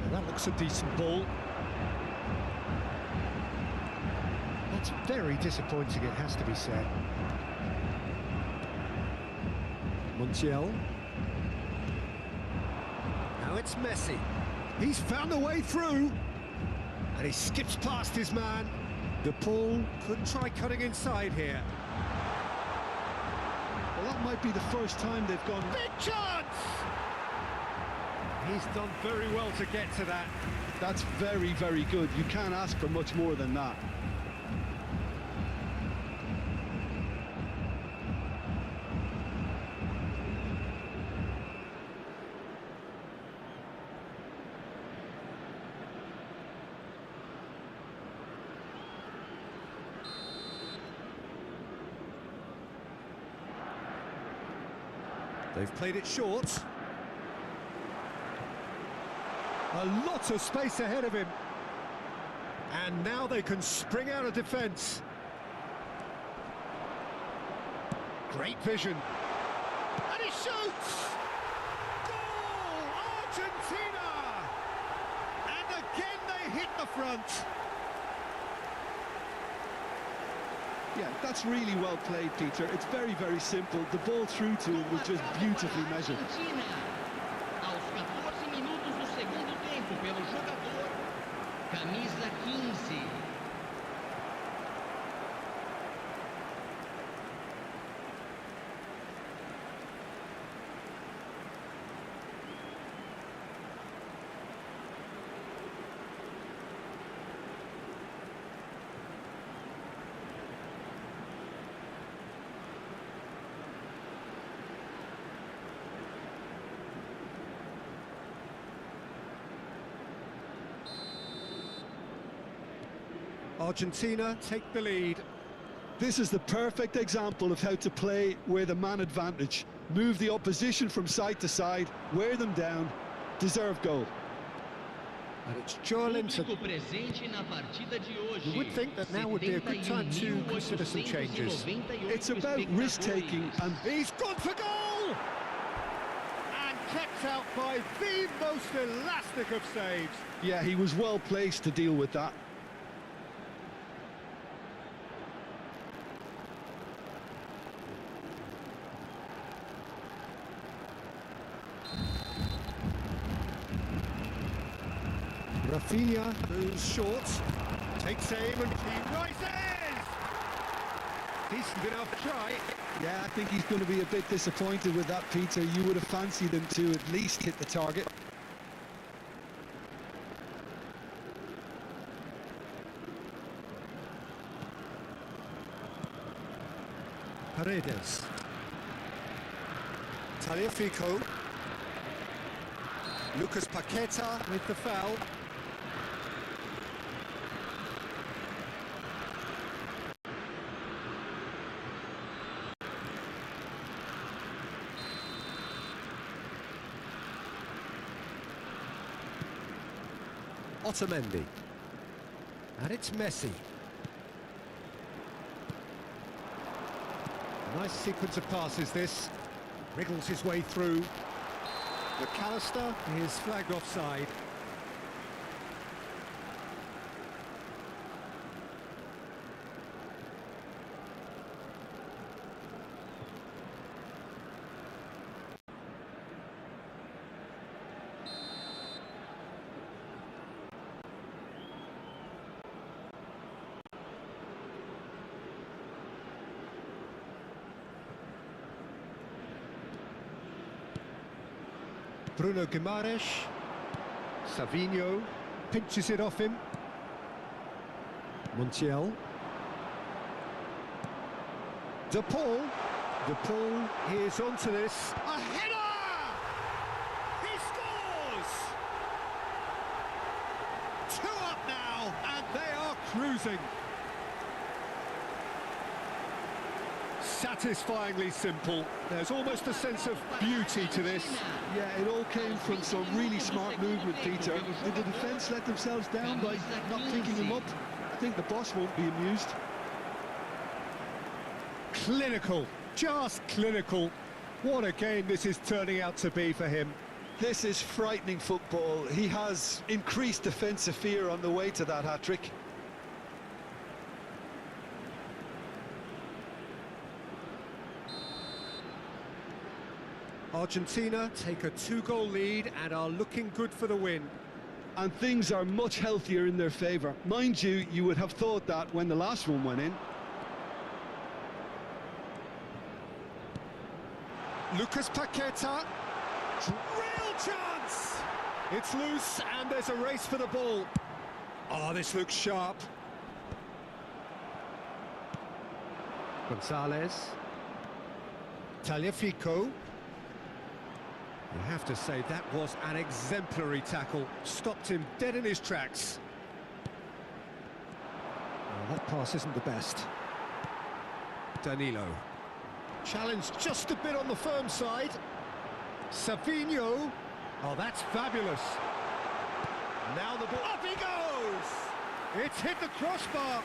Now that looks a decent ball. That's very disappointing, it has to be said. Montiel. Now it's Messi. He's found a way through. And he skips past his man. De Paul could try cutting inside here. Well, that might be the first time they've gone... Big chance! He's done very well to get to that. That's very, very good. You can't ask for much more than that. They've played it short. A lot of space ahead of him. And now they can spring out of defence. Great vision. And he shoots! Goal! Argentina! And again they hit the front. Yeah, that's really well played, Peter. It's very, very simple. The ball through to him was just beautifully measured. Aos 14 minutos do segundo tempo, pelo jogador, camisa 15. Argentina take the lead. This is the perfect example of how to play with a man advantage. Move the opposition from side to side, wear them down, deserve goal. And it's Joelinton. Público presente na partida de hoje. You would think that now would be a good time to consider some changes. It's about risk-taking, and He's gone for goal! And kept out by the most elastic of saves. yeah, he was well placed to deal with that. Rafinha moves short, takes aim and he rises! Decent enough try. Yeah, I think he's going to be a bit disappointed with that, Peter. You would have fancied him to at least hit the target. Paredes. Tagliafico. Lucas Paqueta with the foul. Otamendi. And it's Messi. Nice sequence of passes this. Wriggles his way through. McAllister is flagged offside. Bruno Guimaraes, Savinho, pinches it off him. Montiel. De Paul is onto this. A header! He scores! 2 up now, and they are cruising. Satisfyingly simple. There's almost a sense of beauty to this. Yeah, it all came from some really smart movement, Peter. Did the defence let themselves down by not picking him up? I think the boss won't be amused. Clinical, just clinical. What a game this is turning out to be for him. This is frightening football. He has increased defensive fear on the way to that hat-trick. Argentina take a 2-goal lead and are looking good for the win. And things are much healthier in their favour. Mind you, you would have thought that when the last one went in. Lucas Paqueta. Real chance! It's loose and there's a race for the ball. Oh, this looks sharp. Gonzalez. Tagliafico. You have to say that was an exemplary tackle. Stopped him dead in his tracks. Oh, that pass isn't the best. Danilo. Challenged just a bit on the firm side. Savinho. Oh, that's fabulous. Now the ball. Up he goes! It's hit the crossbar.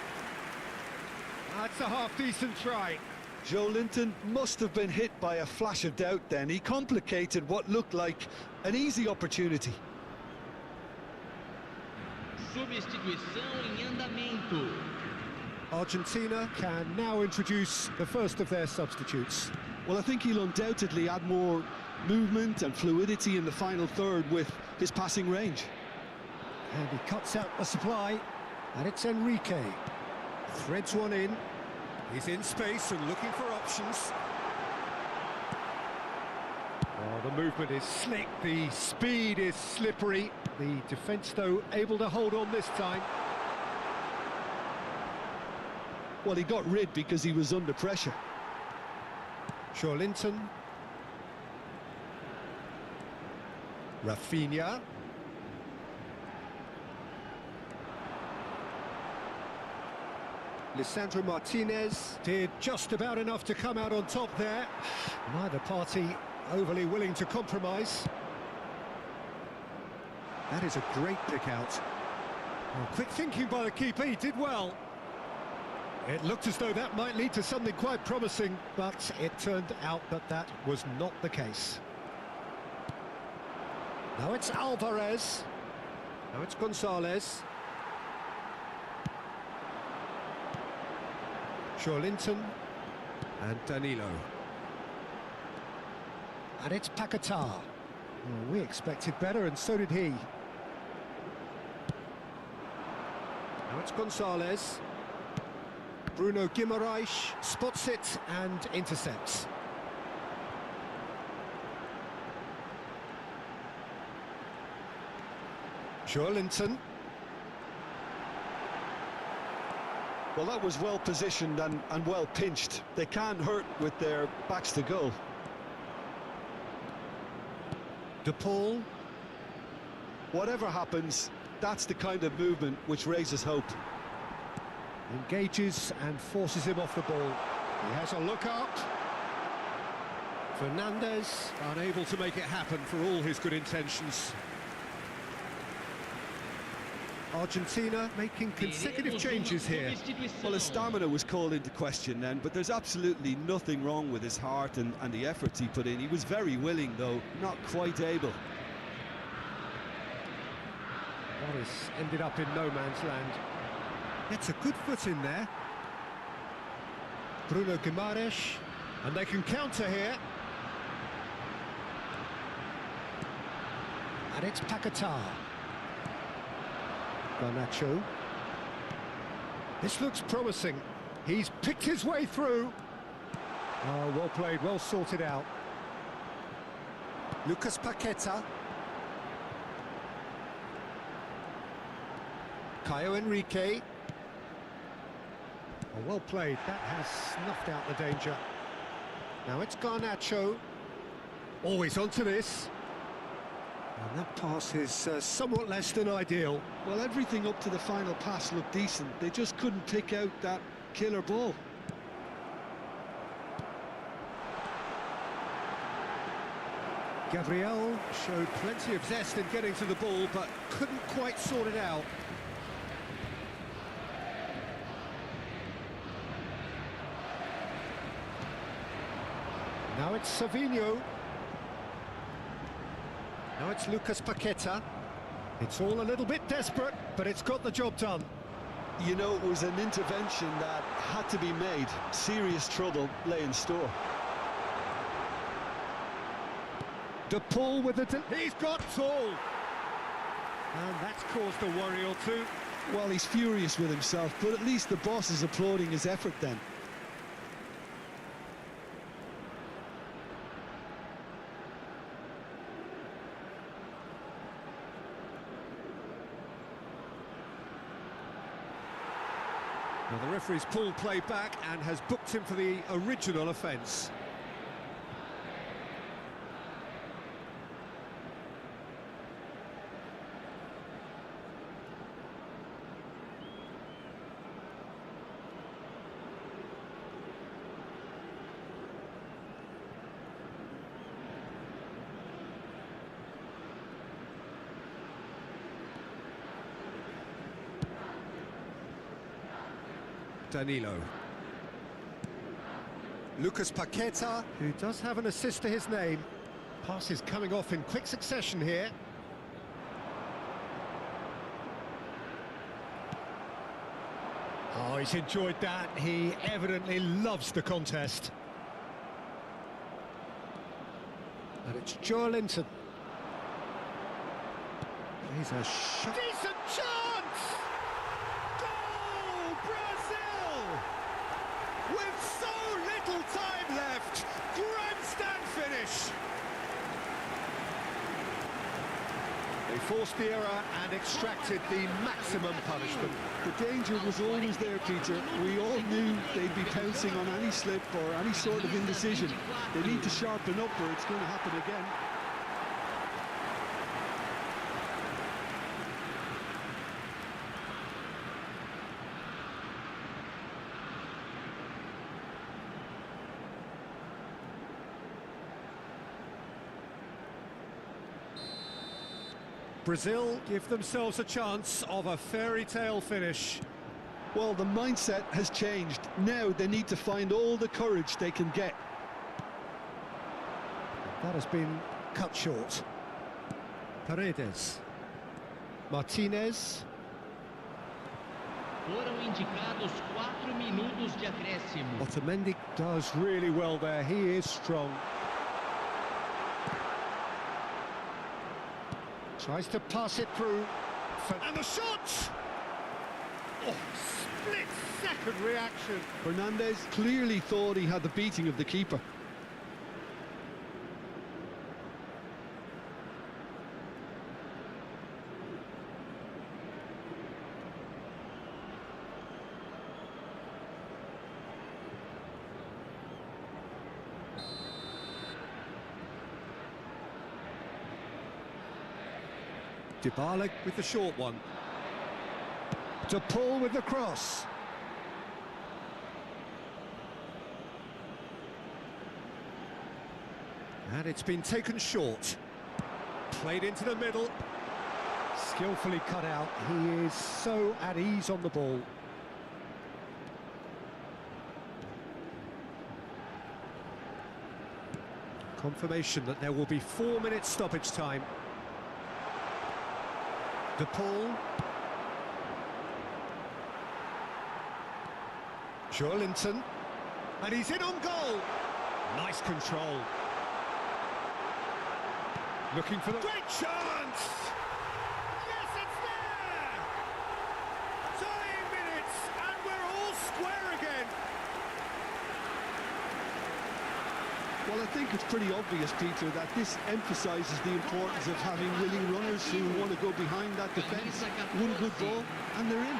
That's a half-decent try. Joe Linton must have been hit by a flash of doubt then. He complicated what looked like an easy opportunity. Substituição em andamento. Argentina can now introduce the first of their substitutes. Well, I think he'll undoubtedly add more movement and fluidity in the final third with his passing range. And he cuts out the supply, and it's Enrique. Threads one in. He's in space and looking for options. Oh, the movement is slick, the speed is slippery. The defence, though, able to hold on this time. Well, he got rid because he was under pressure. Linton. Rafinha. Lisandro Martinez did just about enough to come out on top there. Neither party overly willing to compromise. That is a great pick out. Oh, quick thinking by the keeper, he did well. It looked as though that might lead to something quite promising, but it turned out that that was not the case. Now it's Alvarez. Now it's Gonzalez. Linton and Danilo. And it's Paqueta. Oh, we expected better, and so did he. Now it's Gonzalez. Bruno Guimaraes spots it and intercepts. Linton. Well, that was well positioned and well pinched. They can't hurt with their backs to goal. De Paul. Whatever happens, that's the kind of movement which raises hope. Engages and forces him off the ball. He has a look up. Fernandez unable to make it happen for all his good intentions. Argentina making consecutive changes here. Well, his stamina was called into question then, but there's absolutely nothing wrong with his heart and the efforts he put in. He was very willing, though not quite able. Boris ended up in no man's land. Gets a good foot in there. Bruno Guimaraes, and they can counter here. And it's Paquetá. Garnacho. This looks promising. He's picked his way through. Oh, well played, well sorted out. Lucas Paquetá. Caio Henrique. Oh, well played. That has snuffed out the danger. Now it's Garnacho. Always onto this. And that pass is somewhat less than ideal. Well, everything up to the final pass looked decent. They just couldn't pick out that killer ball. Gabriel showed plenty of zest in getting to the ball, but couldn't quite sort it out. Now it's Savinho. Now it's Lucas Paquetá. It's all a little bit desperate, but it's got the job done. You know, it was an intervention that had to be made. Serious trouble lay in store. De Paul with the... He's got tall! And that's caused a worry or two. Well, he's furious with himself, but at least the boss is applauding his effort then. Well, the referee's pulled play back and has booked him for the original offence. Danilo. Lucas Paquetá, who does have an assist to his name. Passes coming off in quick succession here. Oh, he's enjoyed that. He evidently loves the contest. And it's Joelinton. He's a shot. Decent chance! Goal, Brazil! With so little time left, grandstand finish. They forced the error and extracted the maximum punishment. The danger was always there, Peter. We all knew they'd be pouncing on any slip or any sort of indecision. They need to sharpen up or it's going to happen again. Brazil give themselves a chance of a fairy tale finish. Well, the mindset has changed. Now they need to find all the courage they can get. That has been cut short. Paredes. Martinez. Foram indicados 4 minutos de acréscimo. Otamendi does really well there. He is strong. Tries to pass it through. And the shot! Oh, split-second reaction. Fernandez clearly thought he had the beating of the keeper. Dybala with the short one. De Paul with the cross. And it's been taken short. Played into the middle. Skillfully cut out. He is so at ease on the ball. Confirmation that there will be 4 minutes stoppage time. De Paul. Joelinton. And he's in on goal. Nice control. Looking for the... Great chance! Yes, it's there! Tying minutes, and we're all square again. Well, I think it's pretty obvious, Peter, that this emphasises the importance of having willing runners who want to go behind that defence. One good ball, and they're in.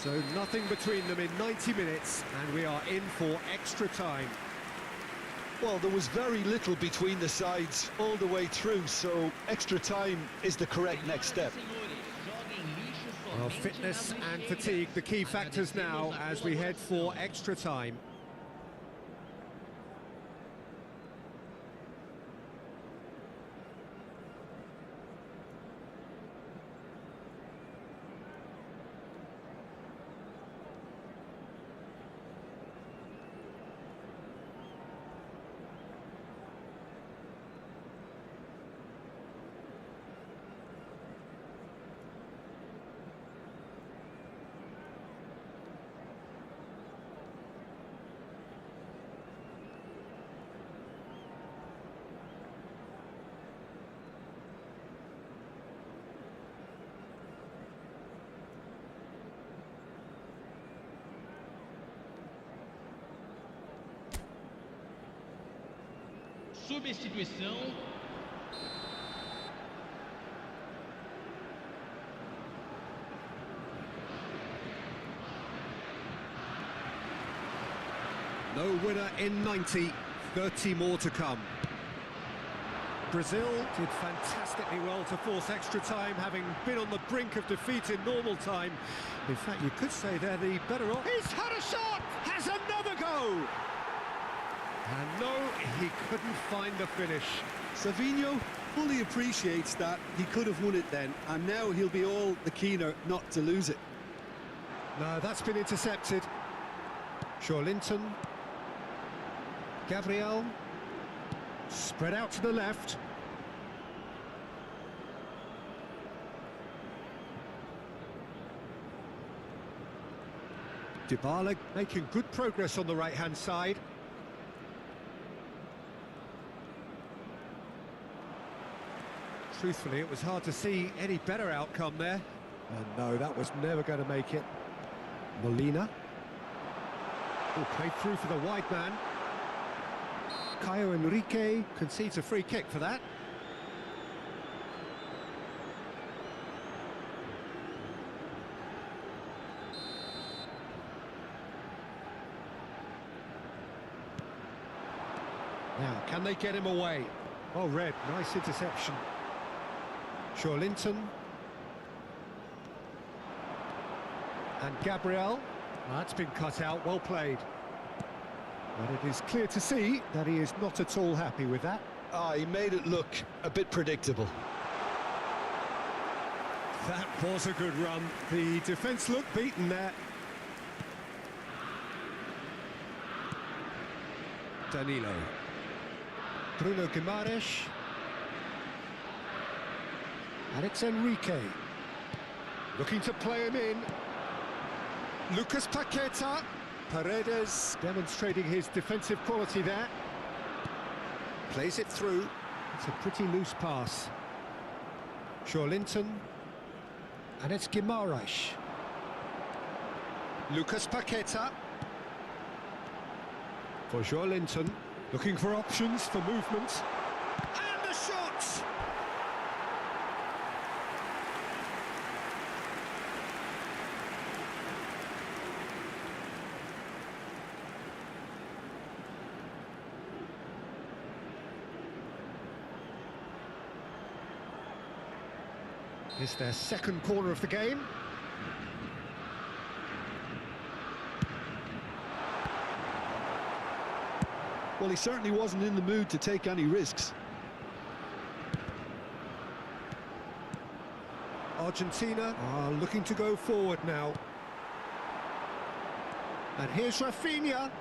So nothing between them in 90 minutes, and we are in for extra time. Well, there was very little between the sides all the way through, so extra time is the correct next step. Well, fitness and fatigue, the key factors now as we head for extra time. Substituição. No winner in 90, 30 more to come. Brazil did fantastically well to force extra time, having been on the brink of defeat in normal time. In fact, you could say they're the better off. He's had a shot! Has another go! And no, he couldn't find the finish. Savinho fully appreciates that he could have won it then, and now he'll be all the keener not to lose it. No, that's been intercepted. Joelinton. Gabriel. Spread out to the left. Dybala making good progress on the right-hand side. Truthfully, it was hard to see any better outcome there. And no, that was never going to make it. Molina. Oh, played through for the wide man. Caio Henrique concedes a free kick for that. Now, can they get him away? Oh, Red, nice interception. Joelinton. And Gabriel. That's been cut out, well played. But it is clear to see that he is not at all happy with that. He made it look a bit predictable. That was a good run. The defence looked beaten there. Danilo. Bruno Guimaraes. And it's Enrique. Looking to play him in. Lucas Paqueta. Paredes demonstrating his defensive quality there. Plays it through. It's a pretty loose pass. Joelinton. And it's Guimaraes. Lucas Paqueta. For Joelinton. Looking for options for movement. And the shot! It's their second corner of the game. Well, he certainly wasn't in the mood to take any risks. Argentina are looking to go forward now. And here's Rafinha.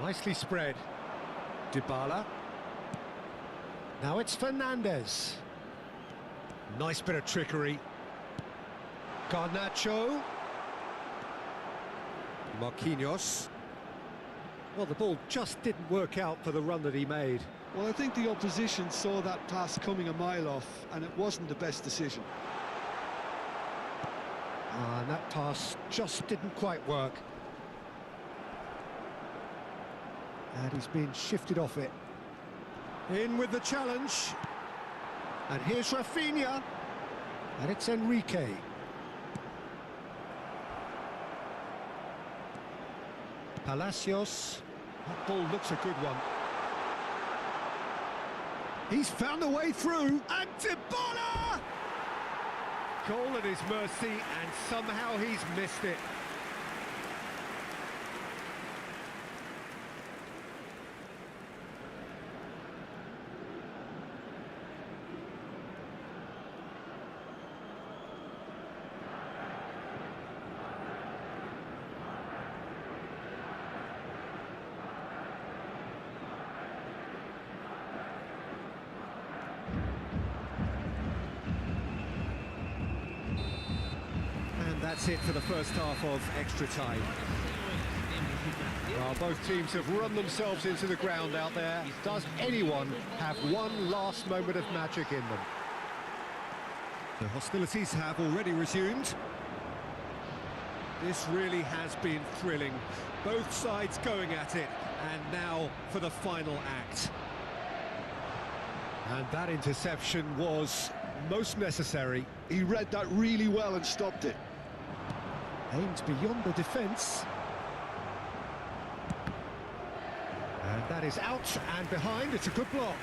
Nicely spread. Dybala. Now it's Fernandez. Nice bit of trickery. Garnacho. Marquinhos. Well, the ball just didn't work out for the run that he made. Well, I think the opposition saw that pass coming a mile off, and it wasn't the best decision. And that pass just didn't quite work. And he's been shifted off it. In with the challenge. And here's Rafinha. And it's Enrique. Palacios. That ball looks a good one. He's found a way through. And Dybala! Goal at his mercy, and somehow he's missed it. That's it for the first half of extra time. Well, both teams have run themselves into the ground out there. Does anyone have one last moment of magic in them? The hostilities have already resumed. This really has been thrilling. Both sides going at it, and now for the final act. And that interception was most necessary. He read that really well and stopped it. Aimed beyond the defence. And that is out and behind. It's a good block.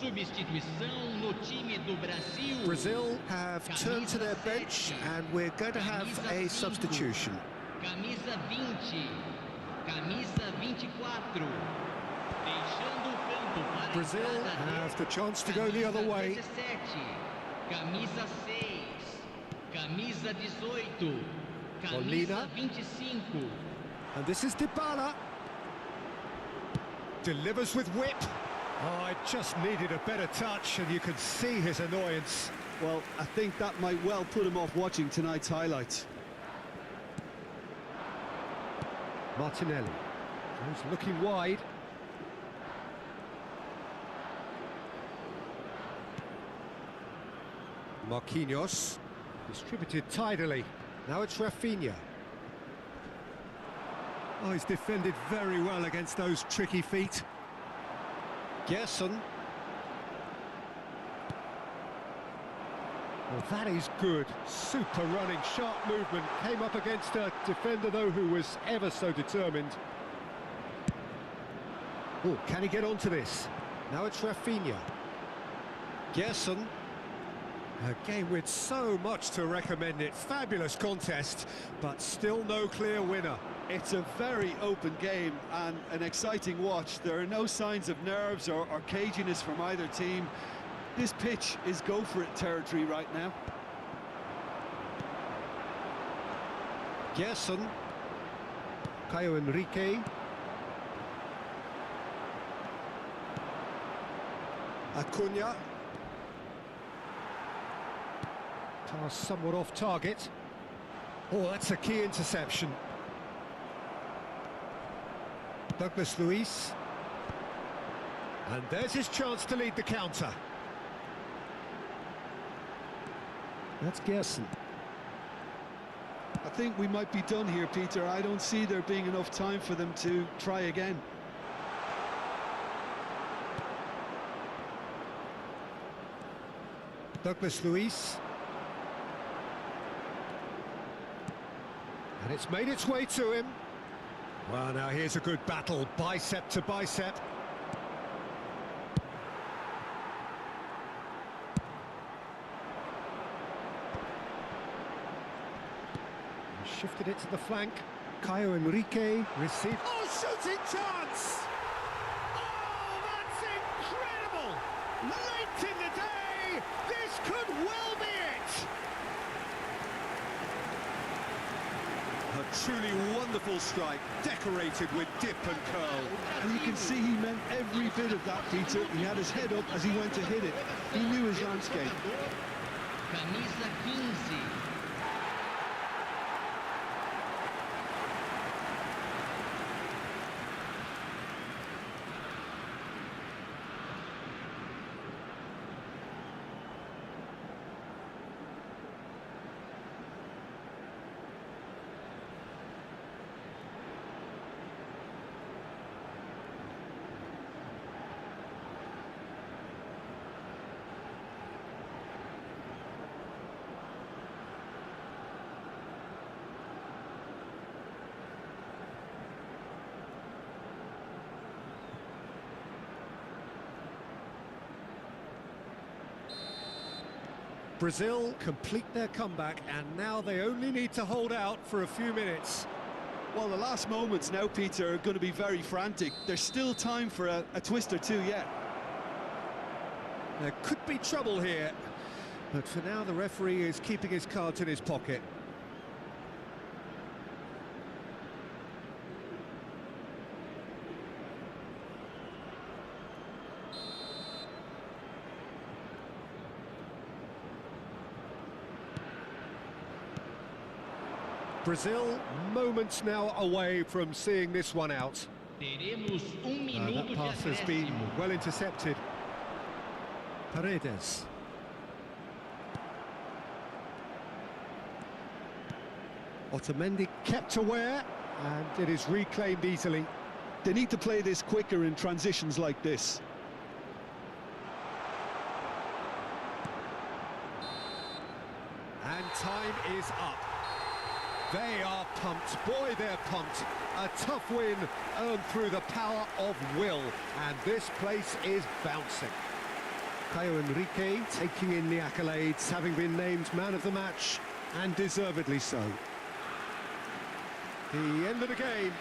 Substituição no time do Brasil. Brazil have turned to their bench, and we're going to have a substitution. Camisa 20. Camisa 24. Deixando o campo para Brazil have the chance to go the other way. Camisa 6. Camisa 18. Camisa 25. And this is Dybala. Delivers with whip. Oh, it just needed a better touch, and you could see his annoyance. Well, I think that might well put him off watching tonight's highlights. Martinelli. He's looking wide. Marquinhos. Distributed tidily. Now it's Rafinha. Oh, he's defended very well against those tricky feet. Gerson. Well, that is good. Super running, sharp movement. Came up against a defender, though, who was ever so determined. Oh, can he get onto this? Now it's Rafinha. Gerson. A game with so much to recommend it. Fabulous contest, but still no clear winner. It's a very open game and an exciting watch. There are no signs of nerves or caginess from either team. This pitch is go-for-it territory right now. Gerson. Caio Enrique. Acuna. Pass somewhat off target. Oh, that's a key interception. Douglas Luiz. And there's his chance to lead the counter. That's Gerson. I think we might be done here, Peter. I don't see there being enough time for them to try again. Douglas Luiz. And it's made its way to him. Well, now here's a good battle, bicep to bicep. Shifted it to the flank. Caio Henrique received. Oh, shooting chance! Oh, that's incredible! Late in the day, this could well be it! A truly wonderful strike, decorated with dip and curl. And you can see he meant every bit of that, Peter. He had his head up as he went to hit it. He knew his landscape. Camisa 15. Brazil complete their comeback, and now they only need to hold out for a few minutes. Well, the last moments now, Peter, are going to be very frantic. There's still time for a twist or two yet. There could be trouble here, but for now the referee is keeping his cards in his pocket. Brazil moments now away from seeing this one out. That pass has been well intercepted. Paredes. Otamendi kept aware, and it is reclaimed easily. They need to play this quicker in transitions like this. And time is up. They are pumped. Boy, they're pumped. A tough win earned through the power of will. And this place is bouncing. Caio Henrique taking in the accolades, having been named man of the match, and deservedly so. The end of the game.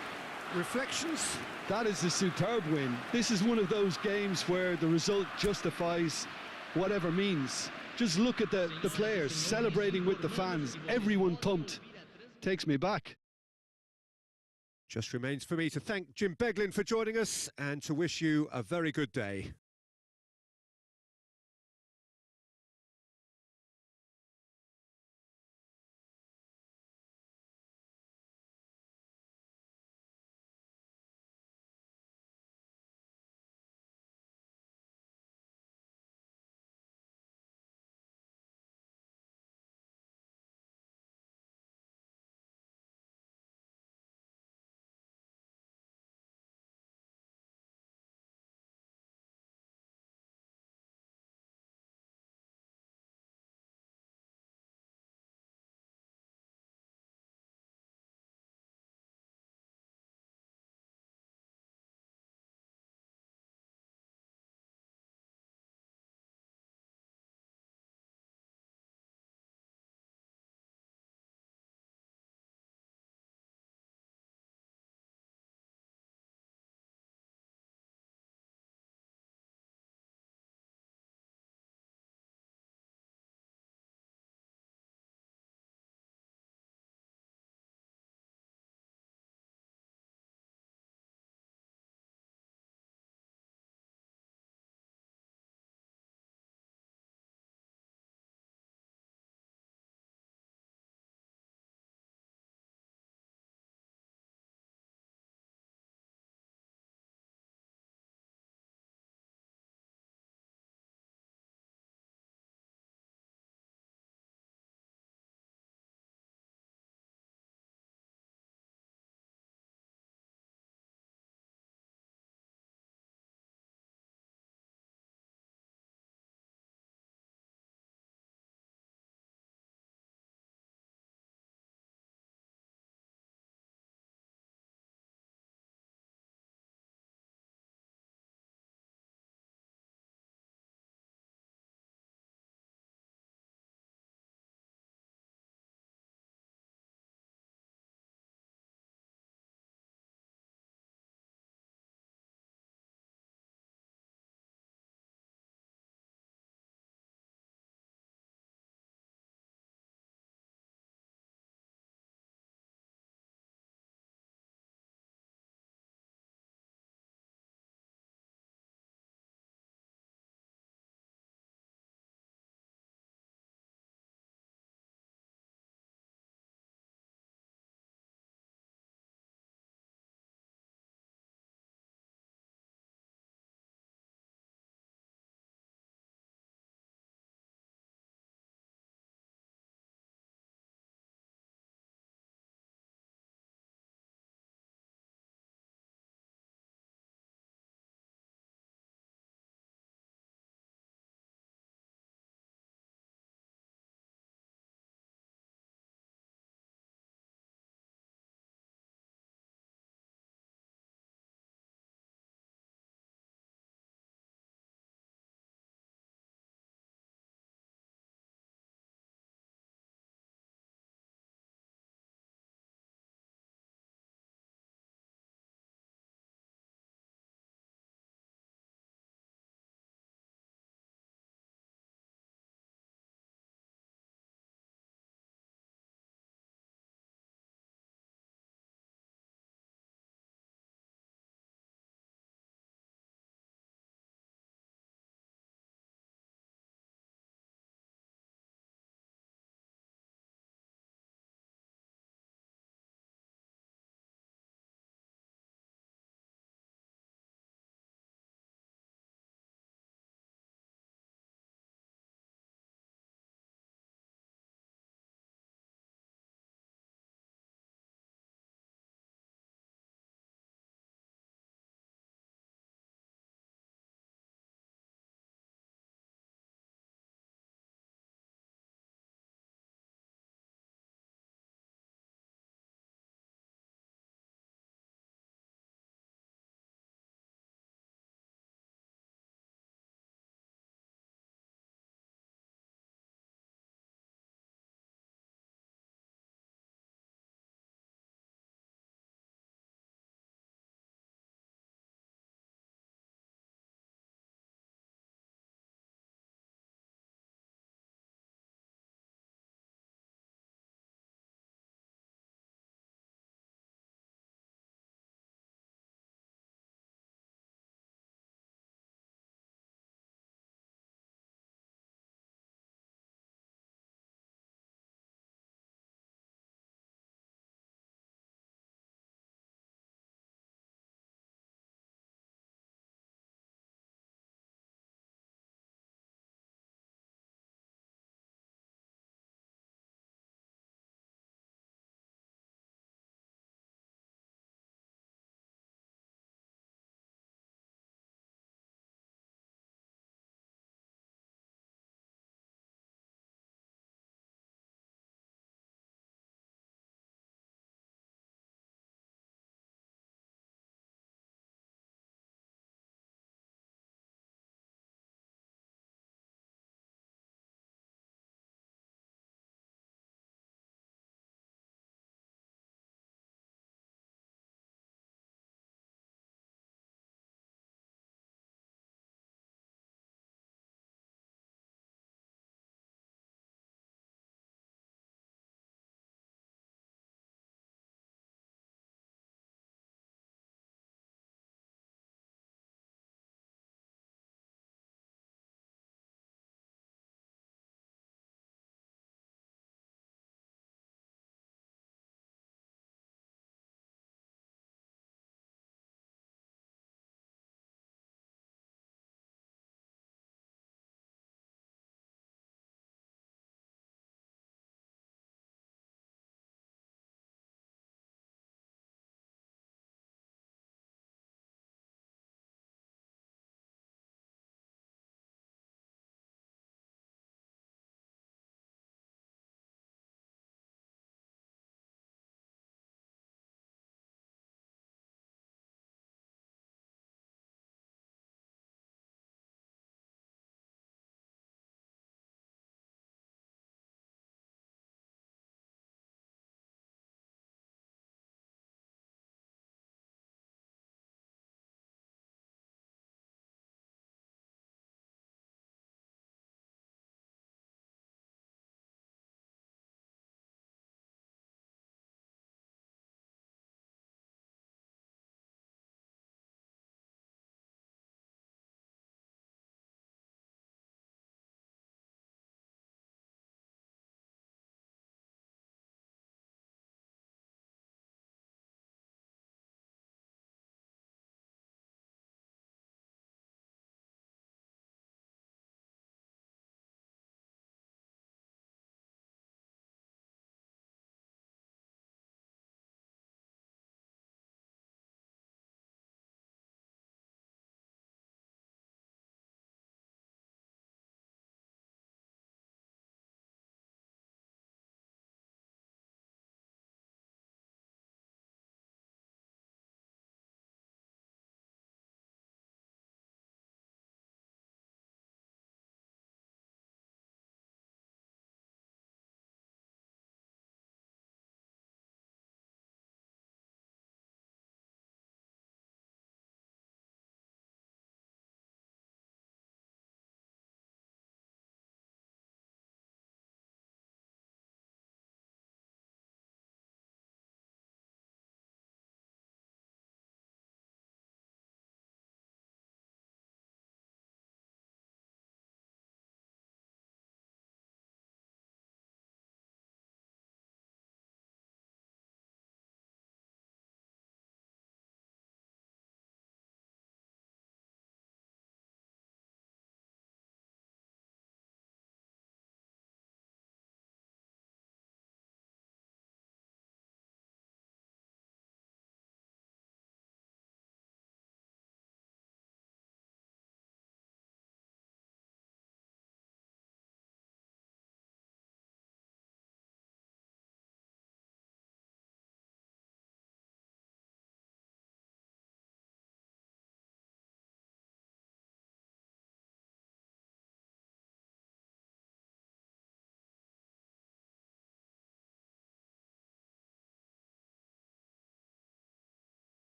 Reflections? That is a superb win. This is one of those games where the result justifies whatever means. Just look at the players celebrating with the fans. Everyone pumped. Takes me back. Just remains for me to thank Jim Beglin for joining us and to wish you a very good day.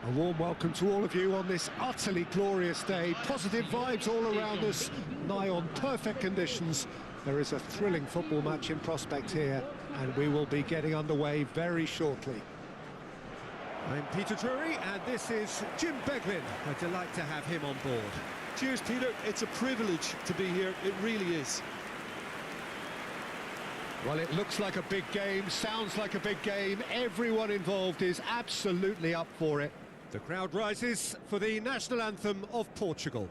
A warm welcome to all of you on this utterly glorious day. Positive vibes all around us, nigh on perfect conditions. There is a thrilling football match in prospect here, and we will be getting underway very shortly. I'm Peter Drury, and this is Jim Beglin. A delight to have him on board. Cheers, Peter. It's a privilege to be here. It really is. Well, it looks like a big game, sounds like a big game. Everyone involved is absolutely up for it. The crowd rises for the national anthem of Portugal.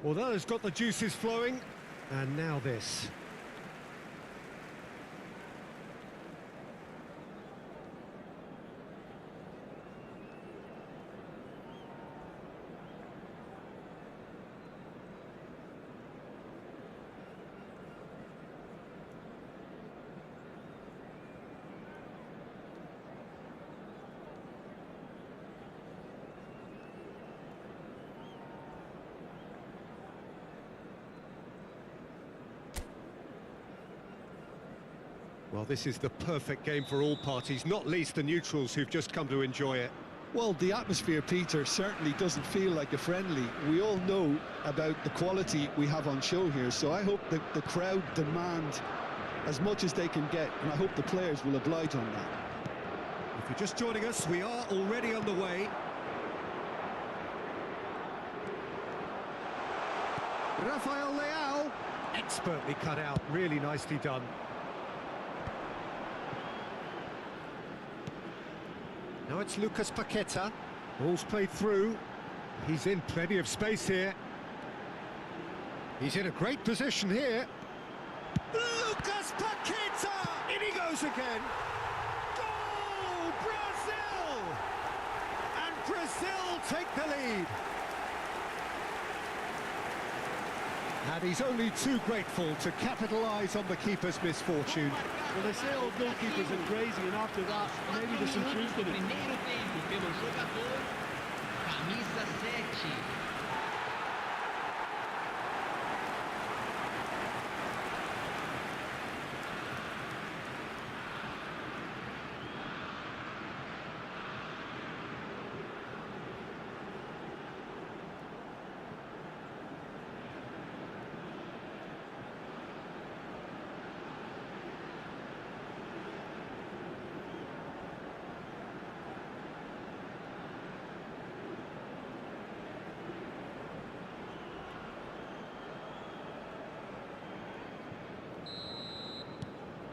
Well, that has got the juices flowing, and now this. Well, this is the perfect game for all parties, not least the neutrals who've just come to enjoy it. Well, the atmosphere, Peter, certainly doesn't feel like a friendly. We all know about the quality we have on show here, so I hope that the crowd demand as much as they can get, and I hope the players will oblige on that. If you're just joining us, we are already underway. Rafael Leao, expertly cut out, really nicely done. Now it's Lucas Paqueta. Ball's played through. He's in plenty of space here. He's in a great position here. Lucas Paqueta! In he goes again. Goal! Brazil! And Brazil take the lead. And he's only too grateful to capitalise on the keeper's misfortune. Well, they say all goalkeepers are crazy, and after that, maybe there's some truth in it. Primeiro tempo pelo jogador, camisa 7.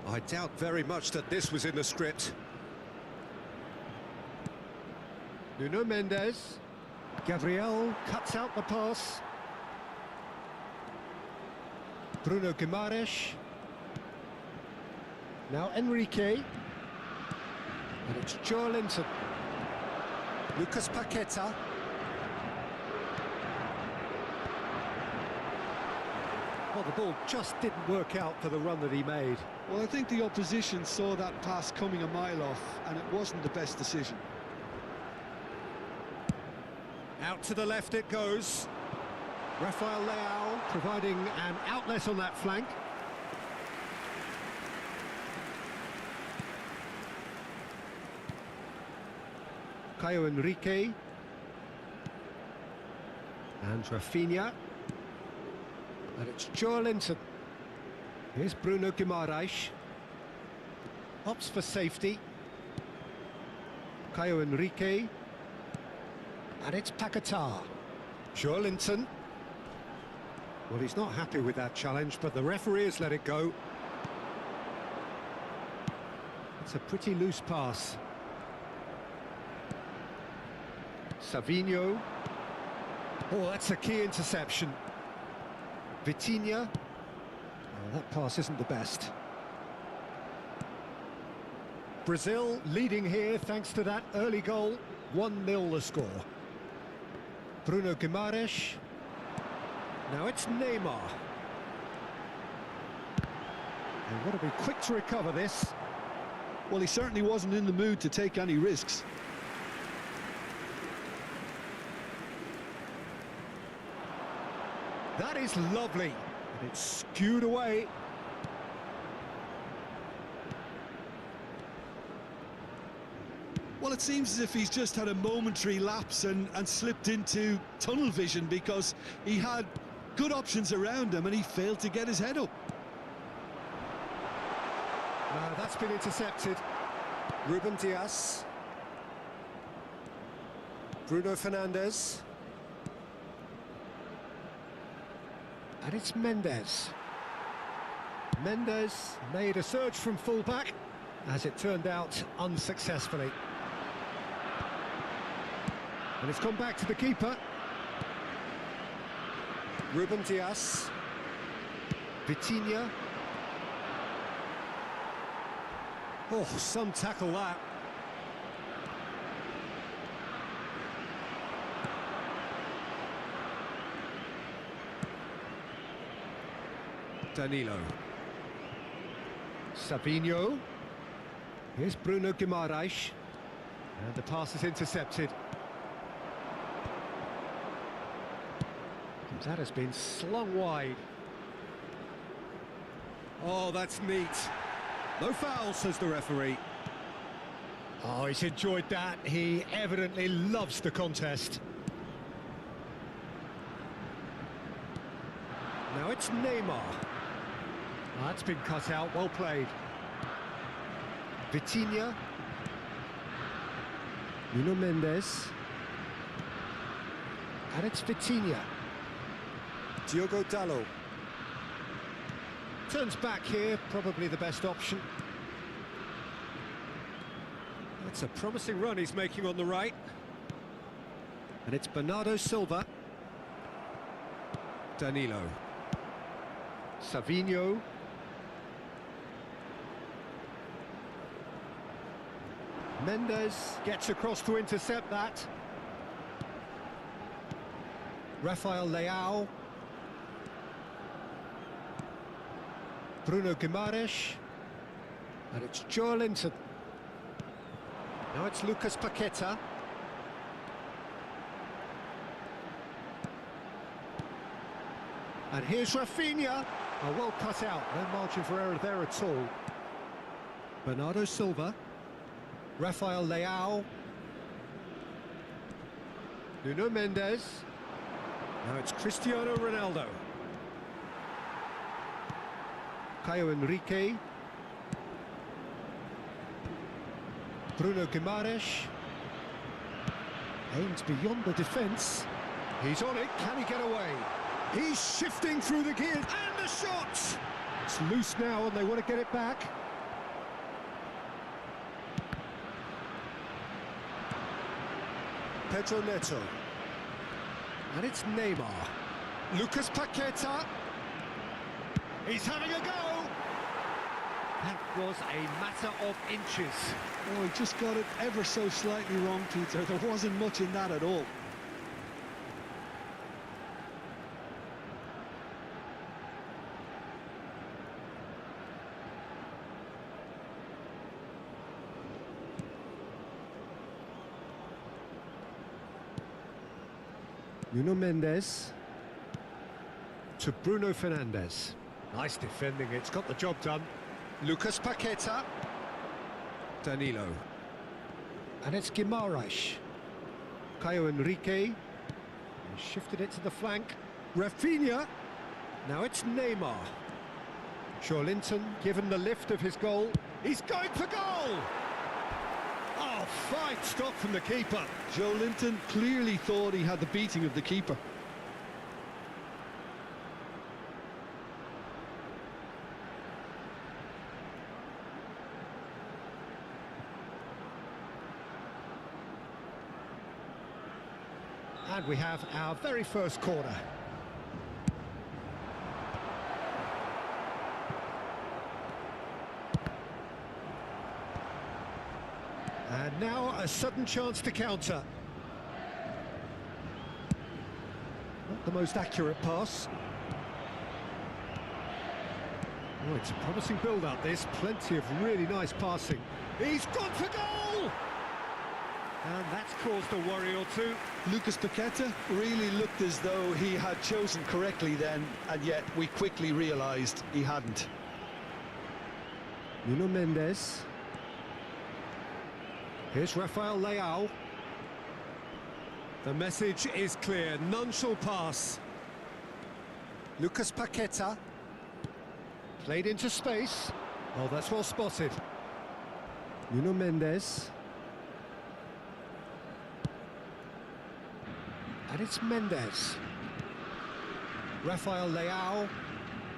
I doubt very much that this was in the script. Nuno Mendes. Gabriel cuts out the pass. Bruno Guimaraes. Now Enrique. And it's Joelinton. Lucas Paqueta. Well, the ball just didn't work out for the run that he made. Well, I think the opposition saw that pass coming a mile off, and it wasn't the best decision. Out to the left it goes. Rafael Leao providing an outlet on that flank. Caio Henrique. And Rafinha. And it's Joelinton. Here's Bruno Guimaraes. Opts for safety. Caio Henrique. And it's Paqueta. Joelinton. Well, he's not happy with that challenge, but the referee has let it go. It's a pretty loose pass. Savinho. Oh, that's a key interception. Vitinha. Oh, that pass isn't the best. Brazil leading here thanks to that early goal. 1-0 the score. Bruno Guimaraes. Now it's Neymar. They've got to be quick to recover this. Well, he certainly wasn't in the mood to take any risks. That is lovely. And it's skewed away. Well, it seems as if he's just had a momentary lapse and slipped into tunnel vision, because he had good options around him and he failed to get his head up. That's been intercepted. Ruben Dias. Bruno Fernandes. And it's Mendes. Mendes made a surge from fullback, as it turned out unsuccessfully. And it's gone back to the keeper. Ruben Dias. Vitinha. Oh, some tackle that. Danilo. Savinho. Here's Bruno Guimaraes. And the pass is intercepted. That has been slung wide. Oh, that's neat. No foul, says the referee. Oh, he's enjoyed that. He evidently loves the contest. Now it's Neymar. That's been cut out, well played. Vitinha. Nuno Mendes. And it's Vitinha. Diogo Dalot. Turns back here, probably the best option. That's a promising run he's making on the right. And it's Bernardo Silva. Danilo. Savinho. Mendes gets across to intercept that. Rafael Leao. Bruno Guimaraes. And it's Joelinton. Now it's Lucas Paqueta. And here's Rafinha. Oh, well cut out. No margin for error there at all. Bernardo Silva. Rafael Leao. Nuno Mendes. Now it's Cristiano Ronaldo. Caio Henrique. Bruno Guimaraes. Aims beyond the defence. He's on it, can he get away? He's shifting through the gears, and the shot! It's loose now and they want to get it back. Pedro Neto. And it's Neymar. Lucas Paqueta. He's having a go! That was a matter of inches. Oh, he just got it ever so slightly wrong, Peter. There wasn't much in that at all. Nuno Mendes to Bruno Fernandes. Nice defending, it's got the job done. Lucas Paqueta. Danilo. And it's Guimaraes. Caio Henrique. He shifted it to the flank. Rafinha. Now it's Neymar. Joelinton given the lift of his goal. He's going for goal! Oh, fine stop from the keeper. Joelinton clearly thought he had the beating of the keeper. And we have our very first corner. And now a sudden chance to counter. Not the most accurate pass. Oh, it's a promising build-up, this. Plenty of really nice passing. He's gone for goal! And that's caused a worry or two. Lucas Paqueta really looked as though he had chosen correctly then, and yet we quickly realised he hadn't. Nuno Mendes. Here's Rafael Leao. The message is clear, none shall pass. Lucas Paqueta. Played into space. Oh, that's well spotted. Nuno Mendes. And it's Mendes. Rafael Leao.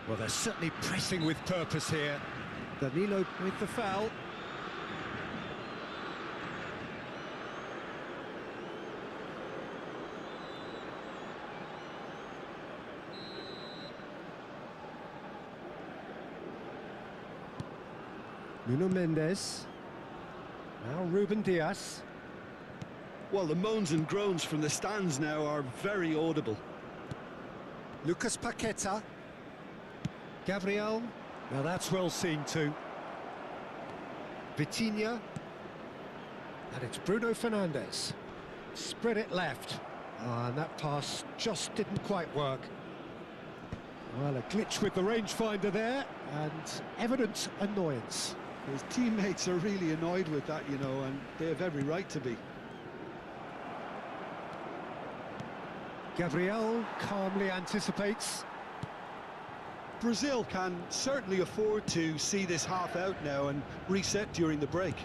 Well, they're certainly pressing with purpose here. Danilo with the foul. Nuno Mendes. Now Ruben Dias. Well, the moans and groans from the stands now are very audible. Lucas Paqueta. Gabriel. Now that's well seen too. Vitinha. And it's Bruno Fernandes. Spread it left. And that pass just didn't quite work. Well, a glitch with the rangefinder there, and evident annoyance. His teammates are really annoyed with that, you know, and they have every right to be. Gabriel calmly anticipates. Brazil can certainly afford to see this half out now and reset during the break.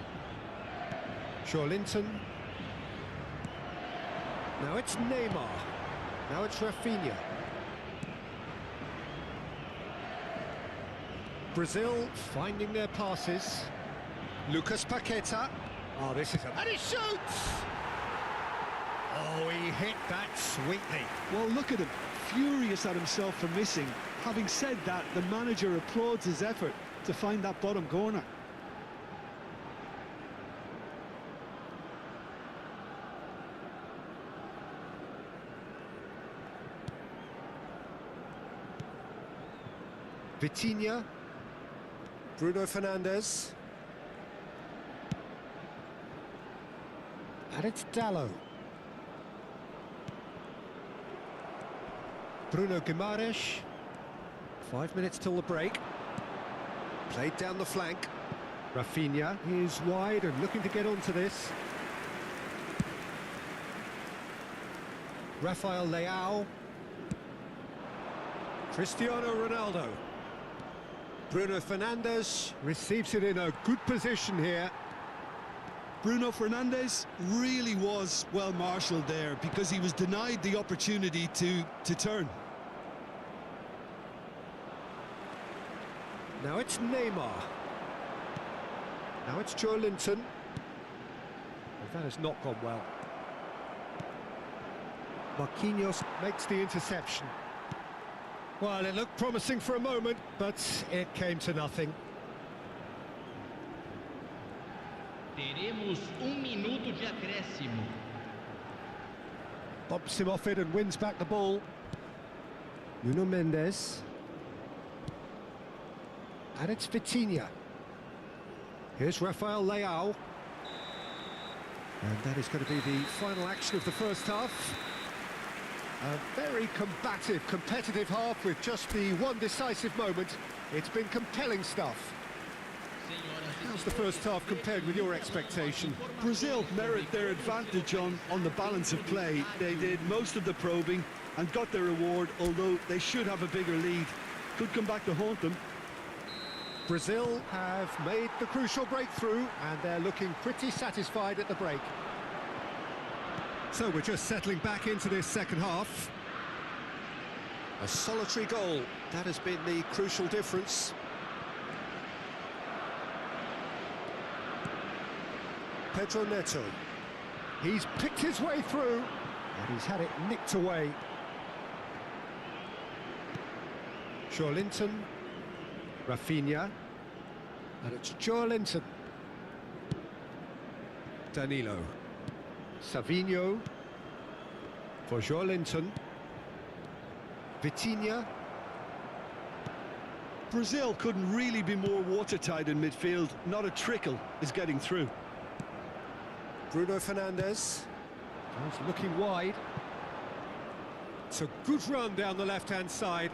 Linton. Now it's Neymar. Now it's Rafinha. Brazil finding their passes. Lucas Paqueta. Oh, this is a... And he shoots! Oh, he hit that sweetly. Well, look at him, furious at himself for missing. Having said that, the manager applauds his effort to find that bottom corner. Vitinha. Bruno Fernandes. And it's Dalot. Bruno Guimaraes. 5 minutes till the break. Played down the flank. Rafinha is wide and looking to get onto this. Rafael Leao. Cristiano Ronaldo. Bruno Fernandes receives it in a good position here. Bruno Fernandes really was well marshalled there because he was denied the opportunity to turn. Now it's Neymar. Now it's Linton. Well, that has not gone well. Marquinhos makes the interception. Well, it looked promising for a moment, but it came to nothing. Teremos minuto de acréscimo. Bumps him off it and wins back the ball. Nuno Mendes. And it's Vitinha. Here's Rafael Leao. And that is going to be the final action of the first half. A very combative, competitive half with just the one decisive moment. It's been compelling stuff. How's the first half compared with your expectation? Brazil merit their advantage on the balance of play. They did most of the probing and got their reward, although they should have a bigger lead. Could come back to haunt them. Brazil have made the crucial breakthrough and they're looking pretty satisfied at the break. So we're just settling back into this second half. A solitary goal, that has been the crucial difference. Pedro Neto. He's picked his way through and he's had it nicked away. Linton. Rafinha. And it's Linton. Danilo. Savinho for Linton. Vitinha. Brazil couldn't really be more watertight in midfield. Not a trickle is getting through. Bruno Fernandes. He's looking wide. It's a good run down the left-hand side.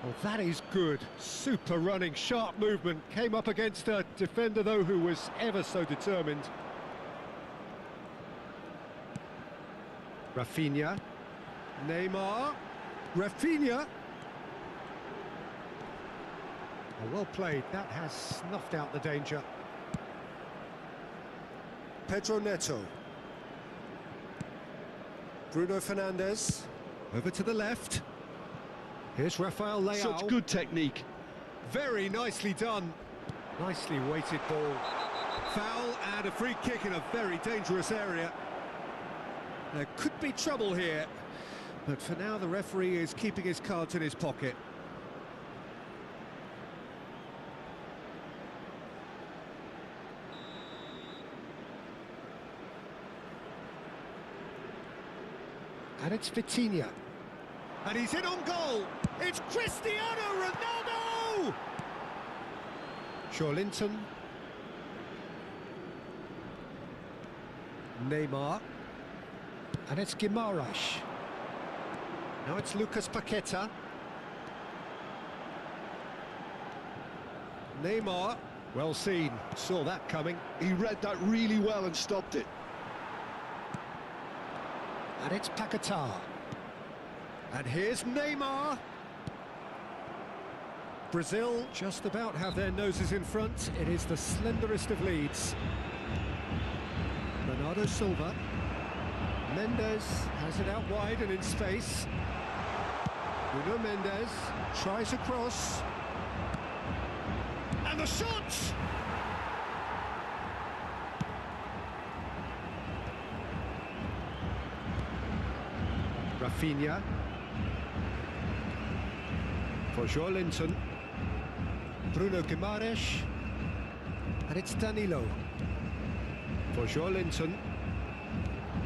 Well, that is good. Super running, sharp movement. Came up against a defender, though, who was ever so determined. Rafinha. Neymar. Rafinha. Oh, well played. That has snuffed out the danger. Pedro Neto. Bruno Fernandes. Over to the left. Here's Rafael Leao. Such good technique. Very nicely done. Nicely weighted ball. Foul and a free kick in a very dangerous area. There could be trouble here, but for now the referee is keeping his cards in his pocket. And it's Vitinha. And he's in on goal. It's Cristiano Ronaldo! Linton. Neymar. And it's Guimaraes. Now it's Lucas Paqueta. Neymar. Well seen. Saw that coming. He read that really well and stopped it. And it's Paqueta. And here's Neymar. Brazil just about have their noses in front. It is the slenderest of leads. Bernardo Silva. Mendes has it out wide and in space. Bruno Mendes tries a cross. And the shot! Rafinha. For Linton. Bruno Guimaraes. And it's Danilo. For Linton.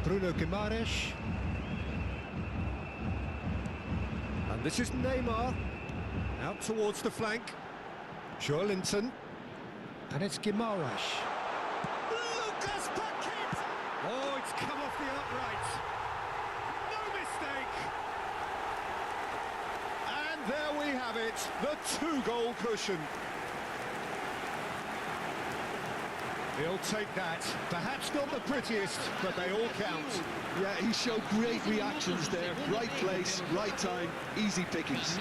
Bruno Guimaraes. And this is Neymar. Out towards the flank. Linton. And it's Guimaraes. Lucas Paqueta! Oh, it's come off the upright. No mistake. And there we have it, the two-goal cushion. He'll take that. Perhaps not the prettiest, but they all count. Yeah, he showed great reactions there. Right place, right time, easy pickings.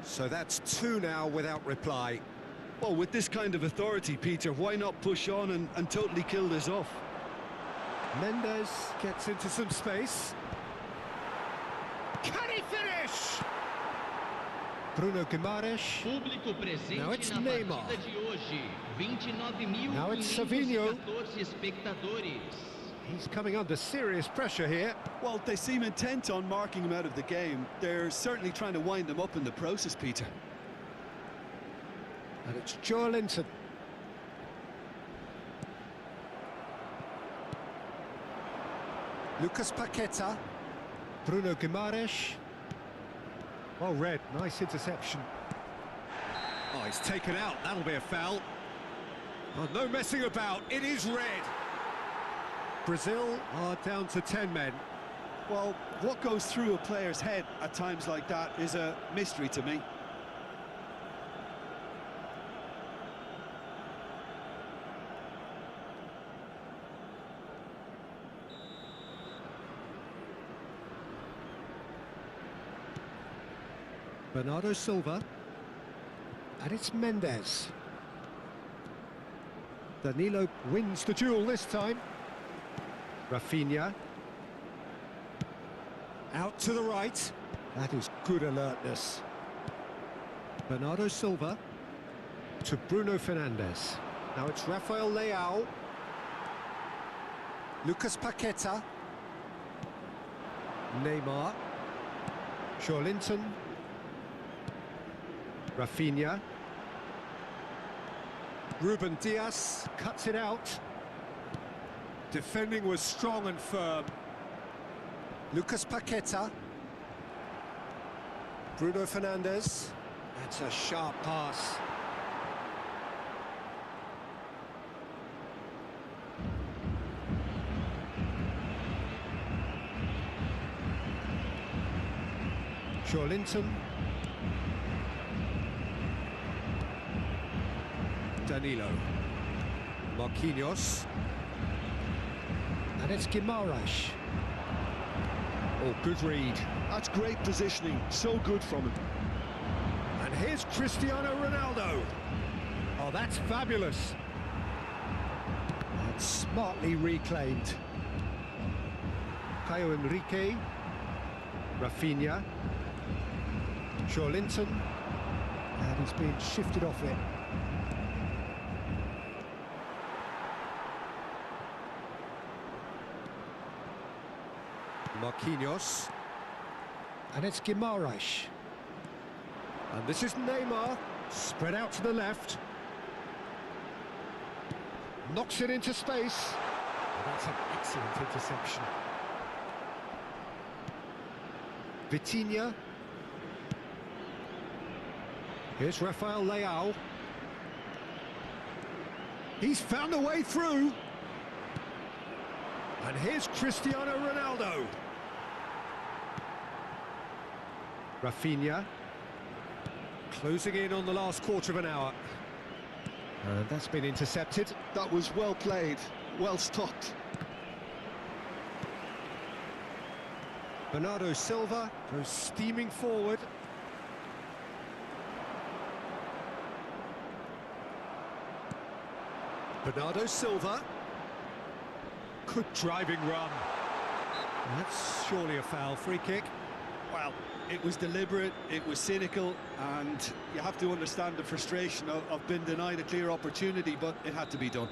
So that's two now without reply. Well, with this kind of authority, Peter, why not push on and totally kill this off? Mendes gets into some space. Can he finish? Bruno Guimaraes. Now it's Neymar. Now it's Savinho. He's coming under serious pressure here. Well, they seem intent on marking him out of the game. They're certainly trying to wind them up in the process, Peter. And it's Linton. Lucas Paqueta. Bruno Guimaraes. Well read, nice interception. Oh, he's taken out, that'll be a foul. Oh, no messing about, it is red. Brazil are down to 10 men. Well, what goes through a player's head at times like that is a mystery to me. Bernardo Silva. And it's Mendes. Danilo wins the duel this time. Rafinha. Out to the right. That is good alertness. Bernardo Silva. to Bruno Fernandes. Now it's Rafael Leao. Lucas Paqueta. Neymar. Joelinton. Rafinha. Ruben Dias cuts it out. Defending was strong and firm. Lucas Paqueta. Bruno Fernandes. That's a sharp pass. Joelinton. Danilo. Marquinhos. And it's Guimaraes. Oh, good read. That's great positioning, so good from him. And here's Cristiano Ronaldo. Oh, that's fabulous. And smartly reclaimed. Caio Henrique. Rafinha. Joelinton. And he's been shifted off it. Marquinhos. And it's Guimaraes. And this is Neymar. Spread out to the left. Knocks it into space. Oh, that's an excellent interception. Vitinha. Here's Rafael Leao. He's found a way through. And here's Cristiano Ronaldo. Rafinha. Closing in on the last quarter of an hour. And that's been intercepted. That was well played, well stopped. Bernardo Silva goes steaming forward. Bernardo Silva. Good driving run. That's surely a foul. Free kick. Well, it was deliberate, it was cynical, and you have to understand the frustration of being denied a clear opportunity, but it had to be done.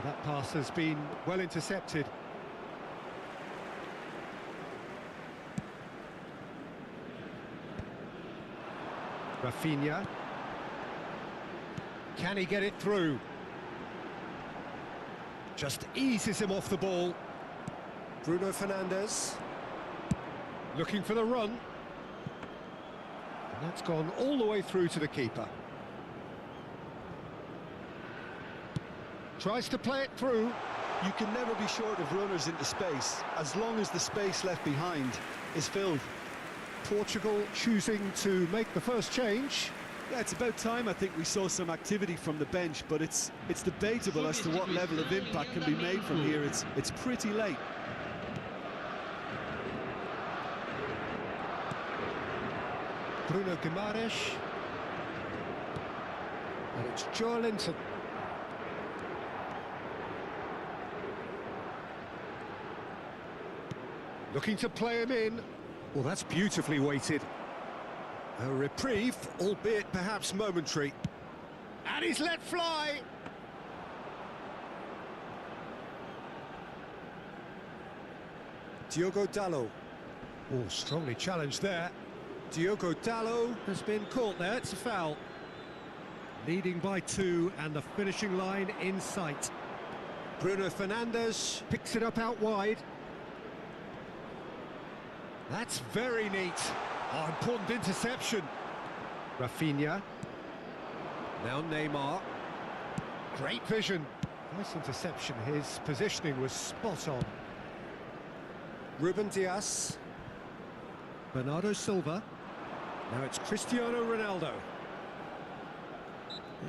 That pass has been well intercepted. Rafinha. Can he get it through? Just eases him off the ball. Bruno Fernandes. Looking for the run. And that's gone all the way through to the keeper. Tries to play it through. You can never be short of runners into space, as long as the space left behind is filled. Portugal choosing to make the first change. Yeah, it's about time I think we saw some activity from the bench, but it's debatable as to what level of impact can be made from here. It's pretty late. Bruno Guimaraes. And it's Joelinton. Looking to play him in. Well, that's beautifully weighted. A reprieve, albeit perhaps momentary. And he's let fly! Diogo Dalot. Oh, strongly challenged there. Diogo Dalot has been caught there, it's a foul. Leading by 2 and the finishing line in sight. Bruno Fernandes picks it up out wide. That's very neat. Oh, important interception. Rafinha. Now Neymar. Great vision. Nice interception. His positioning was spot on. Ruben Dias. Bernardo Silva. Now it's Cristiano Ronaldo.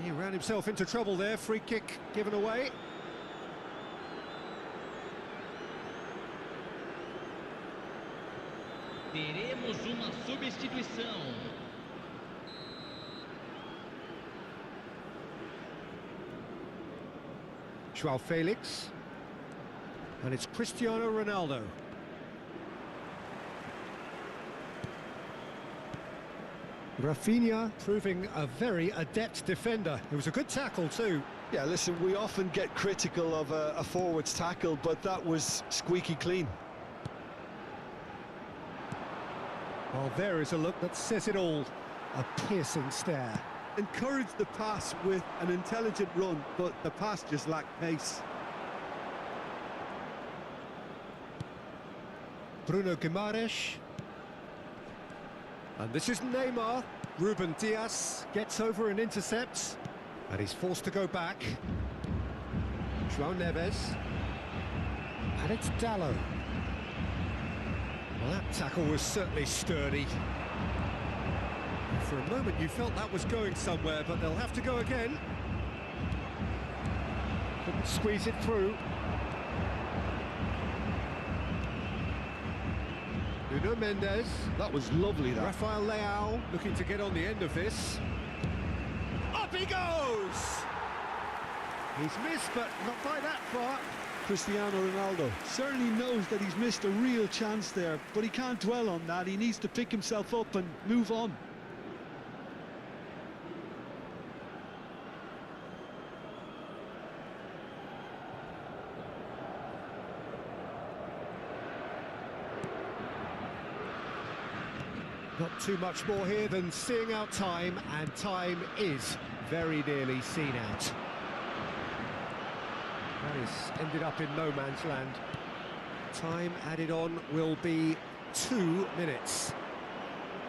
He ran himself into trouble there. Free kick given away. Teremos uma substituição. Joao Felix. And it's Cristiano Ronaldo. Rafinha proving a very adept defender. It was a good tackle too. Yeah, listen, we often get critical of a forward's tackle, but that was squeaky clean. Well, there is a look that says it all. A piercing stare. Encouraged the pass with an intelligent run, but the pass just lacked pace. Bruno Guimaraes. And this is Neymar. Ruben Dias gets over and intercepts. And he's forced to go back. João Neves. And it's Dalot. Well, that tackle was certainly sturdy. For a moment you felt that was going somewhere, but they'll have to go again. Couldn't squeeze it through. Nuno Mendes. That was lovely, that. Rafael Leao looking to get on the end of this. Up he goes! He's missed, but not by that far. Cristiano Ronaldo certainly knows that he's missed a real chance there, but he can't dwell on that. He needs to pick himself up and move on. Not too much more here than seeing out time, and time is very nearly seen out. That has ended up in no man's land. Time added on will be 2 minutes.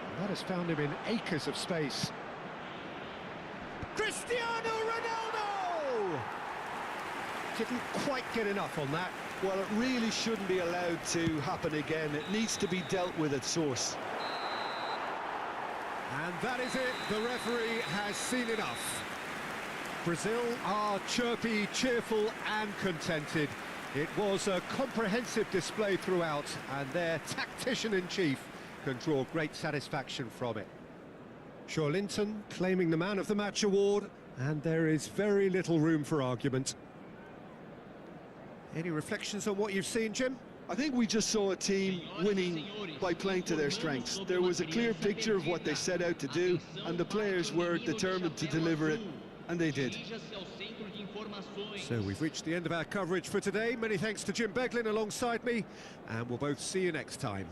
And that has found him in acres of space. Cristiano Ronaldo! Didn't quite get enough on that. Well, it really shouldn't be allowed to happen again. It needs to be dealt with at source. And that is it. The referee has seen enough. Brazil are chirpy, cheerful and contented. It was a comprehensive display throughout, and their tactician-in-chief can draw great satisfaction from it. Linton claiming the Man of the Match award, and there is very little room for argument. Any reflections on what you've seen, Jim? I think we just saw a team winning by playing to their strengths. There was a clear picture of what they set out to do, and the players were determined to deliver it, and they did. So we've reached the end of our coverage for today. Many thanks to Jim Beglin alongside me, and we'll both see you next time.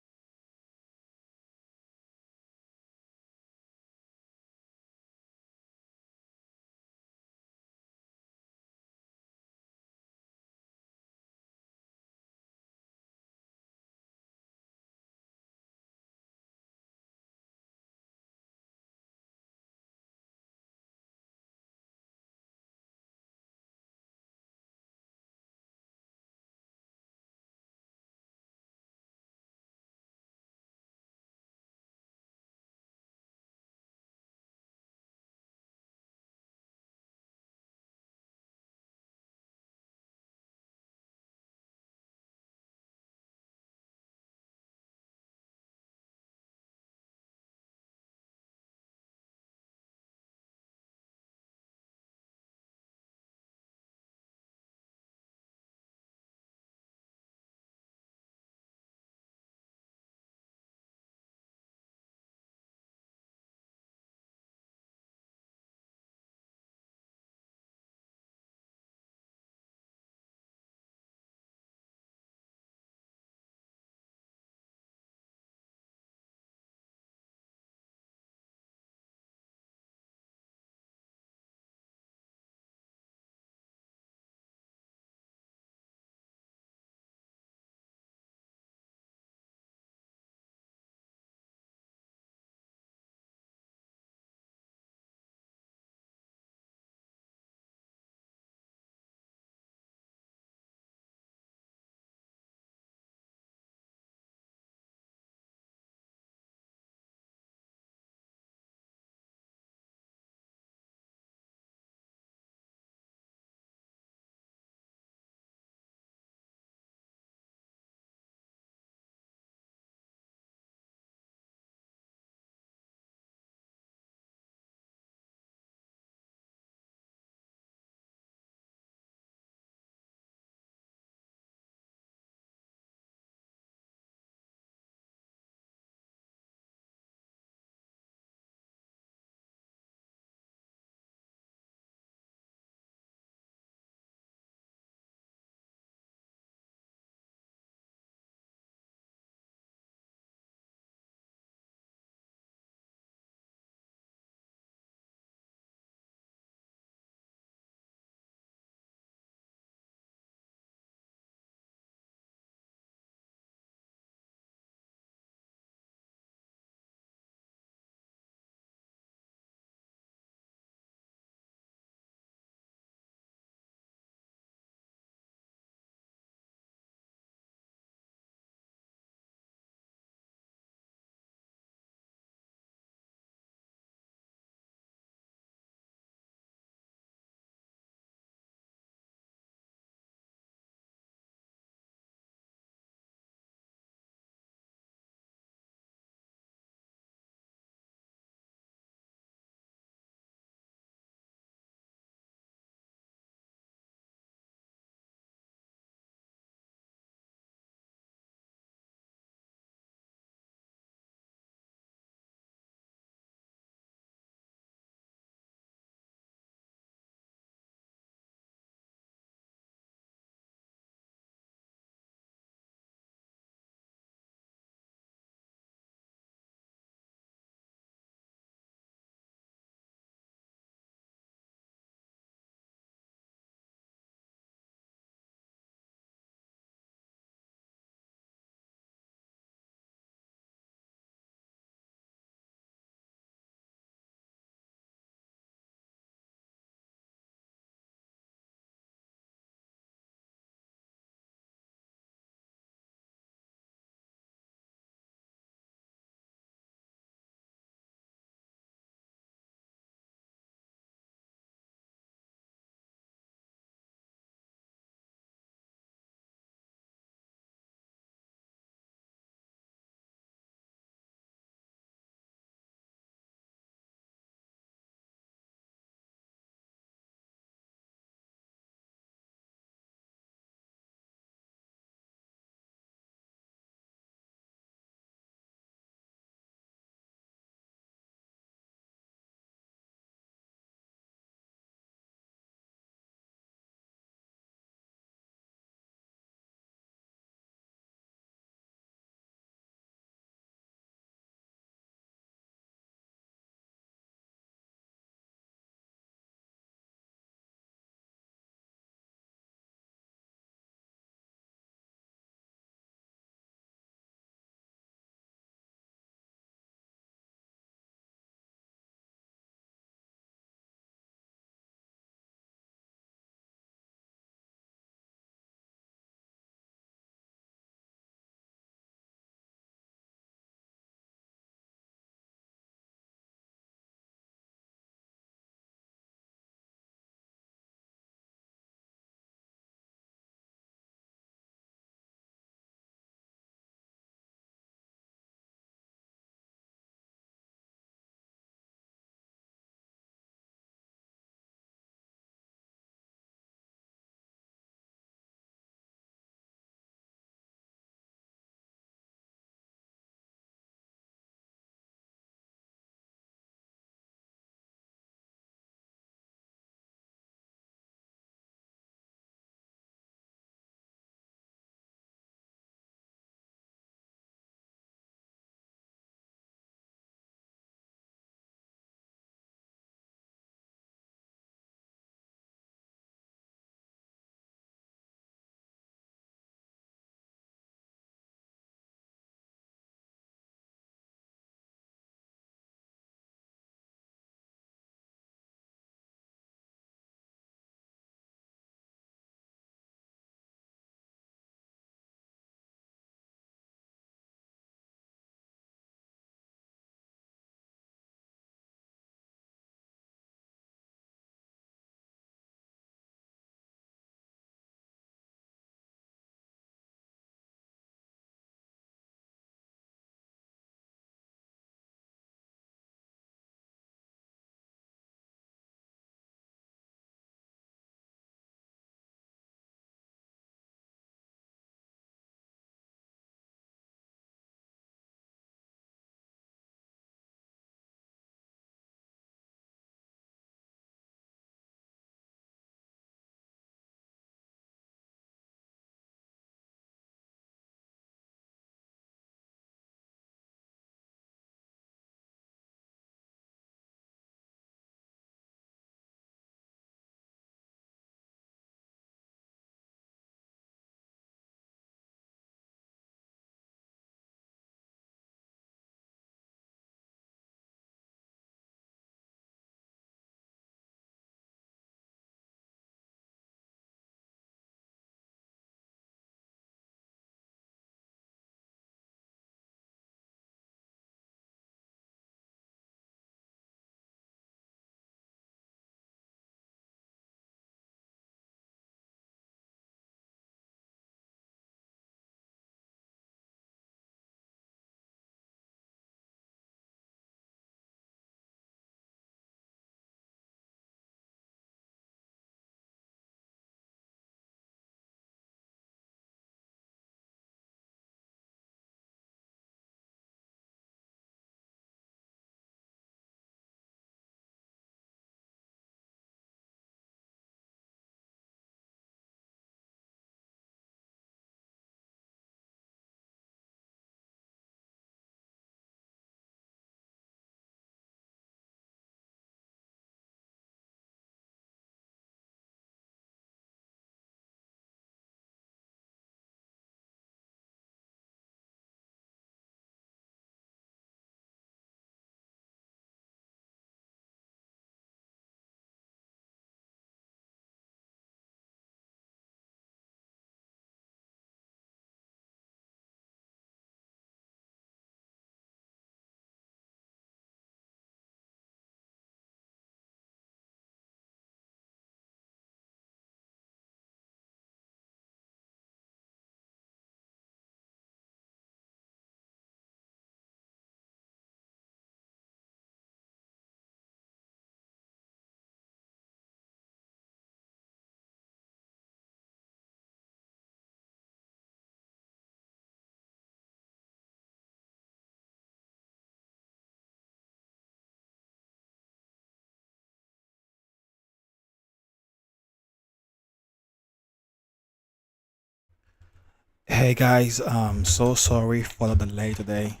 Hey guys, so sorry for the delay today.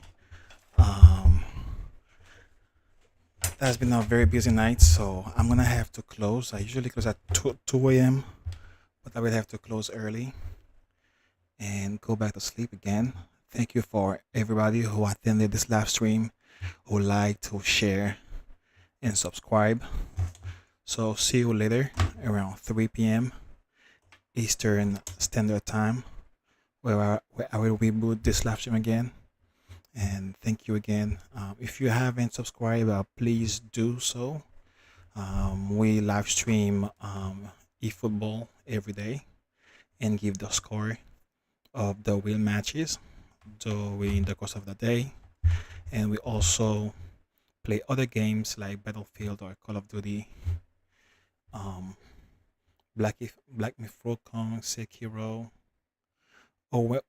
Um, that's been a very busy night, so I'm gonna have to close. I usually close at 2 a.m., but I will have to close early and go back to sleep again. Thank you for everybody who attended this live stream, who liked, who share, and subscribe. So see you later around 3 p.m. Eastern Standard Time, where I will reboot this live stream again. And thank you again. If you haven't subscribed, please do so. We live stream eFootball every day and give the score of the real matches during the course of the day. And we also play other games like Battlefield or Call of Duty, um, Black Myth Wukong, Sekiro, or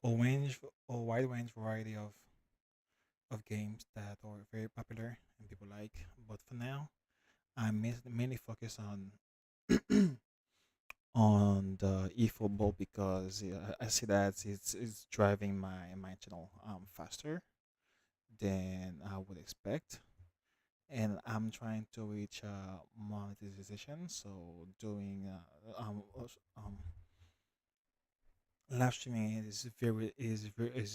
range or wide range variety of games that are very popular and people like. But for now, I'm mainly focused on on the eFootball because I see that it's driving my channel faster than I would expect, and I'm trying to reach monetization. So doing live streaming is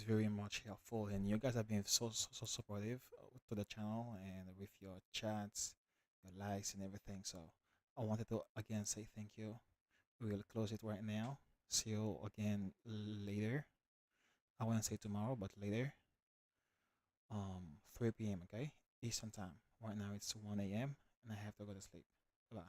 very much helpful, and you guys have been so supportive to the channel and with your chats, your likes, and everything. So I wanted to again say thank you. We will close it right now. See you again later. I won't say tomorrow, but later. 3 p.m. Okay, Eastern time. Right now it's 1 a.m. and I have to go to sleep. Bye.